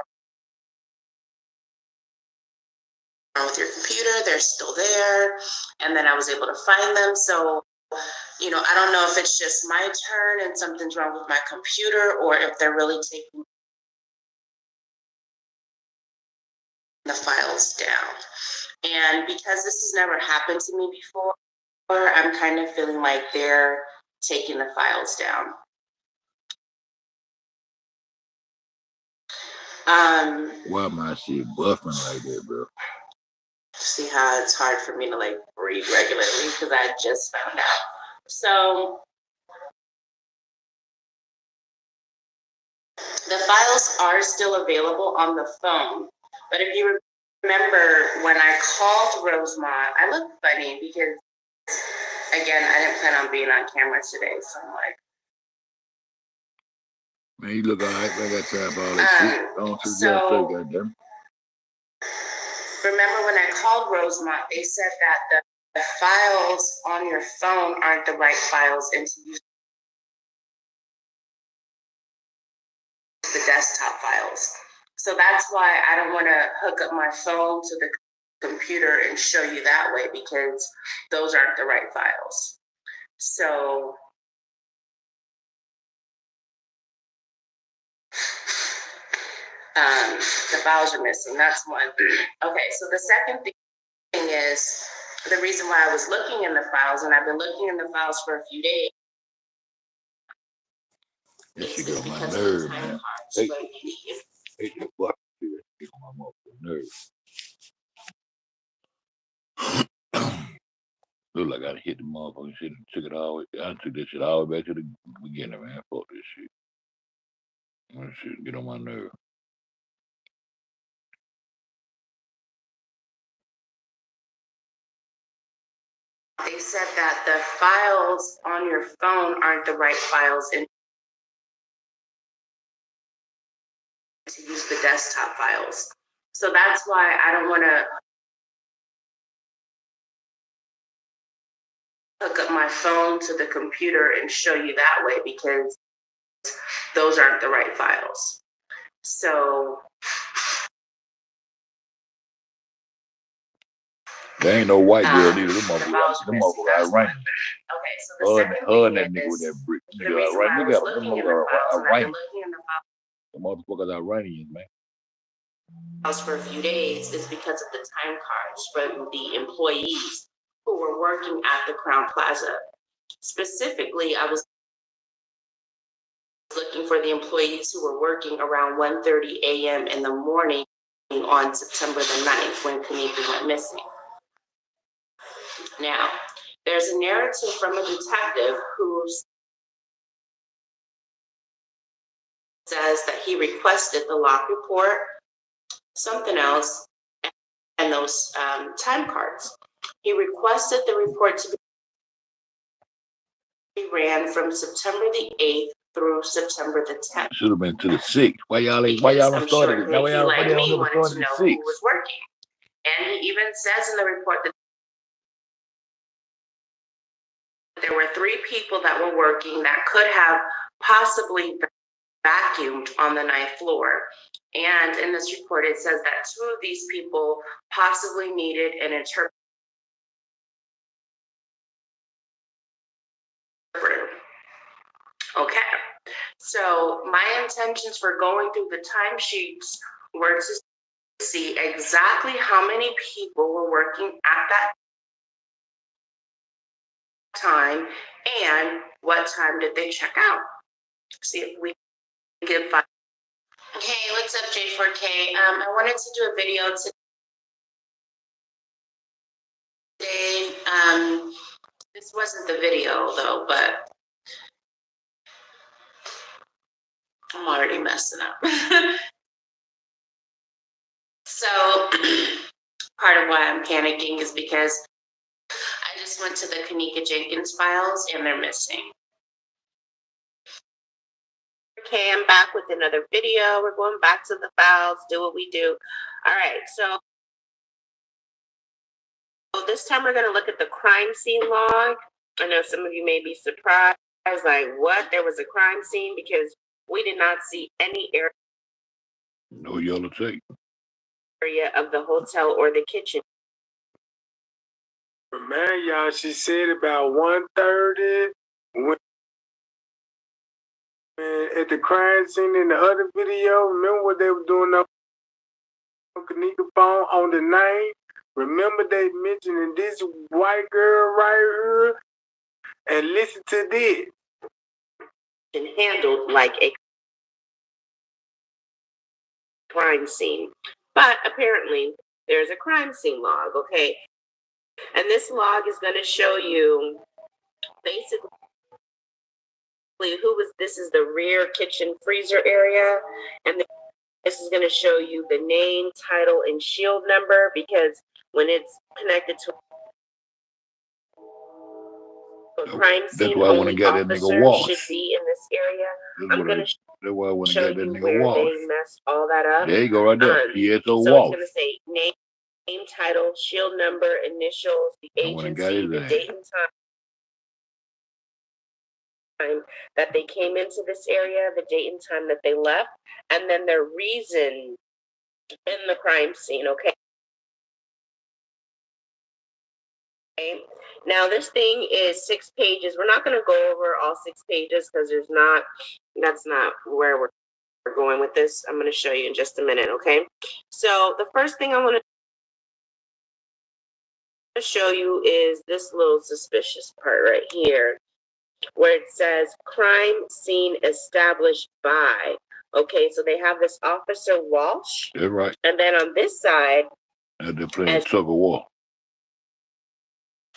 wrong with your computer. They're still there, and then I was able to find them. So, you know, I don't know if it's just my turn and something's wrong with my computer, or if they're really taking the files down. And because this has never happened to me before, I'm kind of feeling like they're taking the files down. Why my shit buffing like that, bro? See how it's hard for me to like breathe regularly because I just found out. So the files are still available on the phone, but if you remember when I called Rosemont, I looked funny because again, I didn't plan on being on camera today, so I'm like, man, you look all right. I got time for all that shit. Don't you so goddamn. remember when I called Rosemont, they said that the files on your phone aren't the right files and to use the desktop files. So that's why I don't want to hook up my phone to the computer and show you that way because those aren't the right files. So the files are missing. That's one. Okay, so the second thing is the reason why I was looking in the files, and I've been looking in the files for a few days. This shit get on my nerve, man. Hey, that fuck shit get on my motherfucking nerve. Look like I hit the motherfucking shit and took it all the way. I took this shit all the way back to the beginning, man. Fuck this shit. That shit get on my nerve. they said that the files on your phone aren't the right files and to use the desktop files. So that's why I don't want to hook up my phone to the computer and show you that way, because those aren't the right files. So there ain't no white girl neither. Them motherfuckers Iranian. Okay, so the second thing that nigga with that brick. the reason why I was looking in the files and I've been looking in the The motherfuckers Iranians, man. files for a few days is because of the time cards from the employees who were working at the Crown Plaza. Specifically, I was looking for the employees who were working around 1:30 a.m. in the morning on September the 9th when Kanika went missing. Now, there's a narrative from a detective who says that he requested the lock report, something else, and those time cards. He requested the report to be ran from September the 8th through September the 10th. Should have been to the 6th. Why y'all don't started it? Why y'all never started the 6th? Who was working. And he even says in the report that there were 3 people that were working that could have possibly vacuumed on the 9th floor. And in this report, it says that 2 of these people possibly needed an interpreter. Okay, so my intentions for going through the timesheets were to see exactly how many people were working at that time and what time did they check out. See if we can find. Hey, what's up, J4K? I wanted to do a video today. This wasn't the video though, but I'm already messing up. So part of why I'm panicking is because I just went to the Kenneth Jenkins files and they're missing. Okay, I'm back with another video. We're going back to the files, do what we do. All right, so this time we're going to look at the crime scene log. I know some of you may be surprised, like, what? There was a crime scene? Because we did not see any area. No yellow tape. Area of the hotel or the kitchen. Man, y'all, she said about 1:30 when at the crime scene in the other video. Remember what they were doing on Kanika phone on the 9th? Remember they mentioning this white girl right here? And listen to this. And handled like a crime scene. But apparently there's a crime scene log, okay? And this log is going to show you basically this is the rear kitchen freezer area. And this is going to show you the name, title, and shield number, because when it's connected to a crime scene, that's why I want to get that nigga Walsh. Should be in this area. I'm going to that's why I want to show get that you nigga where Walsh. they messed all that up. There you go, right there. Yes, so Walsh. It's going to say name, title, shield number, initials, the agency, the date and time that they came into this area, the date and time that they left, and then their reason in the crime scene, okay? Now this thing is 6 pages. We're not going to go over all 6 pages because that's not where we're going with this. I'm going to show you in just a minute, okay? So the first thing I want to show you is this little suspicious part right here, where it says crime scene established by. Okay, so they have this Officer Walsh. That's right. And then on this side, they're playing tug of war.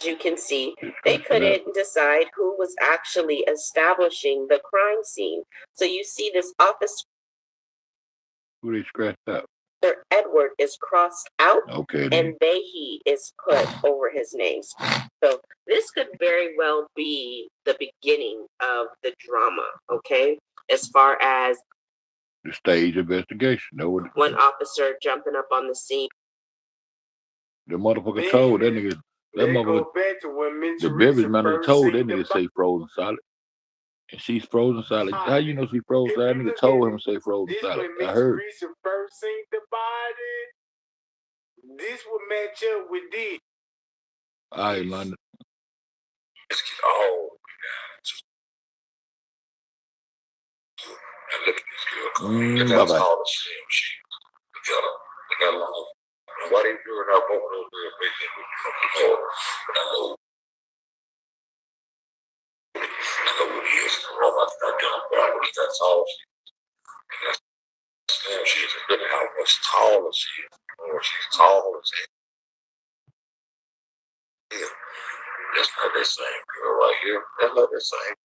As you can see, they couldn't decide who was actually establishing the crime scene. So you see this officer. Who they scratched out? Edward is crossed out, Okay, and Behe is put over his names. So this could very well be the beginning of the drama, okay? As far as the stage investigation. one officer jumping up on the scene. The motherfucker told that nigga. That motherfucker. The beverage manager told that nigga say frozen solid. And she's frozen solid. How you know she frozen solid? That nigga told him to say frozen solid. I heard. First seen the body. This would match up with this. All right, London. Let's get all and look at this girl. Look how tall she is. Look at her. Look how long. Why they doing our both of those girls making with I know what he is. I don't know what that's all she is. Damn, she is. Look at how much taller she is. Oh, she's tall as hell. Yeah. That's not that same girl right here. That's not that same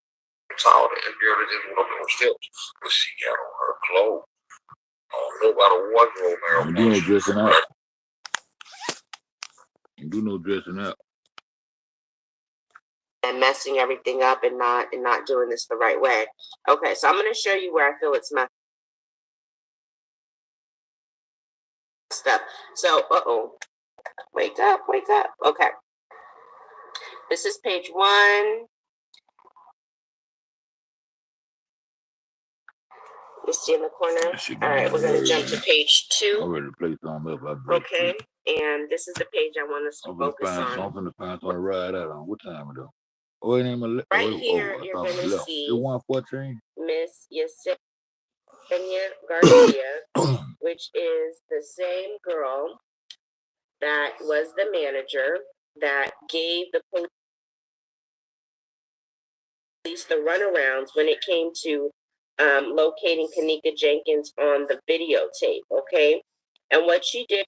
tall that girl that didn't want to go steps. But she got on her clothes. I don't know about a wardrobe. You do no dressing up. You do no dressing up. And messing everything up and not doing this the right way. Okay, so I'm going to show you where I feel it's messed up. So, wake up. Okay. This is page 1. You see in the corner? All right, we're going to jump to page 2. I'm ready to play something up. Okay, and this is the page I want us to focus on. I'm going to find something to ride out on. What time is it? Oh, it ain't my left. Right here, you're going to see Miss Yesenia Garcia, which is the same girl that was the manager that gave the police the runarounds when it came to locating Kenneth Jenkins on the videotape, okay? And what she did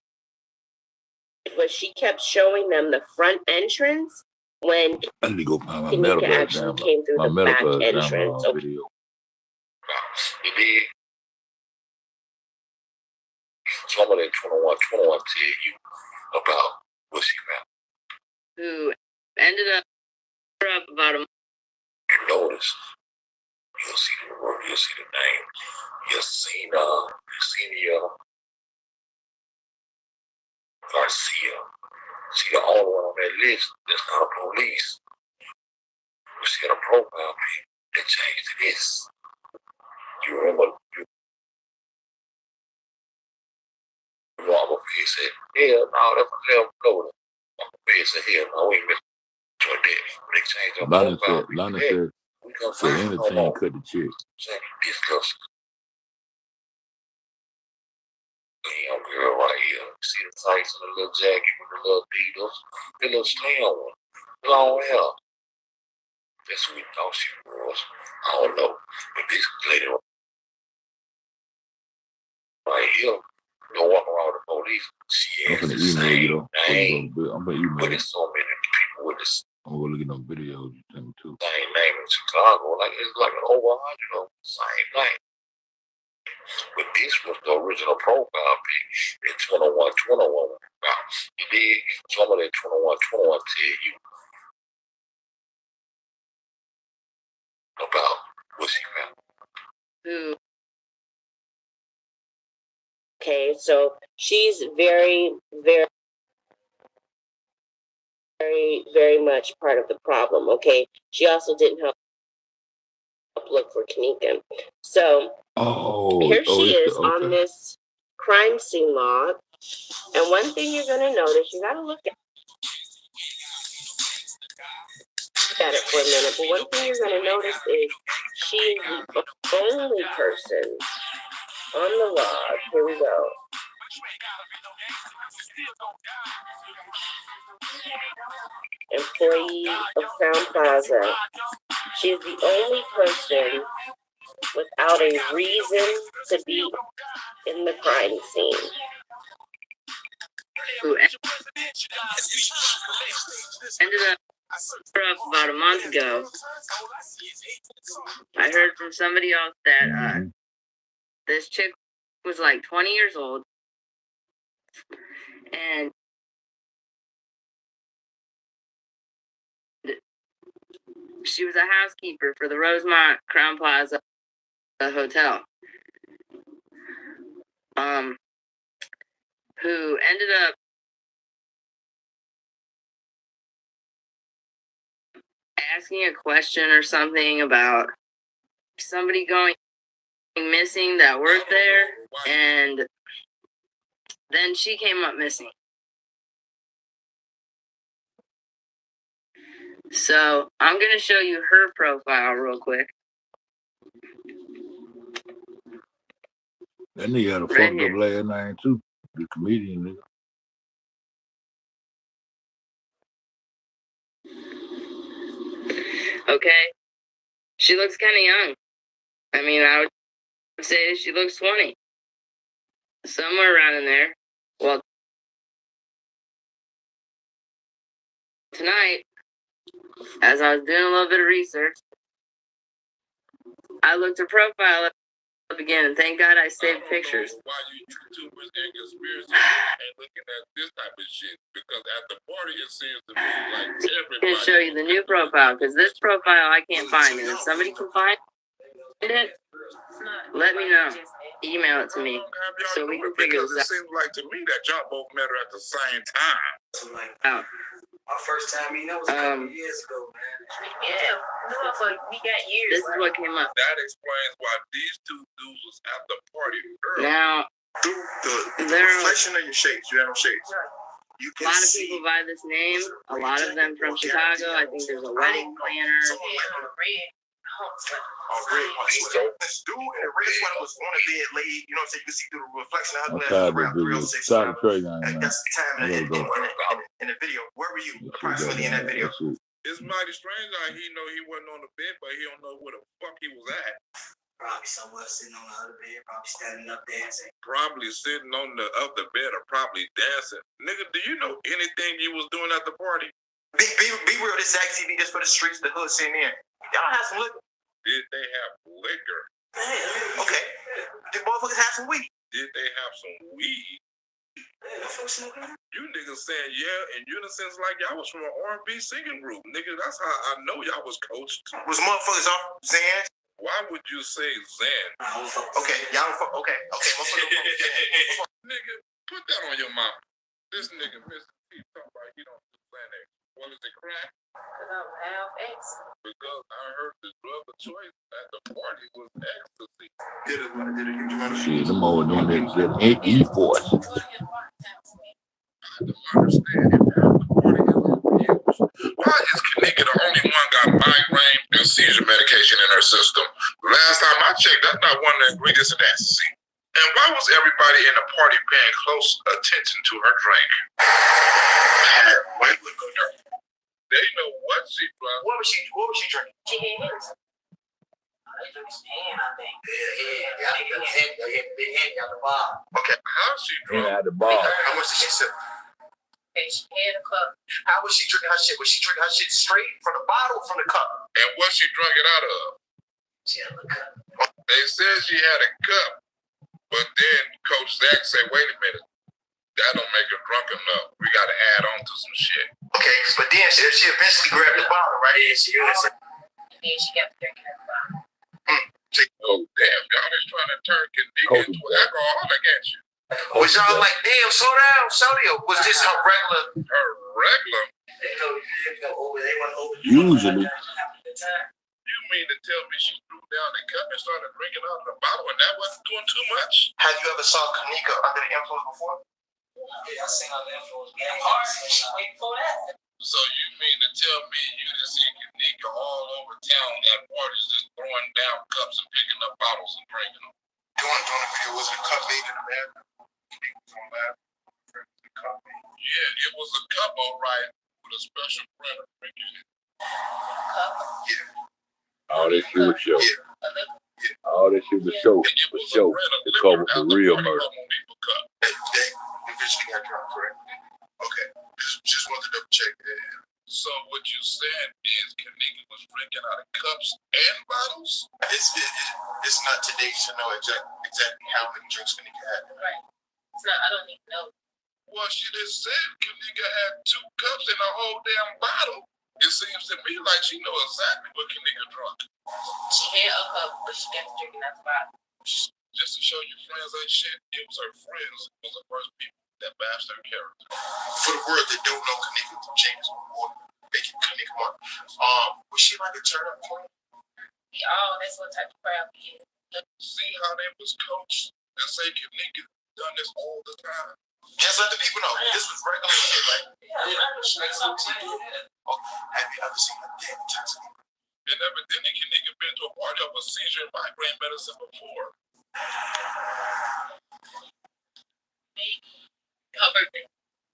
was she kept showing them the front entrance when Kenneth actually came through the back entrance. Okay. Some of that 21 tell you about what she found. Who ended up about a month. You notice, you'll see the word, you'll see the name, Yesenia Garcia. See the only one on that list that's not a police. We see a profile pic that changed to this. You remember? Uncle Fed said, "Hell no, that's a hell no." Uncle Fed said, "Hell no, we ain't missing your dad." They changed our profile pic. Lana said, anything cut the chick. Disgusting. Young girl right here. See the tights and the little jacket with the little beatles, the little slim one, long hair. That's who we thought she was. I don't know. But this lady right here, don't walk around with the police. She has the same name. But there's so many people with this. I'm gonna look at them videos you sent me too. Same name in Chicago. Like it's like an over 100 of them. Same name. But this was the original profile pic in 2121. You did some of that 2121 tell you about what she found. Okay, so she's very, very, very, very much part of the problem. Okay, she also didn't help look for Kenneth. So here she is on this crime scene log, and one thing you're going to notice, you got to look at it for a minute, but one thing you're going to notice is she's the only person on the log. Here we go. Employee of Crown Plaza. She is the only person without a reason to be in the crime scene. Who ended up about a month ago. I heard from somebody else that this chick was like 20 years old. And she was a housekeeper for the Rosemont Crown Plaza Hotel. Who ended up asking a question or something about somebody going missing that worked there, and then she came up missing. So I'm going to show you her profile real quick. That nigga had a Right fucked up last name too. The comedian nigga. Okay. She looks kind of young. I mean, I would say she looks 20. Somewhere around in there. Well, tonight, as I was doing a little bit of research, I looked her profile up again, and thank God I saved pictures. Why you YouTubers and conspiracy and looking at this type of shit? Because at the party, it seems to me like everybody. I'm going to show you the new profile, because this profile I can't find, and if somebody can find it, let me know. Email it to me so we can figure this out. It seems like to me that y'all both met her at the same time. My first time meeting, that was a couple years ago, man. Yeah, we got years. This is what came up. That explains why these two dudes was at the party early. Now, the reflection of your shades, you have no shades. You a lot of people by this name, a lot of them from Chicago. I think there's a wedding planner. This dude in the red sweater was on the bed laid, you know what I'm saying? You can see through the reflection of her I'm glass tired of around the video. 306. Stop the trade line, man. That's the time in the video. Where were you approximately in that video? It's mighty strange how he know he wasn't on the bed, but he don't know where the fuck he was at. Probably somewhere sitting on the other bed, probably standing up dancing. Probably sitting on the other bed or probably dancing. Nigga, do you know anything you was doing at the party? Be real, this Zach TV just for the streets, the hood sitting in. Y'all have some liquor. Did they have liquor? Okay. Did motherfuckers have some weed? Did they have some weed? You niggas saying yeah in unison like y'all was from an R&B singing group. Nigga, that's how I know y'all was coached. Was motherfuckers off Zen? Why would you say Zen? Okay, y'all okay. Nigga, put that on your mouth. This nigga Mr. T talking about he don't do Xanax. What is it, crack? Because I heard the drug of choice at the party was ecstasy. Did a huge amount of shit. Them old doing that ain't E-Force. I don't understand if at the party is why is Kanika the only one got migraine and seizure medication in her system? Last time I checked, that's not one of the ingredients in ecstasy. And why was everybody in the party paying close attention to her drink? Wait, look at her. They know what she drank. What was she drinking? She gave me this. Okay, how she drunk? At the bar. How much did she sip? She had a cup. How was she drinking her shit? Was she drinking her shit straight from the bottle or from the cup? And what she drank it out of? She had a cup. They said she had a cup, but then Coach Zach said, wait a minute. That don't make her drunk enough. We got to add on to some shit. Okay, but then she eventually grabbed the bottle, right? Yeah, she did. And then she kept drinking at the bottom. Oh, damn. Y'all is trying to turn Kanika into an alcoholic, ain't you? Was y'all like, damn, slow down, Shorty? Or was this her regular? Her regular? Usually. You mean to tell me she threw down the cup and started drinking out of the bottle and that wasn't doing too much? Have you ever saw Kanika under the influence before? Yeah, I seen her influence. So you mean to tell me you didn't see Kanika all over town at parties just throwing down cups and picking up bottles and drinking them? Doing the video, was it a cup made in the bathroom? Yeah, it was a cup, all right, with a special brand of drink in it. Yeah. All this shit was show. All this shit was show. Was show to cover the real murder. They eventually got drunk, correct? Okay. Just wanted to double check that. So what you said is Kanika was drinking out of cups and bottles? It's not today to know exactly how many drinks Kanika had. Right. It's not, I don't need to know. Well, she just said Kanika had 2 cups in a whole damn bottle. It seems to me like she knows exactly what Kanika drunk. She had a cup, but she kept drinking at the bottom. Just to show you friends ain't shit, it was her friends who was the first people that bashed her character. For the world that don't know Kanika Jenkins, or they can Kanika Martin, was she like a turn-up queen? Oh, that's what type of crowd he is. See how they was coached and say Kanika done this all the time. Just let the people know this was regular shit, right? Yeah. Oh, have you ever seen a dead toxic? And evidently Kanika been to a party of a seizure and migraine medicine before. Her birthday.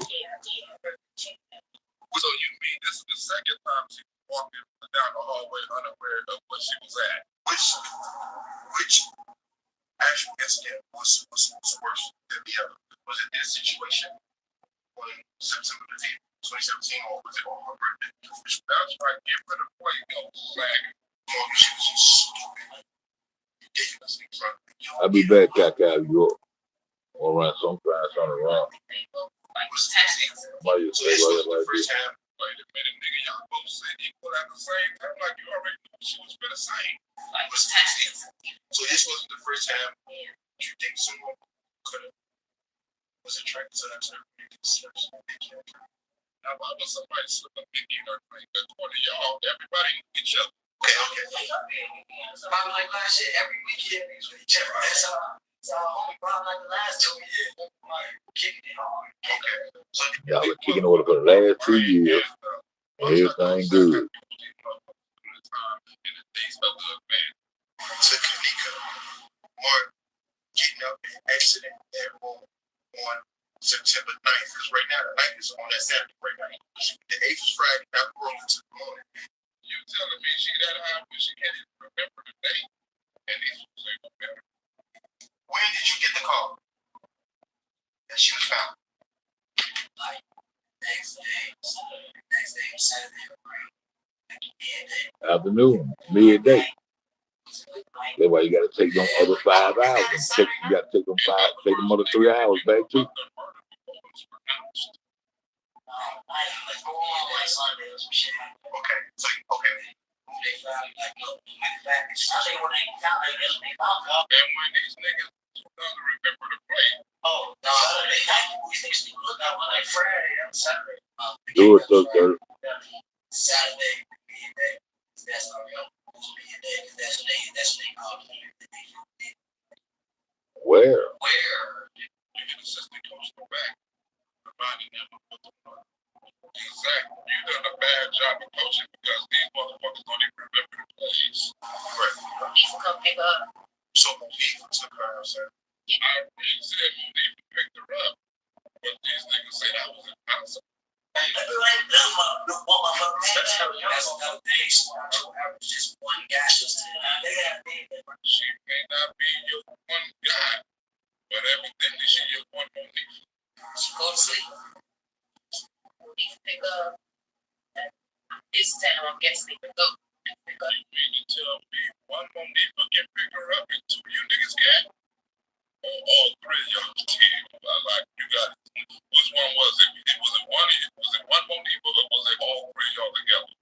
Yeah, her birthday. So you mean this is the second time she walked down the hallway unaware of what she was at? Which actual incident was worse than the other? Was it this situation on September the 8th, 2017, or was it on her birthday? That's right, get rid of play, go flag. She was just stupid. Ridiculously drunk. I'll be back, Kaka. You all right, so I'm trying something wrong. Why you say like this? Wait a minute, nigga, y'all both said equal at the same time, like you already knew she was gonna say. Like was testing. So this wasn't the first time you think someone could have was attracted to that certain now why was somebody slipping Mickey in her drink? According to y'all, everybody knew each other. Okay. Probably like last year, every weekend we was with each other. That's all. So only problem like the last 2 years. Kicking it hard. Okay. So y'all been kicking over for the last 2 years. Everything good. To Kanika, Mark getting up and exiting that room on September 9th. Because right now, the 9th is on that Saturday right now. The 8th is Friday, not rolling to the morning. You telling me she that high when she can't even remember the date? And these people say remember. When did you get the call that she was found? Like next day, Saturday, afternoon, midday. That's why you gotta take them other 5 hours. You gotta take them other 3 hours back too. Okay, so okay. And when these niggas don't remember the play. Oh, no, these niggas look out like Friday, Saturday. Do it, Thursday. Saturday, midday. That's not real. That's what they call it. Where? You get assistant coach go back, reminding them of what they're doing. Exactly. You done a bad job of coaching because these motherfuckers don't even remember the plays. Right. Come pick up. So Monique took her outside. I really said Monique picked her up, but these niggas say that was impossible. Hey, that's another thing. Just one guy. She may not be your one guy, but evidently she your one Monique. She go to sleep. Monique pick up. This time I'm guessing they go. You mean to tell me one Monique will get pick her up and 2 you niggas can't? All 3 of y'all did. I like you got it. Which one was it? Was it one Monique or was it all 3 of y'all together?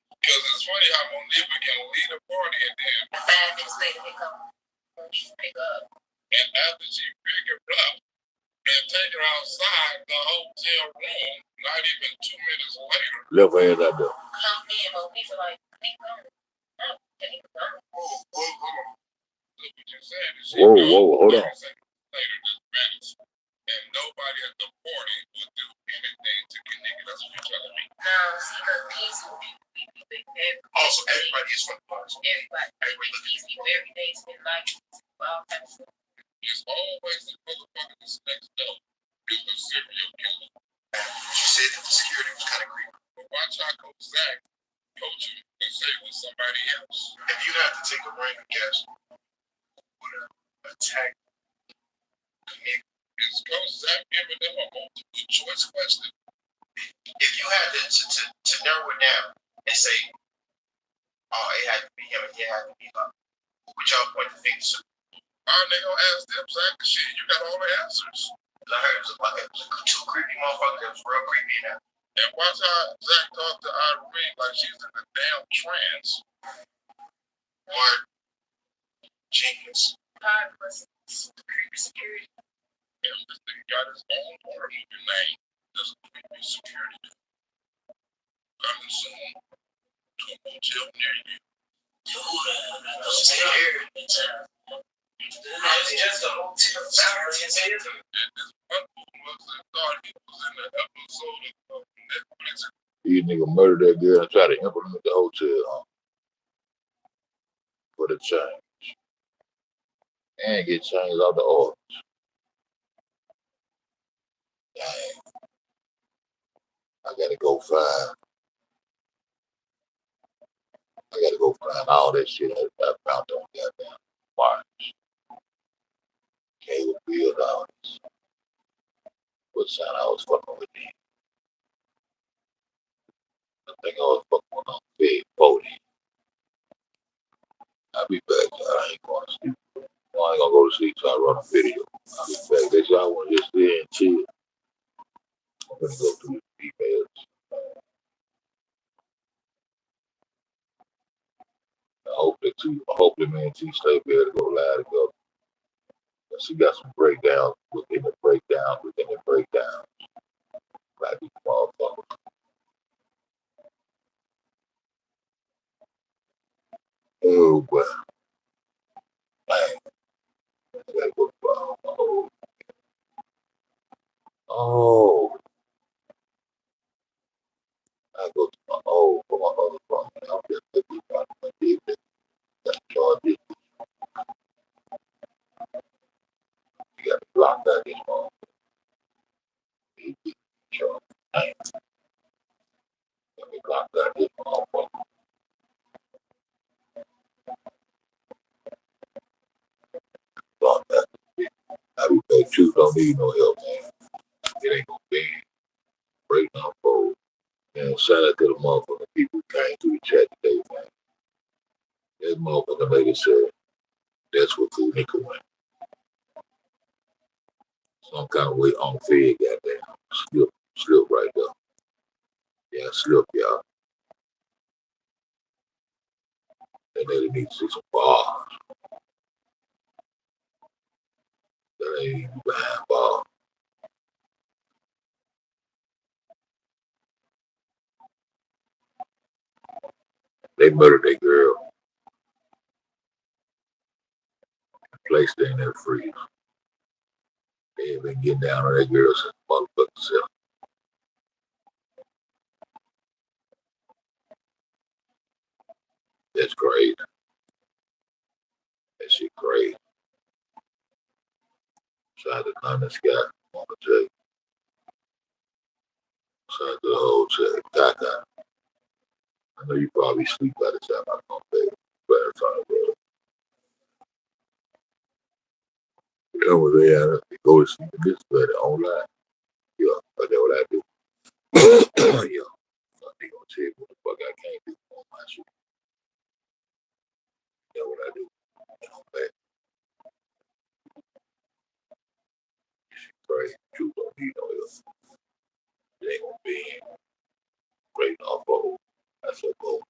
Because it's funny how Monique can lead a party and then 5 minutes later they come. Monique pick up. And after she pick her up and take her outside the hotel room, not even 2 minutes later. Left her head out there. Come in, Monique like, Whoa, hold on. And nobody at the party would do anything to Kanika. That's what you're telling me. No, see, these also, everybody is from the party. Everybody. These people every day spend life. It's always the motherfucker that's next door. It's a serial killer. She said that the security was kind of creepy. But watch how Coach Zach coach you and say it was somebody else. If you had to take a random guess, would have attacked Kanika? Is Coach Zach giving them a multiple choice question? If you had to narrow it down and say, oh, it had to be him and it had to be her, what would y'all point the fingers to? They gonna ask them, Zach, shit, you got all the answers. I heard it was like two creepy motherfuckers that was real creepy in there. And watch how Zach talked to Irene like she's in a damn trance. What? Jenkins. God was creepy security. And this nigga got his own horror movie name. This creepy security. Coming soon to a motel near you. Dude, that's here. That's the hotel. These niggas murdered that girl and tried to implement the hotel for the change. And get changed out the orders. Dang. I gotta go find all that shit I found on goddamn March. Cable bill dollars. What sign I was fucking with them? I think I was fucking on FED 40. I'll be back, y'all. I ain't going to sleep. I ain't gonna go to sleep till I run a video. I'll be back. That's y'all want to just stay and chill. I'm gonna go through the emails. Hopefully, man, tslay be able to go live together. She got some breakdowns within the breakdowns. Like these motherfuckers. Oh, boy. Man. I gotta go to I go to my old for my other phone. I'm just looking for my deep. That's all this. You gotta block that this phone. Let me block that this motherfucker. Block that. I be back too. Don't need no help, man. It ain't gonna be break no fold. Man, shout out to the motherfucking people who came through the chat today, man. That motherfucking lady said that's what cool nigga went. Some kind of way on FED, goddamn. Slip right there. Yeah, slip, y'all. That lady needs to see some bars. That ain't even behind bars. They murdered that girl. Placed her in that freeze. They ain't been getting down on that girl since motherfucking self. That's crazy. That shit crazy. Shout out to Nana Scott. I'm gonna tell you. Shout out to the whole chat. Kaka. I know you probably sleep by the time I come back. Better time, bro. You know what they had? They go to sleep in this bed online. Yeah, but that's what I do. Yeah. So they gonna tell you what the fuck I can't do on my shit. That's what I do. And I'm back. Crazy. You don't need no help. They ain't gonna be in. Great off. That's what goes.